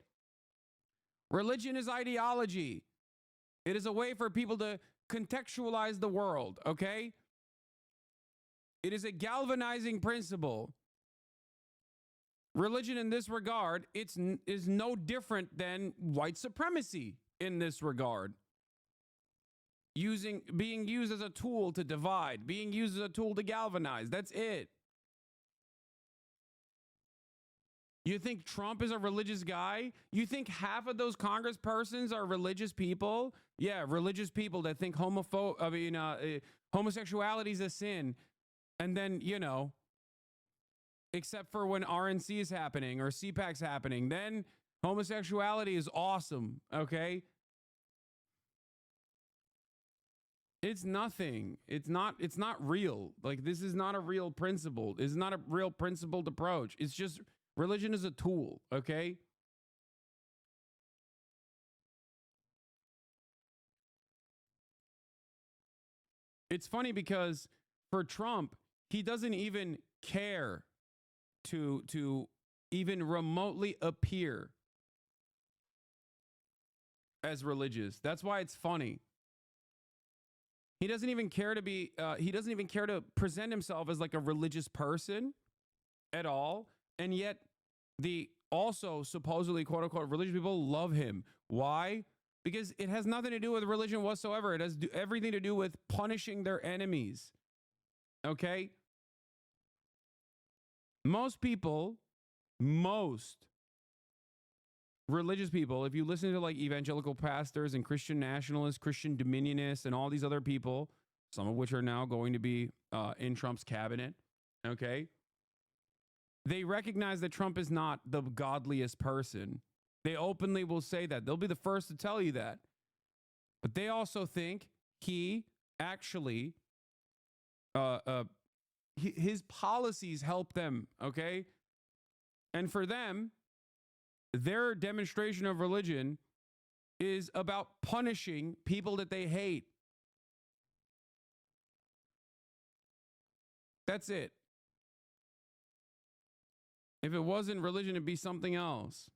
Religion is ideology. It is a way for people to contextualize the world, okay? It is a galvanizing principle. Religion in this regard, is no different than white supremacy in this regard. Being used as a tool to divide, being used as a tool to galvanize. That's it. You think Trump is a religious guy? You think half of those congresspersons are religious people? Yeah, religious people that think homosexuality is a sin. And then, you know, except for when RNC is happening or CPAC's happening, then homosexuality is awesome, okay? It's nothing. It's not real. Like, this is not a real principle. This is not a real principled approach. It's just religion is a tool, okay? It's funny because for Trump, he doesn't even care to even remotely appear as religious. That's why it's funny. He doesn't even care to be, he doesn't even care to present himself as like a religious person at all. And yet the also supposedly quote unquote religious people love him. Why? Because it has nothing to do with religion whatsoever. It has everything to do with punishing their enemies. Okay? Most religious people, if you listen to like evangelical pastors and Christian nationalists, Christian dominionists, and all these other people, some of which are now going to be in Trump's cabinet, okay? They recognize that Trump is not the godliest person. They openly will say that. They'll be the first to tell you that. But they also think he actually, his policies help them, okay? And for them, their demonstration of religion is about punishing people that they hate. That's it. If it wasn't religion, it'd be something else.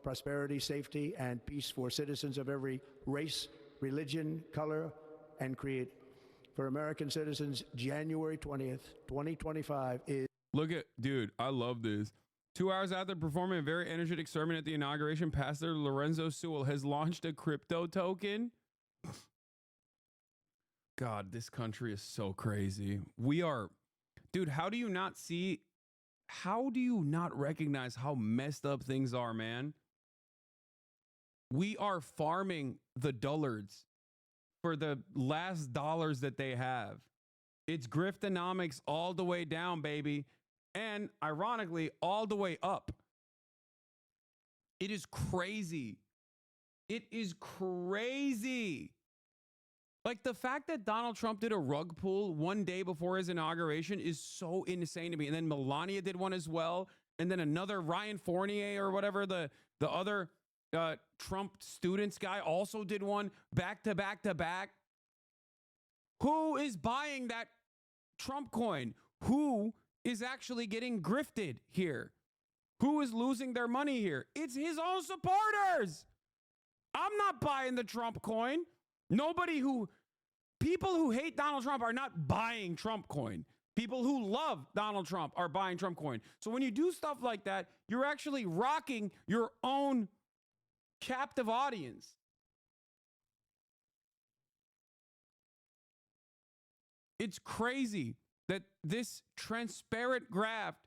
Prosperity, safety, and peace for citizens of every race, religion, color, and creed. For American citizens, January 20th, 2025 is... Look at, dude, I love this. 2 hours after performing a very energetic sermon at the inauguration, Pastor Lorenzo Sewell has launched a crypto token. God, this country is so crazy. We are, dude, how do you not recognize how messed up things are, man? We are farming the dullards for the last dollars that they have. It's griftonomics all the way down, baby. And ironically, all the way up. It is crazy. It is crazy. Like, the fact that Donald Trump did a rug pull one day before his inauguration is so insane to me. And then Melania did one as well. And then another Ryan Fournier or whatever, the other Trump students guy also did one back to back to back. Who is buying that Trump coin? Who is actually getting grifted here? Who is losing their money here? It's his own supporters. I'm not buying the Trump coin. People who hate Donald Trump are not buying Trump coin. People who love Donald Trump are buying Trump coin. So when you do stuff like that, you're actually rocking your own captive audience. It's crazy that this transparent graft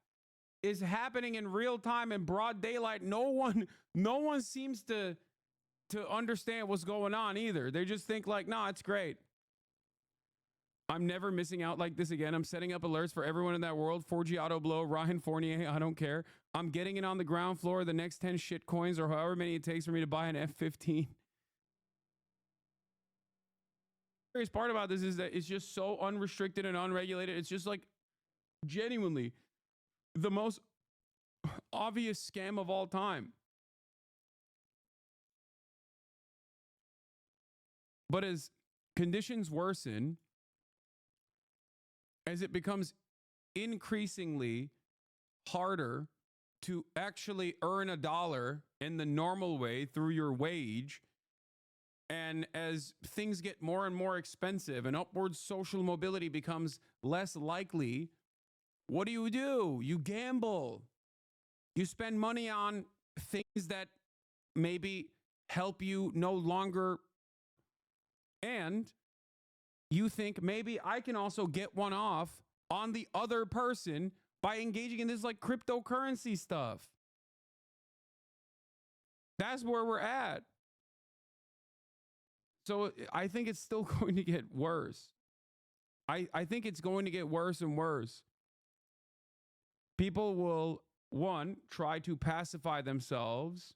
is happening in real time in broad daylight. No one seems to understand what's going on either. They just think like, nah, it's great. I'm never missing out like this again. I'm setting up alerts for everyone in that world. 4G auto blow, Ryan Fournier, I don't care. I'm getting it on the ground floor, the next 10 shit coins or however many it takes for me to buy an F-15. The curious part about this is that it's just so unrestricted and unregulated. It's just like genuinely the most obvious scam of all time. But as conditions worsen, as it becomes increasingly harder to actually earn a dollar in the normal way through your wage, and as things get more and more expensive and upward social mobility becomes less likely, what do? You gamble. You spend money on things that maybe help you no longer, and you think maybe I can also get one off on the other person by engaging in this like cryptocurrency stuff. That's where we're at. So I think it's still going to get worse. I think it's going to get worse and worse. People will, one, try to pacify themselves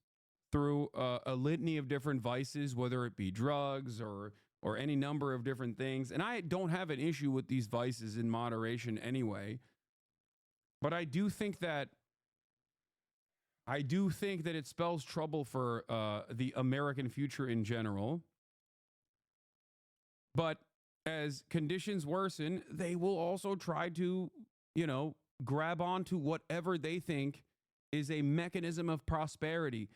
through a litany of different vices, whether it be drugs or any number of different things. And I don't have an issue with these vices in moderation anyway. But I do think that it spells trouble for the American future in general. But as conditions worsen, they will also try to, grab onto whatever they think is a mechanism of prosperity.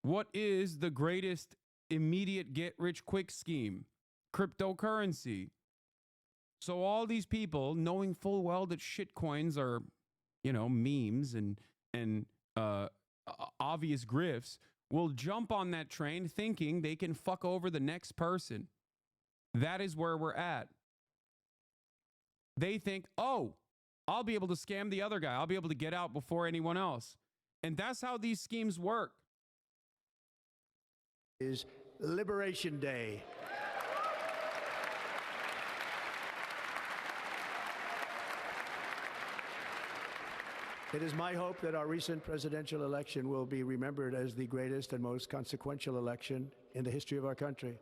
What is the greatest immediate get-rich-quick scheme? Cryptocurrency. So all these people, knowing full well that shitcoins are, memes and obvious grifts, will jump on that train thinking they can fuck over the next person. That is where we're at. They think, oh, I'll be able to scam the other guy. I'll be able to get out before anyone else. And that's how these schemes work. Is Liberation Day. It is my hope that our recent presidential election will be remembered as the greatest and most consequential election in the history of our country.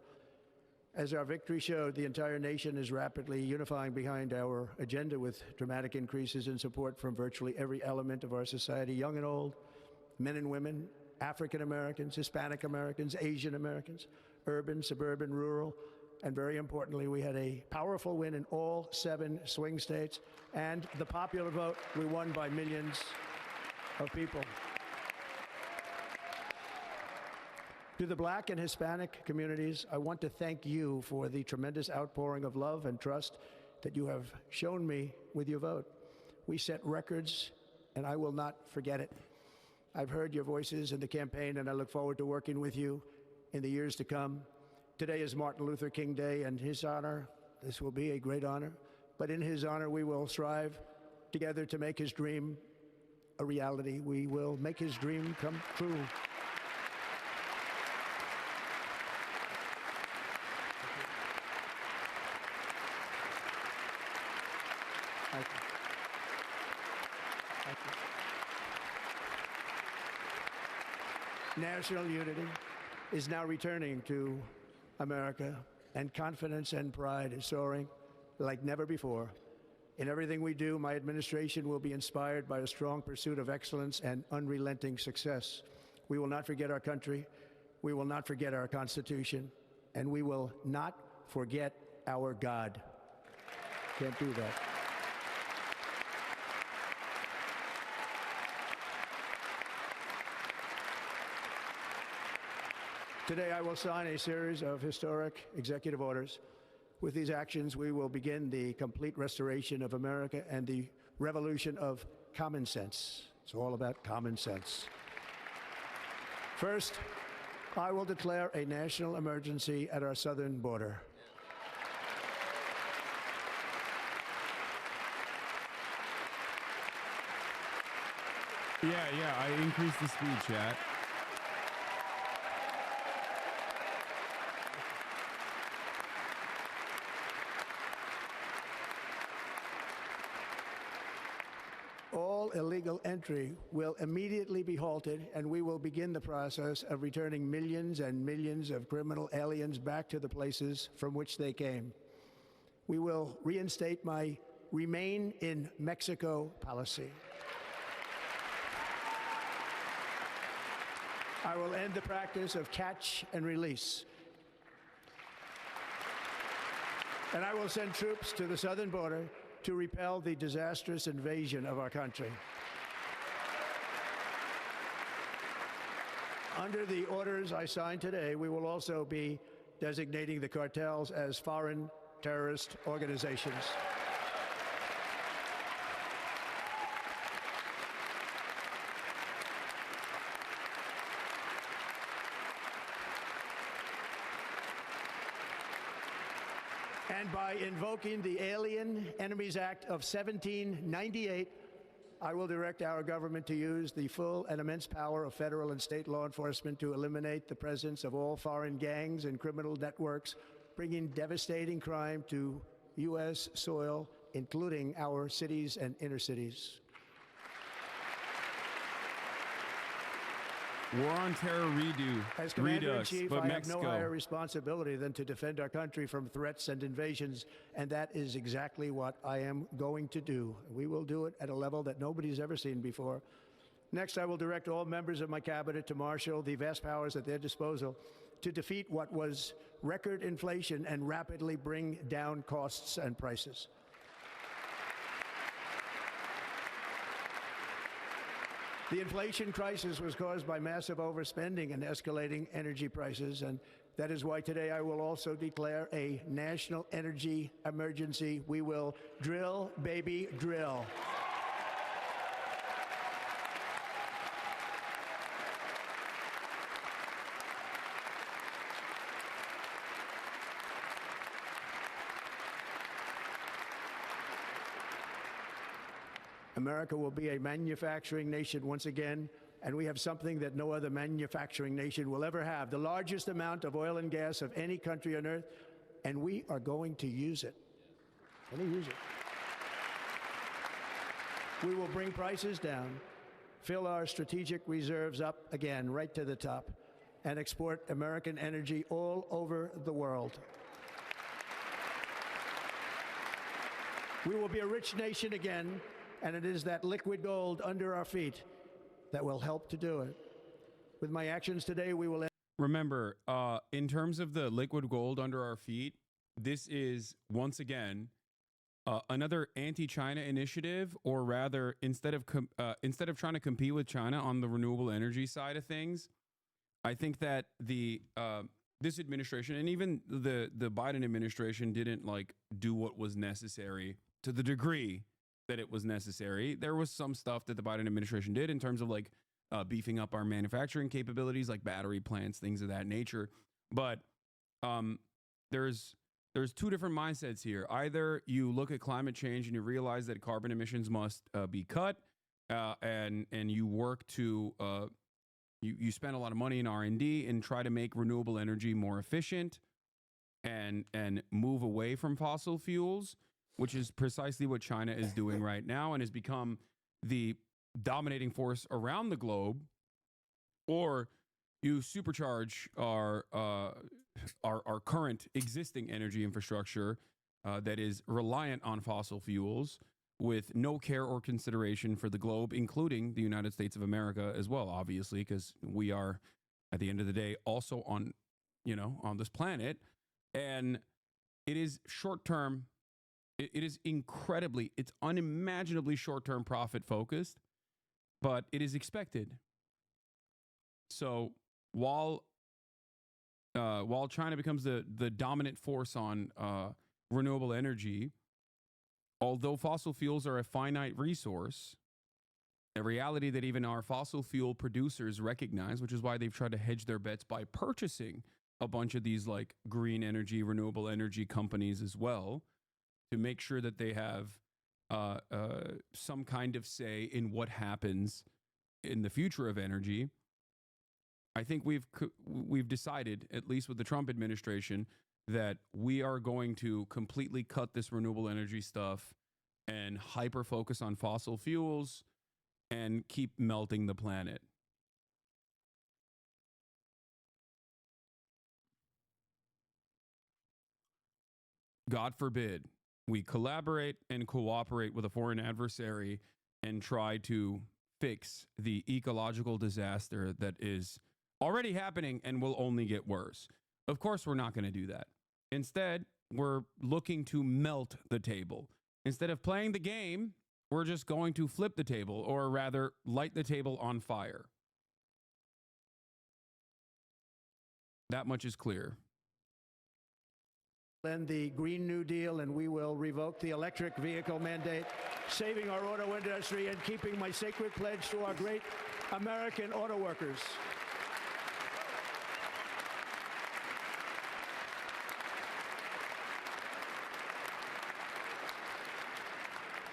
As our victory showed, the entire nation is rapidly unifying behind our agenda with dramatic increases in support from virtually every element of our society, young and old, men and women, African Americans, Hispanic Americans, Asian Americans, urban, suburban, rural, and very importantly, we had a powerful win in all 7 swing states, and the popular vote, we won by millions of people. To the Black and Hispanic communities, I want to thank you for the tremendous outpouring of love and trust that you have shown me with your vote. We set records, and I will not forget it. I've heard your voices in the campaign, and I look forward to working with you in the years to come. Today is Martin Luther King Day, and his honor, this will be a great honor, but in his honor, we will strive together to make his dream a reality. We will make his dream come true. Thank you. Thank you. National unity is now returning to America, and confidence and pride is soaring like never before. In everything we do, my administration will be inspired by a strong pursuit of excellence and unrelenting success. We will not forget our country, we will not forget our Constitution, and we will not forget our God. Can't do that. Today, I will sign a series of historic executive orders. With these actions, we will begin the complete restoration of America and the revolution of common sense. It's all about common sense. First, I will declare a national emergency at our southern border. Yeah, I increased the speed, chat. All illegal entry will immediately be halted, and we will begin the process of returning millions and millions of criminal aliens back to the places from which they came. We will reinstate my Remain in Mexico policy. I will end the practice of catch and release. And I will send troops to the southern border to repel the disastrous invasion of our country. Under the orders I signed today, we will also be designating the cartels as foreign terrorist organizations. And by invoking the Alien Enemies Act of 1798, I will direct our government to use the full and immense power of federal and state law enforcement to eliminate the presence of all foreign gangs and criminal networks, bringing devastating crime to U.S. soil, including our cities and inner cities. War on Terror redo. As Commander-in-Chief, but I Mexico. have no higher responsibility than to defend our country from threats and invasions, and that is exactly what I am going to do. We will do it at a level that nobody's ever seen before. Next, I will direct all members of my cabinet to marshal the vast powers at their disposal to defeat what was record inflation and rapidly bring down costs and prices. The inflation crisis was caused by massive overspending and escalating energy prices, and that is why today I will also declare a national energy emergency. We will drill, baby, drill. America will be a manufacturing nation once again, and we have something that no other manufacturing nation will ever have, the largest amount of oil and gas of any country on earth, and we are going to use it. We will bring prices down, fill our strategic reserves up again, right to the top, and export American energy all over the world. We will be a rich nation again, and it is that liquid gold under our feet that will help to do it. With my actions today, we will... Remember, in terms of the liquid gold under our feet, this is, once again, another anti-China initiative, or rather, instead of trying to compete with China on the renewable energy side of things, I think that this administration and even the Biden administration didn't like do what was necessary to the degree that it was necessary. There was some stuff that the Biden administration did in terms of like beefing up our manufacturing capabilities, like battery plants, things of that nature. But there's two different mindsets here. Either you look at climate change and you realize that carbon emissions must be cut, and you work to you spend a lot of money in R&D and try to make renewable energy more efficient and move away from fossil fuels, which is precisely what China is doing right now and has become the dominating force around the globe. Or you supercharge our current existing energy infrastructure that is reliant on fossil fuels with no care or consideration for the globe, including the United States of America as well, obviously, because we are, at the end of the day, also on this planet. And it is short-term. It is it's unimaginably short-term profit focused, but it is expected. So while China becomes the dominant force on renewable energy, although fossil fuels are a finite resource, a reality that even our fossil fuel producers recognize, which is why they've tried to hedge their bets by purchasing a bunch of these like green energy, renewable energy companies as well, to make sure that they have some kind of say in what happens in the future of energy. I think we've decided, at least with the Trump administration, that we are going to completely cut this renewable energy stuff and hyper focus on fossil fuels and keep melting the planet. God forbid we collaborate and cooperate with a foreign adversary and try to fix the ecological disaster that is already happening and will only get worse. Of course, we're not going to do that. Instead, we're looking to melt the table. Instead of playing the game, we're just going to flip the table, or rather, light the table on fire. That much is clear. End the Green New Deal, and we will revoke the electric vehicle mandate, saving our auto industry and keeping my sacred pledge to our great American auto workers.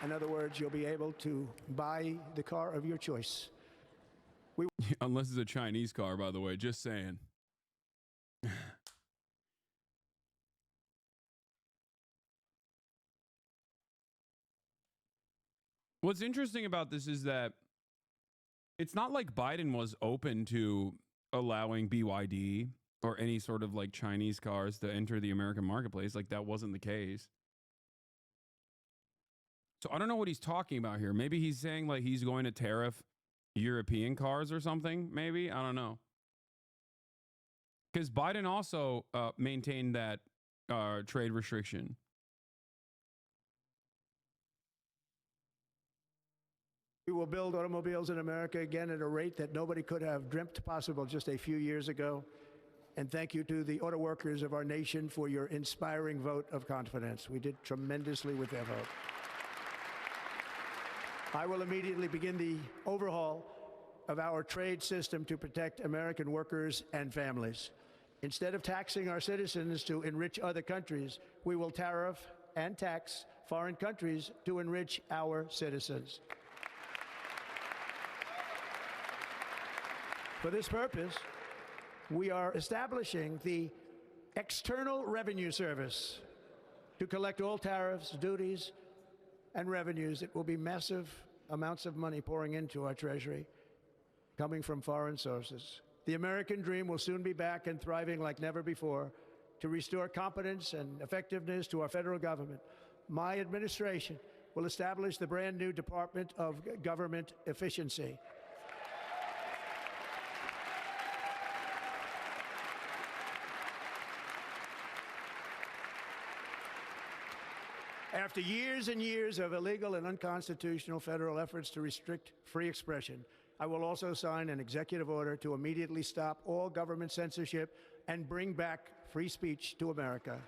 In other words, you'll be able to buy the car of your choice. Unless it's a Chinese car, by the way, just saying. What's interesting about this is that it's not like Biden was open to allowing BYD or any sort of like Chinese cars to enter the American marketplace. Like that wasn't the case. So I don't know what he's talking about here. Maybe he's saying like he's going to tariff European cars or something. Maybe. I don't know. Because Biden also maintained that trade restriction. We will build automobiles in America again at a rate that nobody could have dreamt possible just a few years ago. And thank you to the auto workers of our nation for your inspiring vote of confidence. We did tremendously with their vote. I will immediately begin the overhaul of our trade system to protect American workers and families. Instead of taxing our citizens to enrich other countries, we will tariff and tax foreign countries to enrich our citizens. For this purpose, we are establishing the External Revenue Service to collect all tariffs, duties, and revenues. It will be massive amounts of money pouring into our treasury, coming from foreign sources. The American dream will soon be back and thriving like never before to restore competence and effectiveness to our federal government. my administration will establish the brand new Department of Government Efficiency. After years and years of illegal and unconstitutional federal efforts to restrict free expression, I will also sign an executive order to immediately stop all government censorship and bring back free speech to America.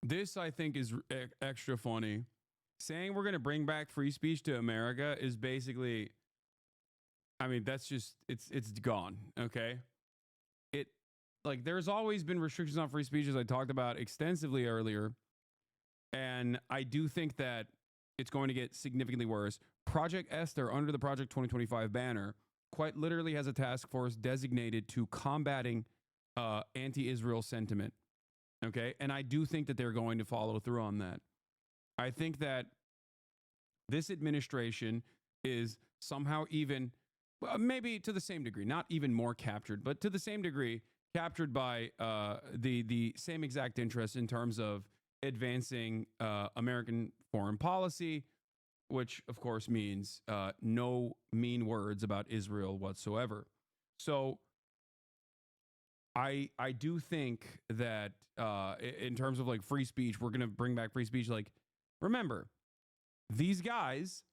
This, I think, is extra funny. Saying we're going to bring back free speech to America is basically, I mean, that's just, it's gone, okay? Like, there's always been restrictions on free speech, as I talked about extensively earlier. And I do think that it's going to get significantly worse. Project Esther, under the Project 2025 banner, quite literally has a task force designated to combating anti-Israel sentiment. Okay? And I do think that they're going to follow through on that. I think that this administration is somehow even, well, maybe to the same degree, not even more captured, but to the same degree, captured by the same exact interests in terms of advancing American foreign policy, which of course means no mean words about Israel whatsoever. So I do think that in terms of like free speech, we're going to bring back free speech. Like, remember, these guys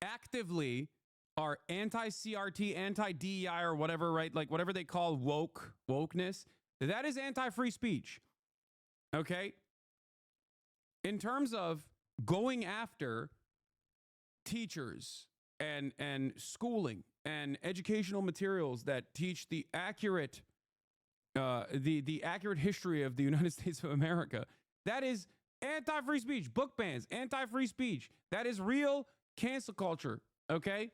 actively are anti-CRT, anti-DEI, or whatever, right? Like whatever they call wokeness, that is anti-free speech. Okay? In terms of going after teachers and schooling and educational materials that teach the accurate the accurate history of the United States of America, that is anti-free speech. Book bans, anti-free speech. That is real cancel culture. Okay?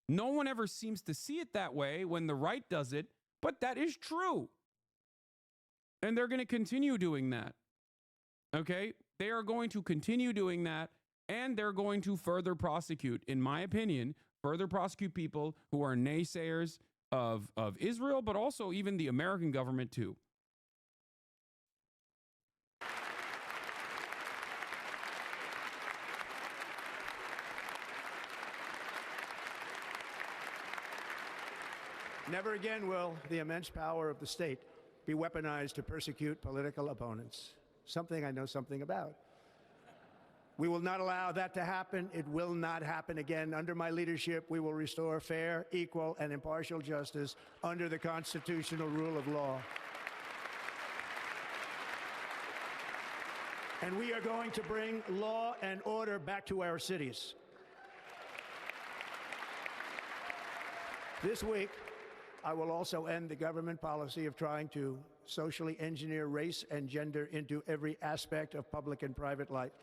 No one ever seems to see it that way when the right does it, but that is true. And they're going to continue doing that. Okay? They are going to continue doing that, and they're going to further prosecute, in my opinion, further prosecute people who are naysayers of Israel, but also even the American government too. Never again will the immense power of the state be weaponized to persecute political opponents, something I know something about. We will not allow that to happen. It will not happen again. Under my leadership, we will restore fair, equal, and impartial justice under the constitutional rule of law. And we are going to bring law and order back to our cities. This week, I will also end the government policy of trying to socially engineer race and gender into every aspect of public and private life.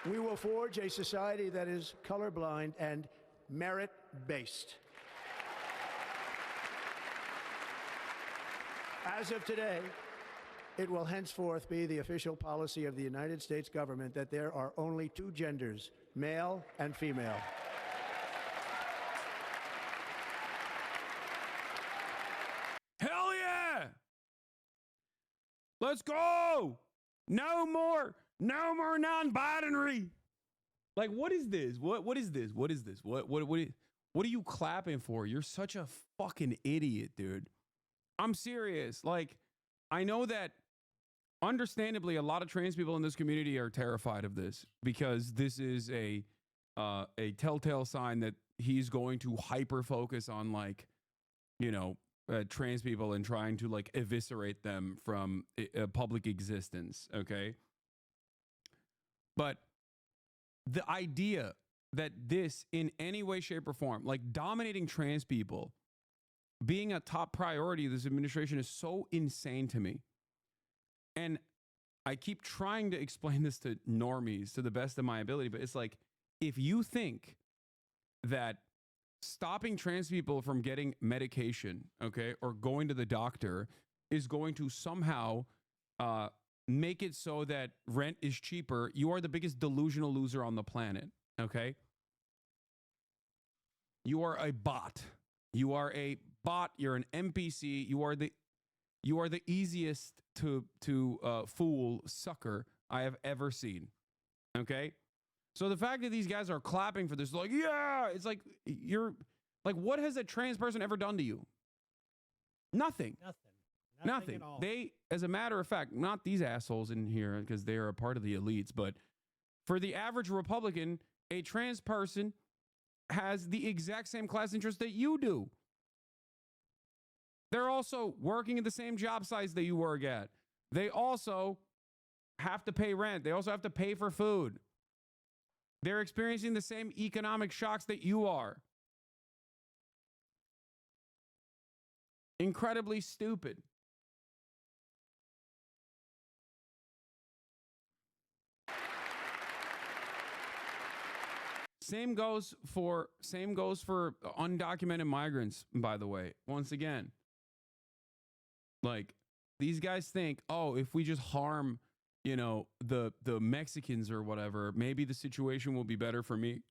We will forge a society that is colorblind and merit-based. As of today, it will henceforth be the official policy of the United States government that there are only two genders, male and female. Hell yeah! Let's go! No more non-binary. Like, what is this? What is this? What is this? What are you clapping for? You're such a fucking idiot, dude. I'm serious. Like, I know that understandably a lot of trans people in this community are terrified of this because this is a telltale sign that he's going to hyper focus on, like, you know, trans people and trying to like eviscerate them from public existence. Okay. But the idea that this in any way, shape, or form, like dominating trans people, being a top priority of this administration is so insane to me. And I keep trying to explain this to normies to the best of my ability, but it's like, if you think that stopping trans people from getting medication, okay, or going to the doctor is going to somehow make it so that rent is cheaper, you are the biggest delusional loser on the planet, okay? You are a bot. You are a bot. You're an NPC. You are the easiest to fool sucker I have ever seen. Okay? So the fact that these guys are clapping for this, like, yeah, it's like you're like, what has a trans person ever done to you? Nothing. Nothing. At all. They, as a matter of fact, not these assholes in here because they are a part of the elites, but for the average Republican, a trans person has the exact same class interest that you do. They're also working at the same job sites that you work at. They also have to pay rent. They also have to pay for food. They're experiencing the same economic shocks that you are. Incredibly stupid. Same goes for undocumented migrants, by the way. Once again, like, these guys think, oh, if we just harm, you know, the Mexicans or whatever, maybe the situation will be better for me.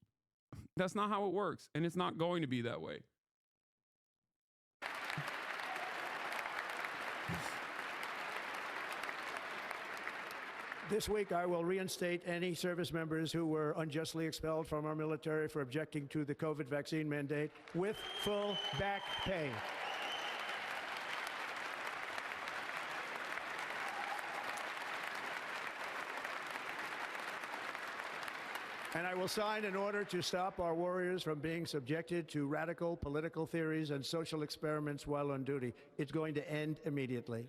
That's not how it works, and it's not going to be that way. This week, I will reinstate any service members who were unjustly expelled from our military for objecting to the COVID vaccine mandate with full back pay. And I will sign an order to stop our warriors from being subjected to radical political theories and social experiments while on duty. It's going to end immediately.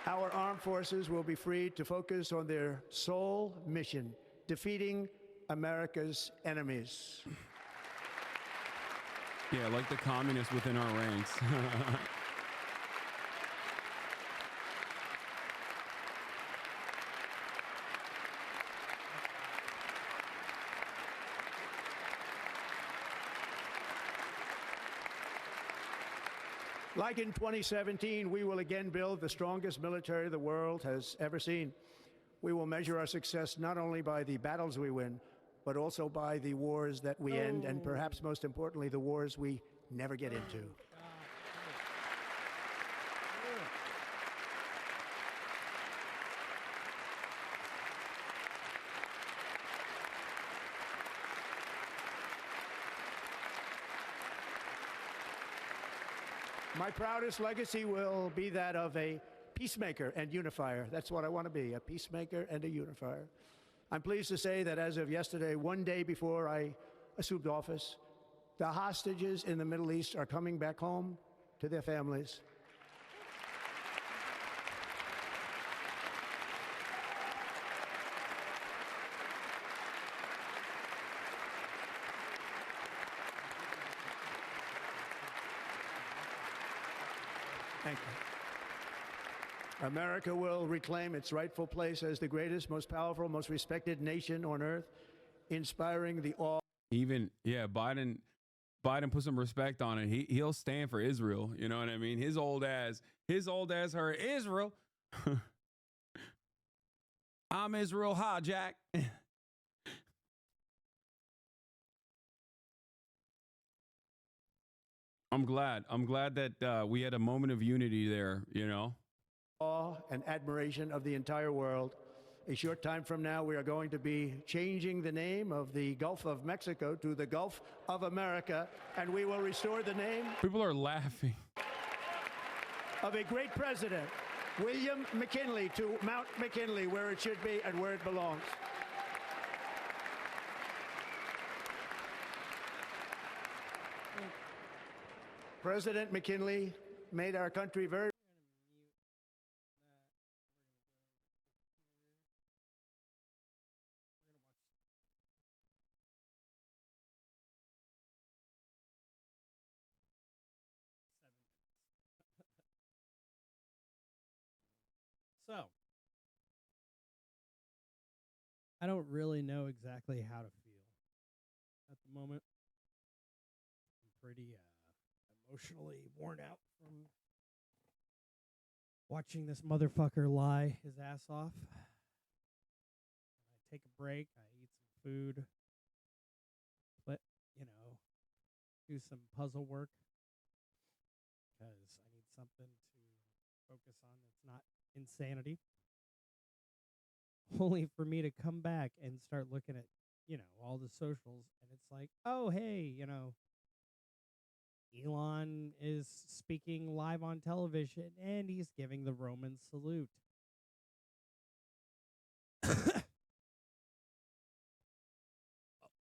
Our armed forces will be free to focus on their sole mission, defeating America's enemies. Yeah, like the communists within our ranks. Like in 2017, we will again build the strongest military the world has ever seen. We will measure our success not only by the battles we win, but also by the wars that we end, and perhaps most importantly, the wars we never get into. My proudest legacy will be that of a peacemaker and unifier. That's what I want to be, a peacemaker and a unifier. I'm pleased to say that as of yesterday, one day before I assumed office, the hostages in the Middle East are coming back home to their families. Thank you. America will reclaim its rightful place as the greatest, most powerful, most respected nation on earth, inspiring the awe. Even, yeah, Biden put some respect on it. He'll stand for Israel. You know what I mean? His old ass heard Israel. I'm Israel Ha, Jack. I'm glad that we had a moment of unity there, you know. Awe and admiration of the entire world. A short time from now, we are going to be changing the name of the Gulf of Mexico to the Gulf of America, and we will restore the name. People are laughing. Of a great president, William McKinley, to Mount McKinley, where it should be and where it belongs. President McKinley made our country very So, I don't really know exactly how to feel at the moment. I'm pretty emotionally worn out from watching this motherfucker lie his ass off. I take a break, I eat some food, do some puzzle work because I need something to focus on that's not insanity. Only for me to come back and start looking at, all the socials, and it's like, oh, hey, Elon is speaking live on television and he's giving the Roman salute.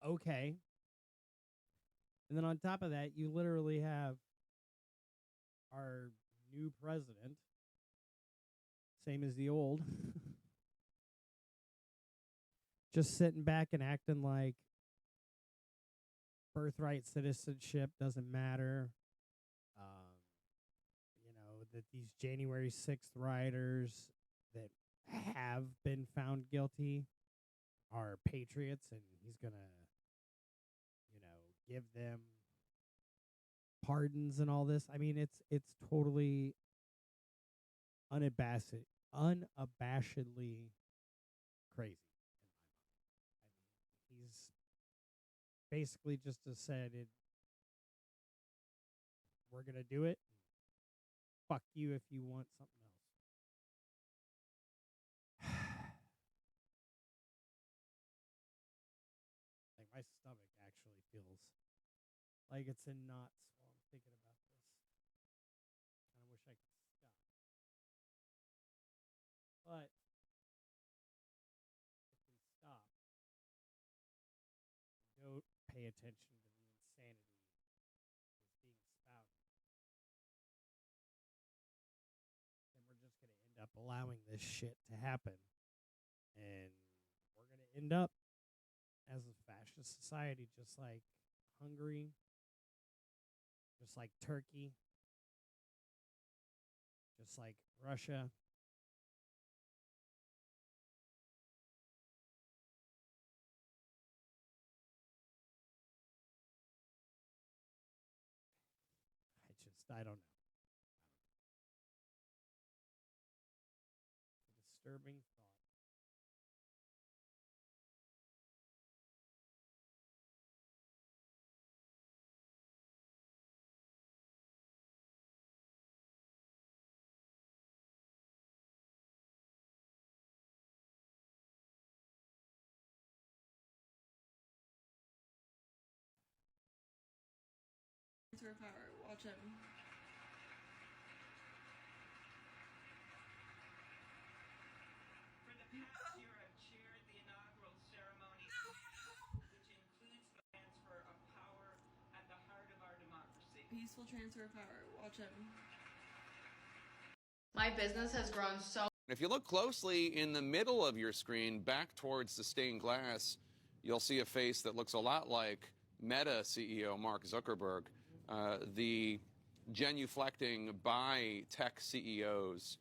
Okay. And then on top of that, you literally have our new president, same as the old, just sitting back and acting like birthright citizenship doesn't matter. That these January 6th rioters that have been found guilty are patriots, and he's going to, give them pardons and all this. I mean, it's totally unabashedly crazy. He's basically just decided we're going to do it. Fuck you if you want something else. Like, my stomach actually feels like it's in knots while I'm thinking about this. I wish I could stop. But if we stop, don't pay attention to the insanity that's being spouted, then we're just going to end up allowing this shit to happen. And we're going to end up as a fascist society, just like Hungary, just like Turkey, just like Russia. I don't know. A disturbing thought. Transfer of power. Watch him. For the past year, I've chaired the inaugural ceremony, which includes the transfer of power at the heart of our democracy. Peaceful transfer of power. Watch him. My business has grown so. If you look closely in the middle of your screen, back towards the stained glass, you'll see a face that looks a lot like Meta CEO Mark Zuckerberg. The genuflecting by tech CEOs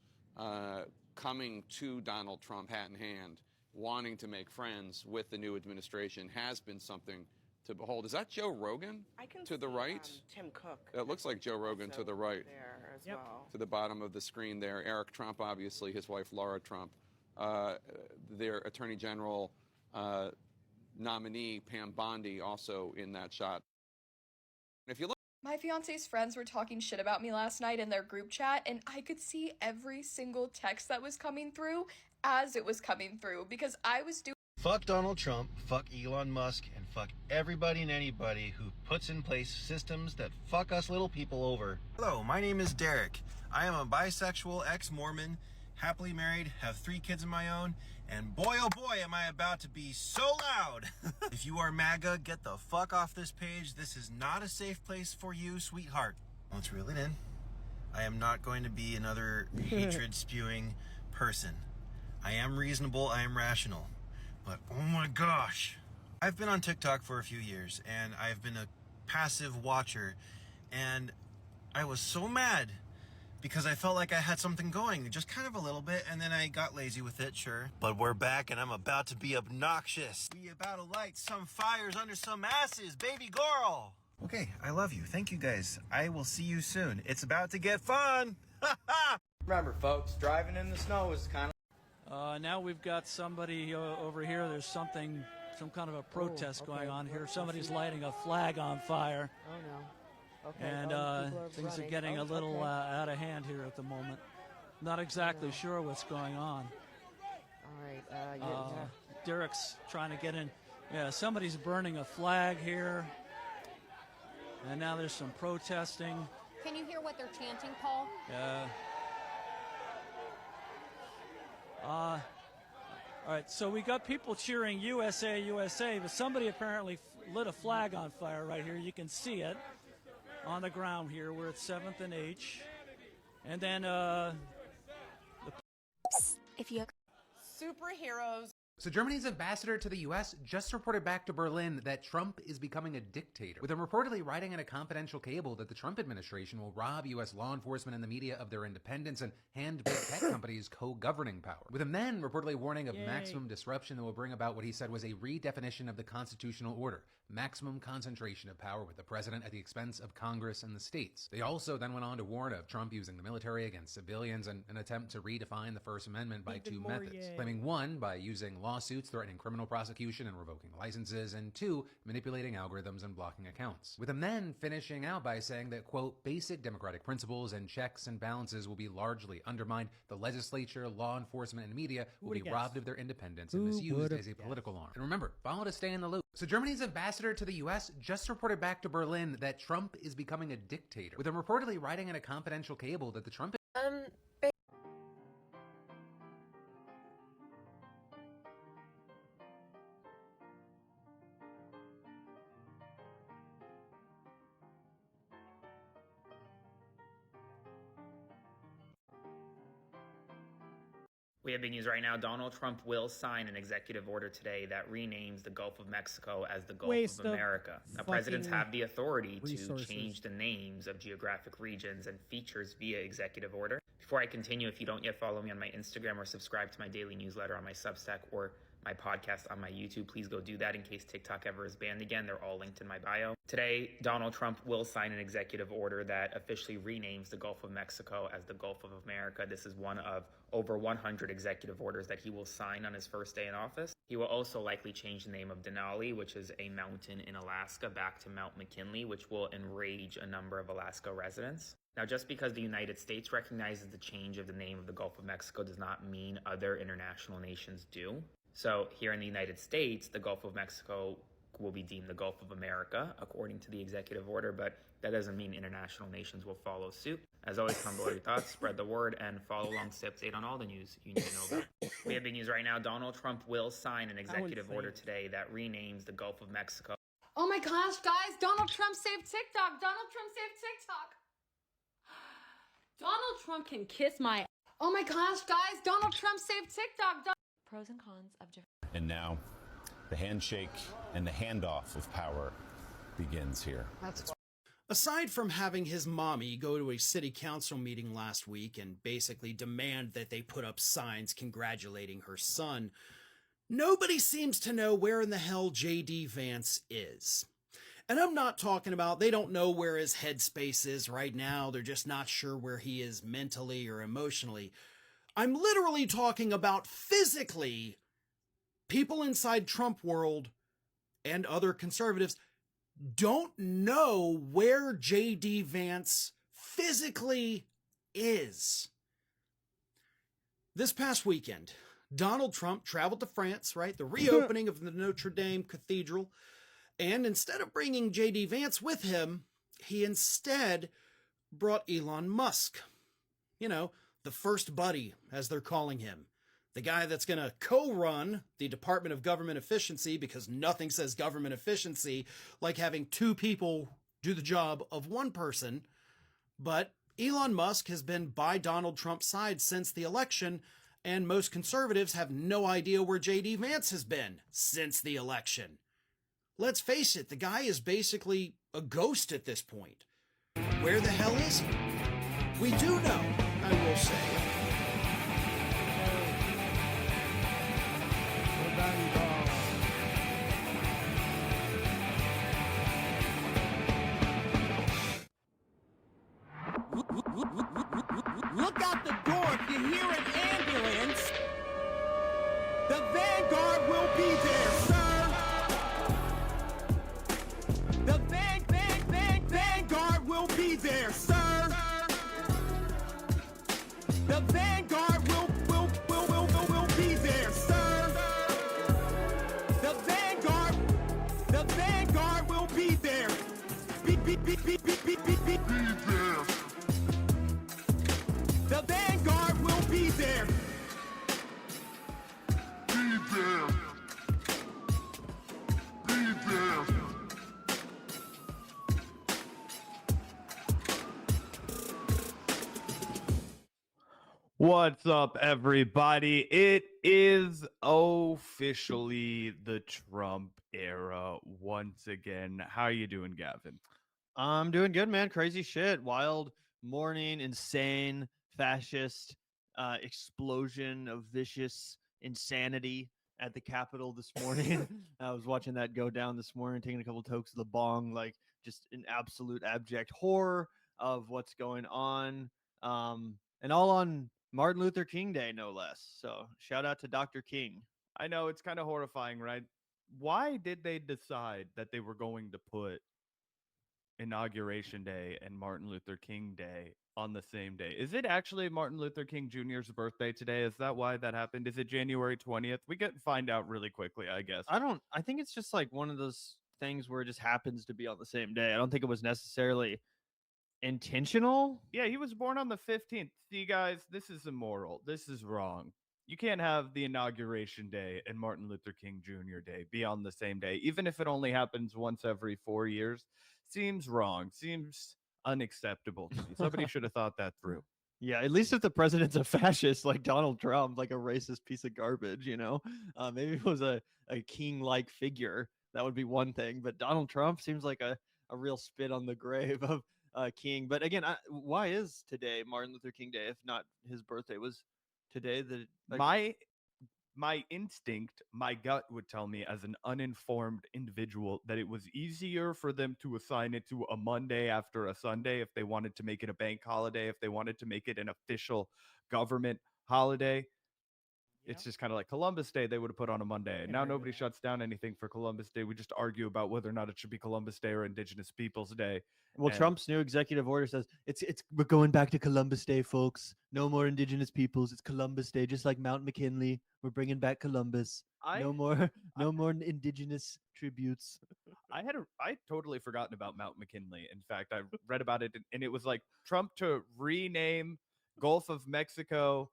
coming to Donald Trump hat in hand, wanting to make friends with the new administration has been something to behold. Is that Joe Rogan to the right? Tim Cook. It looks like Joe Rogan to the right. There as well. To the bottom of the screen there. Eric Trump, obviously, his wife Laura Trump. Their Attorney General nominee, Pam Bondi, also in that shot. If you look. My fiance's friends were talking shit about me last night in their group chat, and I could see every single text that was coming through as it was coming through because I was doing. Fuck Donald Trump, fuck Elon Musk, and fuck everybody and anybody who puts in place systems that fuck us little people over. Hello, my name is Derek. I am a bisexual ex-Mormon, happily married, have 3 kids of my own, and boy oh boy am I about to be so loud. If you are MAGA, get the fuck off this page. This is not a safe place for you, sweetheart. Let's reel it in. I am not going to be another hatred-spewing person. I am reasonable, I am rational. But oh my gosh. I've been on TikTok for a few years, and I've been a passive watcher, and I was so mad because I felt like I had something going, just kind of a little bit, and then I got lazy with it, sure. But we're back, and I'm about to be obnoxious. We about to light some fires under some asses, baby girl. Okay, I love you. Thank you, guys. I will see you soon. It's about to get fun. Remember, folks, driving in the snow is kind of... Now we've got somebody over here. There's something some kind of a protest going on here. Somebody's lighting a flag on fire. Oh, no. Okay. And things are running. getting a little okay. out of hand here at the moment. Not exactly sure what's going on. All right. Derek's trying to get in. Yeah, somebody's burning a flag here. And now there's some protesting. Can you hear what they're chanting, Paul? All right, so we got people cheering USA, USA, but somebody apparently lit a flag on fire right here. You can see it on the ground here. We're at 7th and H. And then If you Superheroes. So Germany's ambassador to the U.S. just reported back to Berlin that Trump is becoming a dictator, with him reportedly writing in a confidential cable that the Trump administration will rob U.S. law enforcement and the media of their independence and hand big tech companies co-governing power, with him then reportedly warning of maximum disruption that will bring about what he said was a redefinition of the constitutional order, maximum concentration of power with the president at the expense of Congress and the states. They also then went on to warn of Trump using the military against civilians and an attempt to redefine the First Amendment by two methods, claiming one, by using lawsuits threatening criminal prosecution and revoking licenses, and two, manipulating algorithms and blocking accounts. With him then finishing out by saying that, quote, basic democratic principles and checks and balances will be largely undermined. The legislature, law enforcement, and media will be robbed of their independence and misused as a political arm. And remember, follow to stay in the loop. So Germany's ambassador to the U.S. just reported back to Berlin that Trump is becoming a dictator, with him reportedly writing in a confidential cable that the Trump We have big news right now. Donald Trump will sign an executive order today that renames the Gulf of Mexico as the Gulf of America. Now, presidents have the authority to change the names of geographic regions and features via executive order. Before I continue, if you don't yet follow me on my Instagram or subscribe to my daily newsletter on my Substack or my podcast on my YouTube, please go do that in case TikTok ever is banned again. They're all linked in my bio. Today, Donald Trump will sign an executive order that officially renames the Gulf of Mexico as the Gulf of America. This is one of over 100 executive orders that he will sign on his first day in office. He will also likely change the name of Denali, which is a mountain in Alaska, back to Mount McKinley, which will enrage a number of Alaska residents. Now, just because the United States recognizes the change of the name of the Gulf of Mexico does not mean other international nations do. So here in the United States, the Gulf of Mexico will be deemed the Gulf of America, according to the executive order, but that doesn't mean international nations will follow suit. As always, comment below your thoughts, spread the word, and follow along to stay up to date on all the news you need to know about. We have big news right now. Donald Trump will sign an executive order today that renames the Gulf of Mexico. Oh my gosh, guys, Donald Trump saved TikTok. Donald Trump saved TikTok. Donald Trump can kiss my... Oh my gosh, guys, Donald Trump saved TikTok. Pros and cons of different... And now, the handshake and the handoff of power begins here. Aside from having his mommy go to a city council meeting last week and basically demand that they put up signs congratulating her son, nobody seems to know where in the hell J.D. Vance is. And I'm not talking about they don't know where his headspace is right now. They're just not sure where he is mentally or emotionally. I'm literally talking about physically. People inside Trump world and other conservatives don't know where J.D. Vance physically is. This past weekend, Donald Trump traveled to France, right? The reopening of the Notre Dame Cathedral. And instead of bringing J.D. Vance with him, he instead brought Elon Musk. You know, the first buddy, as they're calling him. The guy that's going to co-run the Department of Government Efficiency, because nothing says government efficiency like having two people do the job of one person. But Elon Musk has been by Donald Trump's side since the election, and most conservatives have no idea where J.D. Vance has been since the election. Let's face it, the guy is basically a ghost at this point. Where the hell is he? We do know, I will say. Look out the door if you hear an ambulance. The Vanguard will be there, sir. The vanguard will be there. Be there. Be there. What's up, everybody? It is officially the Trump era once again. How you doing, Gavin? I'm doing good, man. Crazy shit. Wild morning, insane, fascist explosion of vicious insanity at the Capitol this morning. I was watching that go down this morning, taking a couple tokes of the bong, like just an absolute abject horror of what's going on. And all on Martin Luther King Day, no less. So shout out to Dr. King. I know it's kind of horrifying, right? Why did they decide that they were going to put Inauguration Day and Martin Luther King Day on the same day? Is it actually Martin Luther King Jr.'s birthday today? Is that why that happened? Is it January 20th? We can find out really quickly, I guess. I think it's just like one of those things where it just happens to be on the same day. I don't think it was necessarily intentional. Yeah, he was born on the 15th. See, guys, this is immoral. This is wrong. You can't have the Inauguration Day and Martin Luther King Jr. Day be on the same day, even if it only happens once every 4 years. Seems wrong. Seems unacceptable to me. Somebody should have thought that through. Yeah, at least if the president's a fascist like Donald Trump, like a racist piece of garbage, you know, maybe it was a king-like figure. That would be one thing. But Donald Trump seems like a real spit on the grave of King. But again, why is today Martin Luther King Day if not his birthday? Was today the my instinct, my gut would tell me as an uninformed individual that it was easier for them to assign it to a Monday after a Sunday if they wanted to make it a bank holiday, if they wanted to make it an official government holiday. It's just kind of like Columbus Day they would have put on a Monday. And now nobody shuts down anything for Columbus Day. We just argue about whether or not it should be Columbus Day or Indigenous Peoples Day. Well, Trump's new executive order says we're going back to Columbus Day, folks. No more Indigenous peoples. It's Columbus Day, just like Mount McKinley. We're bringing back Columbus. No more Indigenous tributes. I totally forgotten about Mount McKinley. In fact, I read about it, and it was like Trump to rename Gulf of Mexico,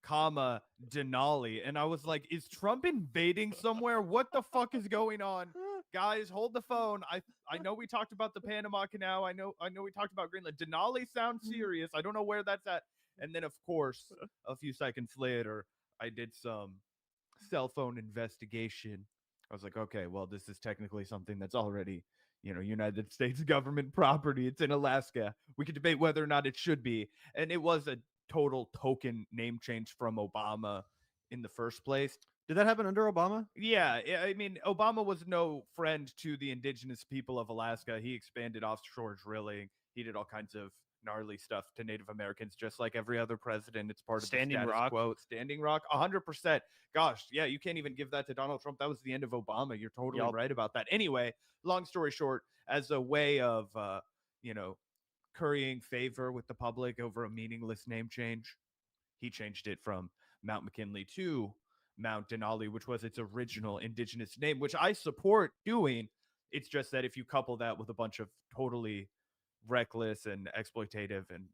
Denali, and I was like, is Trump invading somewhere? What the fuck is going on? Guys, hold the phone. I know we talked about the Panama Canal. I know we talked about Greenland. Denali sounds serious. I don't know where that's at. And then, of course, a few seconds later, I did some cell phone investigation. I was like, okay, well, this is technically something that's already, United States government property. It's in Alaska. We could debate whether or not it should be. And it was a total token name change from Obama in the first place. Did that happen under Obama? Yeah, I mean, Obama was no friend to the indigenous people of Alaska. He expanded offshore drilling. He did all kinds of gnarly stuff to Native Americans, just like every other president. It's part of the status quo. Standing Rock, 100%. Gosh, yeah, you can't even give that to Donald Trump. That was the end of Obama. You're totally right about that. Anyway, long story short, as a way of, currying favor with the public over a meaningless name change, he changed it from Mount McKinley to Mount Denali, which was its original indigenous name, which I support doing. It's just that if you couple that with a bunch of totally reckless and exploitative and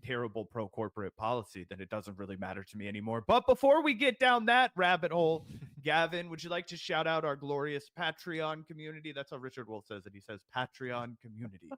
terrible pro-corporate policy, then it doesn't really matter to me anymore. But before we get down that rabbit hole, Gavin, would you like to shout out our glorious Patreon community? That's how Richard Wolff says it. He says Patreon community.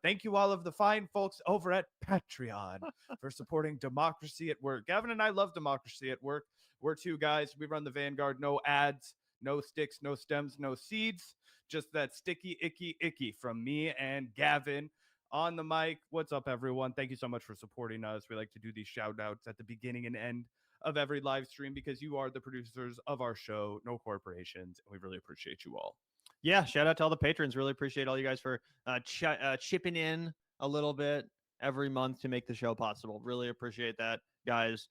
Thank you all of the fine folks over at Patreon for supporting democracy at work. Gavin and I love democracy at work. We're two guys. We run the Vanguard. No ads, no sticks, no stems, no seeds. Just that sticky, icky from me and Gavin. On the mic, what's up, everyone? Thank you so much for supporting us. We like to do these shout outs at the beginning and end of every live stream because you are the producers of our show, no corporations, and we really appreciate you all. Yeah, shout out to all the patrons. Really appreciate all you guys for chipping in a little bit every month to make the show possible. Really appreciate that, guys.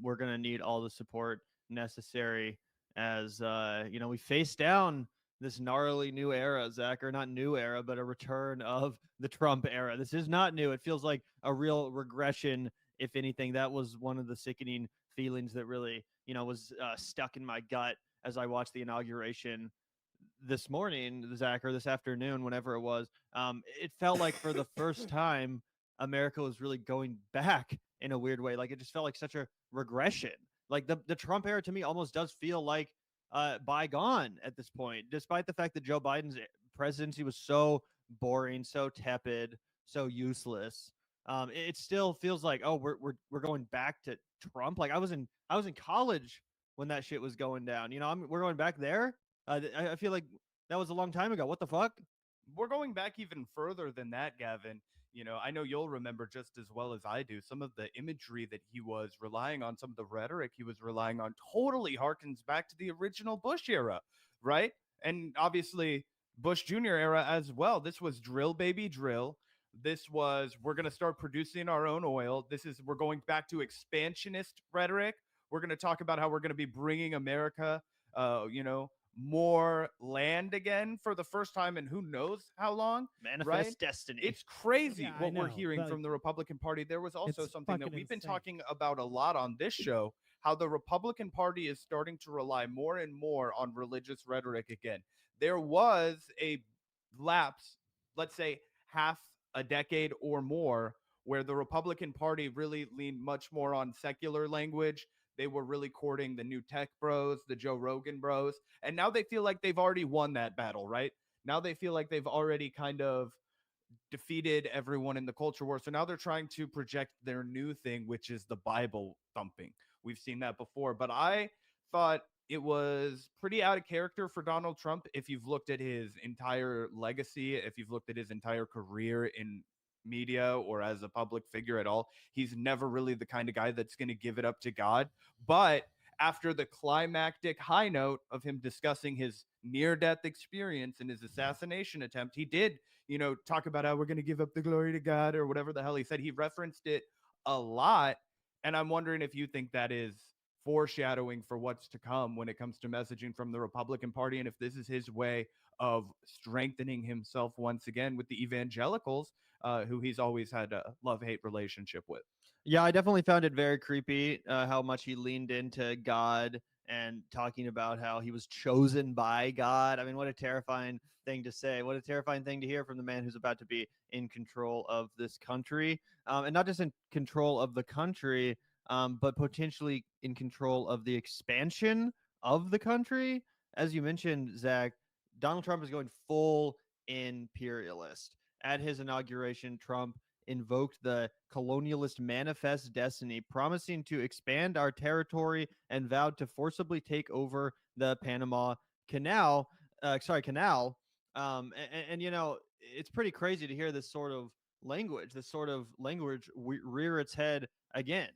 We're going to need all the support necessary as, we face down this gnarly new era, Zach, or not new era, but a return of the Trump era. This is not new. It feels like a real regression. If anything, that was one of the sickening feelings that really, was stuck in my gut as I watched the inauguration this morning, Zach, or this afternoon, whenever it was, it felt like for the first time, America was really going back in a weird way. Like it just felt like such a regression. Like the Trump era to me almost does feel like bygone at this point, despite the fact that Joe Biden's presidency was so boring, so tepid, so useless. It still feels like, oh, we're going back to Trump. Like I was in college when that shit was going down. You know, we're going back there. I feel like that was a long time ago. What the fuck? We're going back even further than that, Gavin. You know, I know you'll remember just as well as I do some of the imagery that he was relying on, some of the rhetoric he was relying on totally harkens back to the original Bush era, right? And obviously Bush Jr. era as well. This was drill, baby, drill. This was, we're going to start producing our own oil. We're going back to expansionist rhetoric. We're going to talk about how we're going to be bringing America, more land again for the first time in who knows how long. Manifest destiny. It's crazy Yeah, what I we're know, hearing but from the Republican Party. There was also it's something that fucking we've been insane. talking about a lot on this show, how the Republican Party is starting to rely more and more on religious rhetoric again. There was a lapse, let's say half a decade or more, where the Republican Party really leaned much more on secular language. They were really courting the new tech bros, the Joe Rogan bros. And now they feel like they've already won that battle, right? Now they feel like they've already kind of defeated everyone in the culture war. So now they're trying to project their new thing, which is the Bible thumping. We've seen that before. But I thought it was pretty out of character for Donald Trump if you've looked at his entire legacy, if you've looked at his entire career in media or as a public figure at all. He's never really the kind of guy that's going to give it up to God. But after the climactic high note of him discussing his near-death experience and his assassination attempt, he did, talk about how we're going to give up the glory to God or whatever the hell he said. He referenced it a lot. And I'm wondering if you think that is foreshadowing for what's to come when it comes to messaging from the Republican Party, and if this is his way of strengthening himself once again with the evangelicals, who he's always had a love-hate relationship with. Yeah, I definitely found it very creepy how much he leaned into God and talking about how he was chosen by God. I mean, what a terrifying thing to say. What a terrifying thing to hear from the man who's about to be in control of this country. And not just in control of the country, but potentially in control of the expansion of the country. As you mentioned, Zach, Donald Trump is going full imperialist. At his inauguration, Trump invoked the colonialist manifest destiny, promising to expand our territory and vowed to forcibly take over the Panama Canal. And it's pretty crazy to hear this sort of language rear its head again.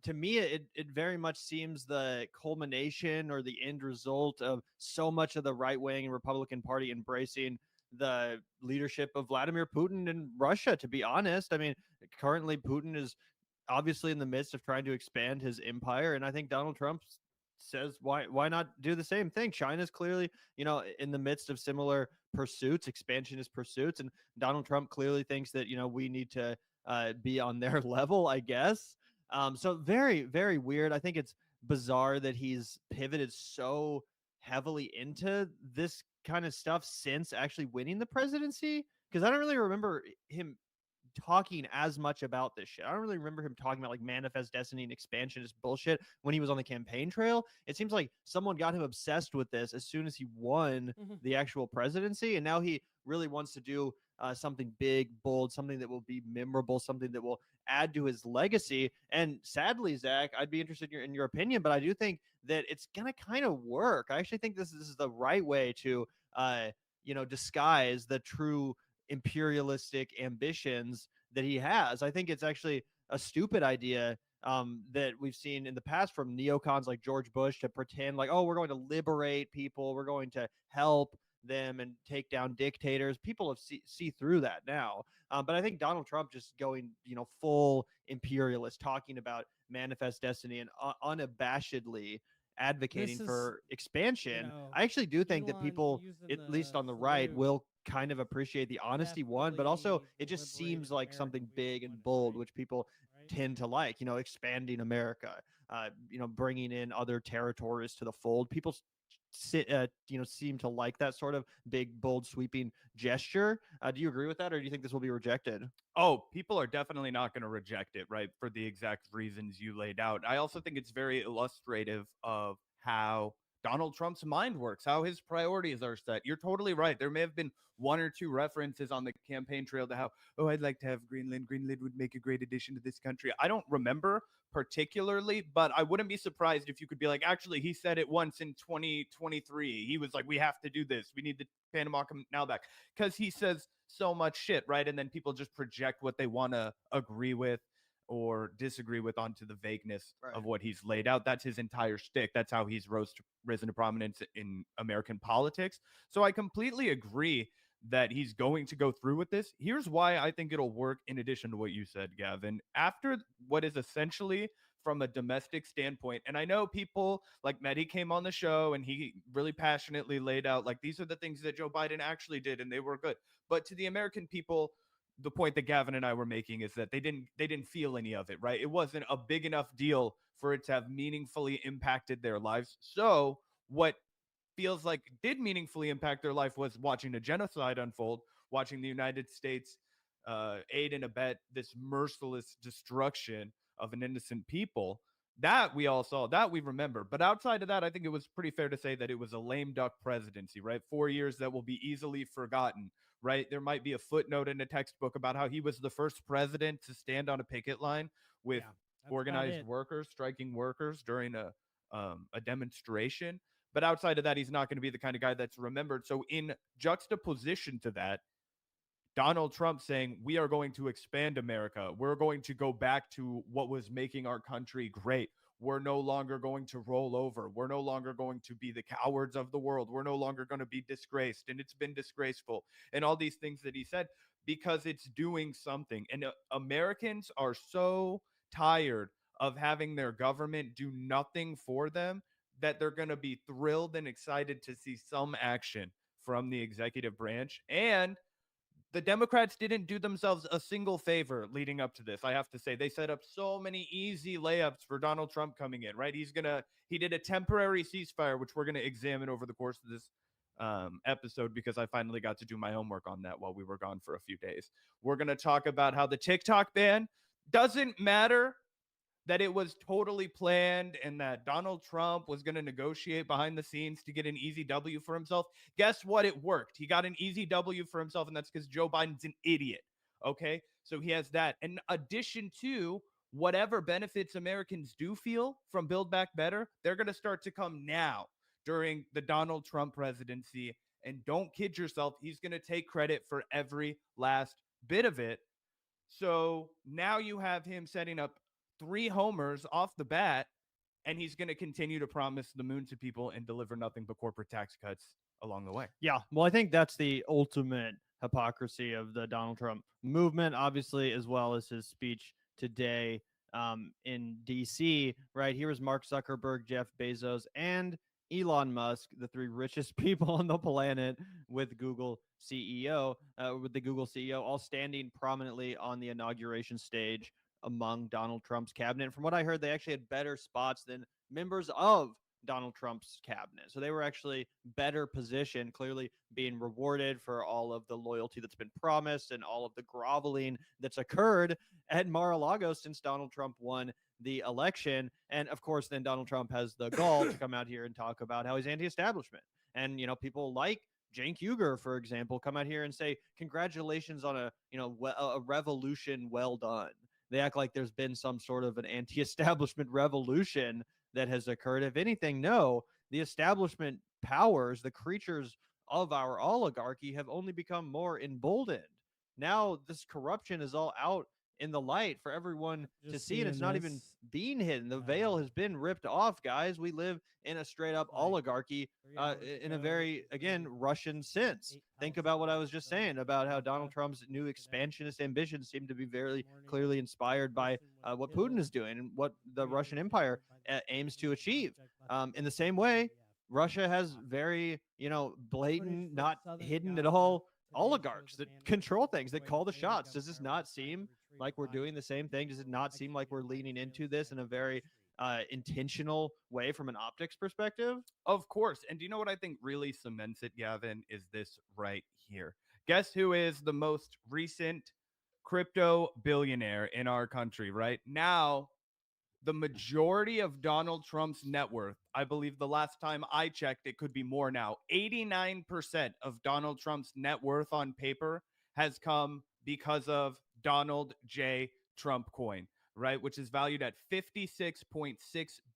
To me, it very much seems the culmination or the end result of so much of the right wing and Republican Party embracing the leadership of Vladimir Putin in Russia, to be honest. I mean, currently Putin is obviously in the midst of trying to expand his empire. And I think Donald Trump says, why not do the same thing? China's clearly, in the midst of similar pursuits, expansionist pursuits. And Donald Trump clearly thinks that, we need to be on their level, I guess. So very, very weird. I think it's bizarre that he's pivoted so heavily into this kind of stuff since actually winning the presidency, because I don't really remember him talking as much about this shit. I don't really remember him talking about like manifest destiny and expansionist bullshit when he was on the campaign trail. It seems like someone got him obsessed with this as soon as he won the actual presidency, and now he really wants to do something big, bold, something that will be memorable, something that will add to his legacy. And sadly, Zach, I'd be interested in your opinion, but I do think that it's gonna kind of work. I actually think this is the right way to disguise the true imperialistic ambitions that he has. I think it's actually a stupid idea that we've seen in the past from neocons like George Bush to pretend like, oh, we're going to liberate people, we're going to help them and take down dictators. People have see through that now. But I think Donald Trump just going, full imperialist, talking about manifest destiny and unabashedly advocating for expansion. I actually do think that people, at least on the right, will kind of appreciate the honesty, one, but also it just seems like something big and bold, which people tend to like, expanding America, bringing in other territories to the fold. People seem to like that sort of big, bold, sweeping gesture. Do you agree with that, or do you think this will be rejected? Oh, people are definitely not going to reject it, right? For the exact reasons you laid out. I also think it's very illustrative of how Donald Trump's mind works, how his priorities are set. You're totally right. There may have been one or two references on the campaign trail to how, oh, I'd like to have Greenland. Greenland would make a great addition to this country. I don't remember particularly, but I wouldn't be surprised if you could be like, actually, he said it once in 2023. He was like, we have to do this. We need the Panama Canal back, because he says so much shit, right? And then people just project what they want to agree with or disagree with onto the vagueness of what he's laid out. That's his entire shtick. That's how he's risen to prominence in American politics. So I completely agree that he's going to go through with this. Here's why I think it'll work in addition to what you said, Gavin. After what is essentially from a domestic standpoint, and I know people like Mehdi came on the show and he really passionately laid out, like, these are the things that Joe Biden actually did and they were good. But to the American people, the point that Gavin and I were making is that they didn't feel any of it, right? It wasn't a big enough deal for it to have meaningfully impacted their lives. So what feels like did meaningfully impact their life was watching a genocide unfold, watching the United States aid and abet this merciless destruction of an innocent people. That we all saw, that we remember. But outside of that, I think it was pretty fair to say that it was a lame duck presidency, right? 4 years that will be easily forgotten, right? There might be a footnote in a textbook about how he was the first president to stand on a picket line with organized workers, striking workers during a demonstration. But outside of that, he's not going to be the kind of guy that's remembered. So in juxtaposition to that, Donald Trump saying, we are going to expand America. We're going to go back to what was making our country great. We're no longer going to roll over. We're no longer going to be the cowards of the world. We're no longer going to be disgraced. And it's been disgraceful. And all these things that he said, because it's doing something. And Americans are so tired of having their government do nothing for them that they're going to be thrilled and excited to see some action from the executive branch. And the Democrats didn't do themselves a single favor leading up to this. I have to say, they set up so many easy layups for Donald Trump coming in, right? He did a temporary ceasefire, which we're going to examine over the course of this episode, because I finally got to do my homework on that while we were gone for a few days. We're going to talk about how the TikTok ban doesn't matter, that it was totally planned and that Donald Trump was going to negotiate behind the scenes to get an easy W for himself. Guess what? It worked. He got an easy W for himself, and that's because Joe Biden's an idiot. Okay? So he has that. In addition to whatever benefits Americans do feel from Build Back Better, they're going to start to come now during the Donald Trump presidency. And don't kid yourself, he's going to take credit for every last bit of it. So now you have him setting up 3 homers off the bat, and he's going to continue to promise the moon to people and deliver nothing but corporate tax cuts along the way. Yeah, well, I think that's the ultimate hypocrisy of the Donald Trump movement, obviously, as well as his speech today in D.C., right? Here was Mark Zuckerberg, Jeff Bezos, and Elon Musk, the 3 richest people on the planet, with the Google CEO, all standing prominently on the inauguration stage among Donald Trump's cabinet. From what I heard, they actually had better spots than members of Donald Trump's cabinet. So they were actually better positioned, clearly being rewarded for all of the loyalty that's been promised and all of the groveling that's occurred at Mar-a-Lago since Donald Trump won the election. And of course, then Donald Trump has the gall to come out here and talk about how he's anti-establishment. And, you know, people like Cenk Uygur, for example, come out here and say, congratulations on a revolution well done. They act like there's been some sort of an anti-establishment revolution that has occurred. If anything, no, the establishment powers, the creatures of our oligarchy, have only become more emboldened. Now this corruption is all out in the light for everyone to see, and it's not even being hidden. The veil has been ripped off, guys. We live in a straight up oligarchy in a very, again, Russian sense. Think about what I was just saying about how Donald Trump's new expansionist ambitions seem to be very clearly inspired by what Putin is doing and what the Russian Empire aims to achieve. In the same way, Russia has very, blatant, not hidden at all, oligarchs that control things, that call the shots. Does this not seem like we're doing the same thing? Does it not seem like we're leaning into this in a very intentional way from an optics perspective. Of course. And do you know what I think really cements it, Gavin, is this right here. Guess who is the most recent crypto billionaire in our country right now? The majority of Donald Trump's net worth, I believe the last time I checked, it could be more now. 89% of Donald Trump's net worth on paper has come because of Donald J. Trump coin, right? Which is valued at $56.6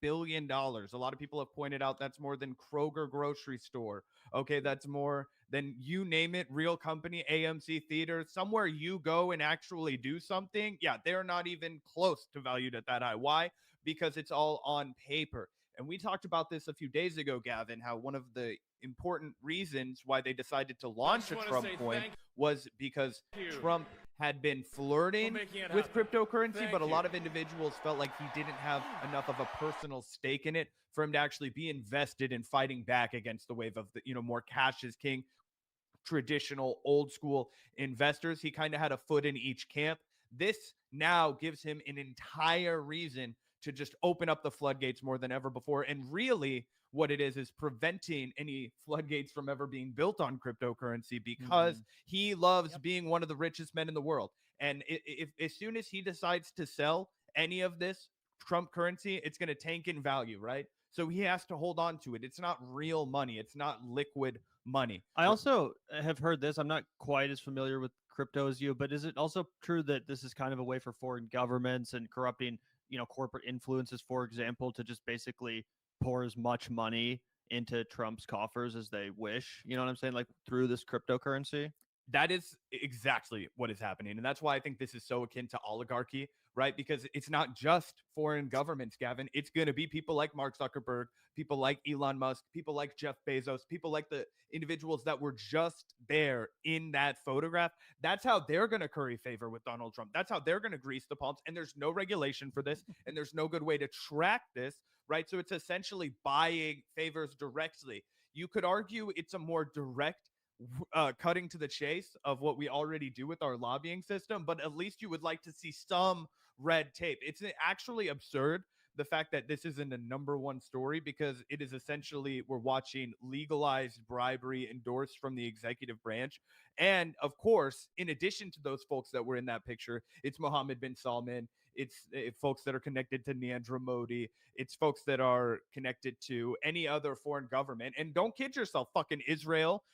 billion. A lot of people have pointed out that's more than Kroger grocery store. Okay, that's more than you name it, real company, AMC theater, somewhere you go and actually do something. Yeah, they're not even close to valued at that high. Why? Because it's all on paper. And we talked about this a few days ago, Gavin, how one of the important reasons why they decided to launch a Trump coin was because Trump had been flirting with cryptocurrency, but a lot of individuals felt like he didn't have enough of a personal stake in it for him to actually be invested in fighting back against the wave of the, more cash is king, traditional old school investors. He kind of had a foot in each camp. This now gives him an entire reason to just open up the floodgates more than ever before. And really what it is preventing any floodgates from ever being built on cryptocurrency, because he loves being one of the richest men in the world. And if as soon as he decides to sell any of this Trump currency, it's going to tank in value, right? So he has to hold on to it. It's not real money. It's not liquid money. I also have heard this. I'm not quite as familiar with crypto as you, but is it also true that this is kind of a way for foreign governments and corrupting, corporate influences, for example, to just basically pour as much money into Trump's coffers as they wish? You know what I'm saying? Like through this cryptocurrency? That is exactly what is happening. And that's why I think this is so akin to oligarchy, right? Because it's not just foreign governments, Gavin. It's going to be people like Mark Zuckerberg, people like Elon Musk, people like Jeff Bezos, people like the individuals that were just there in that photograph. That's how they're going to curry favor with Donald Trump. That's how they're going to grease the palms. And there's no regulation for this. And there's no good way to track this, right? So it's essentially buying favors directly. You could argue it's a more direct cutting to the chase of what we already do with our lobbying system, but at least you would like to see some red tape. It's actually absurd, the fact that this isn't a number one story, because it is essentially, we're watching legalized bribery endorsed from the executive branch. And of course, in addition to those folks that were in that picture, it's Mohammed bin Salman, it's folks that are connected to Narendra Modi, it's folks that are connected to any other foreign government. And don't kid yourself, fucking Israel,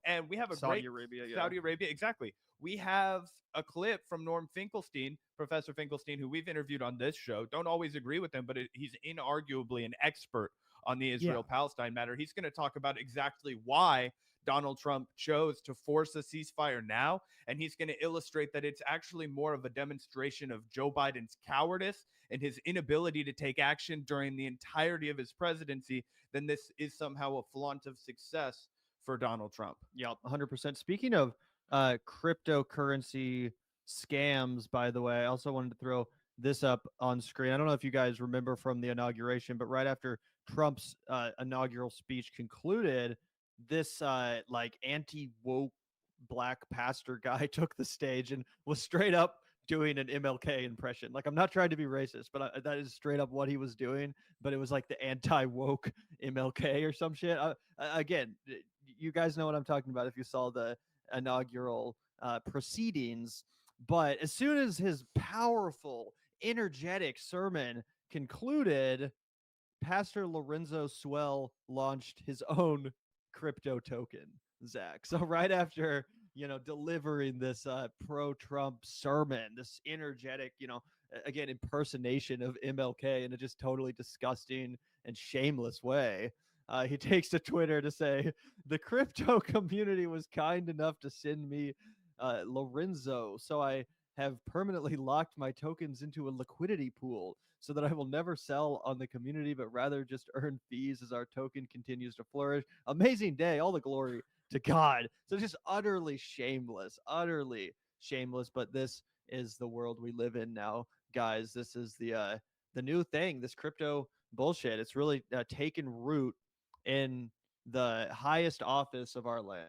and we have a Saudi great Arabia, yeah. Saudi Arabia, exactly. We have a clip from Norm Finkelstein, Professor Finkelstein, who we've interviewed on this show. Don't always agree with him, but he's inarguably an expert on the Israel-Palestine matter. He's going to talk about exactly why Donald Trump chose to force a ceasefire now, and he's going to illustrate that it's actually more of a demonstration of Joe Biden's cowardice and his inability to take action during the entirety of his presidency than this is somehow a flaunt of success for Donald Trump. Yeah, 100%. Speaking of cryptocurrency scams, by the way, I also wanted to throw this up on screen. I don't know if you guys remember from the inauguration, but right after Trump's inaugural speech concluded, this anti-woke black pastor guy took the stage and was straight up doing an MLK impression. Like, I'm not trying to be racist, but that is straight up what he was doing. But it was like the anti-woke MLK or some shit. Again, you guys know what I'm talking about if you saw the inaugural proceedings. But as soon as his powerful, energetic sermon concluded, Pastor Lorenzo Swell launched his own crypto token, Zach. So right after delivering this pro-Trump sermon, this energetic, again, impersonation of MLK in a just totally disgusting and shameless way, he takes to Twitter to say, the crypto community was kind enough to send me Lorenzo, so I have permanently locked my tokens into a liquidity pool so that I will never sell on the community, but rather just earn fees as our token continues to flourish. Amazing day. All the glory to God. So just utterly shameless, but this is the world we live in now, guys. This is the new thing, this crypto bullshit. It's really taken root in the highest office of our land.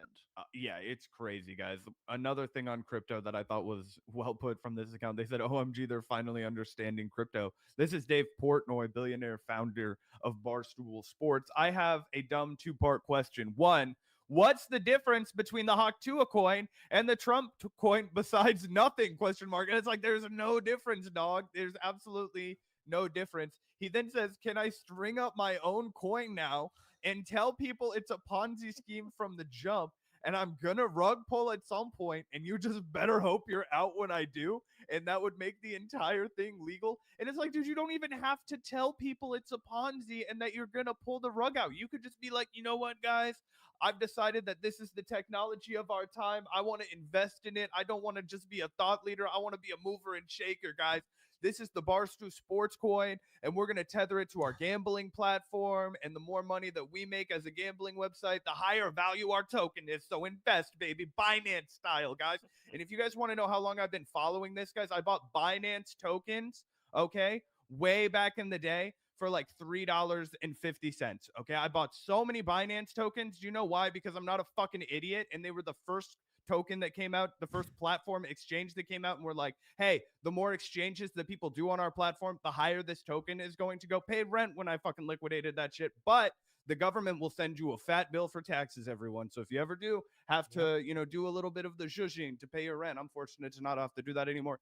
Yeah, it's crazy, guys. Another thing on crypto that I thought was well put from this account, they said, OMG, they're finally understanding crypto. This is Dave Portnoy, billionaire founder of Barstool Sports. I have a dumb two-part question. One, what's the difference between the Haktua coin and the Trump coin besides nothing? Question mark. And it's like, there's no difference, dog. There's absolutely no difference. He then says, can I string up my own coin now and tell people it's a Ponzi scheme from the jump? And I'm gonna rug pull at some point, and you just better hope you're out when I do, and that would make the entire thing legal. And it's like, dude, you don't even have to tell people it's a Ponzi and that you're gonna pull the rug out. You could just be like, you know what, guys, I've decided that this is the technology of our time. I want to invest in it. I don't want to just be a thought leader. I want to be a mover and shaker, guys. This is the Barstool Sports coin, and we're going to tether it to our gambling platform. And the more money that we make as a gambling website, the higher value our token is. So invest, baby, Binance style, guys. And if you guys want to know how long I've been following this, guys, I bought Binance tokens, okay, way back in the day for like $3.50. Okay, I bought so many Binance tokens. Do you know why? Because I'm not a fucking idiot, and they were the first token that came out, the first platform exchange that came out, and we're like, hey, the more exchanges that people do on our platform, the higher this token is going to go. Paid rent when I fucking liquidated that shit, but the government will send you a fat bill for taxes, everyone. So if you ever do have to, you know, do a little bit of the zhuzhing to pay your rent, I'm fortunate to not have to do that anymore.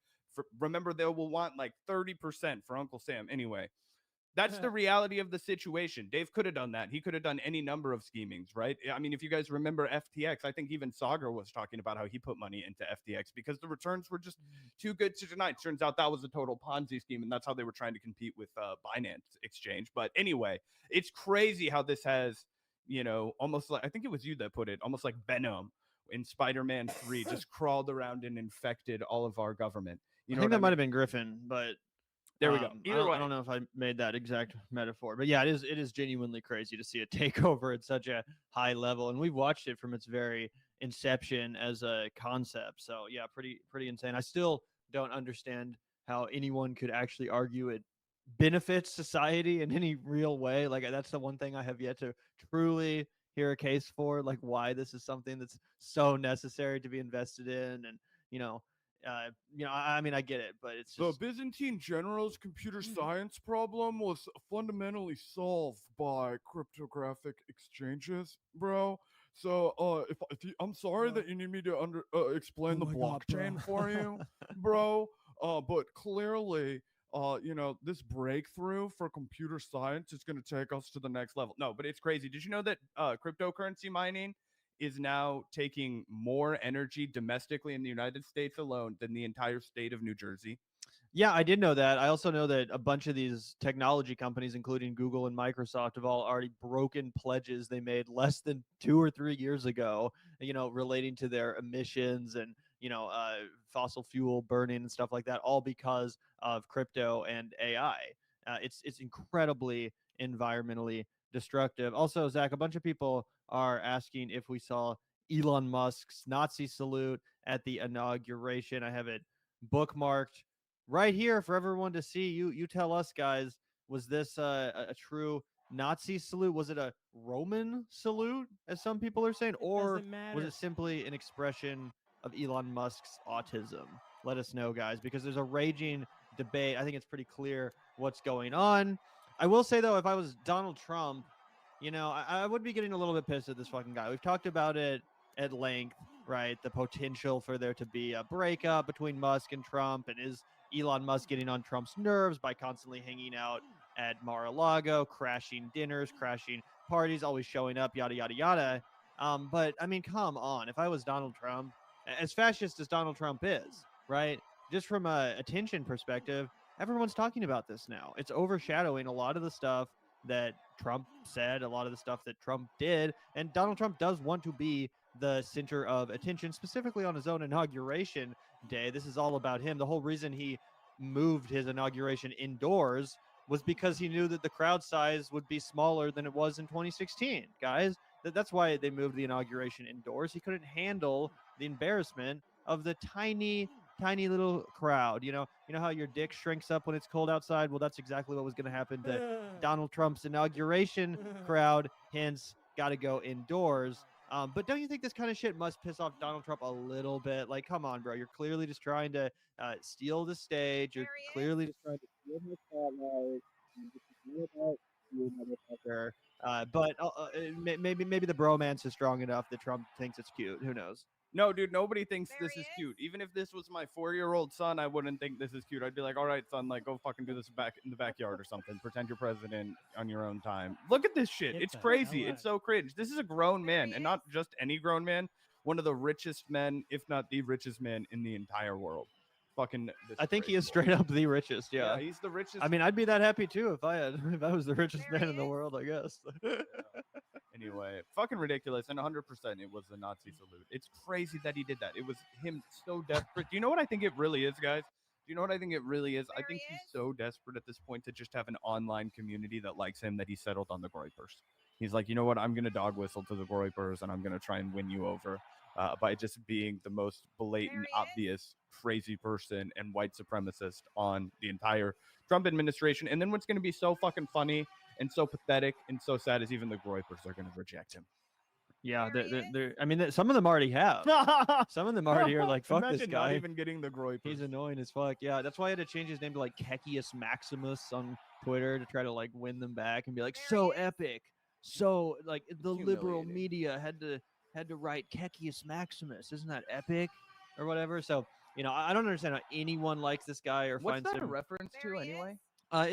Remember, they will want like 30% for Uncle Sam anyway. That's the reality of the situation. Dave could have done that. He could have done any number of schemings, right? I mean, if you guys remember FTX, I think even Sagar was talking about how he put money into FTX because the returns were just too good to deny. Turns out that was a total Ponzi scheme, and that's how they were trying to compete with Binance Exchange. But anyway, it's crazy how this has, you know, almost like, I think it was you that put it, almost like Venom in Spider-Man 3 just crawled around and infected all of our government. You know, I think that might have been Griffin, but there we go. I don't know if I made that exact metaphor, but yeah, it is genuinely crazy to see it take over at such a high level, and we've watched it from its very inception as a concept. So yeah, pretty insane. I still don't understand how anyone could actually argue it benefits society in any real way. Like, that's the one thing I have yet to truly hear a case for, like why this is something that's so necessary to be invested in. And I mean, I get it, but it's just... The Byzantine general's computer science problem was fundamentally solved by cryptographic exchanges, bro. So, if you, I'm sorry that you need me to explain the blockchain for you, bro. But clearly, you know, this breakthrough for computer science is going to take us to the next level. No, but it's crazy. Did you know that cryptocurrency mining is now taking more energy domestically in the United States alone than the entire state of New Jersey? Yeah, I did know that. I also know that a bunch of these technology companies, including Google and Microsoft, have all already broken pledges they made less than 2 or 3 years ago, you know, relating to their emissions and, you know, fossil fuel burning and stuff like that, all because of crypto and AI. It's incredibly environmentally destructive. Also, Zach, a bunch of people are asking if we saw Elon Musk's Nazi salute at the inauguration. I have it bookmarked right here for everyone to see. You tell us, guys, was this a true Nazi salute? Was it a Roman salute, as some people are saying, or was it simply an expression of Elon Musk's autism? Let us know, guys, because there's a raging debate. I think it's pretty clear what's going on. I will say, though, if I was Donald Trump, you know, I would be getting a little bit pissed at this fucking guy. We've talked about it at length, right? The potential for there to be a breakup between Musk and Trump, and is Elon Musk getting on Trump's nerves by constantly hanging out at Mar-a-Lago, crashing dinners, crashing parties, always showing up, yada, yada, yada. But, I mean, come on. If I was Donald Trump, as fascist as Donald Trump is, right, just from a attention perspective, everyone's talking about this now. It's overshadowing a lot of the stuff that Trump said, a lot of the stuff that Trump did, and Donald Trump does want to be the center of attention, specifically on his own inauguration day. This is all about him. The whole reason he moved his inauguration indoors was because he knew that the crowd size would be smaller than it was in 2016, guys. That's why they moved the inauguration indoors. He couldn't handle the embarrassment of the tiny little crowd. You know how your dick shrinks up when it's cold outside? Well, that's exactly what was going to happen to Donald Trump's inauguration crowd, hence got to go indoors. But don't you think this kind of shit must piss off Donald Trump a little bit? Like, come on, bro. You're clearly just trying to steal the stage. You're clearly just trying to steal the spotlight. It's not about you, motherfucker. But maybe the bromance is strong enough that Trump thinks it's cute. Who knows? No, dude, nobody thinks this is cute. Even if this was my 4-year-old son, I wouldn't think this is cute. I'd be like, all right, son, like, go fucking do this back in the backyard or something. Pretend you're president on your own time. Look at this shit. It's crazy. It's so cringe. This is a grown man, and not just any grown man. One of the richest men, if not the richest man in the entire world. Fucking. I think he is straight up the richest. Yeah, he's the richest. I mean, I'd be that happy too if I was the richest man in the world. I guess. Anyway, fucking ridiculous, and 100% it was the Nazi salute. It's crazy that he did that. It was him so desperate. Do you know what I think it really is, guys? Do you know what I think it really is? I think he's so desperate at this point to just have an online community that likes him that he settled on the Groypers. He's like, you know what? I'm going to dog whistle to the Groypers, and I'm going to try and win you over by just being the most blatant, obvious, crazy person and white supremacist on the entire Trump administration. And then what's going to be so fucking funny and so pathetic and so sad is even the Groypers are going to reject him. Yeah, I mean, some of them already have. Some of them already are like, fuck Imagine this guy. not even getting the Groypers. He's annoying as fuck. Yeah, that's why I had to change his name to like Kekius Maximus on Twitter to try to like win them back and be like, so epic. So like the liberal media had to write Kekius Maximus. Isn't that epic? Or whatever. So, you know, I don't understand how anyone likes this guy or What's finds that him. a reference to anyway?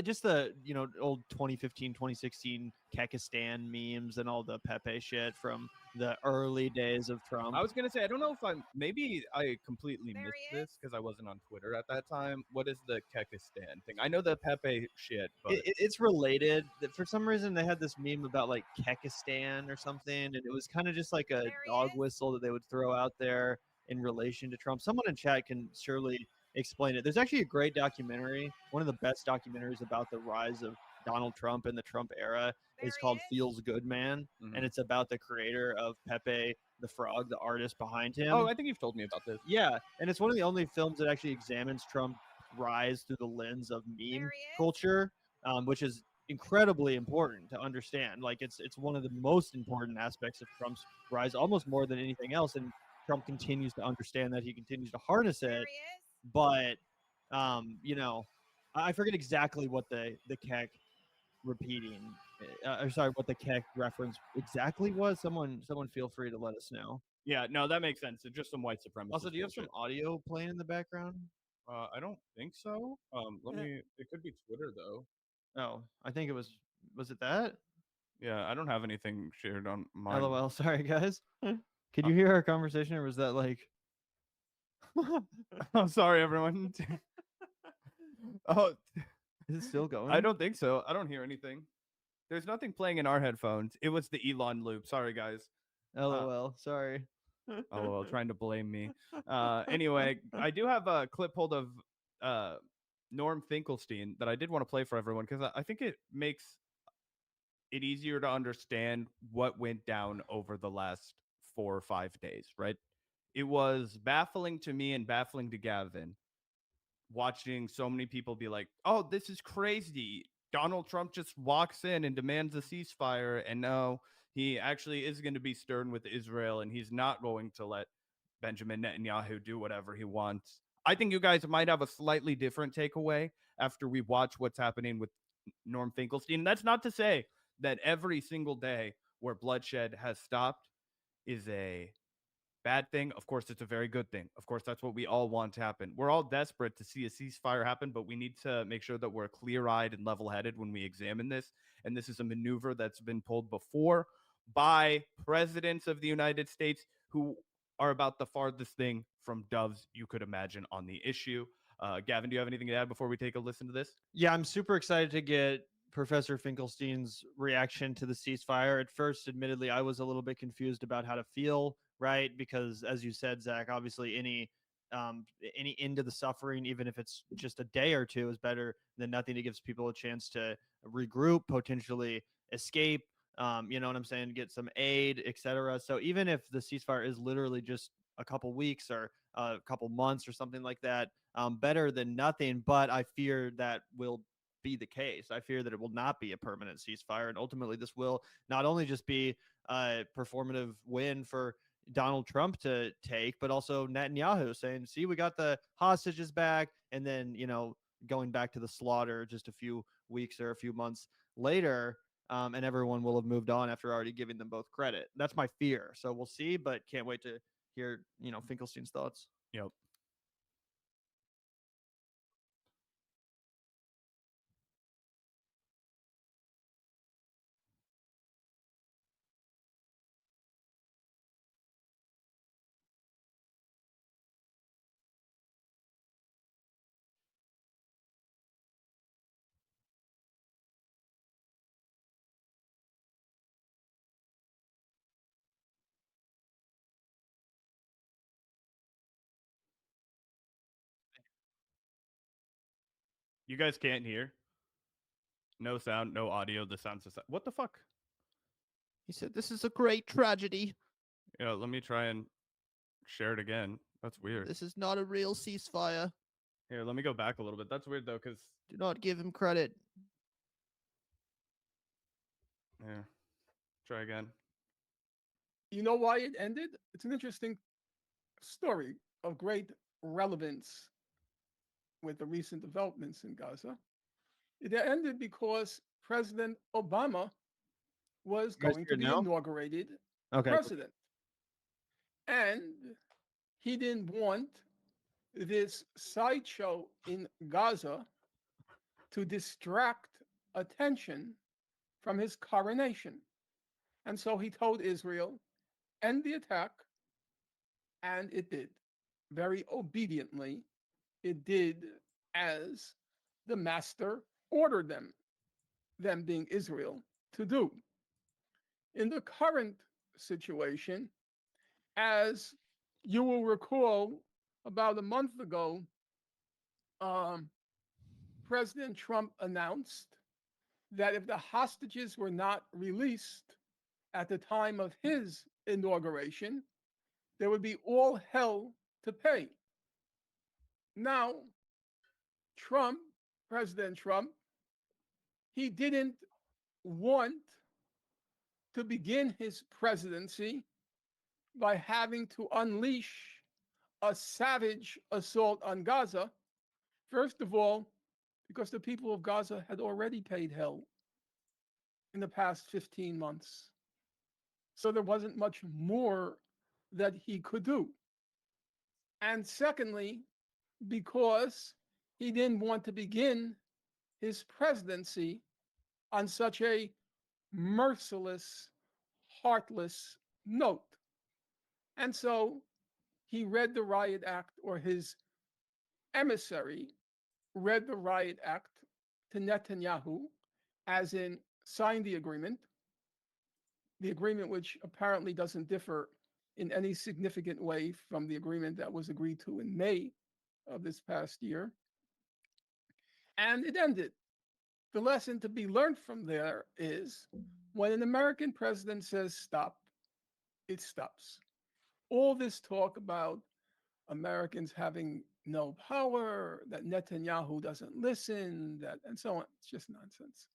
Just the, you know, old 2015, 2016 Kekistan memes and all the Pepe shit from the early days of Trump. I was going to say, I don't know if maybe I completely missed this because I wasn't on Twitter at that time. What is the Kekistan thing? I know the Pepe shit, but It's related. For some reason, they had this meme about like Kekistan or something, and it was kind of just like a dog whistle that they would throw out there in relation to Trump. Someone in chat can surely explain it. There's actually a great documentary, one of the best documentaries about the rise of Donald Trump and the Trump era. Is called Feels Good Man, and it's about the creator of Pepe the Frog, the artist behind him. Oh, I think you've told me about this. Yeah, and it's one of the only films that actually examines Trump's rise through the lens of meme culture, which is incredibly important to understand. Like it's one of the most important aspects of Trump's rise, almost more than anything else, and Trump continues to understand that. He continues to harness it. But, you know, I forget exactly what the Keck repeating, or sorry, what the Keck reference exactly was. Someone feel free to let us know. Yeah, no, that makes sense. It's just some white supremacy. Also, do you have some audio playing in the background? I don't think so. Let me. It could be Twitter though. Oh, I think it was it that? Yeah, I don't have anything shared on mine. LOL. Sorry, guys. Could you hear our conversation, or was that like? I'm sorry, everyone. Oh, is it still going? I don't think so. I don't hear anything. There's nothing playing in our headphones. It was the Elon loop. Sorry, guys. LOL. Sorry. LOL, trying to blame me. Anyway, I do have a clip hold of Norm Finkelstein that I did want to play for everyone because I think it makes it easier to understand what went down over the last 4 or 5 days, right? It was baffling to me and baffling to Gavin watching so many people be like, oh, this is crazy. Donald Trump just walks in and demands a ceasefire. And no, he actually is going to be stern with Israel and he's not going to let Benjamin Netanyahu do whatever he wants. I think you guys might have a slightly different takeaway after we watch what's happening with Norm Finkelstein. And that's not to say that every single day where bloodshed has stopped is a bad thing. Of course, it's a very good thing. Of course, that's what we all want to happen. We're all desperate to see a ceasefire happen, but we need to make sure that we're clear-eyed and level-headed when we examine this. And this is a maneuver that's been pulled before by presidents of the United States who are about the farthest thing from doves you could imagine on the issue. Gavin, do you have anything to add before we take a listen to this? Yeah, I'm super excited to get Professor Finkelstein's reaction to the ceasefire. At first, admittedly, I was a little bit confused about how to feel, right? Because as you said, Zach, obviously any end to the suffering, even if it's just a day or two, is better than nothing. It gives people a chance to regroup, potentially escape, you know what I'm saying, get some aid, etc. So even if the ceasefire is literally just a couple weeks or a couple months or something like that, better than nothing. But I fear that will be the case. I fear that it will not be a permanent ceasefire, and ultimately this will not only just be a performative win for Donald Trump to take, but also Netanyahu saying, see, we got the hostages back, and then, going back to the slaughter just a few weeks or a few months later, and everyone will have moved on after already giving them both credit. That's my fear. So we'll see, but can't wait to hear, Finkelstein's thoughts. Yep. You guys can't hear? No sound, no audio. The sound's just... What the fuck? He said, this is a great tragedy. Yeah, let me try and share it again. That's weird. This is not a real ceasefire. Here, let me go back a little bit. That's weird, though, because... Do not give him credit. Here. Try again. You know why it ended? It's an interesting story of great relevance with the recent developments in Gaza. It ended because President Obama was going to be inaugurated president. And he didn't want this sideshow in Gaza to distract attention from his coronation. And so he told Israel, end the attack, and it did. Very obediently, it did as the master ordered them being Israel, to do. In the current situation, as you will recall, about a month ago, President Trump announced that if the hostages were not released at the time of his inauguration, there would be all hell to pay. Now, President Trump, he didn't want to begin his presidency by having to unleash a savage assault on Gaza. First of all, because the people of Gaza had already paid hell in the past 15 months. So there wasn't much more that he could do. And secondly, because he didn't want to begin his presidency on such a merciless, heartless note. And so he read the Riot Act, or his emissary read the Riot Act to Netanyahu, as in signed the agreement which apparently doesn't differ in any significant way from the agreement that was agreed to in May of this past year. And it ended. The lesson to be learned from there is when an American president says stop, it stops. All this talk about Americans having no power, that Netanyahu doesn't listen, and so on, it's just nonsense.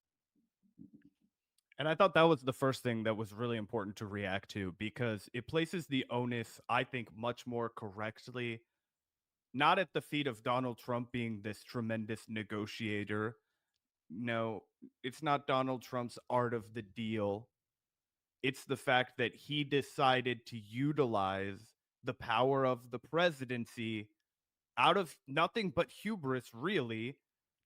And I thought that was the first thing that was really important to react to, because it places the onus, I think, much more correctly, not at the feet of Donald Trump being this tremendous negotiator. No, it's not Donald Trump's art of the deal. It's the fact that he decided to utilize the power of the presidency out of nothing but hubris, really,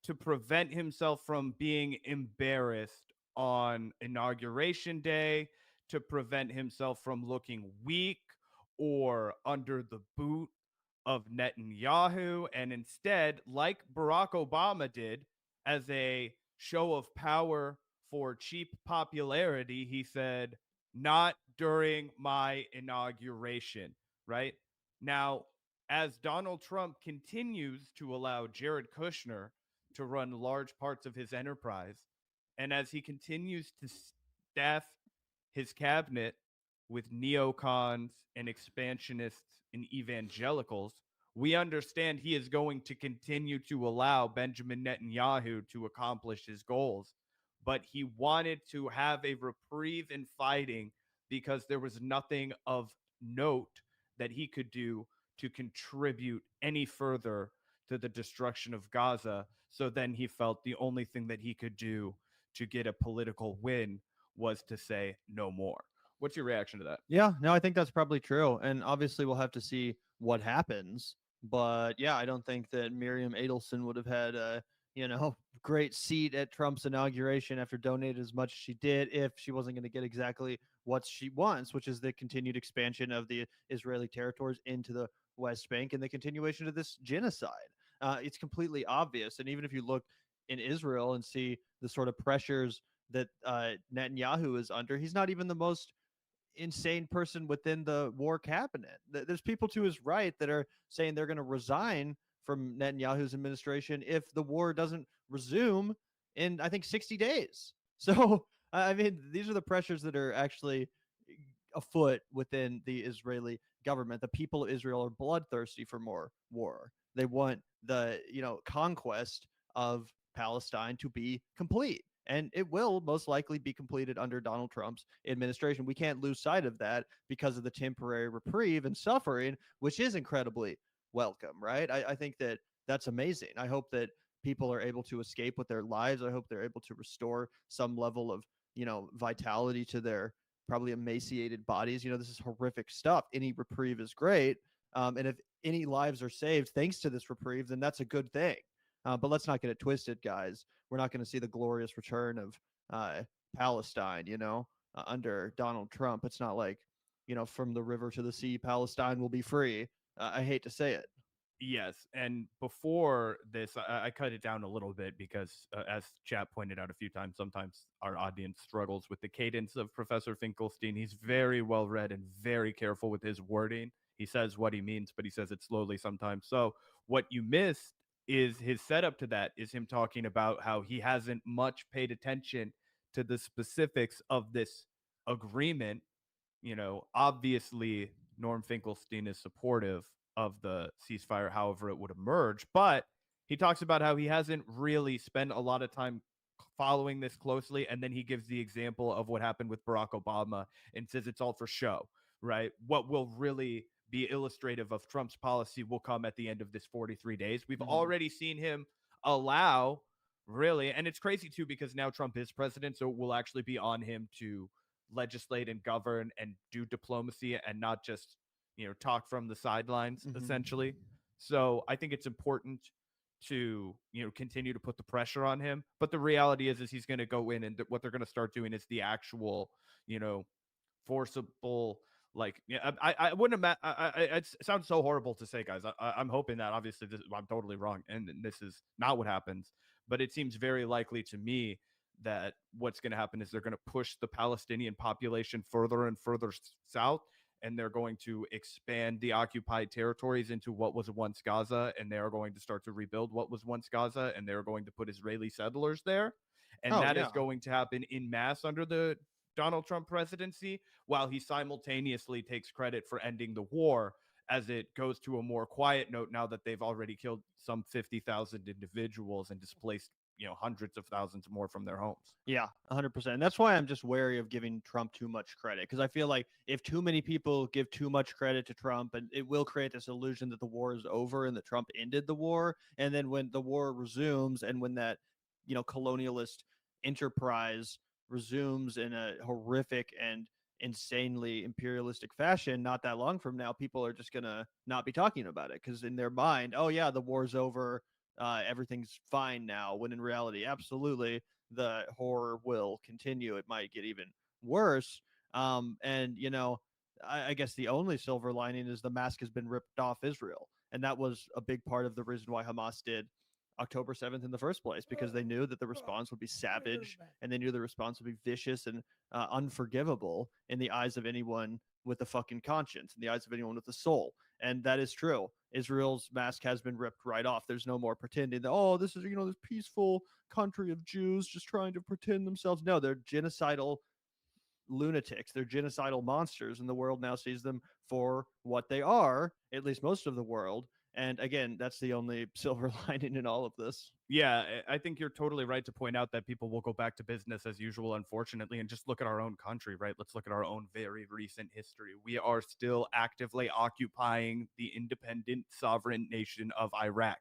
to prevent himself from being embarrassed on Inauguration Day, to prevent himself from looking weak or under the boot of Netanyahu. And instead, like Barack Obama did, as a show of power for cheap popularity, he said, not during my inauguration, right? Now, as Donald Trump continues to allow Jared Kushner to run large parts of his enterprise, and as he continues to staff his cabinet with neocons and expansionists and evangelicals, we understand he is going to continue to allow Benjamin Netanyahu to accomplish his goals, but he wanted to have a reprieve in fighting because there was nothing of note that he could do to contribute any further to the destruction of Gaza. So then he felt the only thing that he could do to get a political win was to say no more. What's your reaction to that? Yeah, no, I think that's probably true. And obviously we'll have to see what happens. But yeah, I don't think that Miriam Adelson would have had a, great seat at Trump's inauguration after donating as much as she did if she wasn't going to get exactly what she wants, which is the continued expansion of the Israeli territories into the West Bank and the continuation of this genocide. It's completely obvious. And even if you look in Israel and see the sort of pressures that Netanyahu is under, he's not even the most insane person within the war cabinet. There's people to his right that are saying they're going to resign from Netanyahu's administration if the war doesn't resume in, I think, 60 days. So, I mean, these are the pressures that are actually afoot within the Israeli government. The people of Israel are bloodthirsty for more war. They want the, conquest of Palestine to be complete. And it will most likely be completed under Donald Trump's administration. We can't lose sight of that because of the temporary reprieve and suffering, which is incredibly welcome, right? I think that that's amazing. I hope that people are able to escape with their lives. I hope they're able to restore some level of, vitality to their probably emaciated bodies. This is horrific stuff. Any reprieve is great. And if any lives are saved thanks to this reprieve, then that's a good thing. But let's not get it twisted, guys. We're not going to see the glorious return of Palestine, under Donald Trump. It's not like, from the river to the sea, Palestine will be free. I hate to say it. Yes. And before this, I cut it down a little bit because, as chat pointed out a few times, sometimes our audience struggles with the cadence of Professor Finkelstein. He's very well read and very careful with his wording. He says what he means, but he says it slowly sometimes. So what you missed is his setup to that is him talking about how he hasn't much paid attention to the specifics of this agreement. Obviously Norm Finkelstein is supportive of the ceasefire, however it would emerge, but he talks about how he hasn't really spent a lot of time following this closely. And then he gives the example of what happened with Barack Obama and says it's all for show, right? What will really be illustrative of Trump's policy will come at the end of this 43 days. We've already seen him allow, really, and it's crazy too, because now Trump is president, so it will actually be on him to legislate and govern and do diplomacy and not just, talk from the sidelines, essentially. So I think it's important to, continue to put the pressure on him. But the reality is he's going to go in and what they're going to start doing is the actual, forcible, I wouldn't imagine. It sounds so horrible to say, guys. I'm hoping that obviously I'm totally wrong, and this is not what happens. But it seems very likely to me that what's going to happen is they're going to push the Palestinian population further and further south, and they're going to expand the occupied territories into what was once Gaza, and they are going to start to rebuild what was once Gaza, and they're going to put Israeli settlers there, and that is going to happen in mass under the Donald Trump presidency, while he simultaneously takes credit for ending the war as it goes to a more quiet note now that they've already killed some 50,000 individuals and displaced, hundreds of thousands more from their homes. Yeah, 100%. And that's why I'm just wary of giving Trump too much credit, because I feel like if too many people give too much credit to Trump, and it will create this illusion that the war is over and that Trump ended the war. And then when the war resumes and when that, colonialist enterprise resumes in a horrific and insanely imperialistic fashion, not that long from now, people are just going to not be talking about it because in their mind, oh yeah, the war's over, everything's fine now, when in reality, absolutely, the horror will continue. It might get even worse. And, I guess the only silver lining is the mask has been ripped off Israel. And that was a big part of the reason why Hamas did October 7th in the first place, because they knew that the response would be savage, and they knew the response would be vicious and unforgivable in the eyes of anyone with a fucking conscience, in the eyes of anyone with a soul. And that is true. Israel's mask has been ripped right off. There's no more pretending that, oh, this is, this peaceful country of Jews just trying to pretend themselves. No, they're genocidal lunatics. They're genocidal monsters, and the world now sees them for what they are, at least most of the world. And again, that's the only silver lining in all of this. Yeah, I think you're totally right to point out that people will go back to business as usual, unfortunately, and just look at our own country, right? Let's look at our own very recent history. We are still actively occupying the independent sovereign nation of Iraq.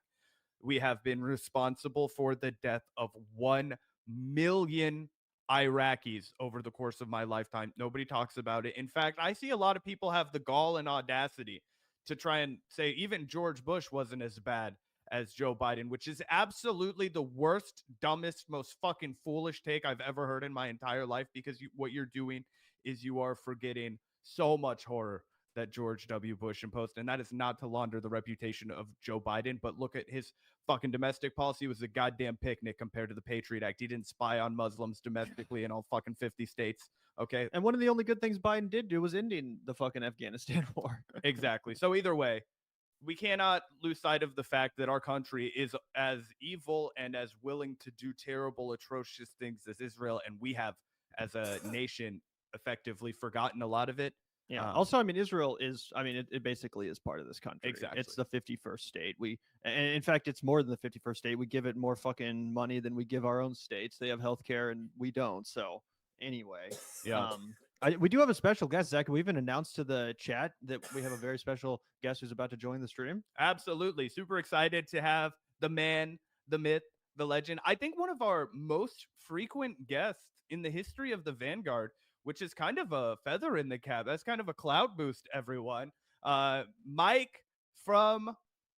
We have been responsible for the death of 1 million Iraqis over the course of my lifetime. Nobody talks about it. In fact, I see a lot of people have the gall and audacity to try and say even George Bush wasn't as bad as Joe Biden, which is absolutely the worst, dumbest, most fucking foolish take I've ever heard in my entire life, because what you're doing is you are forgetting so much horror that George W. Bush imposed. And that is not to launder the reputation of Joe Biden, but look at his fucking domestic policy. It was a goddamn picnic compared to the Patriot Act. He didn't spy on Muslims domestically in all fucking 50 states. Okay. And one of the only good things Biden did do was ending the fucking Afghanistan war. Exactly. So either way, we cannot lose sight of the fact that our country is as evil and as willing to do terrible, atrocious things as Israel. And we have, as a nation, effectively forgotten a lot of it. Yeah. Also, I mean, Israel is, I mean, it basically is part of this country. Exactly. It's the 51st state. And in fact, it's more than the 51st state. We give it more fucking money than we give our own states. They have healthcare and we don't. So anyway, yeah. We do have a special guest, Zach. We even announced to the chat that we have a very special guest who's about to join the stream. Absolutely. Super excited to have the man, the myth, the legend. I think one of our most frequent guests in the history of the Vanguard, which is kind of a feather in the cap. That's kind of a cloud boost, everyone. Mike from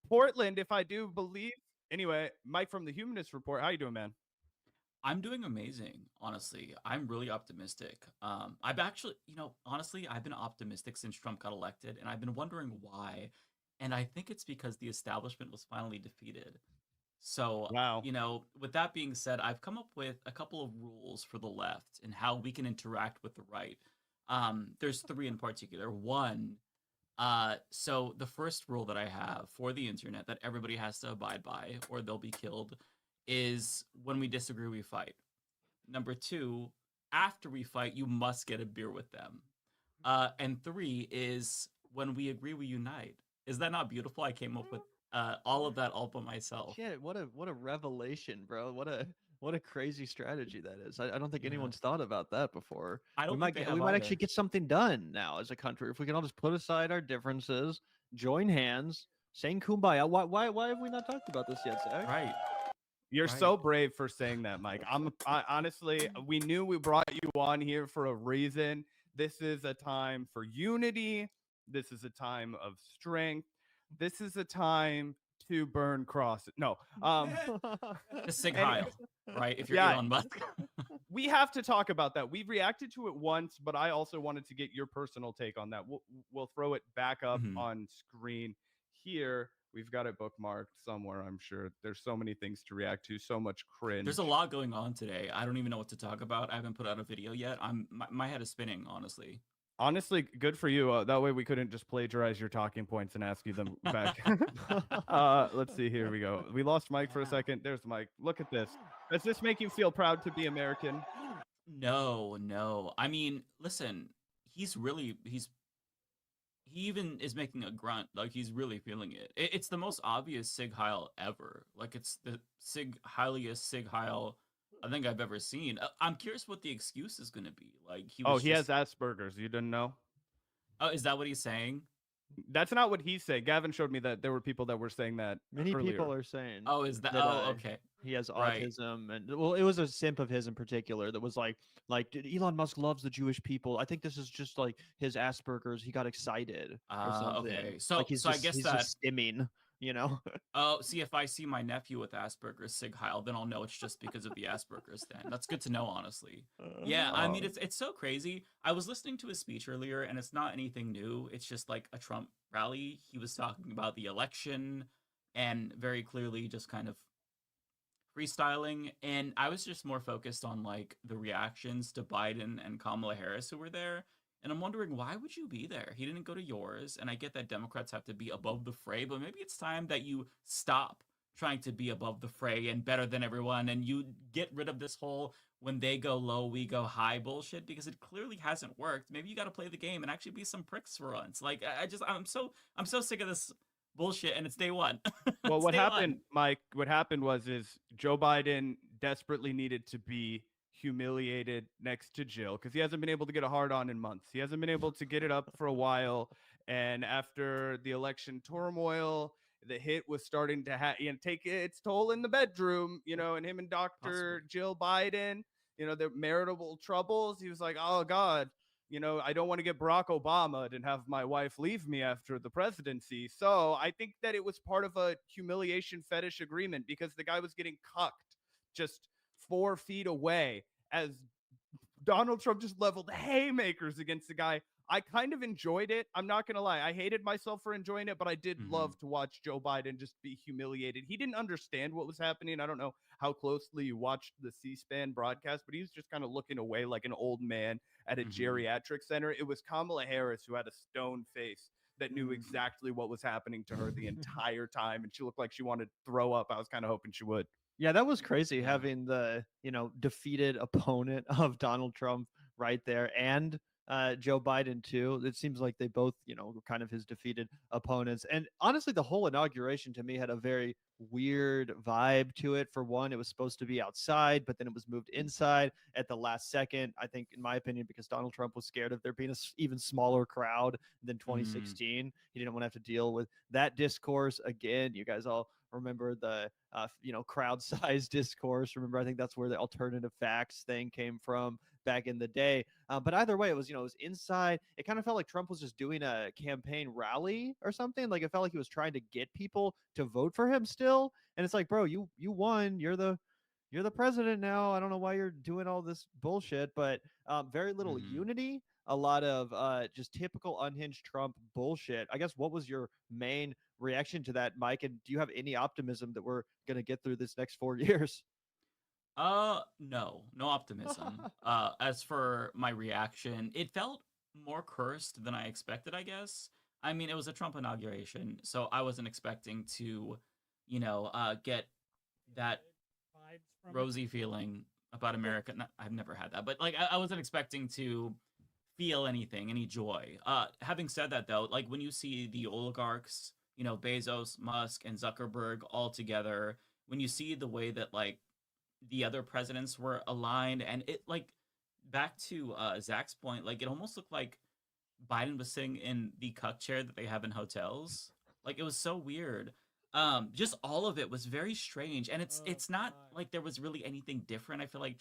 Portland, if I do believe. Anyway, Mike from the Humanist Report. How you doing, man? I'm doing amazing, honestly. I'm really optimistic. I've actually, honestly, I've been optimistic since Trump got elected, and I've been wondering why. And I think it's because the establishment was finally defeated. So, wow. With that being said, I've come up with a couple of rules for the left and how we can interact with the right. There's 3 in particular. One, so the first rule that I have for the internet that everybody has to abide by or they'll be killed is when we disagree, we fight. Number 2, after we fight, you must get a beer with them. And 3 is when we agree, we unite. Is that not beautiful? I came up with all of that all by myself. Shit, what a revelation, bro. What a crazy strategy that is. I don't think anyone's thought about that before. I don't we think might actually get something done now as a country if we can all just put aside our differences, join hands, saying kumbaya. Why have we not talked about this yet, Zach? Right. You're so brave for saying that, Mike. Honestly, we knew we brought you on here for a reason. This is a time for unity. This is a time of strength. This is a time to burn crosses. No. The Sig Heil, right? If you're Elon Musk. We have to talk about that. We reacted to it once, but I also wanted to get your personal take on that. We'll throw it back up on screen here. We've got it bookmarked somewhere, I'm sure. There's so many things to react to, so much cringe. There's a lot going on today. I don't even know what to talk about. I haven't put out a video yet. My head is spinning, honestly. Honestly, good for you. That way we couldn't just plagiarize your talking points and ask you them back. Let's see. Here we go. We lost Mike for a second. There's Mike. Look at this. Does this make you feel proud to be American? No. I mean, listen, he even is making a grunt. Like, he's really feeling it. It's the most obvious Sig Heil ever. Like, it's the Sig Heil I think I've ever seen. I'm curious what the excuse is going to be. Like, he has Asperger's. You didn't know? Oh, is that what he's saying? That's not what he's saying. Gavin showed me that there were people that were saying that. Many earlier. people are saying. Oh, is that? Okay. He has autism, and well, it was a simp of his in particular that was like, Elon Musk loves the Jewish people. I think this is just like his Asperger's. He got excited. Or something. Okay. So, like I guess he's that just stimming. Oh, see, if I see my nephew with Asperger's Sig Heil, then I'll know it's just because of the Asperger's. Then that's good to know, honestly. Yeah, I mean, it's so crazy. I was listening to his speech earlier, and it's not anything new. It's just like a Trump rally. He was talking about the election, and very clearly just kind of freestyling. And I was just more focused on like the reactions to Biden and Kamala Harris who were there. And I'm wondering, why would you be there? He didn't go to yours. And I get that Democrats have to be above the fray, but maybe it's time that you stop trying to be above the fray and better than everyone. And you get rid of this whole when they go low, we go high bullshit, because it clearly hasn't worked. Maybe you got to play the game and actually be some pricks for once. Like, I'm so sick of this bullshit, and it's day one. Well, It's what day one. happened, Mike? What happened was Joe Biden desperately needed to be humiliated next to Jill because he hasn't been able to get a hard on in months. He hasn't been able to get it up for a while, and after the election turmoil, the hit was starting to take its toll in the bedroom. And him and Dr. Jill Biden, their marital troubles. He was like, oh God. I don't want to get Barack Obama and have my wife leave me after the presidency. So I think that it was part of a humiliation fetish agreement because the guy was getting cucked just 4 feet away as Donald Trump just leveled haymakers against the guy. I kind of enjoyed it. I'm not going to lie. I hated myself for enjoying it, but I did love to watch Joe Biden just be humiliated. He didn't understand what was happening. I don't know how closely you watched the C-SPAN broadcast, but he was just kind of looking away like an old man at a geriatric center. It was Kamala Harris who had a stone face that knew exactly what was happening to her the entire time, and she looked like she wanted to throw up. I was kind of hoping she would. Yeah, that was crazy having the, defeated opponent of Donald Trump right there and Joe Biden too. It seems like they both, were kind of his defeated opponents. And honestly, the whole inauguration to me had a very weird vibe to it. For one, it was supposed to be outside, but then it was moved inside at the last second. I think, in my opinion, because Donald Trump was scared of there being an even smaller crowd than 2016. He didn't want to have to deal with that discourse again. You guys all remember the crowd size discourse. Remember, I think that's where the alternative facts thing came from back in the day. But either way, it was inside. It kind of felt like Trump was just doing a campaign rally or something. Like it felt like he was trying to get people to vote for him still. And it's like, bro, you won. You're the president now. I don't know why you're doing all this bullshit, but very little unity. A lot of just typical unhinged Trump bullshit. I guess what was your main reaction to that, Mike? And do you have any optimism that we're going to get through this next 4 years? No optimism. As for my reaction, it felt more cursed than I expected, I guess. I mean, it was a Trump inauguration, so I wasn't expecting to, get that rosy feeling about America. I've never had that, but like, I wasn't expecting to feel any joy. Having said that, though, like when you see the oligarchs, Bezos, Musk, and Zuckerberg all together, when you see the way that like the other presidents were aligned, and it like back to Zach's point, like it almost looked like Biden was sitting in the cuck chair that they have in hotels. Like it was so weird. Just all of it was very strange, and it's not like there was really anything different. I feel like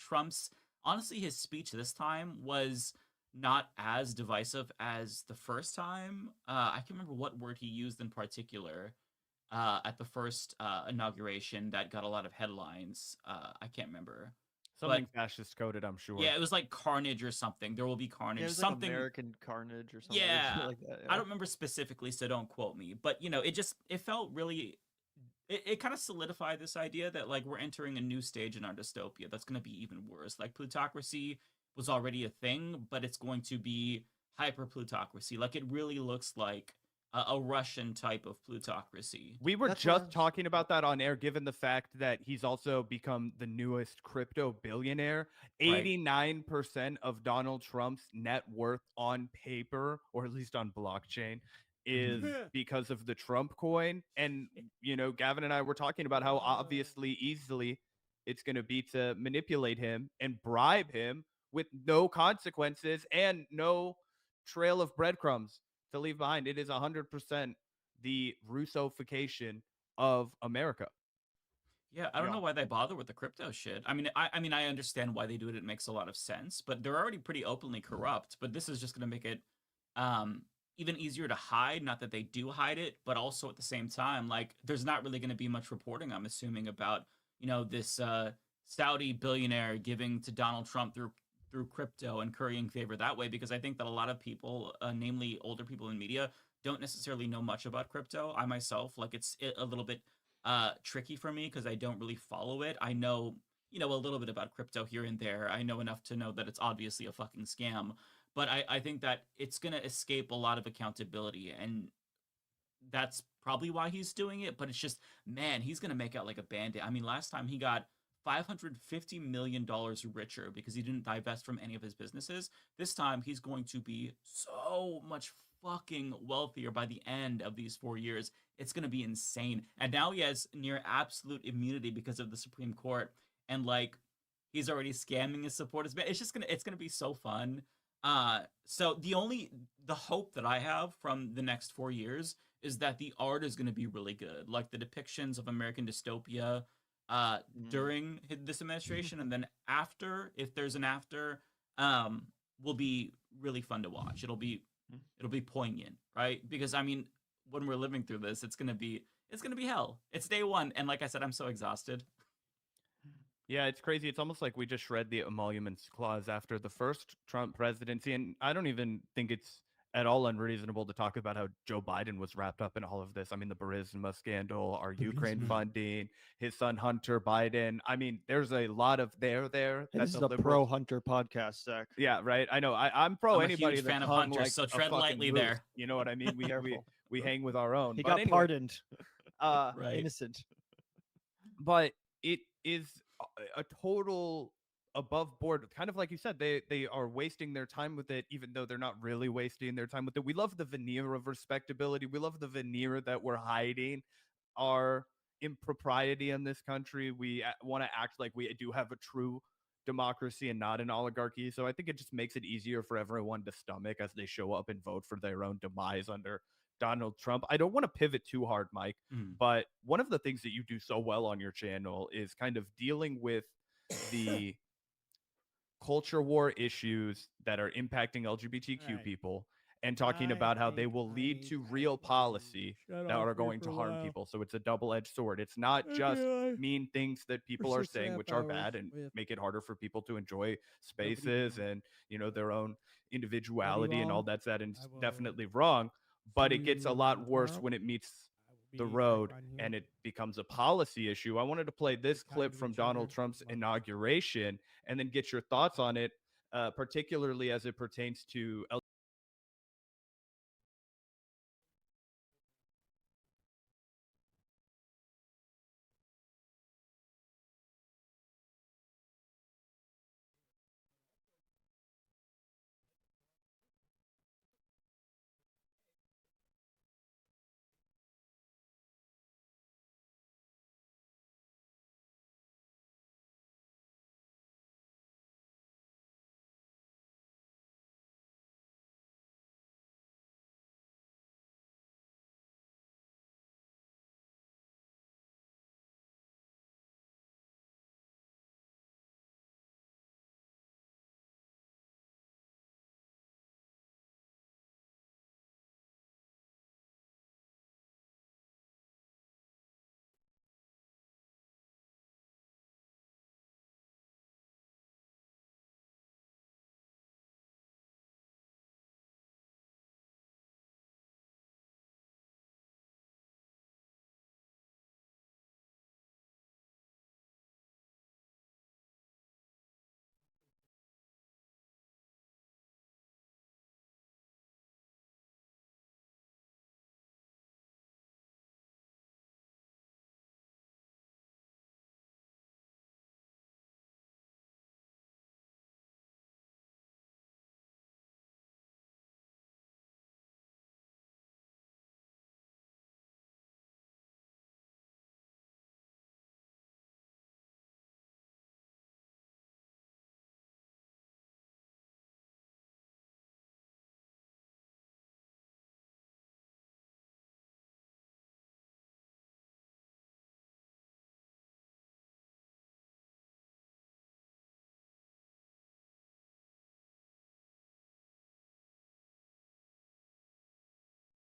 honestly, his speech this time was not as divisive as the first time. I can't remember what word he used in particular at the first inauguration that got a lot of headlines. I can't remember. Something fascist coded, I'm sure. Yeah, it was like carnage or something. There will be carnage. Yeah, it was something like American carnage or something. Yeah, like that. I don't remember specifically, so don't quote me. But it felt really. It kind of solidified this idea that like we're entering a new stage in our dystopia that's going to be even worse. Like plutocracy was already a thing, but it's going to be hyper plutocracy. Like it really looks like a Russian type of plutocracy. We were just talking about that on air, given the fact that he's also become the newest crypto billionaire. Right. 89% of Donald Trump's net worth on paper, or at least on blockchain, is because of the Trump coin. And, Gavin and I were talking about how obviously easily it's going to be to manipulate him and bribe him with no consequences and no trail of breadcrumbs to leave behind. It is 100% the Russification of America. Yeah, I don't know why they bother with the crypto shit. I mean, I understand why they do it. It makes a lot of sense, but they're already pretty openly corrupt. But this is just going to make it even easier to hide. Not that they do hide it, but also at the same time, like there's not really going to be much reporting, I'm assuming, about this Saudi billionaire giving to Donald Trump through crypto and currying favor that way, because I think that a lot of people, namely older people in media, don't necessarily know much about crypto. I myself, like it's a little bit tricky for me because I don't really follow it. I know, a little bit about crypto here and there. I know enough to know that it's obviously a fucking scam, but I think that it's going to escape a lot of accountability, and that's probably why he's doing it. But it's just, man, he's going to make out like a bandit. I mean, last time he got $550 million richer because he didn't divest from any of his businesses. This time he's going to be so much fucking wealthier by the end of these 4 years. It's going to be insane. And now he has near absolute immunity because of the Supreme Court. And like, he's already scamming his supporters. It's going to be so fun. So the hope that I have from the next 4 years is that the art is going to be really good. Like the depictions of American dystopia during this administration, and then after, if there's an after, will be really fun to watch. It'll be poignant, right? Because I mean, when we're living through this, it's gonna be hell. It's day one, and like I said, I'm so exhausted. Yeah, it's crazy. It's almost like we just shred the emoluments clause after the first Trump presidency, and I don't even think it's at all unreasonable to talk about how Joe Biden was wrapped up in all of this. I mean, the Burisma scandal, our Ukraine funding, his son Hunter Biden. I mean, there's a lot of there. This that is the the liberals- pro Hunter podcast, Zach. Yeah, right. I know. I'm pro I'm a anybody huge that's fan of hung Hunter, like so a tread fucking lightly moose. there. You know what I mean? We Careful. hang with our own. He But got anyway, pardoned. Right. Innocent. but it is a total above board, kind of like you said, they are wasting their time with it, even though they're not really wasting their time with it. We love the veneer of respectability. We love the veneer that we're hiding our impropriety in this country. We want to act like we do have a true democracy and not an oligarchy. So I think it just makes it easier for everyone to stomach as they show up and vote for their own demise under Donald Trump. I don't want to pivot too hard, Mike, but one of the things that you do so well on your channel is kind of dealing with the culture war issues that are impacting LGBTQ people and talking about how they will lead to real policy that are going to harm people. So it's a double-edged sword. It's not just mean things that people are saying, which are bad and make it harder for people to enjoy spaces and, you know, their own individuality and all that's definitely wrong. But it gets a lot worse when it meets the road and it becomes a policy issue. I wanted to play this clip from Donald Trump's inauguration and then get your thoughts on it, particularly as it pertains to